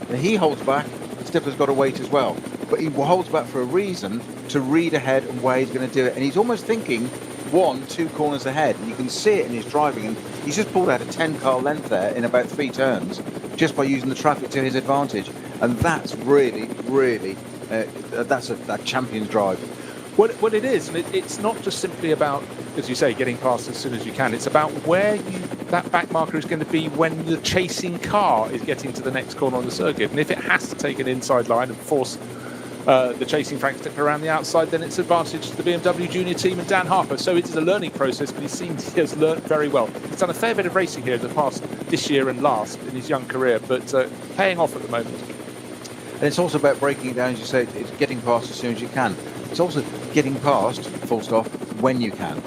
And he holds back. Stipler's got to wait as well, but he holds back for a reason, to read ahead and where he's going to do it. And he's almost thinking 1-2 corners ahead, and you can see it in his driving, and he's just pulled out a 10-car length there in about 3 turns just by using the traffic to his advantage. And that's really that's a champion's drive. Well, it is, and it's not just simply about, as you say, getting past as soon as you can. It's about where that back marker is going to be when the chasing car is getting to the next corner on the circuit. And if it has to take an inside line and force the chasing Frank Stipler around the outside, then it's advantage to the BMW Junior team and Dan Harper. So it is a learning process, but he seems he has learned very well. He's done a fair bit of racing here in the past this year and last in his young career, but paying off at the moment. And it's also about breaking it down, as you say, it's getting past as soon as you can. It's also getting past, full stop, when you can.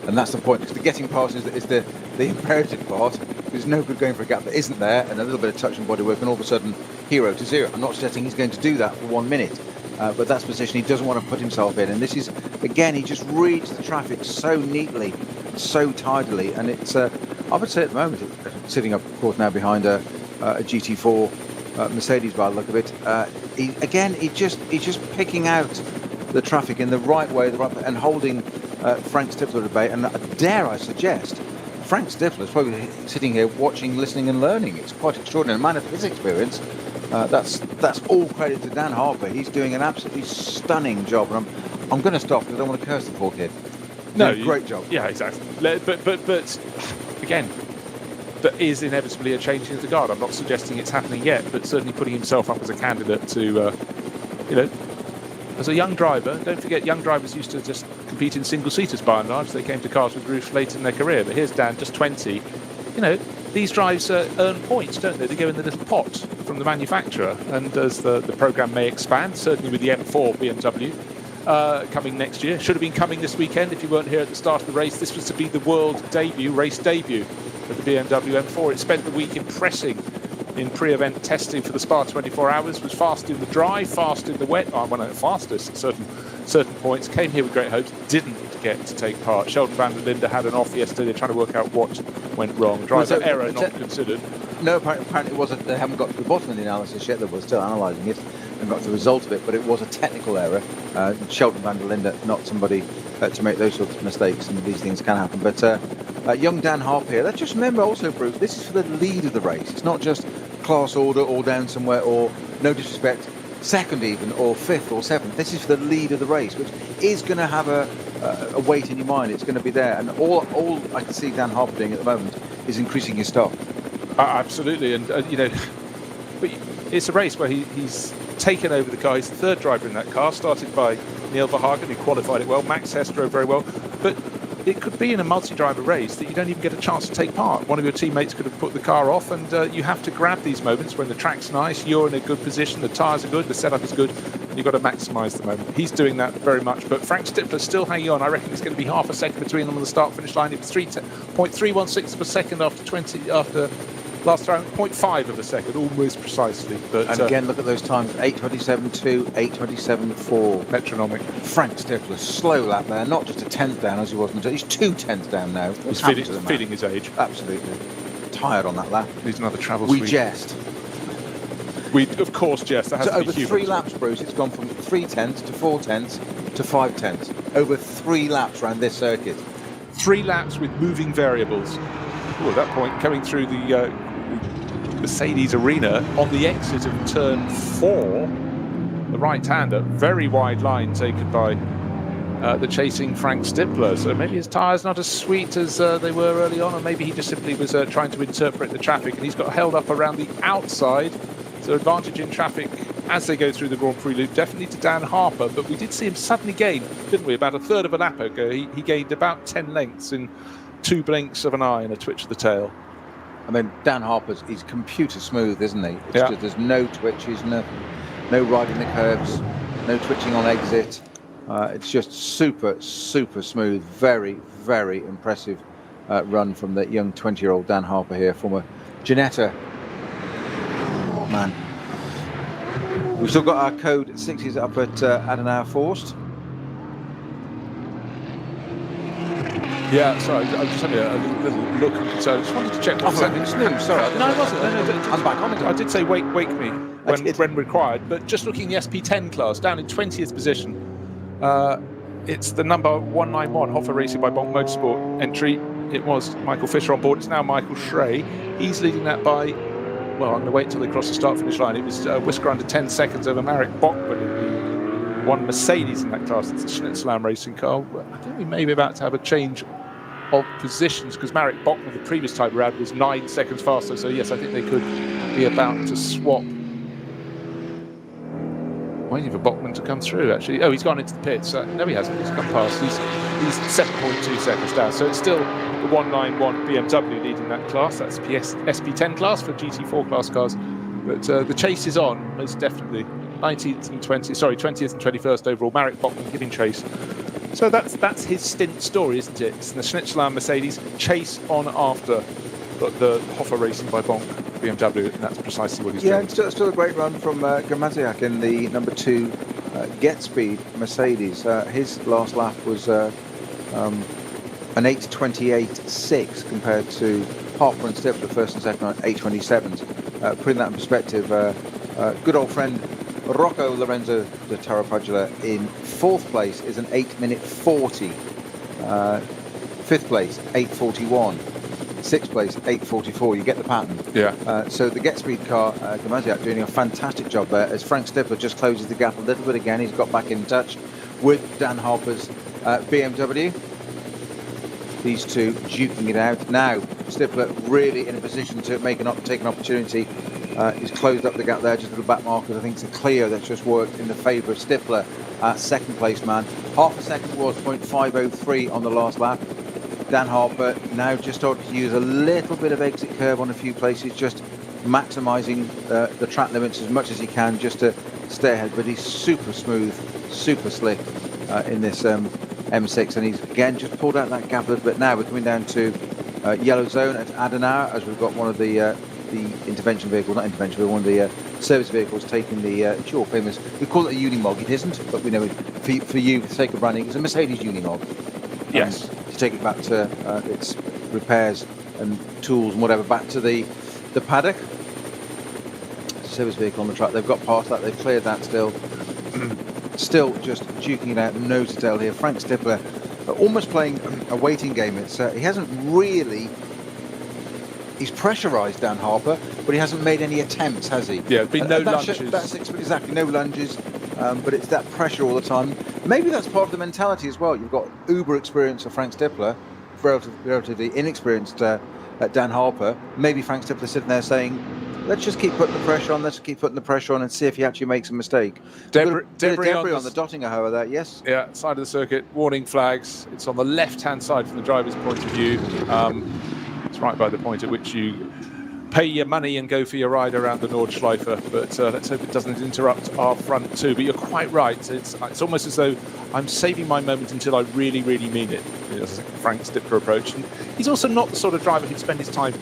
And that's the point, because the getting past is the imperative part. There's no good going for a gap that isn't there, and a little bit of touch and bodywork, and all of a sudden, 0 to 0. I'm not suggesting he's going to do that for 1 minute, but that's the position he doesn't want to put himself in. And this is, again, he just reads the traffic so neatly, so tidily, and it's, I would say at the moment, sitting up, of course, now behind a GT4 Mercedes by the look of it, he's just picking out the traffic in the right way, and holding Frank Stifler at bay. And dare I suggest, Frank Stifler is probably sitting here watching, listening and learning. It's quite extraordinary. A man of his experience, that's all credit to Dan Harper. He's doing an absolutely stunning job. And I'm going to stop because I don't want to curse the poor kid. No, great job. Yeah, exactly. But again, there is inevitably a change in the guard. I'm not suggesting it's happening yet, but certainly putting himself up as a candidate to, as a young driver. Don't forget, young drivers used to just compete in single-seaters by and large. They came to cars with roofs late in their career. But here's Dan, just 20. These drives earn points, don't they? They go in the little pot from the manufacturer. And as the programme may expand, certainly with the M4 BMW coming next year. Should have been coming this weekend if you weren't here at the start of the race. This was to be the world race debut of the BMW M4. It spent the week impressing in pre-event testing for the Spa 24 Hours, was fast in the dry, fast in the wet, fastest at certain points, came here with great hopes, didn't get to take part. Sheldon van der Linde had an off yesterday. They're trying to work out what went wrong. Driver error not considered. No, apparently it wasn't. They haven't got to the bottom of the analysis yet. They were still analysing it and got to the result of it, but it was a technical error. Sheldon van der Linde, not somebody to make those sorts of mistakes, and these things can happen. But young Dan Harper here, let's just remember also, Bruce, this is for the lead of the race. It's not just class order or down somewhere, or, no disrespect, second even, or fifth or seventh. This is for the lead of the race, which is going to have a weight in your mind. It's going to be there. And all I can see Dan Harper doing at the moment is increasing his stock. Absolutely. And, but it's a race where he's taken over the car. He's the third driver in that car, started by Neil Verhagen, who qualified it well. Max Hess drove very well. But it could be in a multi-driver race that you don't even get a chance to take part. One of your teammates could have put the car off, and you have to grab these moments when the track's nice, you're in a good position, the tyres are good, the setup is good, and you've got to maximise the moment. He's doing that very much, but Frank Stifler's still hanging on. I reckon it's going to be half a second between them on the start-finish line. It was 3.316 of a second after last round, 0.5 of a second, almost precisely. But, and again, look at those times, 8:27.2, 8:27.4. Metronomic. Frank Stifler, slow lap there, not just a tenth down as he was until he's 2 tenths down now. He's feeding his age. Absolutely. Tired on that lap. Needs another travel We suite. jest. We, of course, jest. That has So to be over human. 3 laps, Bruce, it's gone from 3 tenths to 4 tenths to 5 tenths. Over 3 laps around this circuit. 3 laps with moving variables. At that point, coming through the Mercedes arena on the exit of turn 4, the right-hander, very wide line taken by the chasing Frank Stifler. So maybe his tyres not as sweet as they were early on, or maybe he just simply was trying to interpret the traffic, and he's got held up around the outside. So advantage in traffic as they go through the Grand Prix loop, definitely to Dan Harper, but we did see him suddenly gain, didn't we? About a third of a lap ago, he gained about 10 lengths in 2 blinks of an eye and a twitch of the tail. I mean, Dan Harper's, he's computer smooth, isn't he? It's Yeah. just, there's no twitches, no riding the curves, no twitching on exit. It's just super, super smooth. Very, very impressive run from the young 20-year-old Dan Harper here, former Ginetta. Oh, man. We've still got our code 60s up at Adenauer Forst. Yeah, sorry, I was just having a little look, so I just wanted to check. Oh, it's new, sorry. No, it wasn't. No, I'm back on it. I did say wake me when required, but just looking in the SP10 class, down in 20th position, it's the number 191 Hoffer Racing by Bonk Motorsport entry. It was Michael Fisher on board. It's now Michael Schrey. He's leading that by, well, I'm going to wait until they cross the start-finish line. It was a whisker under 10 seconds over Marek Bockman in the one Mercedes in that class. It's a Schnitzelam racing car. I think we may be about to have a change of positions, because Marek Bockman, the previous time we had, was 9 seconds faster. So yes, I think they could be about to swap. Waiting for Bockman to come through, actually. Oh, he's gone into the pits. No, he hasn't. He's come past. He's 7.2 seconds down. So it's still the 191 BMW leading that class. That's the SP10 class for GT4 class cars. But the chase is on, most definitely. 19th and 20th and 21st overall. Marek Bachmann giving chase. So that's his stint story, isn't it? It's the Schnitzel and Mercedes chase on after the Hoffer Racing by Bonk BMW, and that's precisely what he's doing. Yeah, still a great run from Gamaziak in the number 2 Get Speed Mercedes. His last lap was an 8:28.6 compared to Harper and Stifler, first and second on 8:27s. Putting that in perspective, good old friend Rocco Lorenzo de Tarapaglia in 4th place is an 8:40. 5th place, 8:41. 6th place, 8:44. You get the pattern. Yeah. So the Get Speed car, Gamaziak doing a fantastic job there as Frank Stifler just closes the gap a little bit again. He's got back in touch with Dan Harper's BMW. These two duking it out. Now Stifler really in a position to take an opportunity. He's closed up the gap there, just a little back markers. I think it's a Clio that's just worked in the favour of Stifler, 2nd place man. Half a second was 0.503 on the last lap. Dan Harper now just starting to use a little bit of exit curve on a few places, just maximising the track limits as much as he can just to stay ahead. But he's super smooth, super slick in this M6, and he's again just pulled out that gap a little bit. Now we're coming down to yellow zone at Adenauer as we've got one of the intervention vehicles, not intervention, but one of the service vehicles taking the it's your famous, we call it a Unimog, it isn't, but we know it, for you, for the sake of branding, it's a Mercedes Unimog. Yes. To take it back to its repairs and tools and whatever, back to the paddock. Service vehicle on the track, they've got past that, they've cleared that still. Still just duking it out nose to tail here. Frank Stifler almost playing a waiting game. It's he hasn't really, he's pressurised Dan Harper, but he hasn't made any attempts, has he? Yeah, there's been no lunges. That's exactly, no lunges, but it's that pressure all the time. Maybe that's part of the mentality as well. You've got uber experience of Frank Stifler, relatively inexperienced Dan Harper. Maybe Frank Stifler sitting there saying, let's just keep putting the pressure on, and see if he actually makes a mistake. Debris on the Dottinger, however, there, yes? Yeah, side of the circuit, warning flags. It's on the left-hand side from the driver's point of view. It's right by the point at which you pay your money and go for your ride around the Nordschleife, but let's hope it doesn't interrupt our front too. But you're quite right. It's almost as though I'm saving my moment until I really, really mean it. That's a Frank Stifler approach. And he's also not the sort of driver who'd spend his time,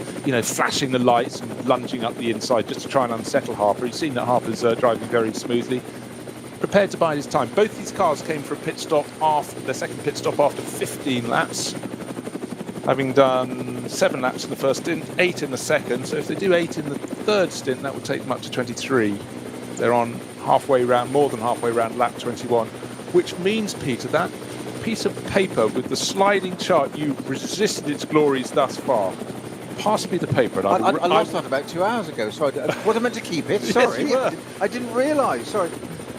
flashing the lights and lunging up the inside just to try and unsettle Harper. He's seen that Harper's driving very smoothly. Prepared to bide his time. Both these cars came for a pit stop after their second pit stop after 15 laps. Having done 7 laps in the first stint, 8 in the second. So if they do 8 in the third stint, that would take them up to 23. They're on halfway round, more than halfway round, lap 21. Which means, Peter, that piece of paper with the sliding chart, you resisted its glories thus far. Pass me the paper. And I lost that about 2 hours ago, so was I meant to keep it? Sorry, yes, I didn't realise. Sorry.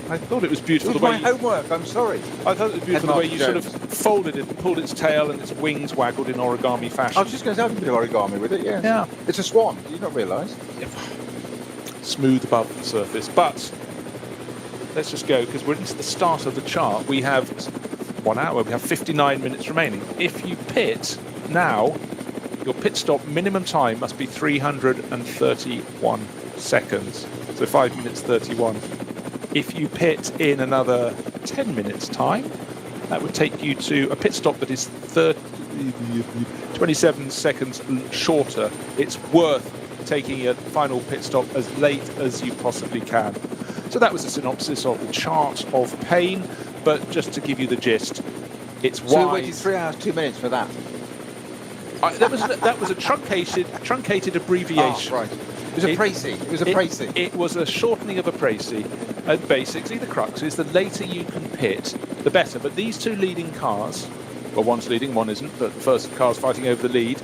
I thought it was beautiful. It was my homework, I'm sorry. I thought it was beautiful the way you sort of folded it and pulled its tail and its wings waggled in origami fashion. I was just going to say, I can do origami with it, yeah. Yeah. It's a swan, did you not realise? Yep. Smooth above the surface. But let's just go, because we're into the start of the chart. We have 1 hour, we have 59 minutes remaining. If you pit now, your pit stop minimum time must be 331 seconds. So 5 minutes 31. If you pit in another 10 minutes time, that would take you to a pit stop that is 27 seconds shorter. It's worth taking a final pit stop as late as you possibly can. So that was a synopsis of the chart of pain, but just to give you the gist, it's wise. So you waited 3 hours, 2 minutes for that? That was a truncated abbreviation. Oh, right. It was a précis. It was a précis. It was a shortening of a précis. And basically, the crux is the later you can pit, the better. But these two leading cars, well, one's leading, one isn't, but the first car's fighting over the lead,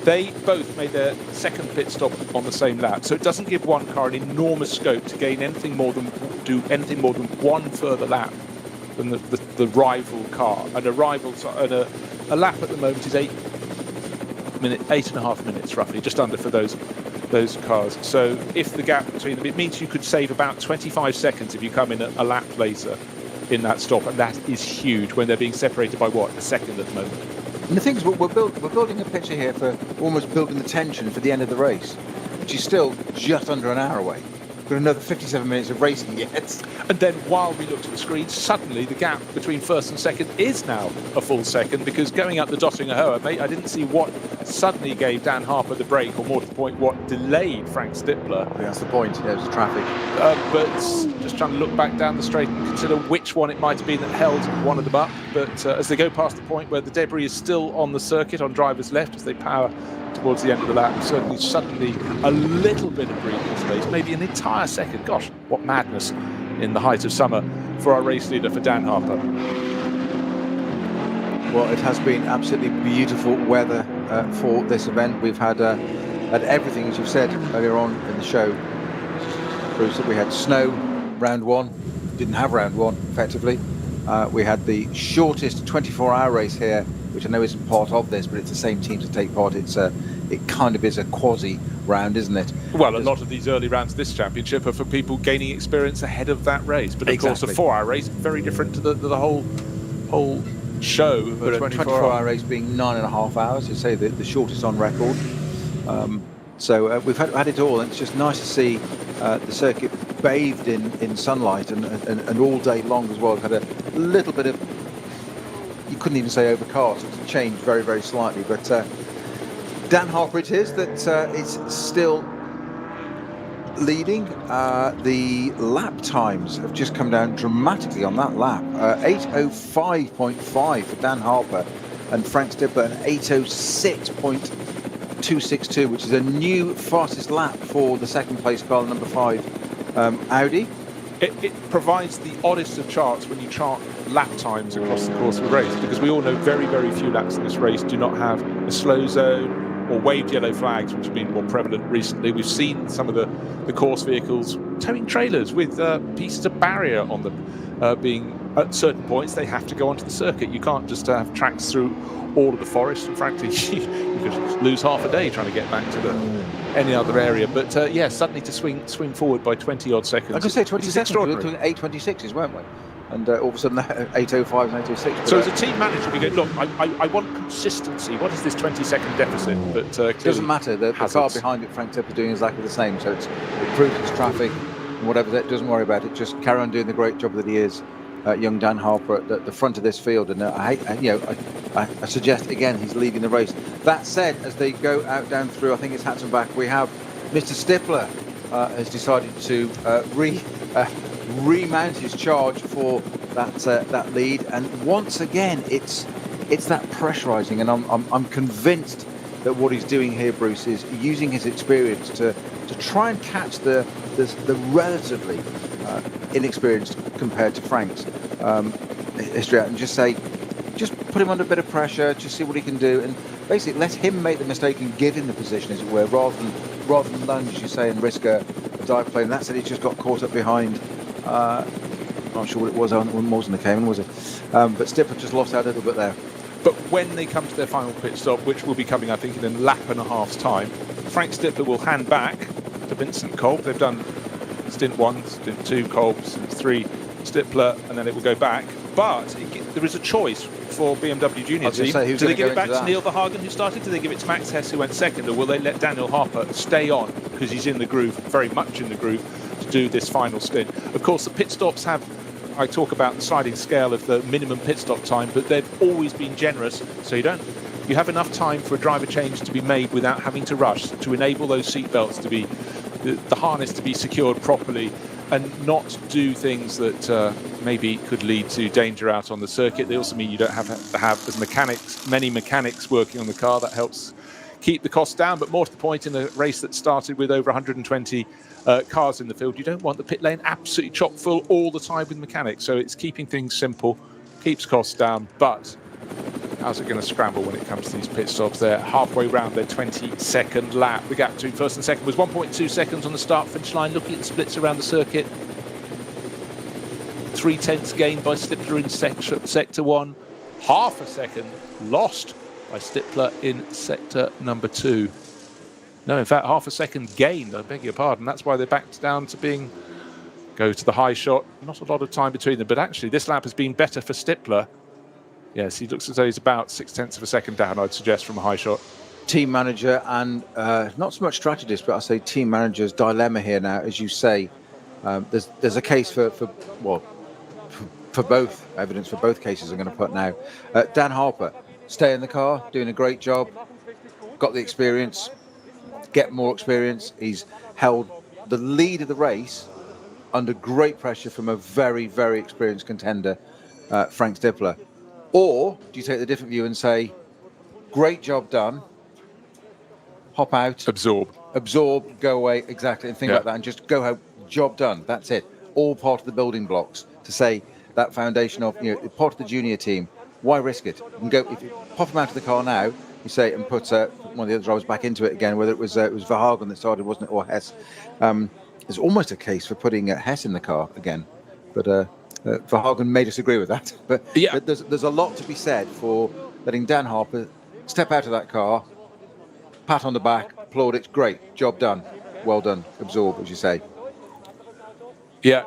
they both made their second pit stop on the same lap. So it doesn't give one car an enormous scope to gain anything more than one further lap than the rival car. And a lap at the moment is 8.5 minutes roughly, just under for those cars. So if the gap between them, it means you could save about 25 seconds if you come in a lap later in that stop, and that is huge when they're being separated by a second at the moment. And the thing is, we're building a picture here for almost building the tension for the end of the race, which is still just under an hour away. got another 57 minutes of racing yet. And then while we looked at the screen, suddenly the gap between first and second is now a full second, because going up the Dottinger Hoa, mate, I didn't see what suddenly gave Dan Harper the break, or more to the point, what delayed Frank Stippler. Yeah, that's the point. Yeah, it was the traffic. But just trying to look back down the straight and consider which one it might have been that held one of them up. But as they go past the point where the debris is still on the circuit on driver's left as they power towards the end of the lap, certainly suddenly a little bit of breathing space, maybe an entire second. Gosh, what madness in the height of summer for our race leader, for Dan Harper. Well, it has been absolutely beautiful weather for this event. We've had everything, as you've said earlier on in the show, Bruce, that we had snow round one, didn't have round one effectively. We had the shortest 24-hour race here, which I know isn't part of this, but it's the same team to take part. It kind of is a quasi round, isn't it? Well, a lot of these early rounds of this championship are for people gaining experience ahead of that race. But of course, a 4-hour race, very different to the whole show. But a 24-hour race being 9.5 hours, you say the shortest on record. So we've had it all, and it's just nice to see the circuit bathed in sunlight and all day long as well. Had a little bit of, you couldn't even say overcast, it's changed very, very slightly. But Dan Harper it is that is still leading. The lap times have just come down dramatically on that lap. 8:05.5 for Dan Harper, and Frank Stippler an 8:06.262, which is a new fastest lap for the second place car, number 5 Audi. It provides the oddest of charts when you chart lap times across the course of a race, because we all know very, very few laps in this race do not have a slow zone or waved yellow flags, which have been more prevalent recently. We've seen some of the course vehicles towing trailers with pieces of barrier on them, being at certain points they have to go onto the circuit. You can't just have tracks through all of the forest, and frankly you could lose half a day trying to get back to any other area. But yeah, suddenly to swing forward by 20 odd seconds. I was going to say 20 seconds, we were doing 8:26s, weren't we? And all of a sudden 8:05 and 8:06. So as a team manager, we go, look, I want consistency. What is this 20-second deficit? But it doesn't matter. The car behind it, Frank Tipper, doing exactly the same. So it proves it's traffic and whatever. That doesn't worry about it. Just carry on doing the great job that he is. Young Dan Harper at the front of this field, and I suggest again he's leading the race. That said, as they go out down through, I think it's Hatton back, we have Mr. Stippler has decided to remount his charge for that lead, and once again it's that pressurizing, and I'm convinced that what he's doing here, Bruce, is using his experience to try and catch the relatively inexperienced compared to Frank's history out, and just put him under a bit of pressure, just see what he can do, and basically let him make the mistake and give him the position, as it were, rather than lunge, as you say, and risk a dive plane. That said, he just got caught up behind. Not sure what it was when Mawson came in, was it? But Stippler just lost out a little bit there. But when they come to their final pit stop, which will be coming, I think, in a lap and a half's time, Frank Stippler will hand back to Vincent Kolb. They've done stint 1, stint 2, Kolb, stint 3, Stippler, and then it will go back. But there is a choice for BMW Junior team. Do they give it back to Neil Verhagen, who started? Do they give it to Max Hess, who went second? Or will they let Daniel Harper stay on, because he's in the groove, very much in the groove, to do this final stint? Of course, the pit stops have, I talk about the sliding scale of the minimum pit stop time, but they've always been generous, so you have enough time for a driver change to be made without having to rush, to enable those seat belts to be, the harness to be secured properly, and not do things that maybe could lead to danger out on the circuit. They also mean you don't have to have many mechanics working on the car. That helps keep the costs down. But more to the point, in a race that started with over 120 cars in the field, you don't want the pit lane absolutely chock full all the time with mechanics. So it's keeping things simple, keeps costs down, but how's it going to scramble when it comes to these pit stops? They're halfway round their 22nd lap. The gap between first and second was 1.2 seconds on the start-finish line. Looking at the splits around the circuit, 0.3 gained by Stippler in sector 1, half a second lost by Stippler in sector number 2. No, in fact, half a second gained, I beg your pardon. That's why they backed down to go to the high shot. Not a lot of time between them, but actually this lap has been better for Stippler. Yes, he looks as though he's about 0.6 of a second down, I'd suggest, from a high shot. team manager and not so much strategist, but I say team manager's dilemma here now. As you say, there's a case for both, evidence for both cases I'm going to put now. Dan Harper, stay in the car, doing a great job, got the experience, get more experience. He's held the lead of the race under great pressure from a very, very experienced contender, Frank Stippler. Or do you take the different view and say, great job done, hop out, absorb, go away, exactly, and things like that, and just go out, job done, that's it. All part of the building blocks to say that foundation of, part of the junior team. Why risk it? You can go, if you pop him out of the car now, you say, and put one of the other drivers back into it again, whether it was Verhagen that started, wasn't it, or Hess. There's almost a case for putting Hess in the car again, but Verhagen may disagree with that. But there's a lot to be said for letting Dan Harper step out of that car, pat on the back, applaud, it's great, job done, well done, absorb, as you say. Yeah,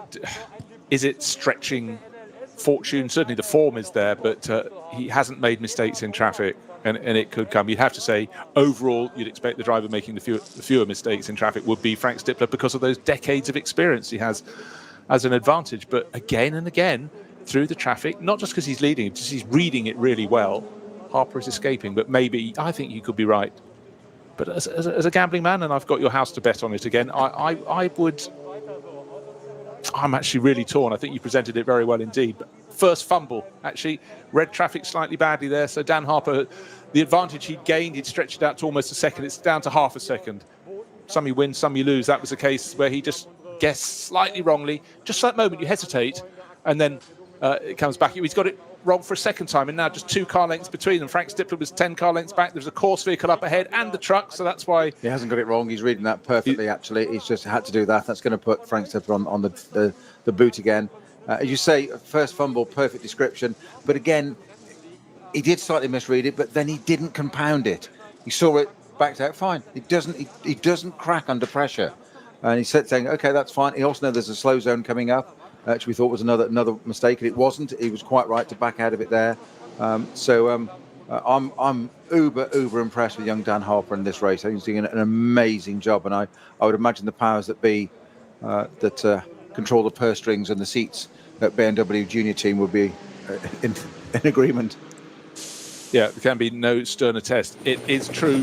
is it stretching fortune? Certainly the form is there, but he hasn't made mistakes in traffic, and it could come. You'd have to say, overall, you'd expect the driver making the fewer mistakes in traffic would be Frank Stippler because of those decades of experience he has as an advantage. But again and again, through the traffic, not just because he's leading, just he's reading it really well, Harper is escaping. But maybe, I think you could be right. But as a gambling man, and I've got your house to bet on it again, I'm actually really torn. I think you presented it very well indeed. But first fumble, actually, read traffic slightly badly there. So Dan Harper, the advantage he'd gained, he'd stretched it out to almost a second. It's down to half a second. Some you win, some you lose. That was a case where he just guessed slightly wrongly. Just that moment you hesitate, and then it comes back. He's got it wrong for a second time, and now just 2 car lengths between them. Frank Stippler was 10 car lengths back. There's a course vehicle up ahead and the truck, so that's why he hasn't got it wrong. He's reading that perfectly. Actually, he's just had to do that. That's going to put Frank Stippler on the boot again. As you say, first fumble, perfect description. But again, he did slightly misread it, but then he didn't compound it. He saw it, backed out, fine. He doesn't crack under pressure, and he said, saying, okay, that's fine. He also knows there's a slow zone coming up, which we thought was another mistake, and it wasn't. He was quite right to back out of it there. I'm uber impressed with young Dan Harper in this race. I think he's doing an amazing job, and I would imagine the powers that be that control the purse strings and the seats at BMW Junior Team would be in agreement. Yeah, there can be no sterner test. It is true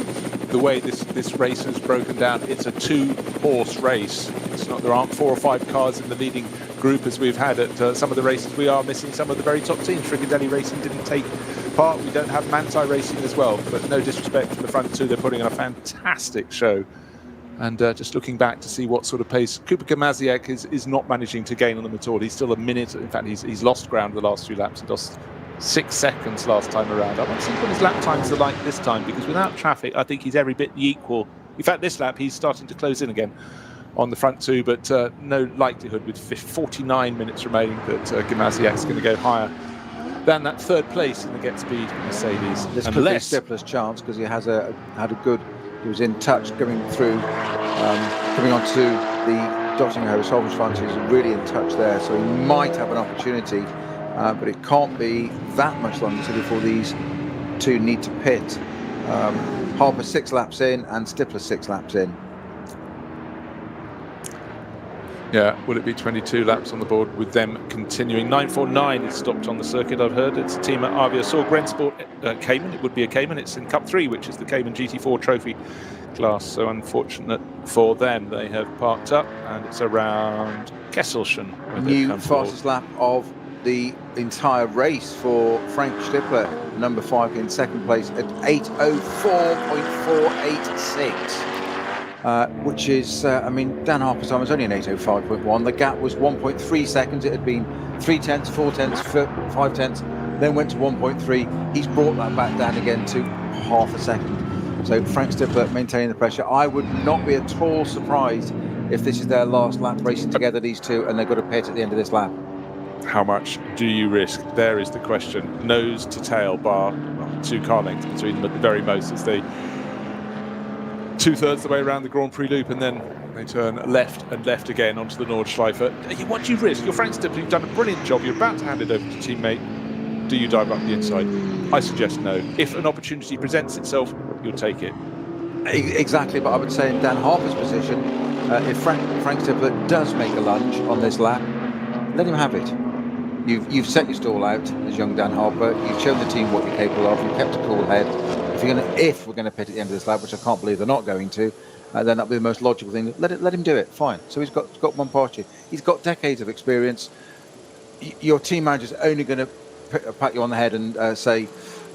the way this race has broken down. It's a 2-horse race. It's not. There aren't 4 or 5 cars in the leading group as we've had at some of the races. We are missing some of the very top teams. Frigadelli Racing didn't take part. We don't have Manti Racing as well. But no disrespect to the front 2, they're putting on a fantastic show. And just looking back to see what sort of pace Cooper Gamaziak is not managing to gain on them at all. He's still a minute. In fact, he's lost ground the last 2 laps and lost 6 seconds last time around. I want to see what his lap times are like this time, because without traffic, I think he's every bit the equal. In fact, this lap, he's starting to close in again on the front 2, but no likelihood with 49 minutes remaining that Gamaziak's going to go higher than that 3rd place in the Get Speed Mercedes. This could be Stippler's chance, because he has had a good. He was in touch coming through, coming onto the Dottingham Solvers front. He's really in touch there, so he might have an opportunity, but it can't be that much longer before these 2 need to pit. Harper 6 laps in and Stippler 6 laps in. Yeah, will it be 22 laps on the board with them continuing? 949 is stopped on the circuit, I've heard. It's a team at Avia Saw Grensport Cayman. It would be a Cayman. It's in Cup 3, which is the Cayman GT4 trophy class. So unfortunate for them. They have parked up, and it's around Kesselchen. New fastest lap of the entire race for Frank Stippler, number 5 in 2nd place at 8:04.486. Which is, Dan Harper's time was only an 8:05.1. The gap was 1.3 seconds. It had been 3 tenths, 4 tenths, 5 tenths, then went to 1.3. He's brought that back down again to half a second. So Frank Stippler maintaining the pressure. I would not be at all surprised if this is their last lap racing together, these 2, and they've got a pit at the end of this lap. How much do you risk? There is the question. Nose to tail, bar 2 car lengths between them at the very most, as they 2/3 the way around the Grand Prix loop, and then they turn left and left again onto the Nordschleife. What do you risk? You're Frank Stippler, you've done a brilliant job. You're about to hand it over to teammate. Do you dive up the inside? I suggest no. If an opportunity presents itself, you'll take it. Exactly, but I would say in Dan Harper's position, if Frank Stippler does make a lunge on this lap, let him have it. You've set your stall out as young Dan Harper. You've shown the team what you're capable of. You've kept a cool head. If we're going to pit at the end of this lap, which I can't believe they're not going to, then that'll be the most logical thing. Let him do it. Fine. So he's got one past you. He's got decades of experience. Your team manager's only going to pat you on the head and say,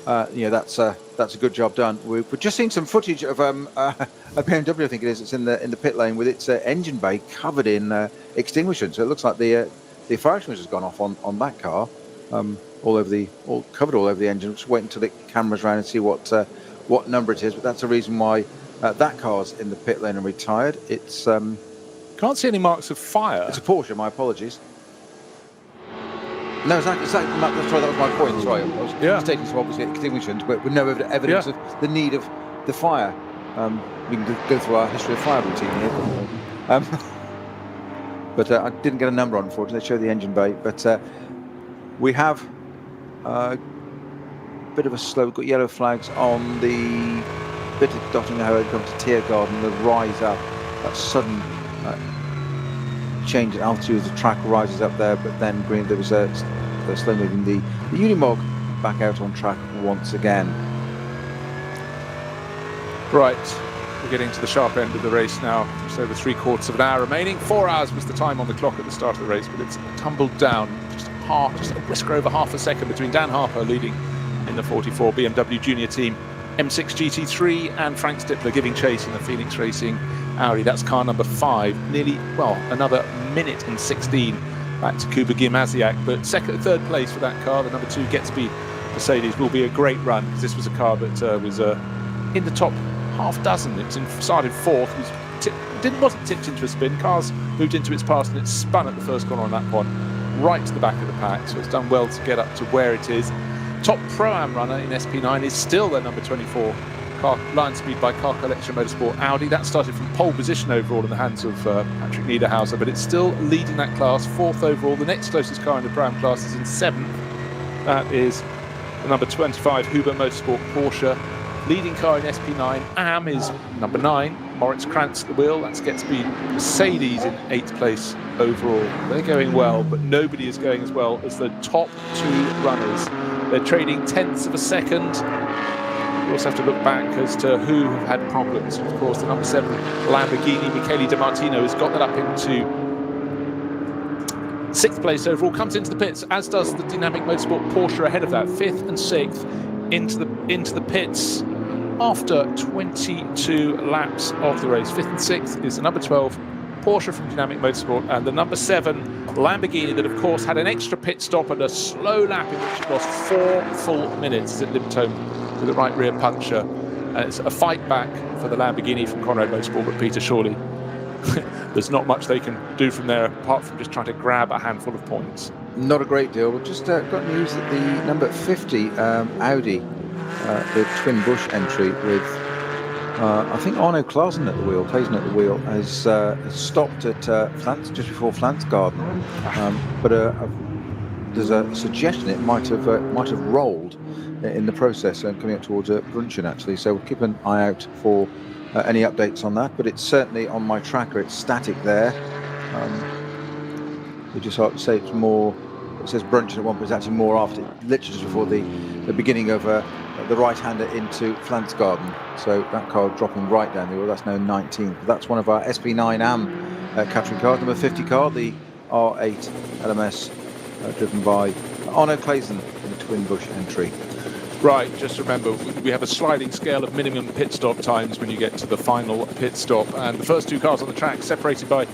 that's a good job done. We've just seen some footage of a BMW, I think it is. It's in the pit lane with its engine bay covered in extinguishers. So it looks like the fire extinguisher has gone off on that car, covered all over the engine. Just wait until the camera's around and see what number it is. But that's the reason why that car's in the pit lane and retired. It's can't see any marks of fire. It's a Porsche. My apologies. No, exactly. Sorry, that was my point. Sorry, I was mistaken. So obviously extinguishers, but with no evidence of the need of the fire. We can go through our history of fire routine here, couldn't we? But I didn't get a number on, unfortunately. They show the engine bay. But we have a bit of a slow. We've got yellow flags on the bit of dotting the road, comes to Tiergarten, the rise up, that sudden change in altitude as the track rises up there. But then green, there was a slow moving the Unimog back out on track once again. Right. We're getting to the sharp end of the race now. Just over 3/4 of an hour remaining. 4 hours was the time on the clock at the start of the race, but it's tumbled down just a whisker over half a second between Dan Harper leading in the 44 BMW Junior Team M4 GT3 and Frank Stippler giving chase in the Phoenix Racing Audi. That's car number 5. Another minute and 16 back to Kuba Gimasiak. But third place for that car, the number 2 Getspeed Mercedes, will be a great run, because this was a car that was in the top half dozen. It started 4th, wasn't tipped into a spin. Cars moved into its pass and it spun at the first corner on that one, right to the back of the pack. So it's done well to get up to where it is. Top Pro-Am runner in SP9 is still their number 24 Lion Speed by Car Collection Motorsport Audi. That started from pole position overall in the hands of Patrick Niederhauser, but it's still leading that class, 4th overall. The next closest car in the Pro-Am class is in 7th. That is the number 25 Huber Motorsport Porsche. Leading car in SP9 AM is number 9 Moritz Krantz at the wheel. That's Getspeed Mercedes in 8th place overall. They're going well, but nobody is going as well as the top 2 runners. They're trading tenths of a second. We also have to look back as to who have had problems. Of course, the number 7 Lamborghini, Michele Di Martino, has got that up into 6th place overall, comes into the pits, as does the Dynamic Motorsport Porsche ahead of that, 5th and 6th into the pits after 22 laps of the race. 5th and 6th is the number 12 Porsche from Dynamic Motorsport and the number 7 Lamborghini, that of course had an extra pit stop and a slow lap in which it lost 4 full minutes at Liptone with the right rear puncture. It's a fight back for the Lamborghini from Conrad Motorsport, but Peter, surely there's not much they can do from there apart from just trying to grab a handful of points. Not a great deal. We've just got news that the number 50 Audi, the twin bush entry with I think Arno Clausen at the wheel, has stopped at just before Flansgarden. But there's a suggestion it might have rolled in the process and coming up towards Brunchen actually. So we'll keep an eye out for any updates on that. But it's certainly on my tracker. It's static there. We just have to say it's more. It says Brunchen at one, but it's actually more after, literally just before the beginning of the right-hander into Flansgarden. So that car dropping right down the wheel. That's now 19th. That's one of our SP9 AM category cars. Number 50 car, the R8 LMS, driven by Arno Clausen in the twin bush entry. Right, just remember, we have a sliding scale of minimum pit stop times when you get to the final pit stop, and the first 2 cars on the track separated by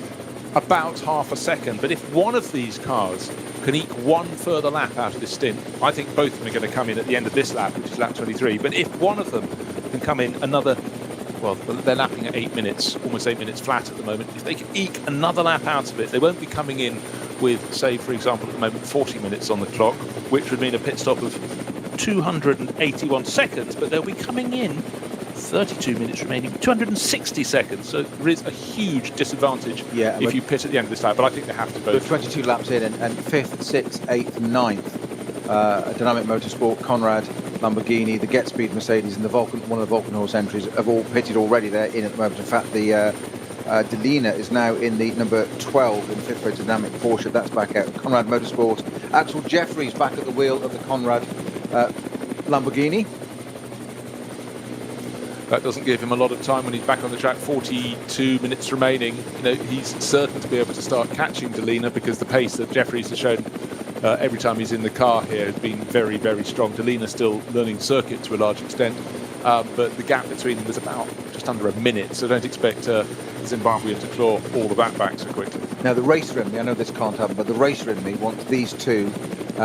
about half a second. But if one of these cars can eke one further lap out of this stint, I think both of them are going to come in at the end of this lap, which is lap 23. But if one of them can come in another, well, they're lapping at 8 minutes, almost 8 minutes flat at the moment. If they can eke another lap out of it, they won't be coming in with, say, for example, at the moment, 40 minutes on the clock, which would mean a pit stop of 281 seconds, but they'll be coming in 32 minutes remaining, 260 seconds. So there is a huge disadvantage if you pit at the end of this lap, but I think they have to both. 22 laps in, and 5th, 6th, 8th, 9th. Dynamic Motorsport, Conrad Lamborghini, the Get Speed Mercedes, and the Vulcan, one of the Vulcan Horse entries have all pitted already. They're in at the moment. In fact, the Delina is now in the number 12 in fifth aerodynamic Porsche. That's back out. Conrad Motorsport. Axel Jeffries back at the wheel of the Conrad Lamborghini. That doesn't give him a lot of time when he's back on the track. 42 minutes remaining. You know, he's certain to be able to start catching Delina because the pace that Jeffries has shown every time he's in the car here has been very, very strong. Delina still learning circuit to a large extent, but the gap between them was about just under a minute, so don't expect Zimbabwean to claw all of that back so quickly. Now, the racer in me, I know this can't happen, but the racer in me wants these two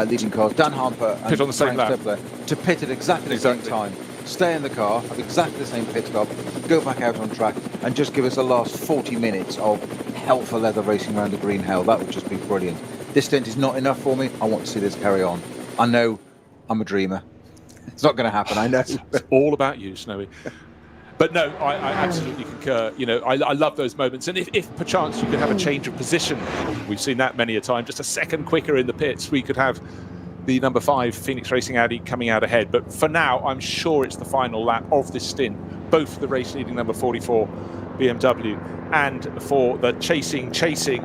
leading cars, Dan Harper and pit on the same Frank lap, Stippler, to pit at exactly the same time. Stay in the car, have exactly the same pit stop, go back out on track, and just give us the last 40 minutes of hell for leather racing around the green hell. That would just be brilliant. This stint is not enough for me. I want to see this carry on. I know I'm a dreamer. It's not going to happen, I know. It's all about you, Snowy. But no, I absolutely concur. You know, I love those moments. And if perchance you could have a change of position, we've seen that many a time, just a second quicker in the pits, we could have the number 5 Phoenix Racing Audi coming out ahead. But for now, I'm sure it's the final lap of this stint, both for the race leading number 44 BMW and for the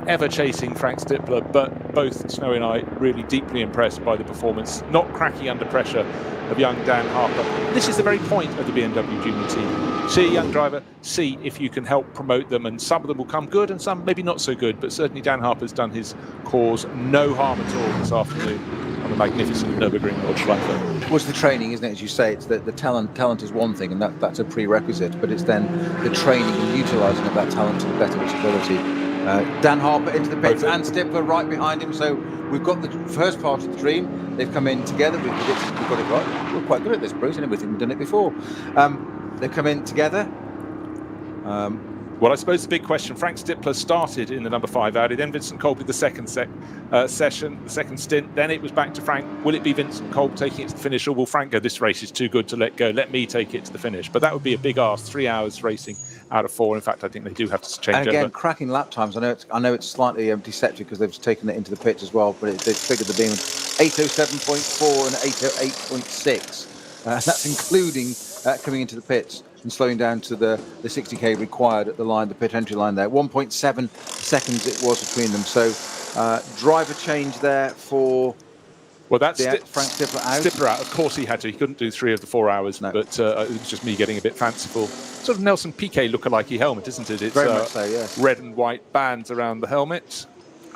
ever chasing Frank Stippler. But both Snowy and I really deeply impressed by the performance, not cracking under pressure, of young Dan Harper. This is the very point of the BMW Junior team. See a young driver, see if you can help promote them, and some of them will come good and some maybe not so good, but certainly Dan Harper's done his cause no harm at all this afternoon on the magnificent Nürburgring Nordschleife. Well, it's the training, isn't it? As you say, it's the talent is one thing, and that's a prerequisite, but it's then the training and utilising of that talent to the best of its ability. Dan Harper into the pits and Stippler right behind him, so we've got the first part of the dream. They've come in together, we've got it right. We're quite good at this, Bruce, and we've done it before. They've come in together. Well, I suppose the big question, Frank Stippler started in the number 5 Audi, then Vincent Kolb with the second second stint, then it was back to Frank. Will it be Vincent Kolb taking it to the finish, or will Frank go, this race is too good to let go, let me take it to the finish? But that would be a big ask, 3 hours racing out of 4. In fact, I think they do have to change and again, over. Cracking lap times. I know it's slightly deceptive because they've taken it into the pits as well, but they've figured the beam 807.4 and 808.6. That's including coming into the pits and slowing down to the 60k required at the line, the pit entry line there. 1.7 seconds it was between them. So driver change there for that's Frank Stippler out. Stippler out. Of course he had to. He couldn't do 3 of the 4 hours, no. But it was just me getting a bit fanciful. Sort of Nelson Piquet lookalike helmet, isn't it? It's very much so, yes. Red and white bands around the helmet.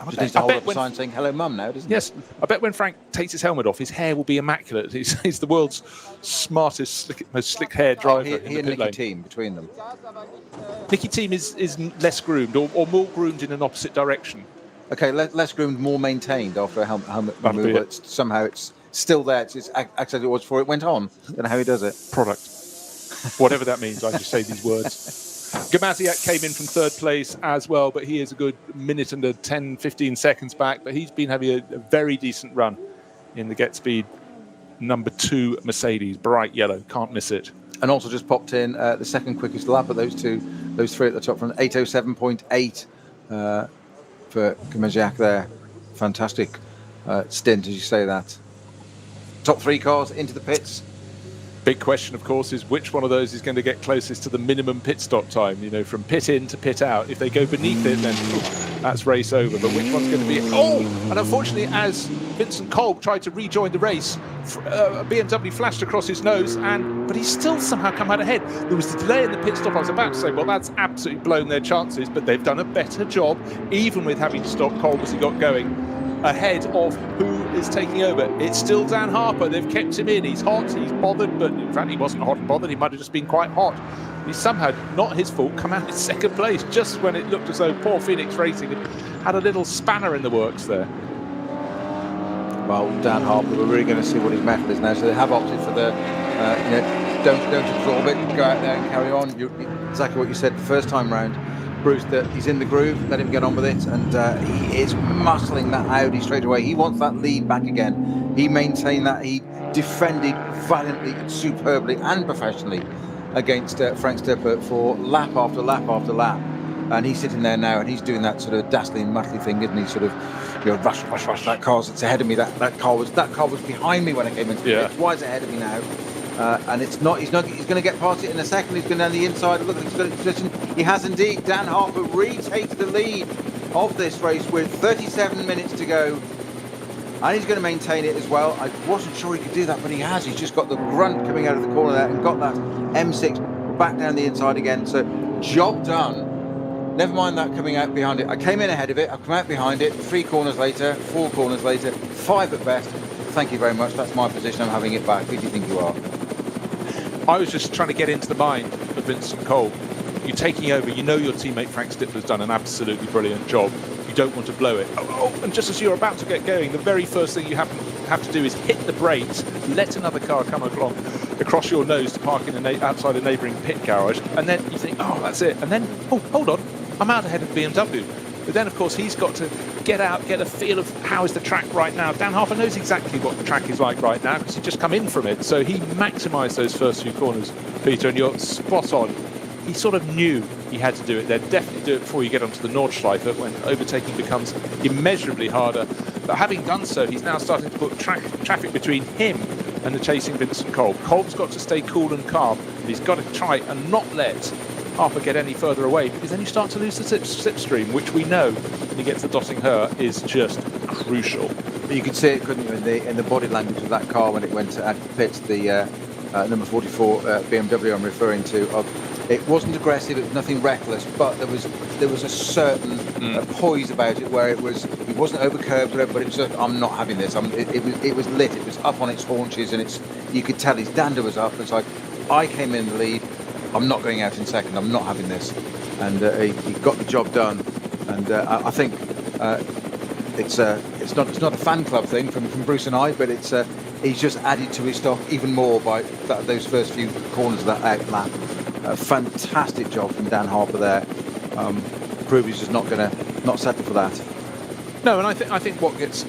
Just needs to hold up a sign saying "Hello, Mum" now, doesn't it? Yes, I bet when Frank takes his helmet off, his hair will be immaculate. He's the world's smartest, most slick-haired driver. He and Nicky Team between them. Nicky Team is less groomed, or more groomed in an opposite direction. Okay, less groomed, more maintained after a helmet removal. But somehow it's still there. It's actually it was before it went on. I don't know how he does it. Product, whatever that means. I just say these words. Gamaziak came in from 3rd place as well, but he is a good minute and 10-15 seconds back. But he's been having a very decent run in the Get Speed number 2 Mercedes, bright yellow, can't miss it. And also just popped in the second quickest lap of those 3 at the top from 807.8 for Gamaziak there. Fantastic stint, as you say that. Top 3 cars into the pits. Big question, of course, is which one of those is going to get closest to the minimum pit stop time, you know, from pit in to pit out. If they go beneath it, then that's race over. But which one's going to be... Oh! And unfortunately, as Vincent Kolb tried to rejoin the race, a BMW flashed across his nose, but he's still somehow come out ahead. There was a delay in the pit stop. I was about to say, well, that's absolutely blown their chances, but they've done a better job, even with having to stop Kolb as he got going, ahead of who is taking over. It's still Dan Harper. They've kept him in. He's hot, he's bothered, but in fact he wasn't hot and bothered. He might have just been quite hot. He's somehow, not his fault, come out in 2nd place just when it looked as though poor Phoenix Racing had a little spanner in the works there. Well, Dan Harper, we're really going to see what his method is now. So they have opted for the, don't absorb it, go out there and carry on. Exactly what you said the first time round, Bruce, that he's in the groove, let him get on with it, and he is muscling that Audi straight away. He wants that lead back again. He maintained that. He defended valiantly, superbly and professionally against Frank Stippler for lap after lap after lap. and he's sitting there now, and he's doing that sort of dazzling, muttly thing, isn't he? Sort of, rush. That car's ahead of me. That car was behind me when I came into the pit. Why is it ahead of me now? And it's not. He's going to get past it in a second. He's going down the inside. Look, he's got it in position. He has indeed. Dan Harper retakes the lead of this race with 37 minutes to go. And he's going to maintain it as well. I wasn't sure he could do that, but he has. He's just got the grunt coming out of the corner there and got that M6 back down the inside again. So job done. Never mind that coming out behind it. I came in ahead of it. I've come out behind it. 3 corners later, 4 corners later, 5 at best. Thank you very much. That's my position. I'm having it back. Who do you think you are? I was just trying to get into the mind of Vincent Cole. You're taking over. You know your teammate Frank Stifler's done an absolutely brilliant job. You don't want to blow it. And just as you're about to get going, the very first thing you have to do is hit the brakes, let another car come along across your nose to park in outside a neighbouring pit garage, and then you think, oh, that's it. And then, oh, hold on, I'm out ahead of BMW. But then, of course, he's got to get out, get a feel of how is the track right now. Dan Harper knows exactly what the track is like right now because he's just come in from it. So he maximised those first few corners, Peter, and you're spot on. He sort of knew he had to do it there. Definitely do it before you get onto the Nordschleife when overtaking becomes immeasurably harder. But having done so, he's now starting to put traffic between him and the chasing Vincent Cole. Cole's got to stay cool and calm, and he's got to try and not let Harper get any further away, because then you start to lose the slipstream, which we know when he gets to Dottingher is just crucial. You could see it, couldn't you, in the body language of that car when it went out the pits, the number 44 BMW I'm referring to. It wasn't aggressive, it was nothing reckless, but there was a certain poise about it where it wasn't over curbs, whatever, but it was just, I'm not having this. It was lit, it was up on its haunches, and you could tell his dander was up. It's like, I came in the lead, I'm not going out in second, I'm not having this. And he got the job done. And I think it's not a fan club thing from Bruce and I, but he's just added to his stock even more by those first few corners of that out lap. A fantastic job from Dan Harper there. Prove he's just not settle for that. No, and I think what gets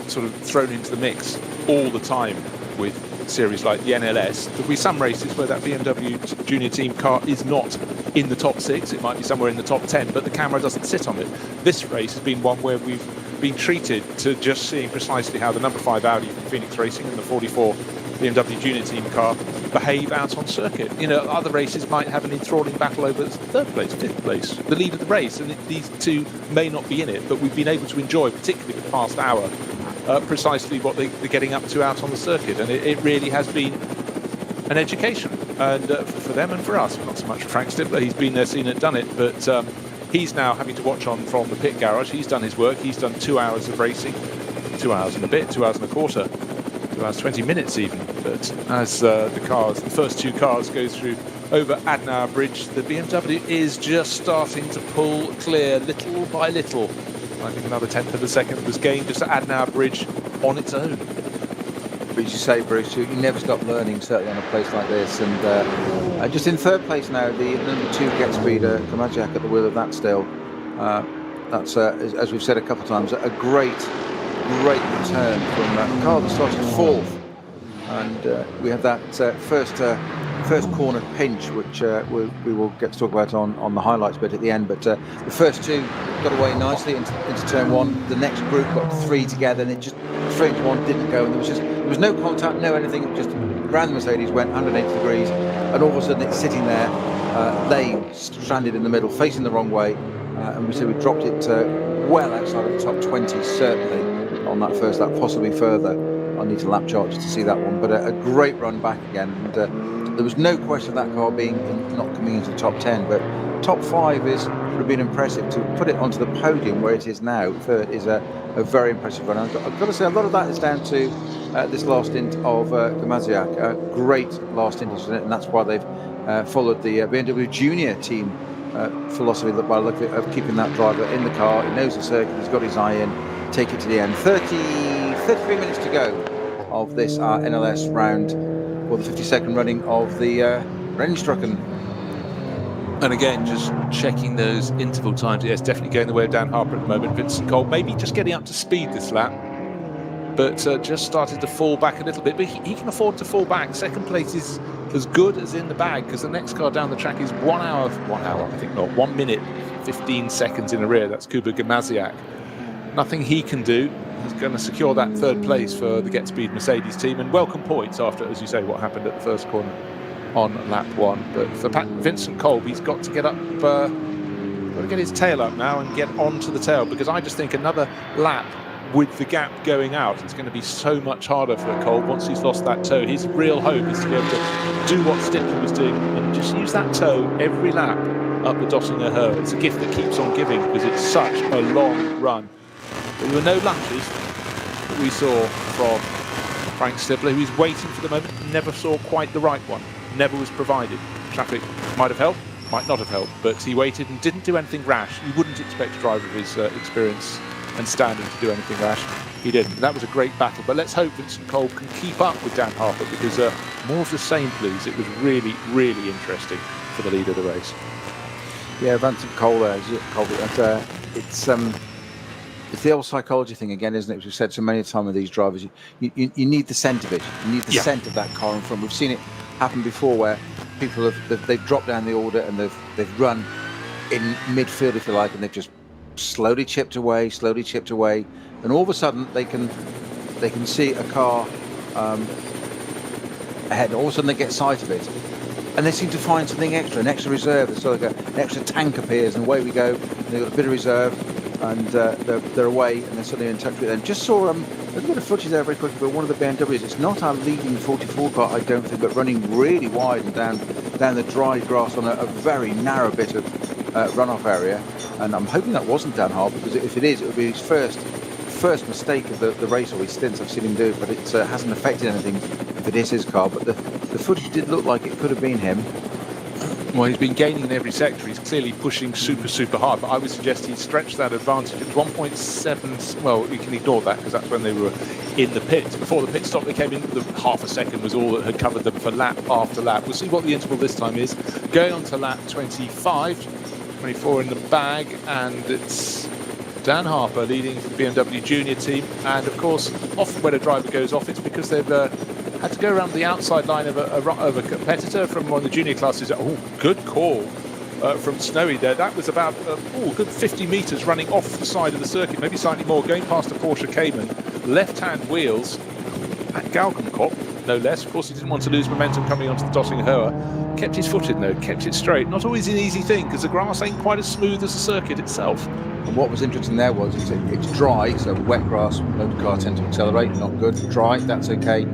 sort of thrown into the mix all the time with series like the NLS, there'll be some races where that BMW junior team car is not in the top 6. It might be somewhere in the top 10, but the camera doesn't sit on it. This race has been one where we've been treated to just seeing precisely how the number 5 Audi from Phoenix Racing and the 44 BMW junior team car behave out on circuit. Other races might have an enthralling battle over 3rd place, 5th place, the lead of the race, and these two may not be in it, but we've been able to enjoy, particularly the past hour, precisely what they're getting up to out on the circuit, and it really has been an education, and for them and for us. Not so much for Frank Stifler, he's been there, seen it, done it, but he's now having to watch on from the pit garage. He's done his work, he's done 2 hours of racing, 2 hours and a bit, 2 hours and a quarter, 2 hours 20 minutes even. But as the first 2 cars go through over Adenauer Bridge, the BMW is just starting to pull clear little by little. I think another 1/10 of a second was gained just at Adenauer Bridge on its own. But as you say, Bruce, you never stop learning, certainly on a place like this. And just in 3rd place now, the number 2 Get Speeder, Kamadziak at the wheel of that still. That's, as we've said a couple of times, a great return from a car that started 4th. And we have that first corner pinch, which we will get to talk about on the highlights bit at the end. But the first 2 got away nicely into turn 1. The next group got 3 together, and it just 3 into 1 didn't go. And there was no contact, no anything. It just ran the Mercedes, went 180 degrees, and all of a sudden it's sitting there, lay stranded in the middle, facing the wrong way. And we dropped it well outside of the top 20, certainly on that first lap, possibly further. I need to lap chart just to see that one, but a great run back again. And there was no question of that car not coming into the top 10, but top 5 would have been impressive. To put it onto the podium where it is now, 3rd, is a very impressive run. I've got to say, a lot of that is down to this last stint of Kamadziak. A great last stint, and that's why they've followed the BMW Junior team philosophy by the look of keeping that driver in the car. He knows the circuit, he's got his eye in, take it to the end. 33 minutes to go of this NLS round, or the 52nd running of the Rennstrecken. And again, just checking those interval times. Yes, definitely going the way of Dan Harper at the moment. Vincent Cole maybe just getting up to speed this lap, but just started to fall back a little bit. But he can afford to fall back. 2nd place is as good as in the bag, because the next car down the track is 1 hour, I think not, 1 minute 15 seconds in the rear. That's Kuba Gamaziak. Nothing he can do. He's going to secure that third place for the Get Speed Mercedes team and welcome points after, as you say, what happened at the first corner on lap 1. But for Vincent Kolb, he's got to get up, got to get his tail up now and get onto the tail, because I just think another lap with the gap going out, it's going to be so much harder for Kolb once he's lost that toe. His real hope is to be able to do what Stickler was doing and just use that toe every lap up the Dottinger Höhe. It's a gift that keeps on giving because it's such a long run. But there were no lunges that we saw from Frank Stickler, who's waiting for the moment, never saw quite the right one, never was provided. Traffic might have helped, might not have helped, but he waited and didn't do anything rash. You wouldn't expect a driver of his experience and standing to do anything rash. He didn't. That was a great battle, but let's hope Vincent Kolb can keep up with Dan Harper, because more of the same, please. It was really, really interesting for the lead of the race. Yeah, Vincent Kolb there. It's the old psychology thing again, isn't it? Which we've said so many times with these drivers. You need the scent of it. You need the scent of that car in front. We've seen it happen before, where people they've dropped down the order and they've run in midfield, if you like, and they've just slowly chipped away, and all of a sudden they can see a car ahead. All of a sudden they get sight of it, and they seem to find something extra, an extra reserve. So like an extra tank appears, and away we go. And they've got a bit of reserve, and they're away, and they're suddenly in touch with them. Just saw a little bit of footage there very quickly, but one of the BMWs. It's not our leading 44 car, I don't think, but running really wide and down the dry grass on a very narrow bit of runoff area. And I'm hoping that wasn't Dan Harper, because if it is, it would be his first mistake of the race, or his stints. I've seen him do it, but it hasn't affected anything if it is his car. But the footage did look like it could have been him. Well, he's been gaining in every sector. He's clearly pushing super hard, but I would suggest he stretched that advantage. It was 1.7. Well, we can ignore that because that's when they were in the pits. Before the pit stop, they came in. The half a second was all that had covered them for lap after lap. We'll see what the interval this time is. Going on to lap 24 in the bag, and it's Dan Harper leading for the BMW Junior team. And of course, often when a driver goes off, it's because they've had to go around the outside line of a competitor from one of the junior classes. Oh, good call from Snowy there. That was about good 50 metres running off the side of the circuit, maybe slightly more, going past a Porsche Cayman. Left-hand wheels at Galgenkopf, no less. Of course, he didn't want to lose momentum coming onto the Dottinger Höhe. Kept his foot in though, kept it straight. Not always an easy thing, because the grass ain't quite as smooth as the circuit itself. And what was interesting there was it's dry, so wet grass, motor car tend to accelerate, not good. Dry, that's okay.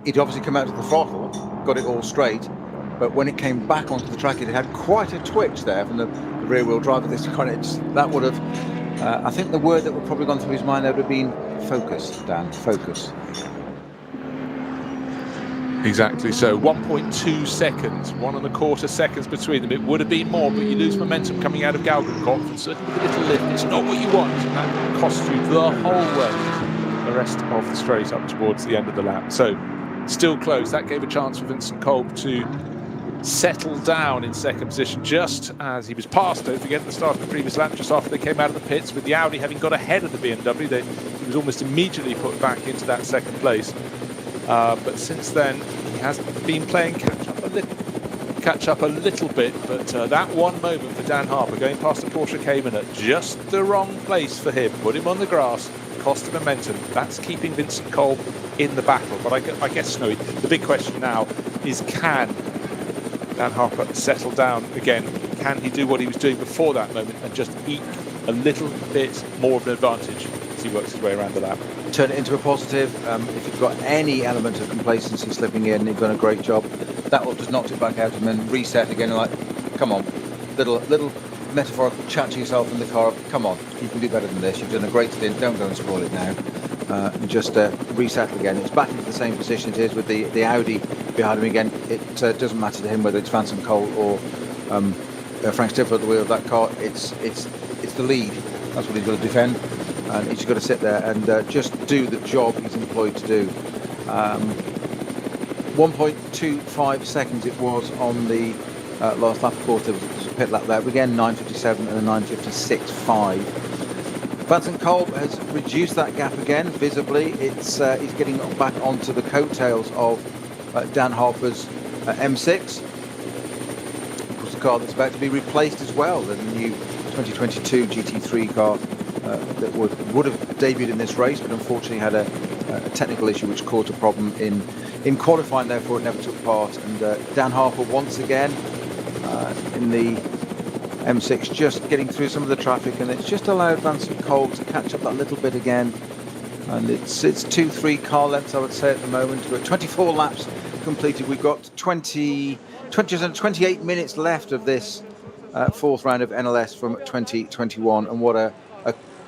It obviously came out to the throttle, got it all straight, but when it came back onto the track, it had quite a twitch there from the rear wheel drive of this car. That would have, I think the word that would probably gone through his mind there would have been focus, Dan, focus. Exactly, so 1.2 seconds, 1.25 seconds between them. It would have been more, but you lose momentum coming out of Galgenkopf, and certainly with a little lift, it's not what you want, and that costs you the whole way, the rest of the straight up towards the end of the lap. So, still close. That gave a chance for Vincent Kolb to settle down in second position, just as he was passed, don't forget, at the start of the previous lap, just after they came out of the pits, with the Audi having got ahead of the BMW. He was almost immediately put back into that second place. But since then, he has been playing catch up a little bit. But that one moment for Dan Harper, going past the Porsche Cayman at just the wrong place for him, put him on the grass, cost him momentum. That's keeping Vincent Kolb in the battle. But I guess, Snowy, the big question now is, can Dan Harper settle down again? Can he do what he was doing before that moment and just eke a little bit more of an advantage as he works his way around the lap? Turn it into a positive. If you've got any element of complacency slipping in, you've done a great job. That will just knock it back out and then reset again. Like, come on, little metaphorical chat to yourself in the car. Come on, you can do better than this. You've done a great stint. Don't go and spoil it now. And just reset again. It's back into the same position it is with the Audi behind him again. It doesn't matter to him whether it's Vincent Kolb or Frank Stickler at the wheel of that car. It's the lead. That's what he's got to defend. And he's got to sit there and just do the job he's employed to do. 1.25 seconds it was on the last lap. Of course, there was a pit lap there. Again, 9.57 and a 9.56.5. Vincent Kolb has reduced that gap again, visibly. He's getting back onto the coattails of Dan Harper's M6. Of course, the car that's about to be replaced as well. The new 2022 GT3 car that would have debuted in this race, but unfortunately had a technical issue which caused a problem in qualifying, therefore it never took part. And Dan Harper once again in the M6 just getting through some of the traffic, and it's just allowed Vance Cole to catch up that little bit again. And it's 2-3 car lengths, I would say, at the moment. We're at 24 laps completed. We've got 28 minutes left of this fourth round of NLS from 2021, and what a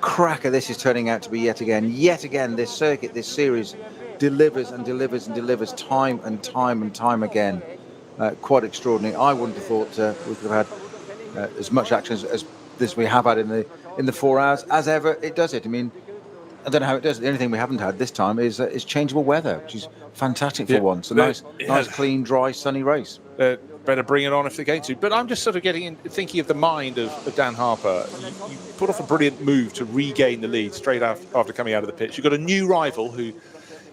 cracker this is turning out to be yet again. Yet again, this circuit, this series delivers and delivers and delivers time and time and time again. Quite extraordinary. I wouldn't have thought we could have had as much action as this we have had in the 4 hours. As ever, it does it. I mean, I don't know how it does it. The only thing we haven't had this time is changeable weather, which is fantastic for once. A nice, clean, dry, sunny race. Better bring it on if they're going to. But I'm just sort of thinking of the mind of Dan Harper. You put off a brilliant move to regain the lead straight after coming out of the pits. You've got a new rival who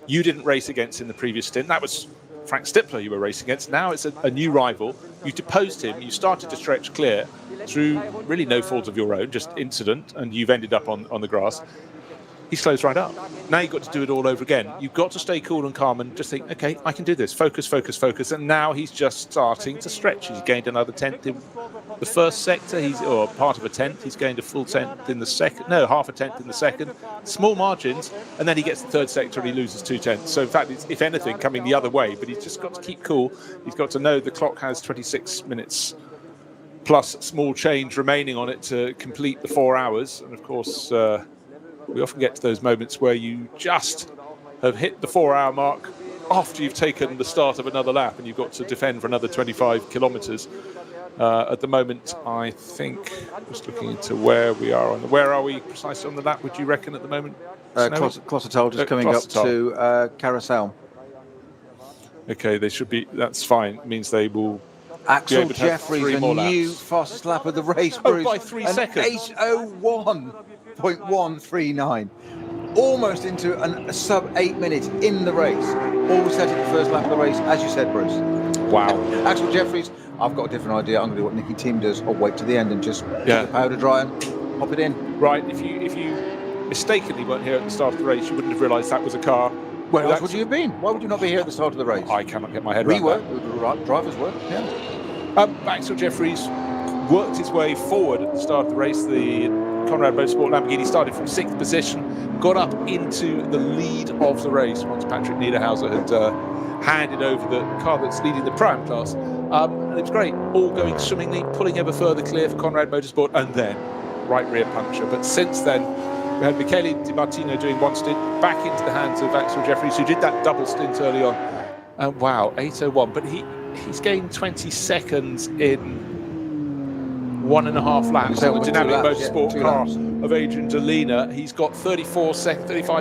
you didn't race against in the previous stint. That was Frank Stippler you were racing against. Now it's a new rival. You deposed him. You started to stretch clear through really no fault of your own, just incident, and you've ended up on the grass. He slows right up. Now you've got to do it all over again. You've got to stay cool and calm and just think, okay, I can do this. Focus, focus, focus. And now he's just starting to stretch. He's gained another tenth in the first sector, or part of a tenth. He's gained a full tenth in the second. No, half a tenth in the second. Small margins. And then he gets the third sector and he loses 2 tenths. So in fact, it's, if anything, coming the other way. But he's just got to keep cool. He's got to know the clock has 26 minutes plus small change remaining on it to complete the 4 hours. And of course, we often get to those moments where you just have hit the 4-hour mark after you've taken the start of another lap and you've got to defend for another 25 kilometres. At the moment, I think, just looking into where we are where are we precisely on the lap, would you reckon, at the moment? Closetal just coming up to Carousel. Okay, they should be, that's fine. It means they will. Axel Jeffries, a new fastest lap of the race, Bruce. Oh, by 3 seconds. 8:01.139. Almost into a sub 8 minutes in the race. All set in the first lap of the race, as you said, Bruce. Wow. Axel Jeffries, I've got a different idea. I'm going to do what Nicky Team does. I'll wait to the end and just get the powder dry and pop it in. Right, if you mistakenly weren't here at the start of the race, you wouldn't have realised that was a car. Where else would you have been? Why would you not be here at the start of the race? I cannot get my head around that. Drivers were, yeah. Axel Jeffries worked his way forward at the start of the race. The Conrad Motorsport Lamborghini started from 6th position, got up into the lead of the race once Patrick Niederhauser had handed over the car that's leading the Pro-Am class. And it was great, all going swimmingly, pulling ever further clear for Conrad Motorsport, and then right rear puncture. But since then, we had Michele Di Martino doing one stint, back into the hands of Axel Jeffries, who did that double stint early on. Wow, 8:01, but he's gained 20 seconds in 1.5 laps on the dynamic motorsport car of Adrian Delina. He's got 35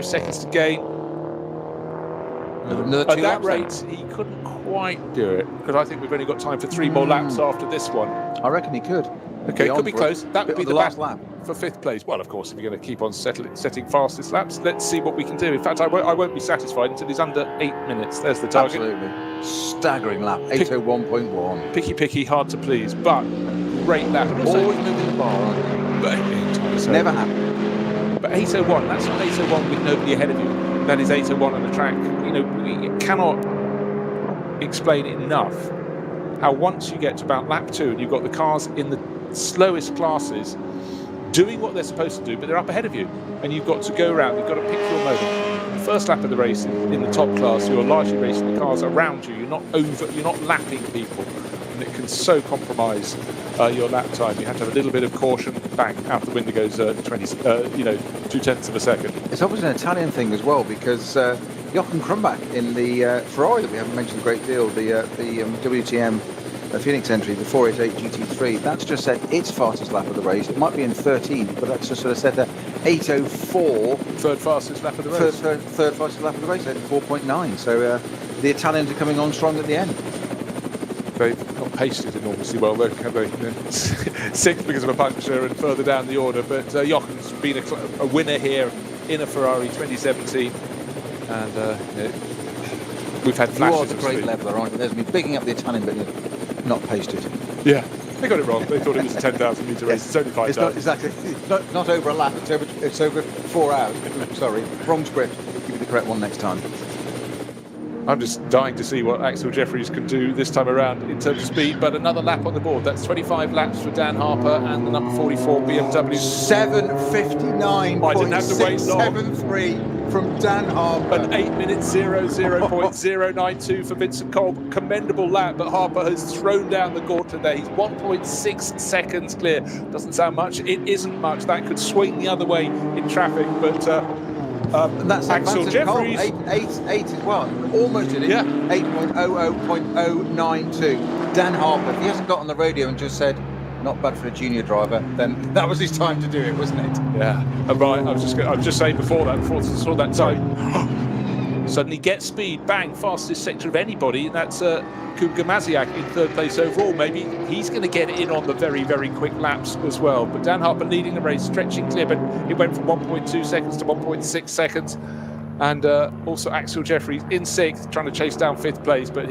seconds to gain. At that rate, he couldn't quite do it, because I think we've only got time for 3 more laps after this one. I reckon he could. Okay, could be close. That would be the last lap for 5th place. Well, of course, if you're going to keep on setting fastest laps, let's see what we can do. In fact, I won't be satisfied until he's under 8 minutes. There's the target. Absolutely. Staggering lap, 8:01.1. Picky, hard to please, but great lap. Always moving the bar, aren't you? Never happened. But 8:01, that's not 8:01 with nobody ahead of you. That is 8:01 on the track. You know, we cannot explain enough how once you get to about lap 2 and you've got the cars in the slowest classes doing what they're supposed to do, but they're up ahead of you, and you've got to go around, you've got to pick your moment. The first lap of the race in the top class, you're largely racing the cars around you. You're not lapping people, and it can so compromise your lap time. You have to have a little bit of caution. Bang, out the window goes 2 tenths of a second. It's obviously an Italian thing as well, because Jochen Krumbach in the Ferrari that we haven't mentioned a great deal, the WTM Phoenix entry, the 488 GT3, that's just set its fastest lap of the race. It might be in 13th, but that's just sort of set a 8:04. Third fastest lap of the race. Third fastest lap of the race, 4.9. So the Italians are coming on strong at the end. They've not paced it enormously well, though, have they? 6th because of a puncture and further down the order. But Jochen's been a winner here in a Ferrari 2017. And we've had flashes. You are the great leveller, aren't you? There's me bigging up the Italian, but you've not paced it. Yeah. They got it wrong. They thought it was a 10,000 metre race. It's only 5,000. It's not exactly. It's not over a lap. It's over 4 hours. Sorry, wrong script. Give you the correct one next time. I'm just dying to see what Axel Jeffries can do this time around in terms of speed, but another lap on the board. That's 25 laps for Dan Harper and the number 44 BMW. 7:59.673 from Dan Harper. An 8:00.092 for Vincent Kolb. Commendable lap, but Harper has thrown down the gauntlet there. He's 1.6 seconds clear. Doesn't sound much. It isn't much. That could swing the other way in traffic, but and that's Axel Jeffries. 8 as well. Almost did it. Yeah. 8.00.092. Dan Harper, if he hasn't got on the radio and just said, not bad for a junior driver, then that was his time to do it, wasn't it? Yeah. Right. I was just saying before I saw that time. Suddenly gets speed, bang, fastest sector of anybody, and that's Kuba Maziak in third place overall. Maybe he's going to get it in on the very, very quick laps as well. But Dan Harper leading the race, stretching clear, but it went from 1.2 seconds to 1.6 seconds. And also Axel Jeffries in sixth, trying to chase down fifth place, but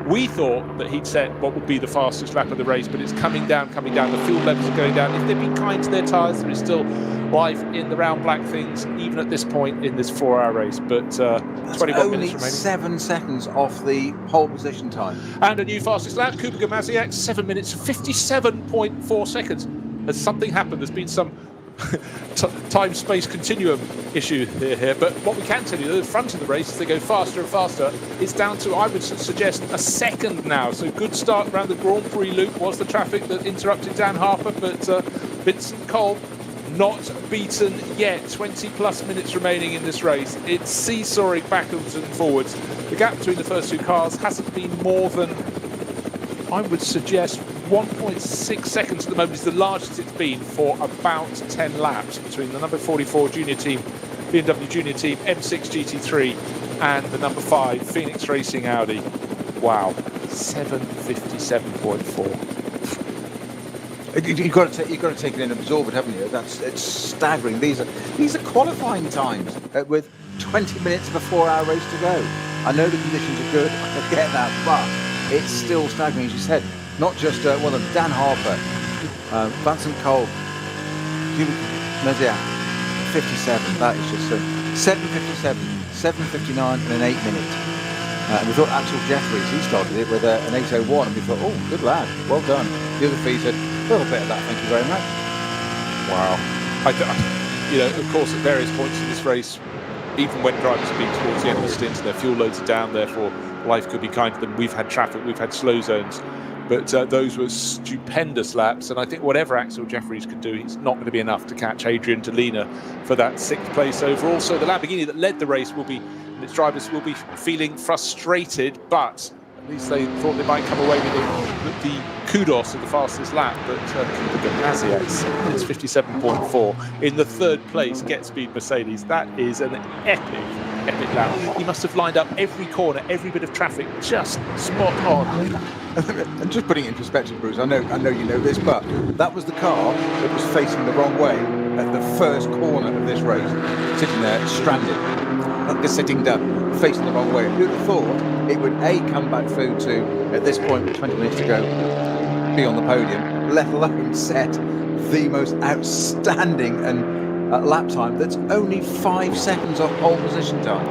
we thought that he'd set what would be the fastest lap of the race, but it's coming down. The fuel levels are going down. If they've been kind to their tyres, there is still life in the round black things, even at this point in this 4-hour race. But 21 minutes remaining. 7 seconds off the pole position time. And a new fastest lap, Kuba Maziak, 7 minutes 57.4 seconds. Has something happened? There's been some time-space continuum issue here, but what we can tell you, at the front of the race, as they go faster and faster, it's down to, I would suggest, a second now. So good start around the Grand Prix loop was the traffic that interrupted Dan Harper, but Vincent Kolb not beaten yet. 20 plus minutes remaining in this race. It's seesawing backwards and forwards. The gap between the first two cars hasn't been more than, I would suggest, 1.6 seconds at the moment is the largest it's been for about 10 laps between the number 44 junior team, BMW junior team M4 GT3 and the number 5 Phoenix Racing Audi. Wow, 7:57.4. You've got to take it in and absorb it, haven't you? It's staggering. These are qualifying times with 20 minutes of a 4-hour race to go. I know the conditions are good. I get that, but it's still staggering, as you said. Not just one of Dan Harper, Vincent Kolb, Maziak, 57. That is just 7:57, 7:59 in an 8 minute. And we thought Axel Jeffries, he started it with an 8:01, and we thought, oh, good lad, well done. The other three said, a little bit of that, thank you very much. Wow. Of course, at various points in this race, even when drivers have been towards the end of the stint, their fuel loads are down, therefore life could be kind to them. We've had traffic, we've had slow zones. But those were stupendous laps, and I think whatever Axel Jeffries can do, he's not going to be enough to catch Adrian Delina for that 6th place overall. So the Lamborghini that led the race will be, and its drivers will be feeling frustrated, but at least they thought they might come away with the kudos of the fastest lap. But Kuba Maziak's is 57.4 in the 3rd place Get Speed Mercedes. That is an epic lap. He must have lined up every corner, every bit of traffic, just spot on. And just putting it in perspective, Bruce, I know you know this, but that was the car that was facing the wrong way at the first corner of this race, sitting there stranded, just sitting down, facing the wrong way. Who'd have thought it would come back through to, at this point with 20 minutes to go, be on the podium, let alone set the most outstanding and lap time that's only 5 seconds off pole position time.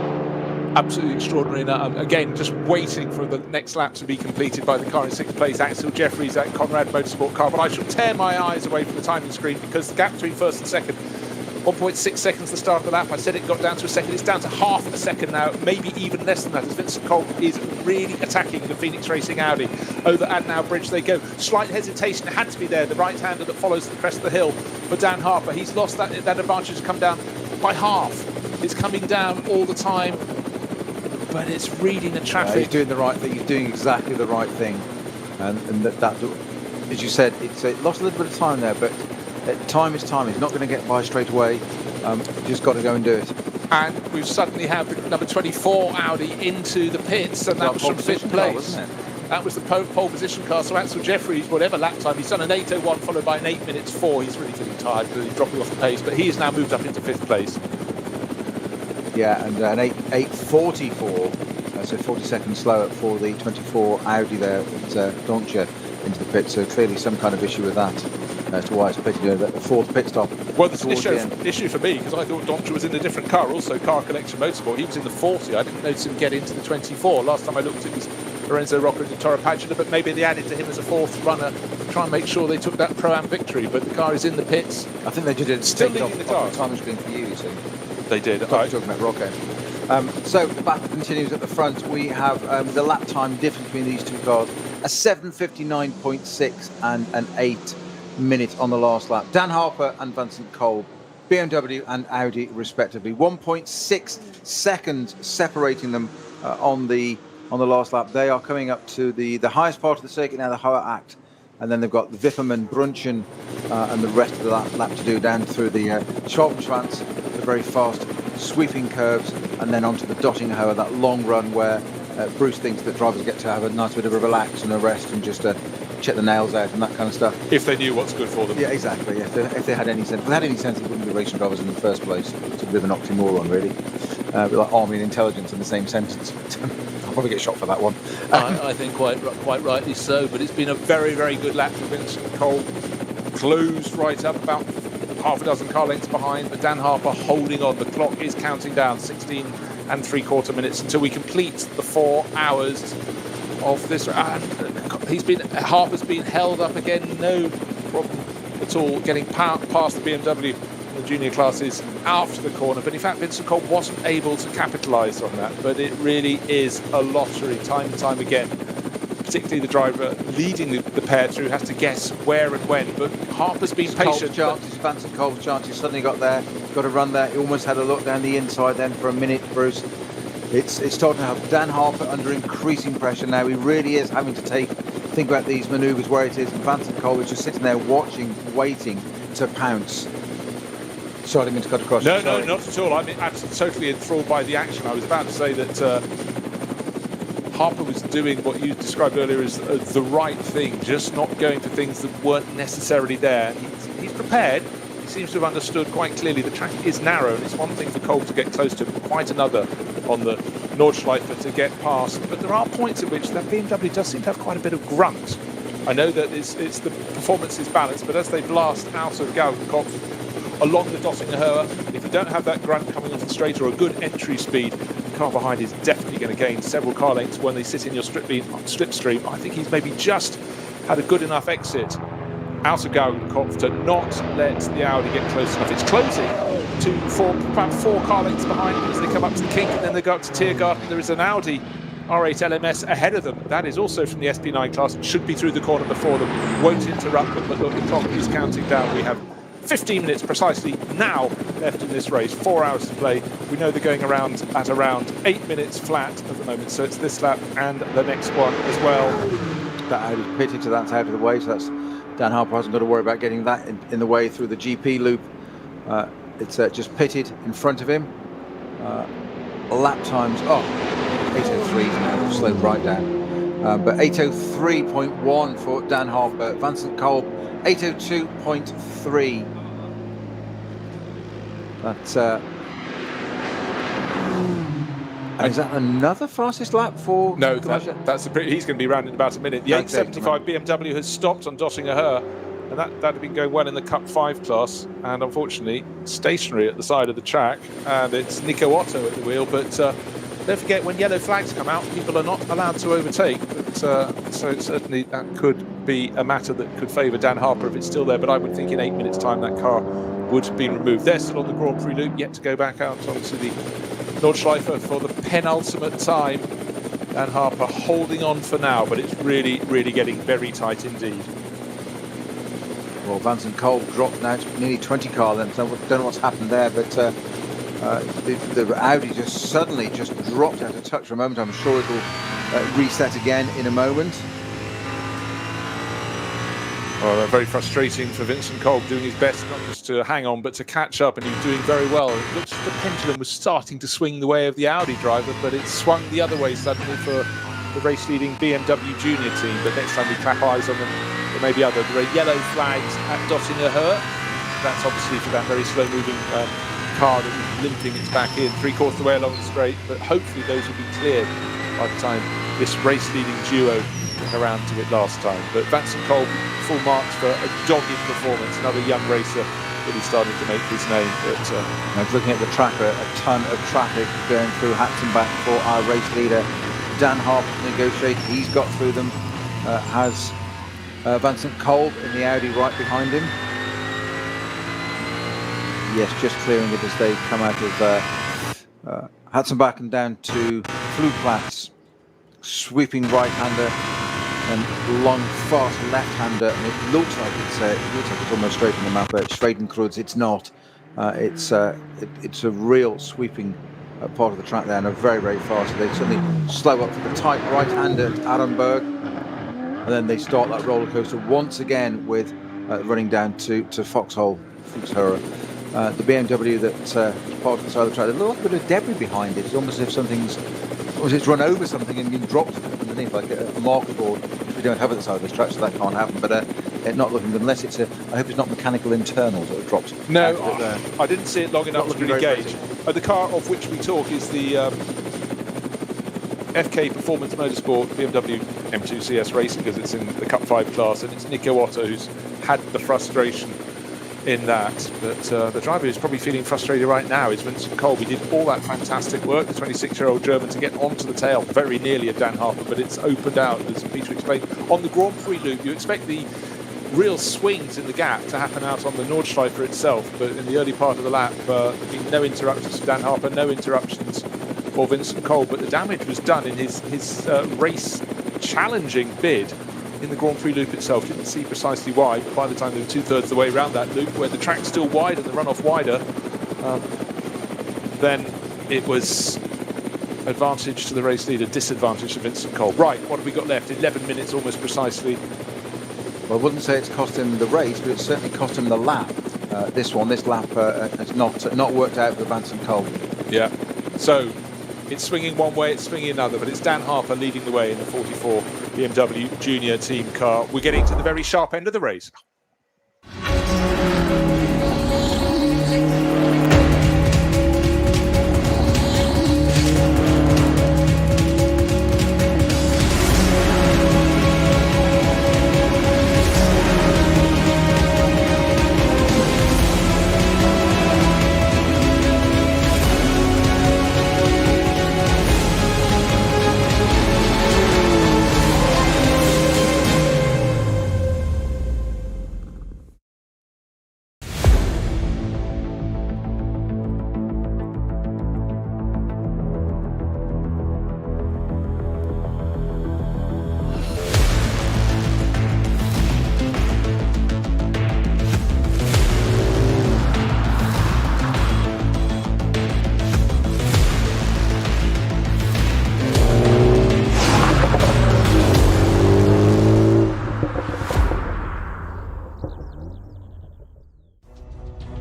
Absolutely extraordinary. Again, just waiting for the next lap to be completed by the car in 6th place, Axel Jeffries at Conrad Motorsport car. But I shall tear my eyes away from the timing screen because the gap between 1st and 2nd, 1.6 seconds the start of the lap. I said it got down to a second. It's down to half a second now, maybe even less than that, as Vincent Kolb is really attacking the Phoenix Racing Audi. Over Adnau Bridge they go. Slight hesitation had to be there. The right-hander that follows the crest of the hill for Dan Harper. He's lost that advantage, has come down by half. It's coming down all the time, but it's reading the traffic. He's doing the right thing. He's doing exactly the right thing, and that as you said, it lost a little bit of time there, but time is time. He's not going to get by straight away. Just got to go and do it. And we've suddenly had the number 24 Audi into the pits, and that was from 5th place. Wasn't it? That was the pole position car. So Axel Jeffries, whatever lap time, he's done an 8:01 followed by an 8:04. He's really feeling tired, really dropping off the pace, but he has now moved up into 5th place. Yeah, and an 8:44, so 40 seconds slower for the 24 Audi there at Doncha. into the pit. So clearly some kind of issue with that as to why it's pitted the fourth pit stop. Well, there's an issue for me because I thought Dontra was in a different car, also Car Collection Motorsport. He was in the 40. I didn't notice him get into the 24. Last time I looked, it was Lorenzo Rocca and Toro Pagina, but maybe they added to him as a fourth runner to try and make sure they took that Pro-Am victory. But the car is in the pits. I think they did it still take it leading the car. off the timing screen for you. So they did. Talking about Rocco. So the battle continues at the front. We have the lap time difference between these two cars, a 7:59.6 and an 8 minute on the last lap. Dan Harper and Vincent Kolb, BMW and Audi respectively. 1.6 seconds separating them on the last lap. They are coming up to the highest part of the circuit now, the Hohe Acht, and then they've got the Wipperman, Brunchen, and the rest of the lap to do down through the Schwalbenschwanz, the very fast sweeping curves, and then onto the Dottinghoe, that long run where Bruce thinks that drivers get to have a nice bit of a relax and a rest and just check the nails out and that kind of stuff. If they knew what's good for them. Yeah, exactly. Yeah. If they had any sense, if they had any sense, they wouldn't be racing drivers in the first place. It's a bit of an oxymoron, really. Like army and intelligence in the same sentence. I'll probably get shot for that one. I think quite rightly so. But it's been a very, very good lap for Vincent Kolb. Closed right up about half a dozen car lengths behind, but Dan Harper holding on. The clock is counting down 16 3/4 minutes until we complete the 4 hours of this. Harper's been held up again, no problem at all getting past the BMW in the junior classes after the corner. But in fact, Vincent Kolb wasn't able to capitalise on that. But it really is a lottery time and time again. Particularly the driver leading the pair through has to guess where and when. But Harper's been patient. Vincent Kolb's chance. He suddenly got there, got a run there. He almost had a look down the inside then for a minute, Bruce. It's starting to have Dan Harper under increasing pressure now. He really is having to think about these manoeuvres where it is. And Vincent Kolb is just sitting there watching, waiting to pounce. Sorry, I didn't mean to cut across. No, not at all. I'm absolutely totally enthralled by the action. I was about to say that Harper was doing what you described earlier as the right thing, just not going for things that weren't necessarily there. He's prepared. He seems to have understood quite clearly the track is narrow, and it's one thing for Kolb to get close to, quite another on the Nordschleife to get past. But there are points at which that BMW does seem to have quite a bit of grunt. I know that it's the performance is balanced, but as they blast out of Galgenkopf along the Dottinghoe, if you don't have that grunt coming off the straight or a good entry speed, the car behind is definitely going to gain several car lengths when they sit in your slipstream. I think he's maybe just had a good enough exit out of Galgenkopf to not let the Audi get close enough. It's closing to about 4 car lengths behind them as they come up to the kink, and then they go up to Tiergarten. There is an Audi R8 LMS ahead of them. That is also from the SP9 class. It should be through the corner before them. Won't interrupt them, but look, the clock is counting down. We have 15 minutes precisely now left in this race. 4 hours to play. We know they're going around at around 8 minutes flat at the moment, so it's this lap and the next one as well. That Audi's pitted, so that's out of the way. So that's Dan Harper hasn't got to worry about getting that in the way through the GP loop. It's just pitted in front of him. Lap times, 8:03 now, slowed right down. But 8:03.1 for Dan Harper. Vincent Kolb, 8:02.3. That's and is that another fastest lap for? No, that's he's going to be round in about a minute. The 875 BMW has stopped on Dottinghoe, and that had been going well in the Cup 5 class, and unfortunately stationary at the side of the track, and it's Nico Otto at the wheel. But don't forget, when yellow flags come out, people are not allowed to overtake. But, so certainly that could be a matter that could favour Dan Harper if it's still there. But I would think in 8 minutes' time that car would be removed. They're still on the Grand Prix loop, yet to go back out onto the Nordschleife for the penultimate time. Dan Harper holding on for now, but it's really, really getting very tight indeed. Well, Vincent Kolb dropped now to nearly 20 car lengths. I don't know what's happened there, but the Audi just suddenly dropped out of touch for a moment. I'm sure it'll reset again in a moment. Well, very frustrating for Vincent Kolb, doing his best not just to hang on but to catch up, and he was doing very well. It looks like the pendulum was starting to swing the way of the Audi driver, but it swung the other way suddenly for the race-leading BMW junior team. But next time we clap eyes on them, there may be other. There are yellow flags at Dottinghoe. That's obviously for that very slow-moving car that was limping its back in 3/4 of the way along the straight, but hopefully those will be cleared by the time this race-leading duo got around to it last time. But Vincent Kolb, full marks for a dogged performance. Another young racer really starting to make his name. But looking at the tracker, a ton of traffic going through Hatzenbach for our race leader. Dan Harper negotiated. He's got through them. Has Vincent Kolb in the Audi right behind him. Yes, just clearing it as they come out of Hatzenbach and down to Flugplatz. Sweeping right-hander and long, fast left-hander, and it looks like it's almost straight on the map. Schwedenkreuz, it's not. It's a real sweeping part of the track there, and a very, very fast. They suddenly slow up for the tight right-hander at Arenberg, and then they start that roller coaster once again with running down to Foxhole, Fuchshöhe. The BMW that's parked on the side of the track, there's a little bit of debris behind it. It's almost as if it's run over something and been dropped underneath, like a marker board, which we don't have at the side of this track, so that can't happen. But it's not looking good, unless it's I hope it's not mechanical internals that have dropped. No, I didn't see it long enough to really gauge. The car of which we talk is the FK Performance Motorsport BMW M2 CS Racing, because it's in the Cup 5 class, and it's Nico Otto who's had the frustration in that. But the driver who's probably feeling frustrated right now is Vincent Kolb. He did all that fantastic work, the 26-year-old German, to get onto the tail very nearly of Dan Harper, but it's opened out, as Peter explained. On the Grand Prix loop, you expect the real swings in the gap to happen out on the Nordschleife itself, but in the early part of the lap, there have been no interruptions for Dan Harper, no interruptions for Vincent Kolb, but the damage was done in his race-challenging bid in the Grand Prix loop itself. Didn't see precisely why, but by the time they were two-thirds of the way around that loop, where the track's still wide and the runoff wider, then it was advantage to the race leader, disadvantage to Vincent Kolb. Right, what have we got left? 11 minutes almost precisely. Well, I wouldn't say it's cost him the race, but it's certainly cost him the lap. This lap has not worked out for Vincent Kolb. Yeah, so it's swinging one way, it's swinging another, but it's Dan Harper leading the way in the 44 BMW Junior Team car. We're getting to the very sharp end of the race.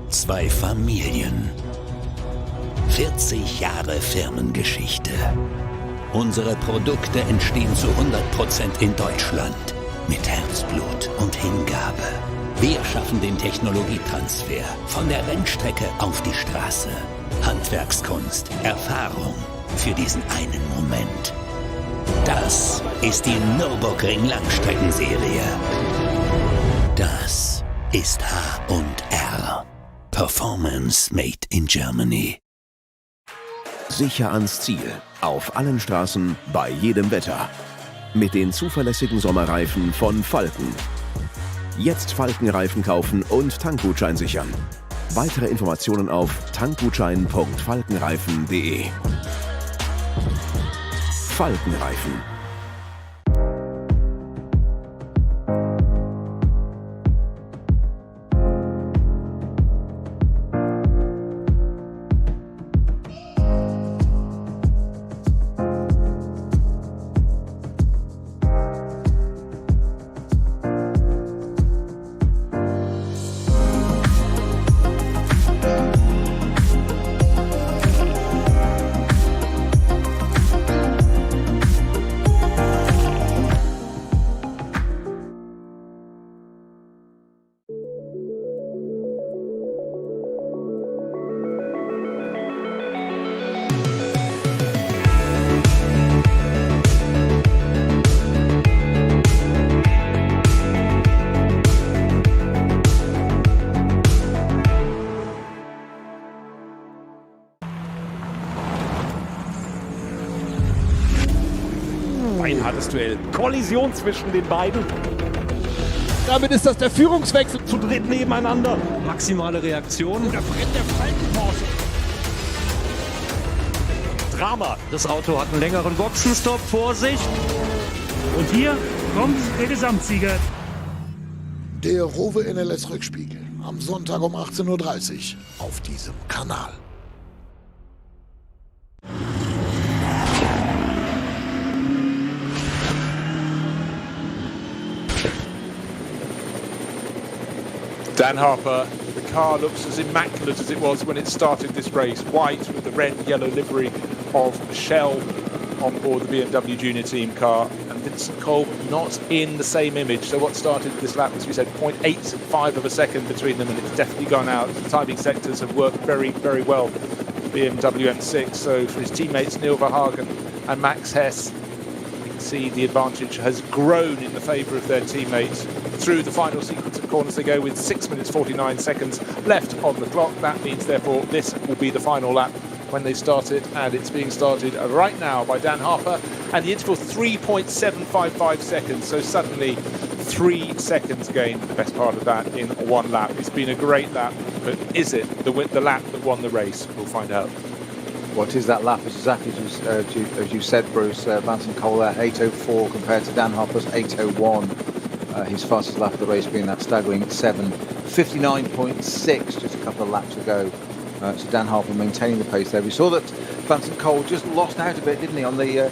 Zwei Familien. 40 Jahre Firmengeschichte. Unsere Produkte entstehen zu 100% in Deutschland. Mit Herzblut und Hingabe. Wir schaffen den Technologietransfer von der Rennstrecke auf die Straße. Handwerkskunst, Erfahrung für diesen einen Moment. Das ist die Nürburgring Langstreckenserie. Das ist H&R. Performance made in Germany. Sicher ans Ziel. Auf allen Straßen, bei jedem Wetter. Mit den zuverlässigen Sommerreifen von Falken. Jetzt Falkenreifen kaufen und Tankgutschein sichern. Weitere Informationen auf tankgutschein.falkenreifen.de. Falkenreifen. Ein hartes Duell. Kollision zwischen den beiden. Damit ist das der Führungswechsel zu dritt nebeneinander. Maximale Reaktion. Da brennt der Falken-Porsche. Drama. Das Auto hat einen längeren Boxenstopp. Vorsicht. Und hier kommt der Gesamtsieger. Der Rowe NLS Rückspiegel am Sonntag um 18:30 Uhr auf diesem Kanal. Dan Harper, the car looks as immaculate as it was when it started this race. White with the red and yellow livery of Shell on board the BMW Junior Team car. And Vincent Kolb not in the same image. So what started this lap, as we said, 0.85 of a second between them, and it's definitely gone out. The timing sectors have worked very, very well for BMW M6. So for his teammates Neil Verhagen and Max Hess, you can see the advantage has grown in the favour of their teammates. Through the final sequence of corners they go with 6 minutes 49 seconds left on the clock. That means therefore this will be the final lap when they start it, and it's being started right now by Dan Harper, and the interval 3.755 seconds, so suddenly 3 seconds gained, the best part of that in one lap. It's been a great lap, but is it the lap that won the race? We'll find out. What is that lap? It's exactly as you said, Bruce. Vincent Kolb at 8:04 compared to Dan Harper's 8:01. His fastest lap of the race being that staggering 7:59.6 just a couple of laps ago. So Dan Harper maintaining the pace there. We saw that Vincent Kolb just lost out a bit, didn't he, on the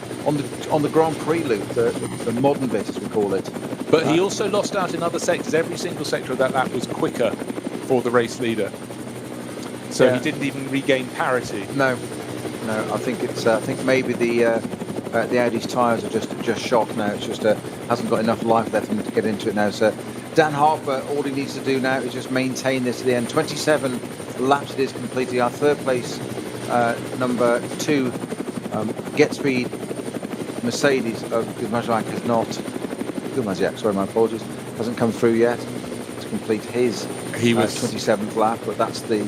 Grand Prix loop, the modern bit as we call it. But he also lost out in other sectors. Every single sector of that lap was quicker for the race leader. So he didn't even regain parity. No. I think it's. I think maybe the Audi's tyres are just shot now. It's just hasn't got enough life left for him to get into it now. So Dan Harper, all he needs to do now is just maintain this to the end. 27 laps it is completely. Our third place, number 2, Get Speed Mercedes of Gudmaziak has not. Gudmaziak, sorry, my apologies, hasn't come through yet to complete his 27th lap. But that's the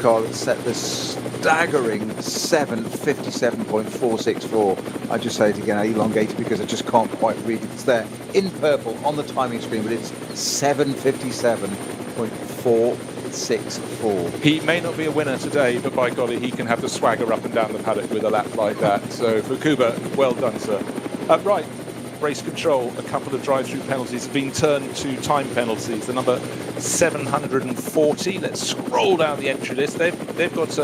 car that set the staggering 7:57.464. I just say it again, I elongated because I just can't quite read it. It's there in purple on the timing screen, but it's 7:57.464. He may not be a winner today, but by golly, he can have the swagger up and down the paddock with a lap like that. So for Kuba, well done, sir. Right. Race control, a couple of drive-through penalties have been turned to time penalties. The number 740. Let's scroll down the entry list. They've got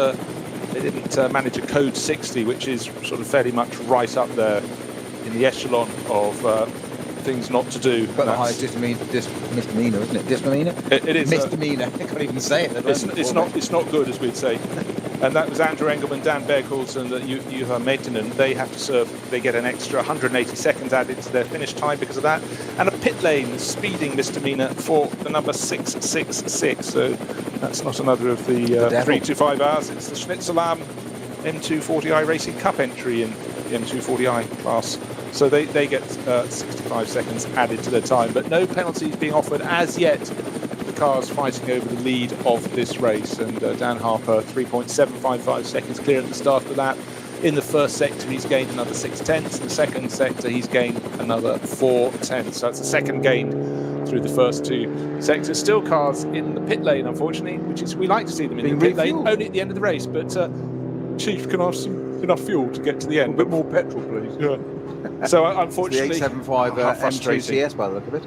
they didn't manage a code 60, which is sort of fairly much right up there in the echelon of things not to do. But the highest misdemeanor, isn't it? Misdemeanor? It is misdemeanor. I can't even say it. It's not good, as we'd say. And that was Andrew Engelman, Dan Bergholz, and Juha Meitinen. They have to serve. They get an extra 180 seconds added to their finish time because of that. And a pit lane speeding misdemeanor for the number 666. So that's not another of the 3 to 5 hours. It's the Schnitzelam M240i Racing Cup entry in the M240i class. So they get 65 seconds added to their time, but no penalties being offered as yet. The cars fighting over the lead of this race, and Dan Harper 3.755 seconds clear at the start of the lap. In the first sector he's gained another 6/10. The second sector he's gained another 4/10. So that's the second gain through the first 2 sectors. Still cars in the pit lane, unfortunately, which is, we like to see them in the pit lane only at the end of the race, but Chief can have enough fuel to get to the end. A bit more petrol, please. Yeah. So unfortunately, the 875 M2 CS by the look of it.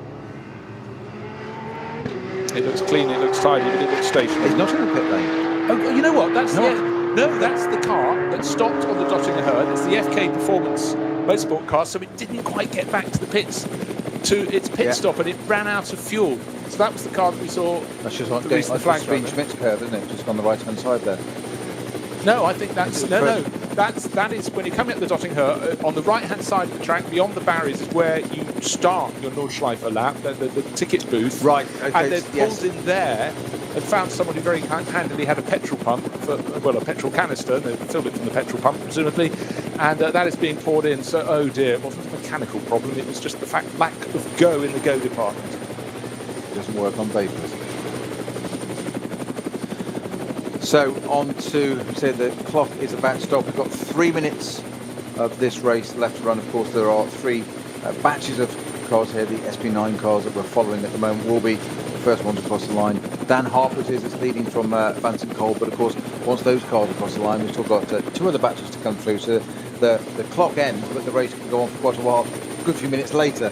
It looks clean, it looks tidy, but it looks stationary. He's not in the pit lane. Oh, you know what? That's that's the car that stopped on the Dottinger Herd. It's the FK Performance Motorsport car, so it didn't quite get back to the pits to its pit stop, and it ran out of fuel. So that was the car that we saw. That's just like the flag Schmidt's curve, isn't it? Just on the right-hand side there. No, I think that's that is when you're coming up the Dottinger on the right-hand side of the track, beyond the barriers, is where you start your Nordschleife lap, the ticket booth. Right. Okay. And they've pulled in there and found someone who very handily had a petrol pump, a petrol canister. They filled it from the petrol pump, presumably, and that is being poured in. So, oh dear, it wasn't a mechanical problem. It was just the lack of go in the go department. It doesn't work on vapors. So on to say the clock is about to stop. We've got 3 minutes of this race left to run. Of course, there are 3 batches of cars here. The SP9 cars that we're following at the moment will be the first ones across the line. Dan Harper is leading from Vincent Cole, but of course, once those cars across the line, we've still got 2 other batches to come through. So the clock ends, but the race can go on for quite a while, a good few minutes later.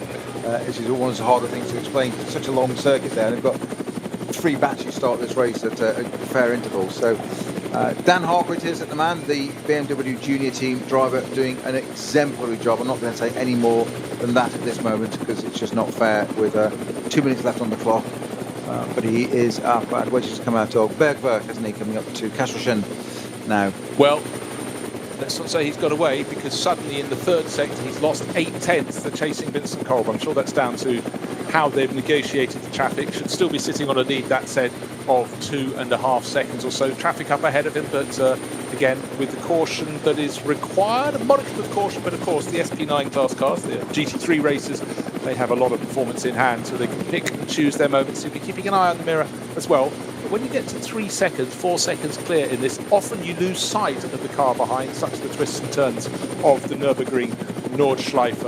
This is one of the harder things to explain. It's such a long circuit there, and they've got 3 batches start this race at fair intervals. So Dan Harper it is at the man, the BMW Junior Team driver, doing an exemplary job. I'm not going to say any more than that at this moment because it's just not fair with 2 minutes left on the clock. But he is up. Where did he come out of? Bergwerk, hasn't he, coming up to Kasselchen now? Well, let's not say he's got away, because suddenly in the 3rd sector he's lost 8/10 to chasing Vincent Kolb. I'm sure that's down to how they've negotiated the traffic. Should still be sitting on a lead, that said, of 2.5 seconds or so. Traffic up ahead of him, but again, with the caution that is required, a modicum of caution, but of course the SP9 class cars, the GT3 racers, they have a lot of performance in hand, so they can pick and choose their moments. You'll be keeping an eye on the mirror as well. But when you get to 3 seconds, 4 seconds clear in this, often you lose sight of the car behind, such as the twists and turns of the Nürburgring Nordschleife.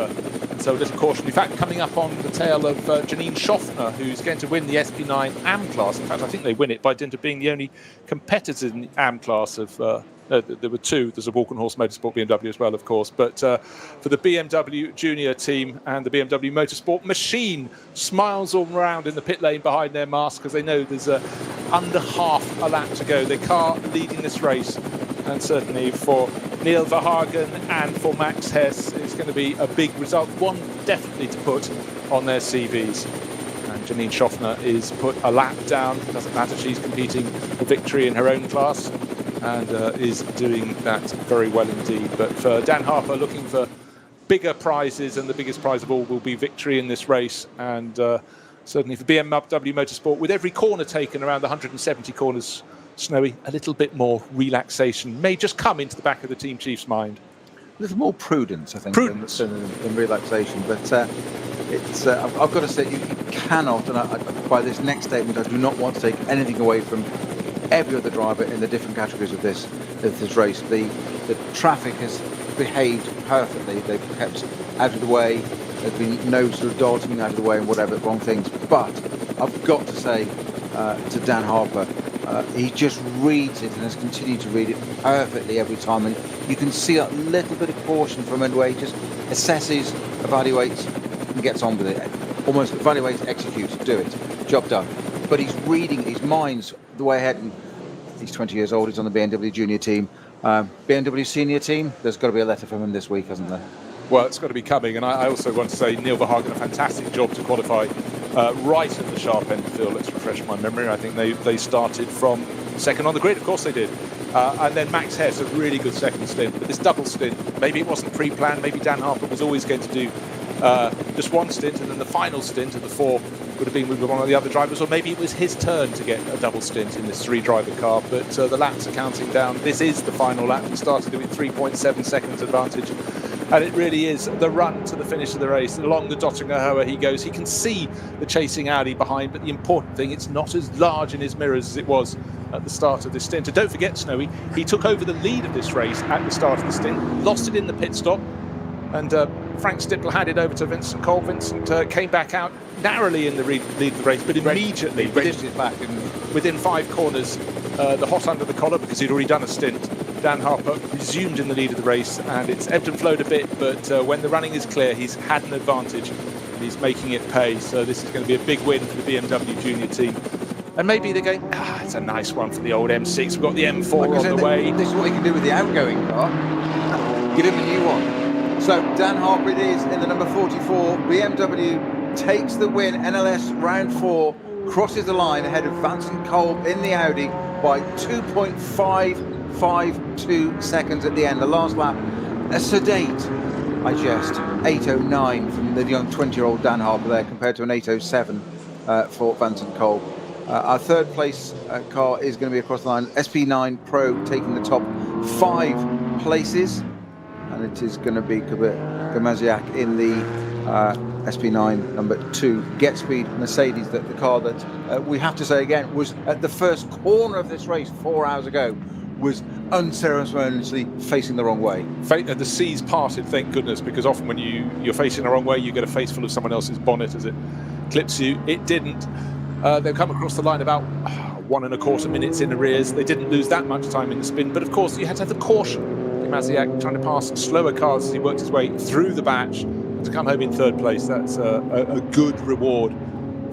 And so a little caution. In fact, coming up on the tail of Janine Schaffner, who's going to win the SP9 AM class. In fact, I think they win it by dint of being the only competitors in the AM class of... there were 2. There's a Walkenhorst Motorsport BMW as well, of course. But for the BMW Junior team and the BMW Motorsport machine, smiles all around in the pit lane behind their mask, because they know there's under half a lap to go. Their car leading this race. And certainly for Neil Verhagen and for Max Hess, it's going to be a big result. One definitely to put on their CVs. And Janine Schaffner is put a lap down. It doesn't matter, she's competing for victory in her own class, and is doing that very well indeed. But for Dan Harper, looking for bigger prizes, and the biggest prize of all will be victory in this race. And certainly for BMW Motorsport, with every corner taken, around the 170 corners, Snowy, a little bit more relaxation may just come into the back of the team chief's mind. A little more prudence, I think, Prudence. than relaxation. But it's I've got to say, you cannot, and by this next statement, I do not want to take anything away from every other driver in the different categories of this race. The traffic has behaved perfectly. They've kept out of the way. There's been no sort of darting out of the way and whatever, wrong things. But I've got to say to Dan Harper, he just reads it and has continued to read it perfectly every time. And you can see a little bit of caution from him, where he just assesses, evaluates, and gets on with it. Almost evaluates, executes, do it, job done. But he's reading, his mind's the way ahead, and he's 20 years old. He's on the BMW Junior team. BMW Senior team, there's got to be a letter from him this week, hasn't there? Well, it's got to be coming. And I also want to say Neil Verhagen, a fantastic job to qualify right at the sharp end of the field. Let's refresh my memory. I think they started from second on the grid. Of course they did. And then Max Hess, a really good second stint. But this double stint, maybe it wasn't pre-planned. Maybe Dan Harper was always going to do just one stint, and then the final stint of the 4 would have been with one of the other drivers, or maybe it was his turn to get a double stint in this 3-driver car. But the laps are counting down. This is the final lap. He started with 3.7 seconds advantage, and it really is the run to the finish of the race. Along the Dottinger Höhe he goes. He can see the chasing Audi behind, but the important thing, it's not as large in his mirrors as it was at the start of this stint. And don't forget, Snowy, he took over the lead of this race at the start of the stint, lost it in the pit stop, and Frank Stippel handed over to Vincent Cole. Vincent came back out narrowly in the lead of the race, but immediately, within 5 corners, the hot under the collar, because he'd already done a stint, Dan Harper resumed in the lead of the race, and it's ebbed and flowed a bit, but when the running is clear, he's had an advantage, and he's making it pay. So this is going to be a big win for the BMW Junior team. And maybe they're going, it's a nice one for the old M6. We've got the M4 on the way. This is what he can do with the outgoing car. Give him a new one. So Dan Harper it is in the number 44. BMW takes the win. NLS round 4, crosses the line ahead of Vincent Kolb in the Audi by 2.552 seconds at the end. The last lap, a sedate, 8:09 from the young 20-year-old Dan Harper there, compared to an 8:07 for Vincent Kolb. Our third place car is going to be across the line. SP9 Pro taking the top 5 places. And it is going to be Gamaziak in the SP9 number 2 Get Speed Mercedes, the car that we have to say again was at the first corner of this race 4 hours ago, was unceremoniously facing the wrong way. The seas parted, thank goodness, because often when you're facing the wrong way, you get a face full of someone else's bonnet as it clips you. It didn't. They've come across the line about 1.25 minutes in arrears. They didn't lose that much time in the spin, but of course you had to have the caution. Maziak trying to pass slower cars as he worked his way through the batch to come home in third place. That's a good reward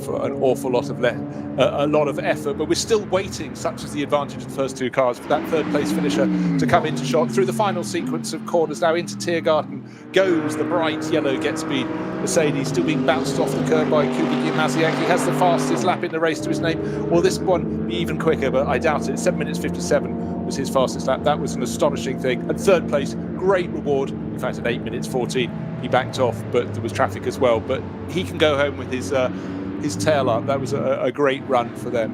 for an awful lot of a lot of effort, but we're still waiting, such as the advantage of the first two cars, for that third place finisher to come into shot. Through the final sequence of corners now into Tiergarten goes the bright yellow Get Speed Mercedes, still being bounced off the curb by Kubicki Maziak. He has the fastest lap in the race to his name. Will this one be even quicker? But I doubt it. 7 minutes 57 was his fastest lap. That was an astonishing thing. And third place, great reward. In fact, at 8 minutes 14 he backed off, but there was traffic as well. But he can go home with his tail up. That was a great run for them.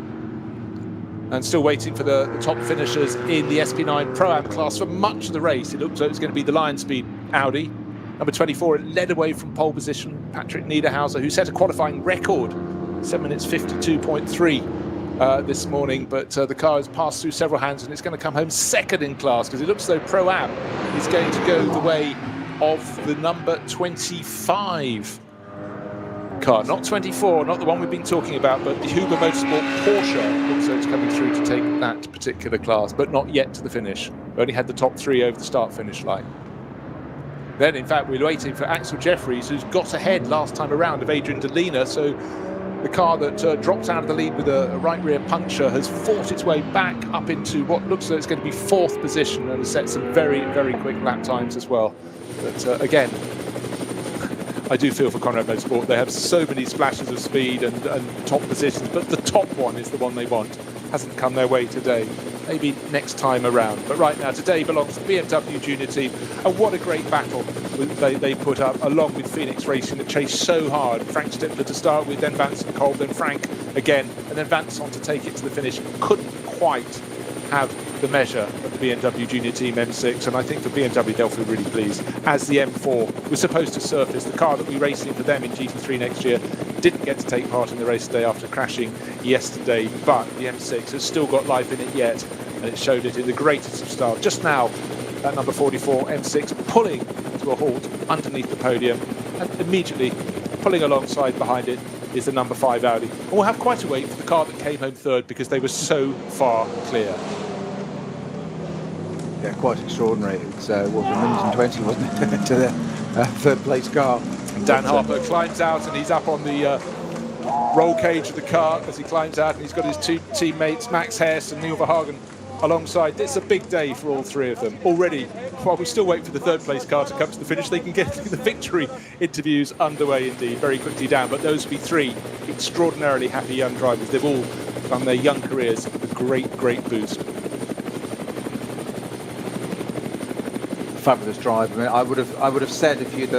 And still waiting for the top finishers in the SP9 Pro-Am class for much of the race. It looked like it was going to be the Lion Speed Audi. Number 24, it led away from pole position, Patrick Niederhauser, who set a qualifying record, 7 minutes 52.3 this morning. But the car has passed through several hands and it's going to come home second in class, because it looks as though Pro-Am is going to go the way of the number 25 car, not 24, not the one we've been talking about, but the Huber Motorsport Porsche looks like it's coming through to take that particular class, but not yet to the finish. We only had the top three over the start-finish line. Then, in fact, we're waiting for Axel Jeffries, who's got ahead last time around of Adrian Delina. So the car that dropped out of the lead with a right rear puncture has fought its way back up into what looks like it's going to be fourth position and has set some very, very quick lap times as well. But again, I do feel for Conrad Motorsport. They have so many splashes of speed and top positions, but the top one is the one they want. Hasn't come their way today. Maybe next time around. But right now, today belongs to the BMW Junior team. And what a great battle they put up, along with Phoenix Racing, that chased so hard. Frank Stippler to start with, then Vance and Cole, then Frank again, and then Vance on to take it to the finish. Couldn't quite have the measure of the BMW Junior Team M6, and I think for BMW they'll feel really pleased, as the M4 was supposed to surface. The car that we racing for them in GT3 next year didn't get to take part in the race today after crashing yesterday, but the M6 has still got life in it yet, and it showed it in the greatest of style. Just now, that number 44 M6 pulling to a halt underneath the podium, and immediately pulling alongside behind it is the number 5 Audi. And we'll have quite a wait for the car that came home third, because they were so far clear. Yeah, quite extraordinary. It was a minute and 20, wasn't it, to the third place car. Dan Harper climbs out and he's up on the roll cage of the car as he climbs out, and he's got his two teammates, Max Hess and Neil Verhagen, alongside. It's a big day for all three of them. Already, while we still wait for the third place car to come to the finish, they can get the victory interviews underway indeed, very quickly down. But those will be three extraordinarily happy young drivers. They've all done their young careers a great, great boost. Fabulous drive. I mean, I would have said, if you'd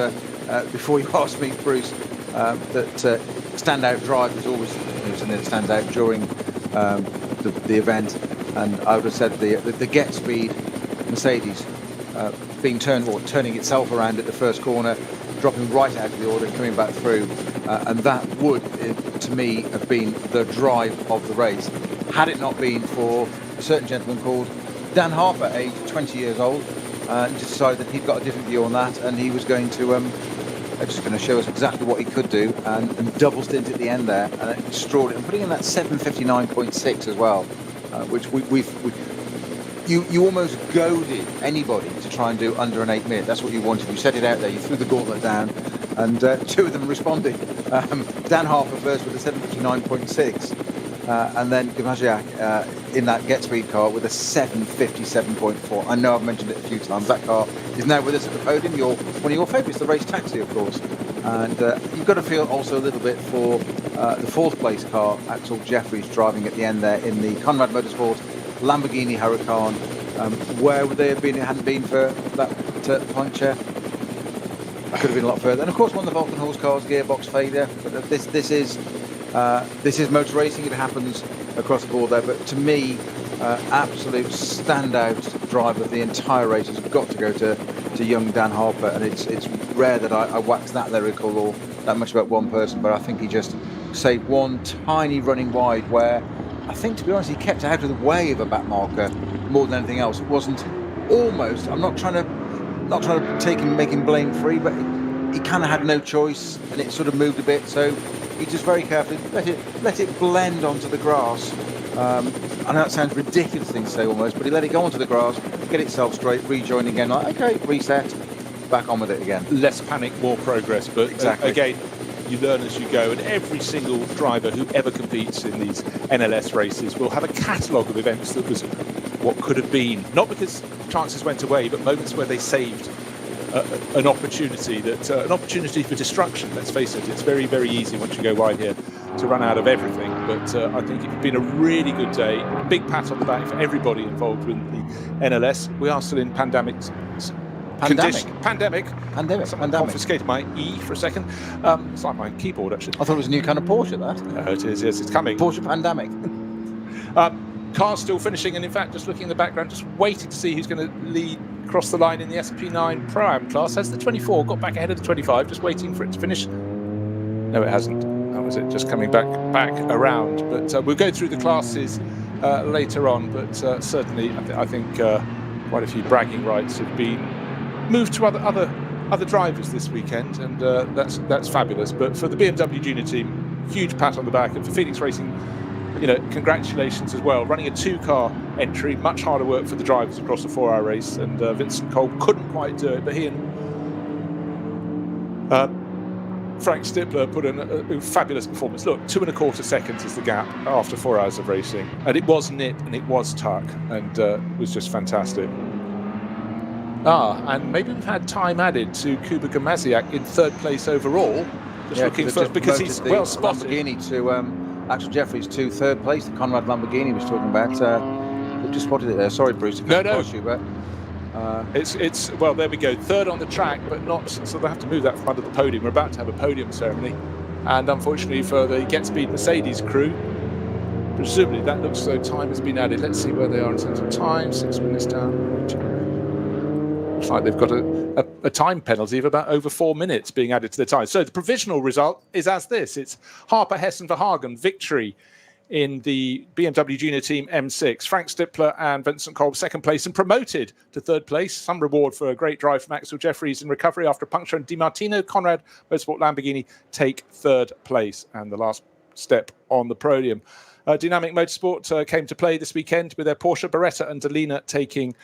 before you asked me, Bruce, that standout drive is always something that stands out during the event, and I would have said the Get Speed Mercedes turning itself around at the first corner, dropping right out of the order, coming back through, and that would, to me, have been the drive of the race, had it not been for a certain gentleman called Dan Harper, aged 20 years old. He just decided that he'd got a different view on that, and he was going to just going to show us exactly what he could do, and double stint at the end there, and extraordinary, and putting in that 7:59.6 as well, which you almost goaded anybody to try and do under an 8 minute. That's what you wanted. You set it out there, you threw the gauntlet down, and two of them responded. Dan Harper first with a 7:59.6. And then Gamaziak in that Get Speed car with a 7:57.4. I know I've mentioned it a few times. That car is now with us at the podium. One of your favourites, the Race Taxi, of course. And you've got to feel also a little bit for the fourth place car, Axel Jeffries, driving at the end there in the Conrad Motorsport Lamborghini Huracan. Where would they have been if it hadn't been for that puncture? Could have been a lot further. And of course, one of the Vulcan Horse cars, gearbox failure. But this is motor racing. It happens across the board there, but to me, absolute standout drive of the entire race has got to go to young Dan Harper, and it's rare that I wax that lyrical or that much about one person, but I think he just saved one tiny running wide where I think, to be honest, he kept out of the way of a back marker more than anything else. It wasn't almost. I'm not trying to make him blame free, but he kind of had no choice, and it sort of moved a bit. So he just very carefully let it blend onto the grass. I know that sounds ridiculous thing to say almost, but he let it go onto the grass, get itself straight, rejoin again. Like, okay, reset, back on with it again. Less panic, more progress. But exactly. Again, you learn as you go, and every single driver who ever competes in these NLS races will have a catalogue of events that was what could have been, not because chances went away, but moments where they saved an opportunity for destruction. Let's face it, it's very, very easy once you go wide here to run out of everything. But I think it's been a really good day. Big pat on the back for everybody involved with the NLS. We are still in pandemic. Pandemic. Someone confiscated my E for a second. It's like my keyboard, actually. I thought it was a new kind of Porsche, that. No, it is, yes, it's coming. Porsche Pandemic. Cars still finishing, and in fact, just looking in the background, just waiting to see who's going to lead across the line in the SP9 Pro-Am class. Has the 24 got back ahead of the 25, just waiting for it to finish? No, it hasn't. That was it, just coming back around. But we'll go through the classes later on, but certainly I think quite a few bragging rights have been moved to other drivers this weekend, and that's fabulous. But for the BMW Junior team, huge pat on the back, and for Phoenix Racing, congratulations as well. Running a 2-car entry, much harder work for the drivers across the 4-hour race, and Vincent Kolb couldn't quite do it, but he and Frank Stippler put in a fabulous performance. Look, 2.25 seconds is the gap after 4 hours of racing, and it was nip and it was tuck, and was just fantastic. And maybe we've had time added to Kuba Gamaziak in 3rd place overall. Looking for, because he's well spotted. Lamborghini to Axel Jeffries to 3rd place. The Conrad Lamborghini was talking about. We've just spotted it there. Sorry, Bruce. No. You, but, it's well, there we go. 3rd on the track, but not. So they have to move that from under the podium. We're about to have a podium ceremony, and unfortunately for the Get Speed Mercedes crew, presumably that looks as though time has been added. Let's see where they are in terms of time. 6 minutes down. Looks like they've got a time penalty of about over 4 minutes being added to the time. So the provisional result is as this. It's Harper Hessen Verhagen victory in the BMW Junior Team M6. Frank Stippler and Vincent Kolb 2nd place and promoted to 3rd place. Some reward for a great drive from Axel Jeffries in recovery after a puncture. And Di Martino, Conrad Motorsport Lamborghini take 3rd place and the last step on the podium. Dynamic Motorsport came to play this weekend with their Porsche Beretta and Delina taking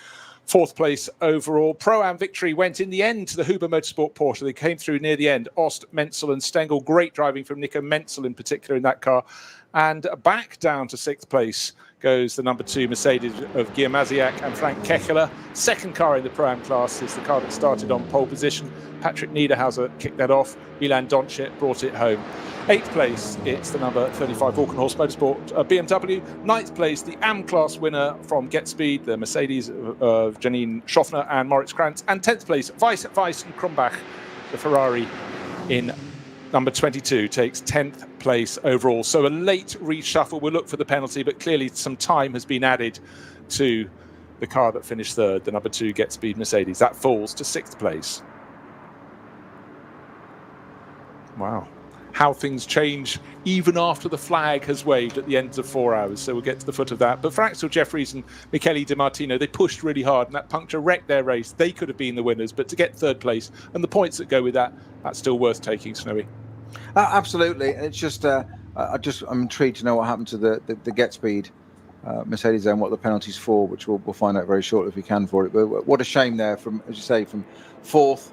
4th place overall. Pro-Am victory went in the end to the Huber Motorsport Porsche. They came through near the end. Ost, Menzel and Stengel. Great driving from Nico Menzel in particular in that car. And back down to 6th place goes the number 2 Mercedes of Guy Maziak and Frank Kecheler. 2nd car in the Pro-Am class is the car that started on pole position. Patrick Niederhauser kicked that off. Milan Doncic brought it home. 8th place, it's the number 35 Walkenhorst Motorsport BMW. 9th place, the AM class winner from Get Speed, the Mercedes of Janine Schaffner and Moritz Krantz. And 10th place, Weiss and Krumbach, the Ferrari in number 22, takes 10th place overall. So a late reshuffle. We'll look for the penalty, but clearly some time has been added to the car that finished 3rd, the number 2 Get Speed Mercedes. That falls to 6th place. Wow. How things change even after the flag has waved at the end of 4 hours. So we'll get to the foot of that. But for Axel Jeffries and Michele Di Martino, they pushed really hard, and that puncture wrecked their race. They could have been the winners, but to get 3rd place and the points that go with that, that's still worth taking, Snowy. Absolutely. It's just, I'm intrigued to know what happened to the Get Speed Mercedes and what the penalties for, which we'll find out very shortly if we can for it. But what a shame there from, as you say, from 4th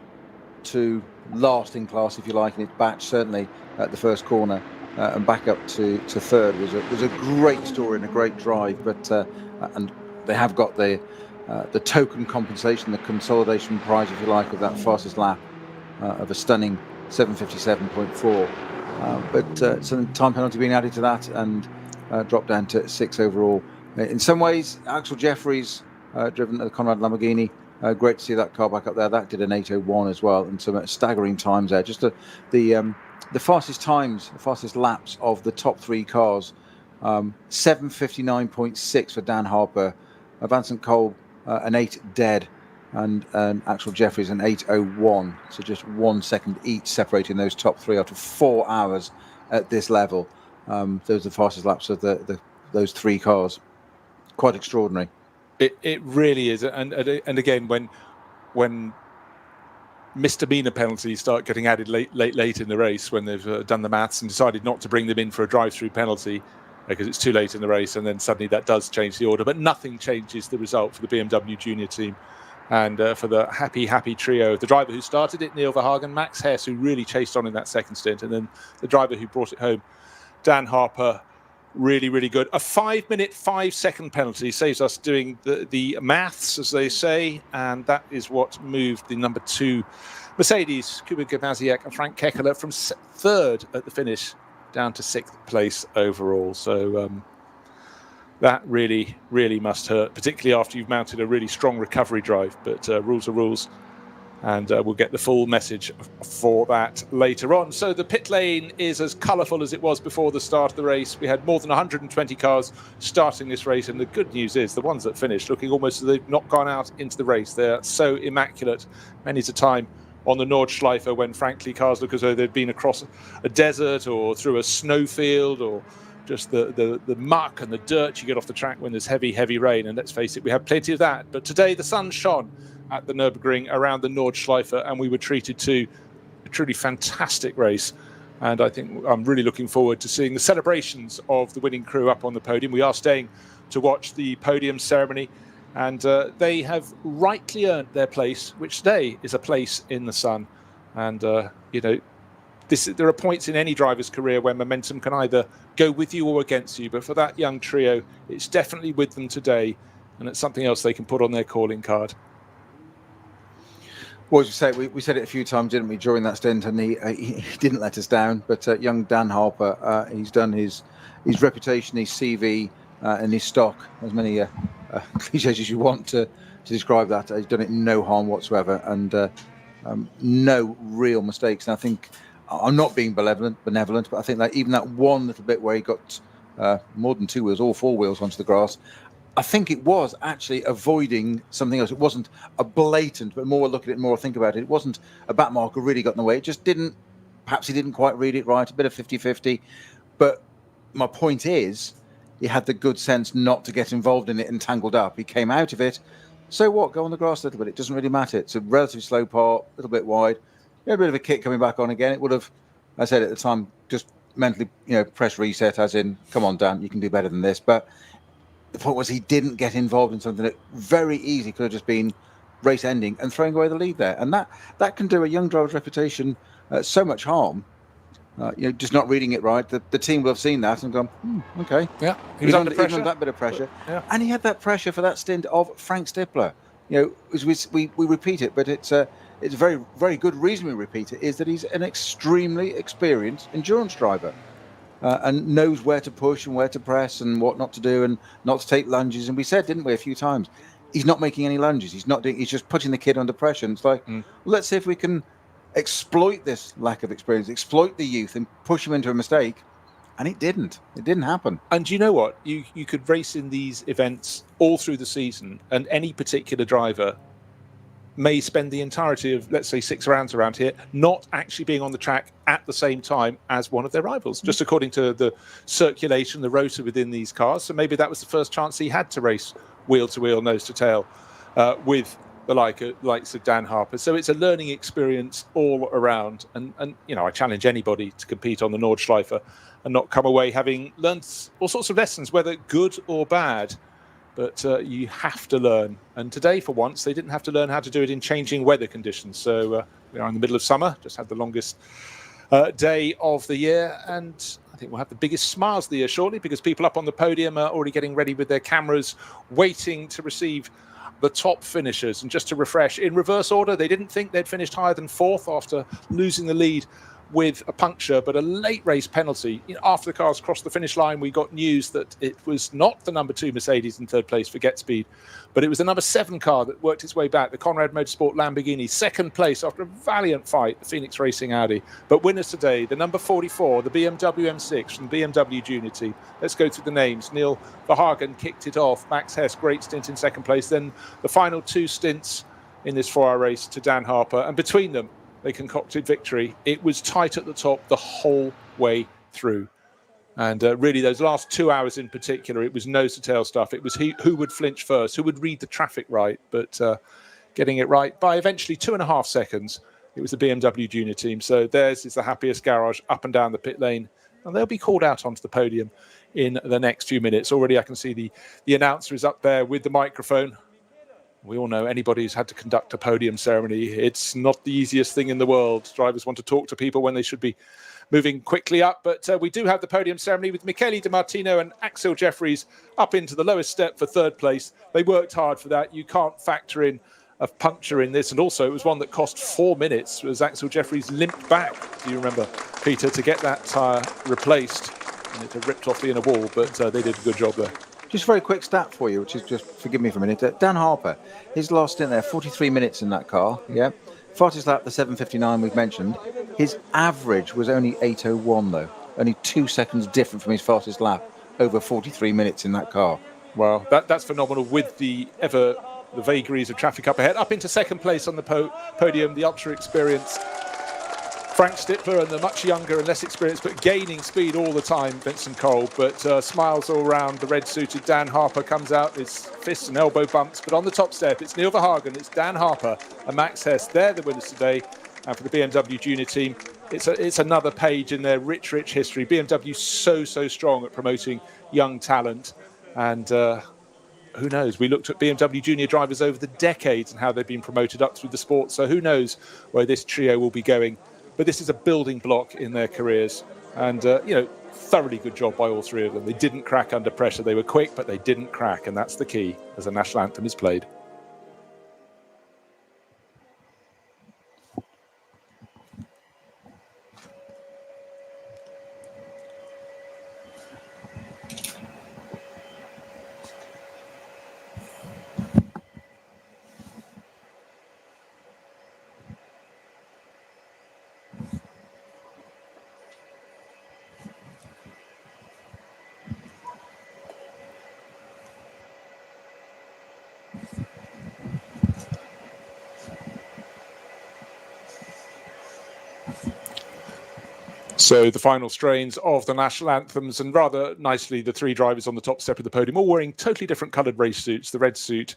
to last in class, if you like, in its batch, certainly at the first corner, and back up to 3rd was a great story and a great drive. But and they have got the token compensation, the consolidation prize, if you like, of that fastest lap of a stunning 7:57.4. But some time penalty being added to that and dropped down to 6 overall. In some ways, Axel Jeffries driven the Conrad Lamborghini. Great to see that car back up there. That did an 8:01 as well, and some staggering times there. Just the fastest times, the fastest laps of the top 3 cars. 7:59.6 for Dan Harper, Vincent Kolb an 8 dead, and Axel Jeffries an 8:01. So just 1 second each separating those top 3 after 4 hours at this level. Those are the fastest laps of those 3 cars. Quite extraordinary. It really is, and again, when misdemeanor penalties start getting added late in the race, when they've done the maths and decided not to bring them in for a drive-through penalty because it's too late in the race, and then suddenly that does change the order, but nothing changes the result for the BMW Junior team. And for the happy trio, the driver who started it, Neil Verhagen, Max Hess, who really chased on in that second stint, and then the driver who brought it home, Dan Harper, really good. A 5-minute, 5-second penalty saves us doing the maths, as they say, and that is what moved the number 2 Mercedes, Kuba Gavaziak and Frank Kekele, from 3rd at the finish down to 6th place overall. So that really must hurt, particularly after you've mounted a really strong recovery drive. But rules are rules, and we'll get the full message for that later on. So the pit lane is as colourful as it was before the start of the race. We had more than 120 cars starting this race, and the good news is the ones that finished looking almost as they've not gone out into the race. They're so immaculate. Many's a time on the Nordschleife when, frankly, cars look as though they've been across a desert or through a snowfield, or just the muck and the dirt you get off the track when there's heavy rain. And let's face it, we have plenty of that. But today the sun shone at the Nürburgring around the Nordschleife, and we were treated to a truly fantastic race. And I think I'm really looking forward to seeing the celebrations of the winning crew up on the podium. We are staying to watch the podium ceremony, and they have rightly earned their place, which today is a place in the sun. And there are points in any driver's career where momentum can either go with you or against you, but for that young trio, it's definitely with them today, and it's something else they can put on their calling card. Well, as you say, we said it a few times, didn't we, during that stint, and he didn't let us down. But young Dan Harper, he's done his reputation, his CV, and his stock, as many cliches as you want to describe that. He's done it no harm whatsoever, and no real mistakes. And I think, I'm not being benevolent, but I think that even that one little bit where he got more than 2 wheels, all 4 wheels onto the grass, I think it was actually avoiding something else. It wasn't a blatant, but more look at it, more think about it. It wasn't a back marker really got in the way. It just didn't, perhaps he didn't quite read it right, a bit of 50-50. But my point is, he had the good sense not to get involved in it and tangled up. He came out of it. So what? Go on the grass a little bit. It doesn't really matter. It's a relatively slow part, a little bit wide. A bit of a kick coming back on again. It would have, I said at the time, just mentally, press reset, as in, come on, Dan, you can do better than this. But the point was, he didn't get involved in something that very easily could have just been race ending and throwing away the lead there. And that can do a young driver's reputation so much harm. Just not reading it right. The team will have seen that and gone, okay. Yeah, he was under pressure. That bit of pressure. Yeah. And he had that pressure for that stint of Frank Stippler. We repeat it, but it's a very, very good reason we repeat it, is that he's an extremely experienced endurance driver. And knows where to push and where to press and what not to do and not to take lunges. And we said, didn't we, a few times, he's not making any lunges. He's just putting the kid under pressure. And it's like, well, let's see if we can exploit this lack of experience, exploit the youth and push him into a mistake. And it didn't happen. And you know what? You could race in these events all through the season, and any particular driver may spend the entirety of, let's say, 6 rounds around here not actually being on the track at the same time as one of their rivals, just according to the circulation, the rotor within these cars. So maybe that was the first chance he had to race wheel to wheel, nose to tail with the likes of Dan Harper. So it's a learning experience all around. And I challenge anybody to compete on the Nordschleife and not come away having learned all sorts of lessons, whether good or bad. But you have to learn. And today, for once, they didn't have to learn how to do it in changing weather conditions. So we are in the middle of summer, just had the longest day of the year. And I think we'll have the biggest smiles of the year shortly, because people up on the podium are already getting ready with their cameras, waiting to receive the top finishers. And just to refresh, in reverse order, they didn't think they'd finished higher than 4th after losing the lead with a puncture, but a late race penalty. After the cars crossed the finish line, we got news that it was not the number 2 Mercedes in 3rd place for Get Speed, but it was the number 7 car that worked its way back, the Conrad Motorsport Lamborghini, 2nd place after a valiant fight, the Phoenix Racing Audi. But winners today, the number 44, the BMW M6 from the BMW Junior team. Let's go through the names. Neil Verhagen kicked it off. Max Hess, great stint in 2nd place. Then the final 2 stints in this 4-hour race to Dan Harper, and between them, they concocted victory. It was tight at the top the whole way through. And really, those last 2 hours in particular, it was nose to tail stuff. It was who would flinch first, who would read the traffic right, but getting it right by eventually 2.5 seconds. It was the BMW Junior team. So theirs is the happiest garage up and down the pit lane. And they'll be called out onto the podium in the next few minutes. Already I can see the announcer is up there with the microphone. We all know anybody who's had to conduct a podium ceremony, it's not the easiest thing in the world. Drivers want to talk to people when they should be moving quickly up. But we do have the podium ceremony with Michele Di Martino and Axel Jeffries up into the lowest step for third place. They worked hard for that. You can't factor in a puncture in this. And also it was one that cost 4 minutes as Axel Jeffries limped back, do you remember, Peter, to get that tyre replaced. And it ripped off the inner wall, but they did a good job there. Just a very quick stat for you, which is just, forgive me for a minute. Dan Harper, his last stint there, 43 minutes in that car. Yeah. Fastest lap, the 7:59 we've mentioned. His average was only 8:01 though. Only 2 seconds different from his fastest lap over 43 minutes in that car. Wow, that's phenomenal with the vagaries of traffic up ahead. Up into second place on the podium, the ultra experienced Frank Stippler and the much younger and less experienced, but gaining speed all the time, Vincent Cole. But smiles all around. The red-suited Dan Harper comes out, his fists and elbow bumps. But on the top step, it's Neil Verhagen, it's Dan Harper and Max Hess. They're the winners today. And for the BMW Junior team, it's another page in their rich history. BMW so strong at promoting young talent. And who knows? We looked at BMW Junior drivers over the decades and how they've been promoted up through the sport. So who knows where this trio will be going. But this is a building block in their careers. And, thoroughly good job by all three of them. They didn't crack under pressure. They were quick, but they didn't crack. And that's the key as the national anthem is played. So the final strains of the national anthems, and rather nicely, the three drivers on the top step of the podium, all wearing totally different coloured race suits. The red suit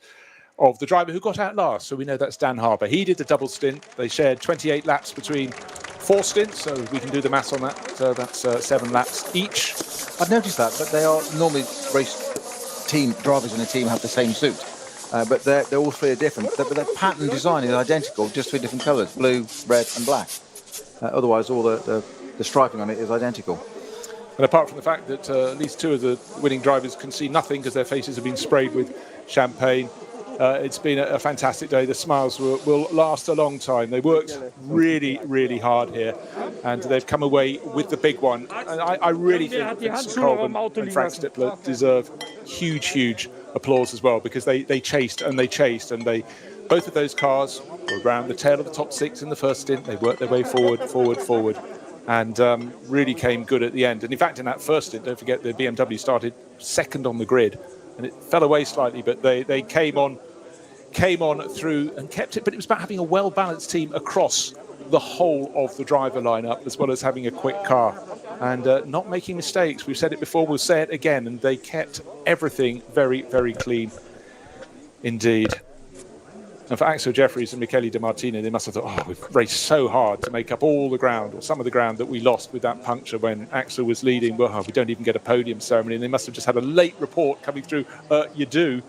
of the driver who got out last, so we know that's Dan Harper. He did the double stint. They shared 28 laps between 4 stints, so we can do the maths on that. So that's 7 laps each. I've noticed that, but they are normally race team drivers in a team have the same suit. But they're all three are different. But their pattern design is identical, just 3 different colours, blue, red and black. Otherwise, all the striping on it is identical. And apart from the fact that at least 2 of the winning drivers can see nothing because their faces have been sprayed with champagne, it's been a fantastic day. The smiles will last a long time. They worked really hard here, and they've come away with the big one. And I really think Vincent Colvin and Frank Stippler deserve huge applause as well, because they chased and both of those cars were around the tail of the top 6 in the first stint. They worked their way forward, and really came good at the end. And in fact, in that first stint, don't forget, the BMW started second on the grid, and it fell away slightly, but they came on through and kept it. But it was about having a well-balanced team across the whole of the driver lineup, as well as having a quick car and not making mistakes. We've said it before, we'll say it again, and they kept everything very clean indeed. And for Axel Jeffries and Michele Di Martino, they must have thought, we've raced so hard to make up all the ground, or some of the ground that we lost with that puncture when Axel was leading. Well, we don't even get a podium ceremony. And they must have just had a late report coming through. You do,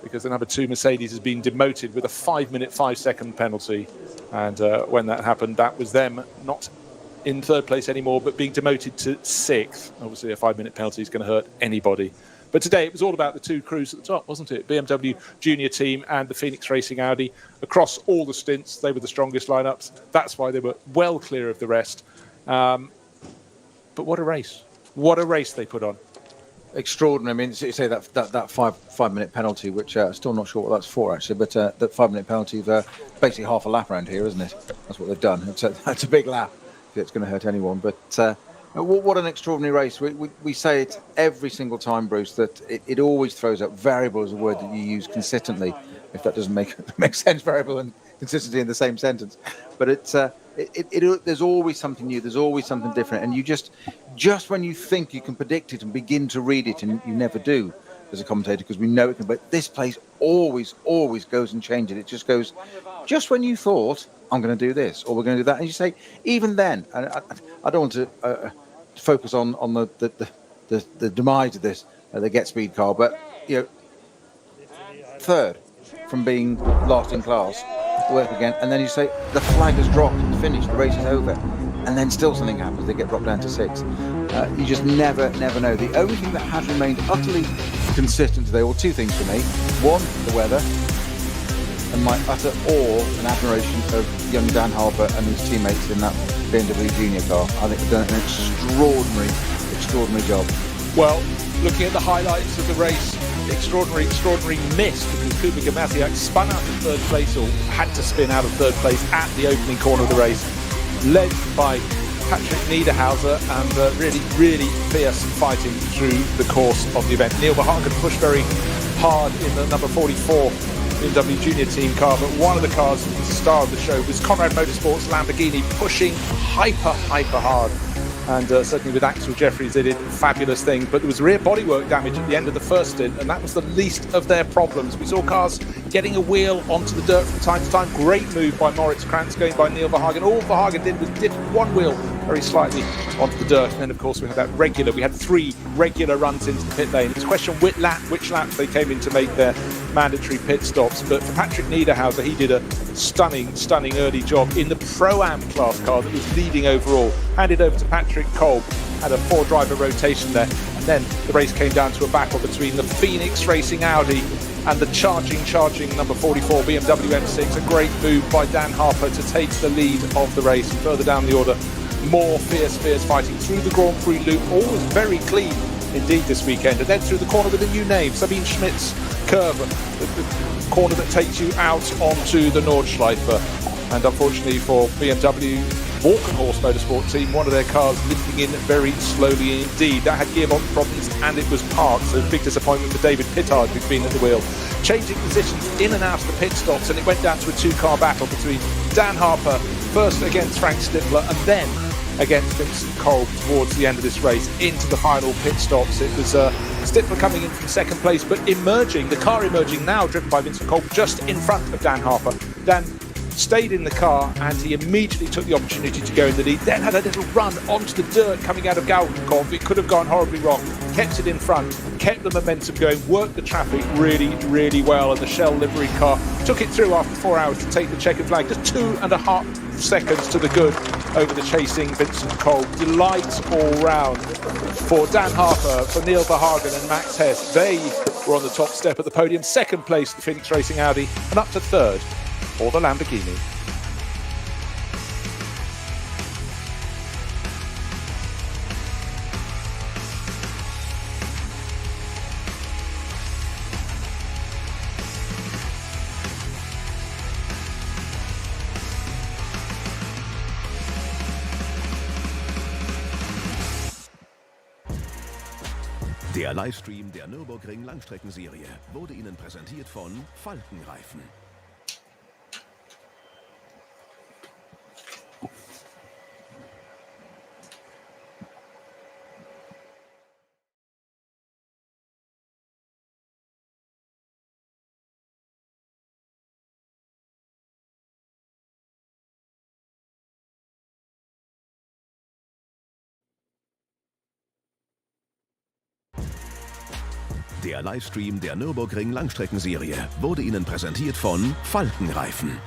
because the number 2 Mercedes has been demoted with a 5-minute, 5-second penalty. And when that happened, that was them not in third place anymore, but being demoted to 6th. Obviously, a 5-minute penalty is going to hurt anybody. But today it was all about the 2 crews at the top, wasn't it? BMW Junior team and the Phoenix Racing Audi. Across all the stints, they were the strongest lineups. That's why they were well clear of the rest. But what a race. What a race they put on. Extraordinary. I mean, you say that 5-minute penalty, which I'm still not sure what that's for, actually, but that 5-minute penalty is basically half a lap around here, isn't it? That's what they've done. That's a big lap if it's going to hurt anyone. But what an extraordinary race. We say it every single time, Bruce, that it always throws up. Variable is a word that you use consistently, if that doesn't make sense, variable and consistency in the same sentence. But it's there's always something new, there's always something different, and you just when you think you can predict it and begin to read it, and you never do as a commentator, because we know it can, but this place always goes and changes. It just goes, just when you thought, I'm going to do this, or we're going to do that, and you say, even then, and I don't want to focus on the demise of this, the Get Speed car, but, you know, third from being last in class, work again, and then you say the flag has dropped, it's finished, the race is over, and then still something happens, they get dropped down to 6. You just never know. The only thing that has remained utterly consistent today, well, two things for me: one, the weather, and my utter awe and admiration of young Dan Harper and his teammates in that BMW Junior car. I think they've done an extraordinary job. Well, looking at the highlights of the race, extraordinary miss, because Kubica Masiak spun out of third place, or had to spin out of third place at the opening corner of the race, led by Patrick Niederhauser, and really fierce fighting through the course of the event. Neil Verhagen pushed very hard in the number 44 BMW Junior Team car, but one of the cars, the star of the show, was Conrad Motorsports' Lamborghini, pushing hyper hard. And certainly with Axel Jeffries, they did fabulous things. But there was rear bodywork damage at the end of the first stint, and that was the least of their problems. We saw cars getting a wheel onto the dirt from time to time. Great move by Moritz Krantz, going by Neil Verhagen. All Verhagen did was dip one wheel very slightly onto the dirt. And then, of course, we had 3 regular runs into the pit lane. It's a question of which laps they came in to make their mandatory pit stops. But for Patrick Niederhauser, he did a stunning early job in the Pro-Am class car that was leading overall. Handed over to Patrick Kolb, had a 4-driver rotation there, and then the race came down to a battle between the Phoenix Racing Audi and the charging number 44 BMW M6. A great move by Dan Harper to take the lead of the race. And further down the order, more fierce fighting through the Grand Prix loop. All was very clean indeed this weekend, and then through the corner with a new name, Sabine Schmidt's curve, the corner that takes you out onto the Nordschleife. And unfortunately for BMW, Walkenhorst Motorsport team, one of their cars lifting in very slowly indeed. That had gearbox problems and it was parked, so big disappointment for David Pittard, who's been at the wheel. Changing positions in and out of the pit stops, and it went down to a 2-car battle between Dan Harper, first against Frank Stippler, and then against Vincent Kolb towards the end of this race into the final pit stops. It was Stippler coming in from second place, but the car emerging now, driven by Vincent Kolb, just in front of Dan Harper. Dan stayed in the car and he immediately took the opportunity to go in the lead, then had a little run onto the dirt coming out of Galgenkopf. It could have gone horribly wrong, kept it in front, kept the momentum going, worked the traffic really well, and the Shell livery car took it through after 4 hours to take the checkered flag, just 2.5 seconds to the good over the chasing Vincent Kolb. Delight all round for Dan Harper, for Neil Verhagen and Max Hess. They were on the top step at the podium. Second place, the Phoenix Racing Audi, and up to third for the Lamborghini. Der Livestream der Nürburgring Langstreckenserie wurde Ihnen präsentiert von Falkenreifen. Der Livestream der Nürburgring Langstreckenserie wurde Ihnen präsentiert von Falkenreifen.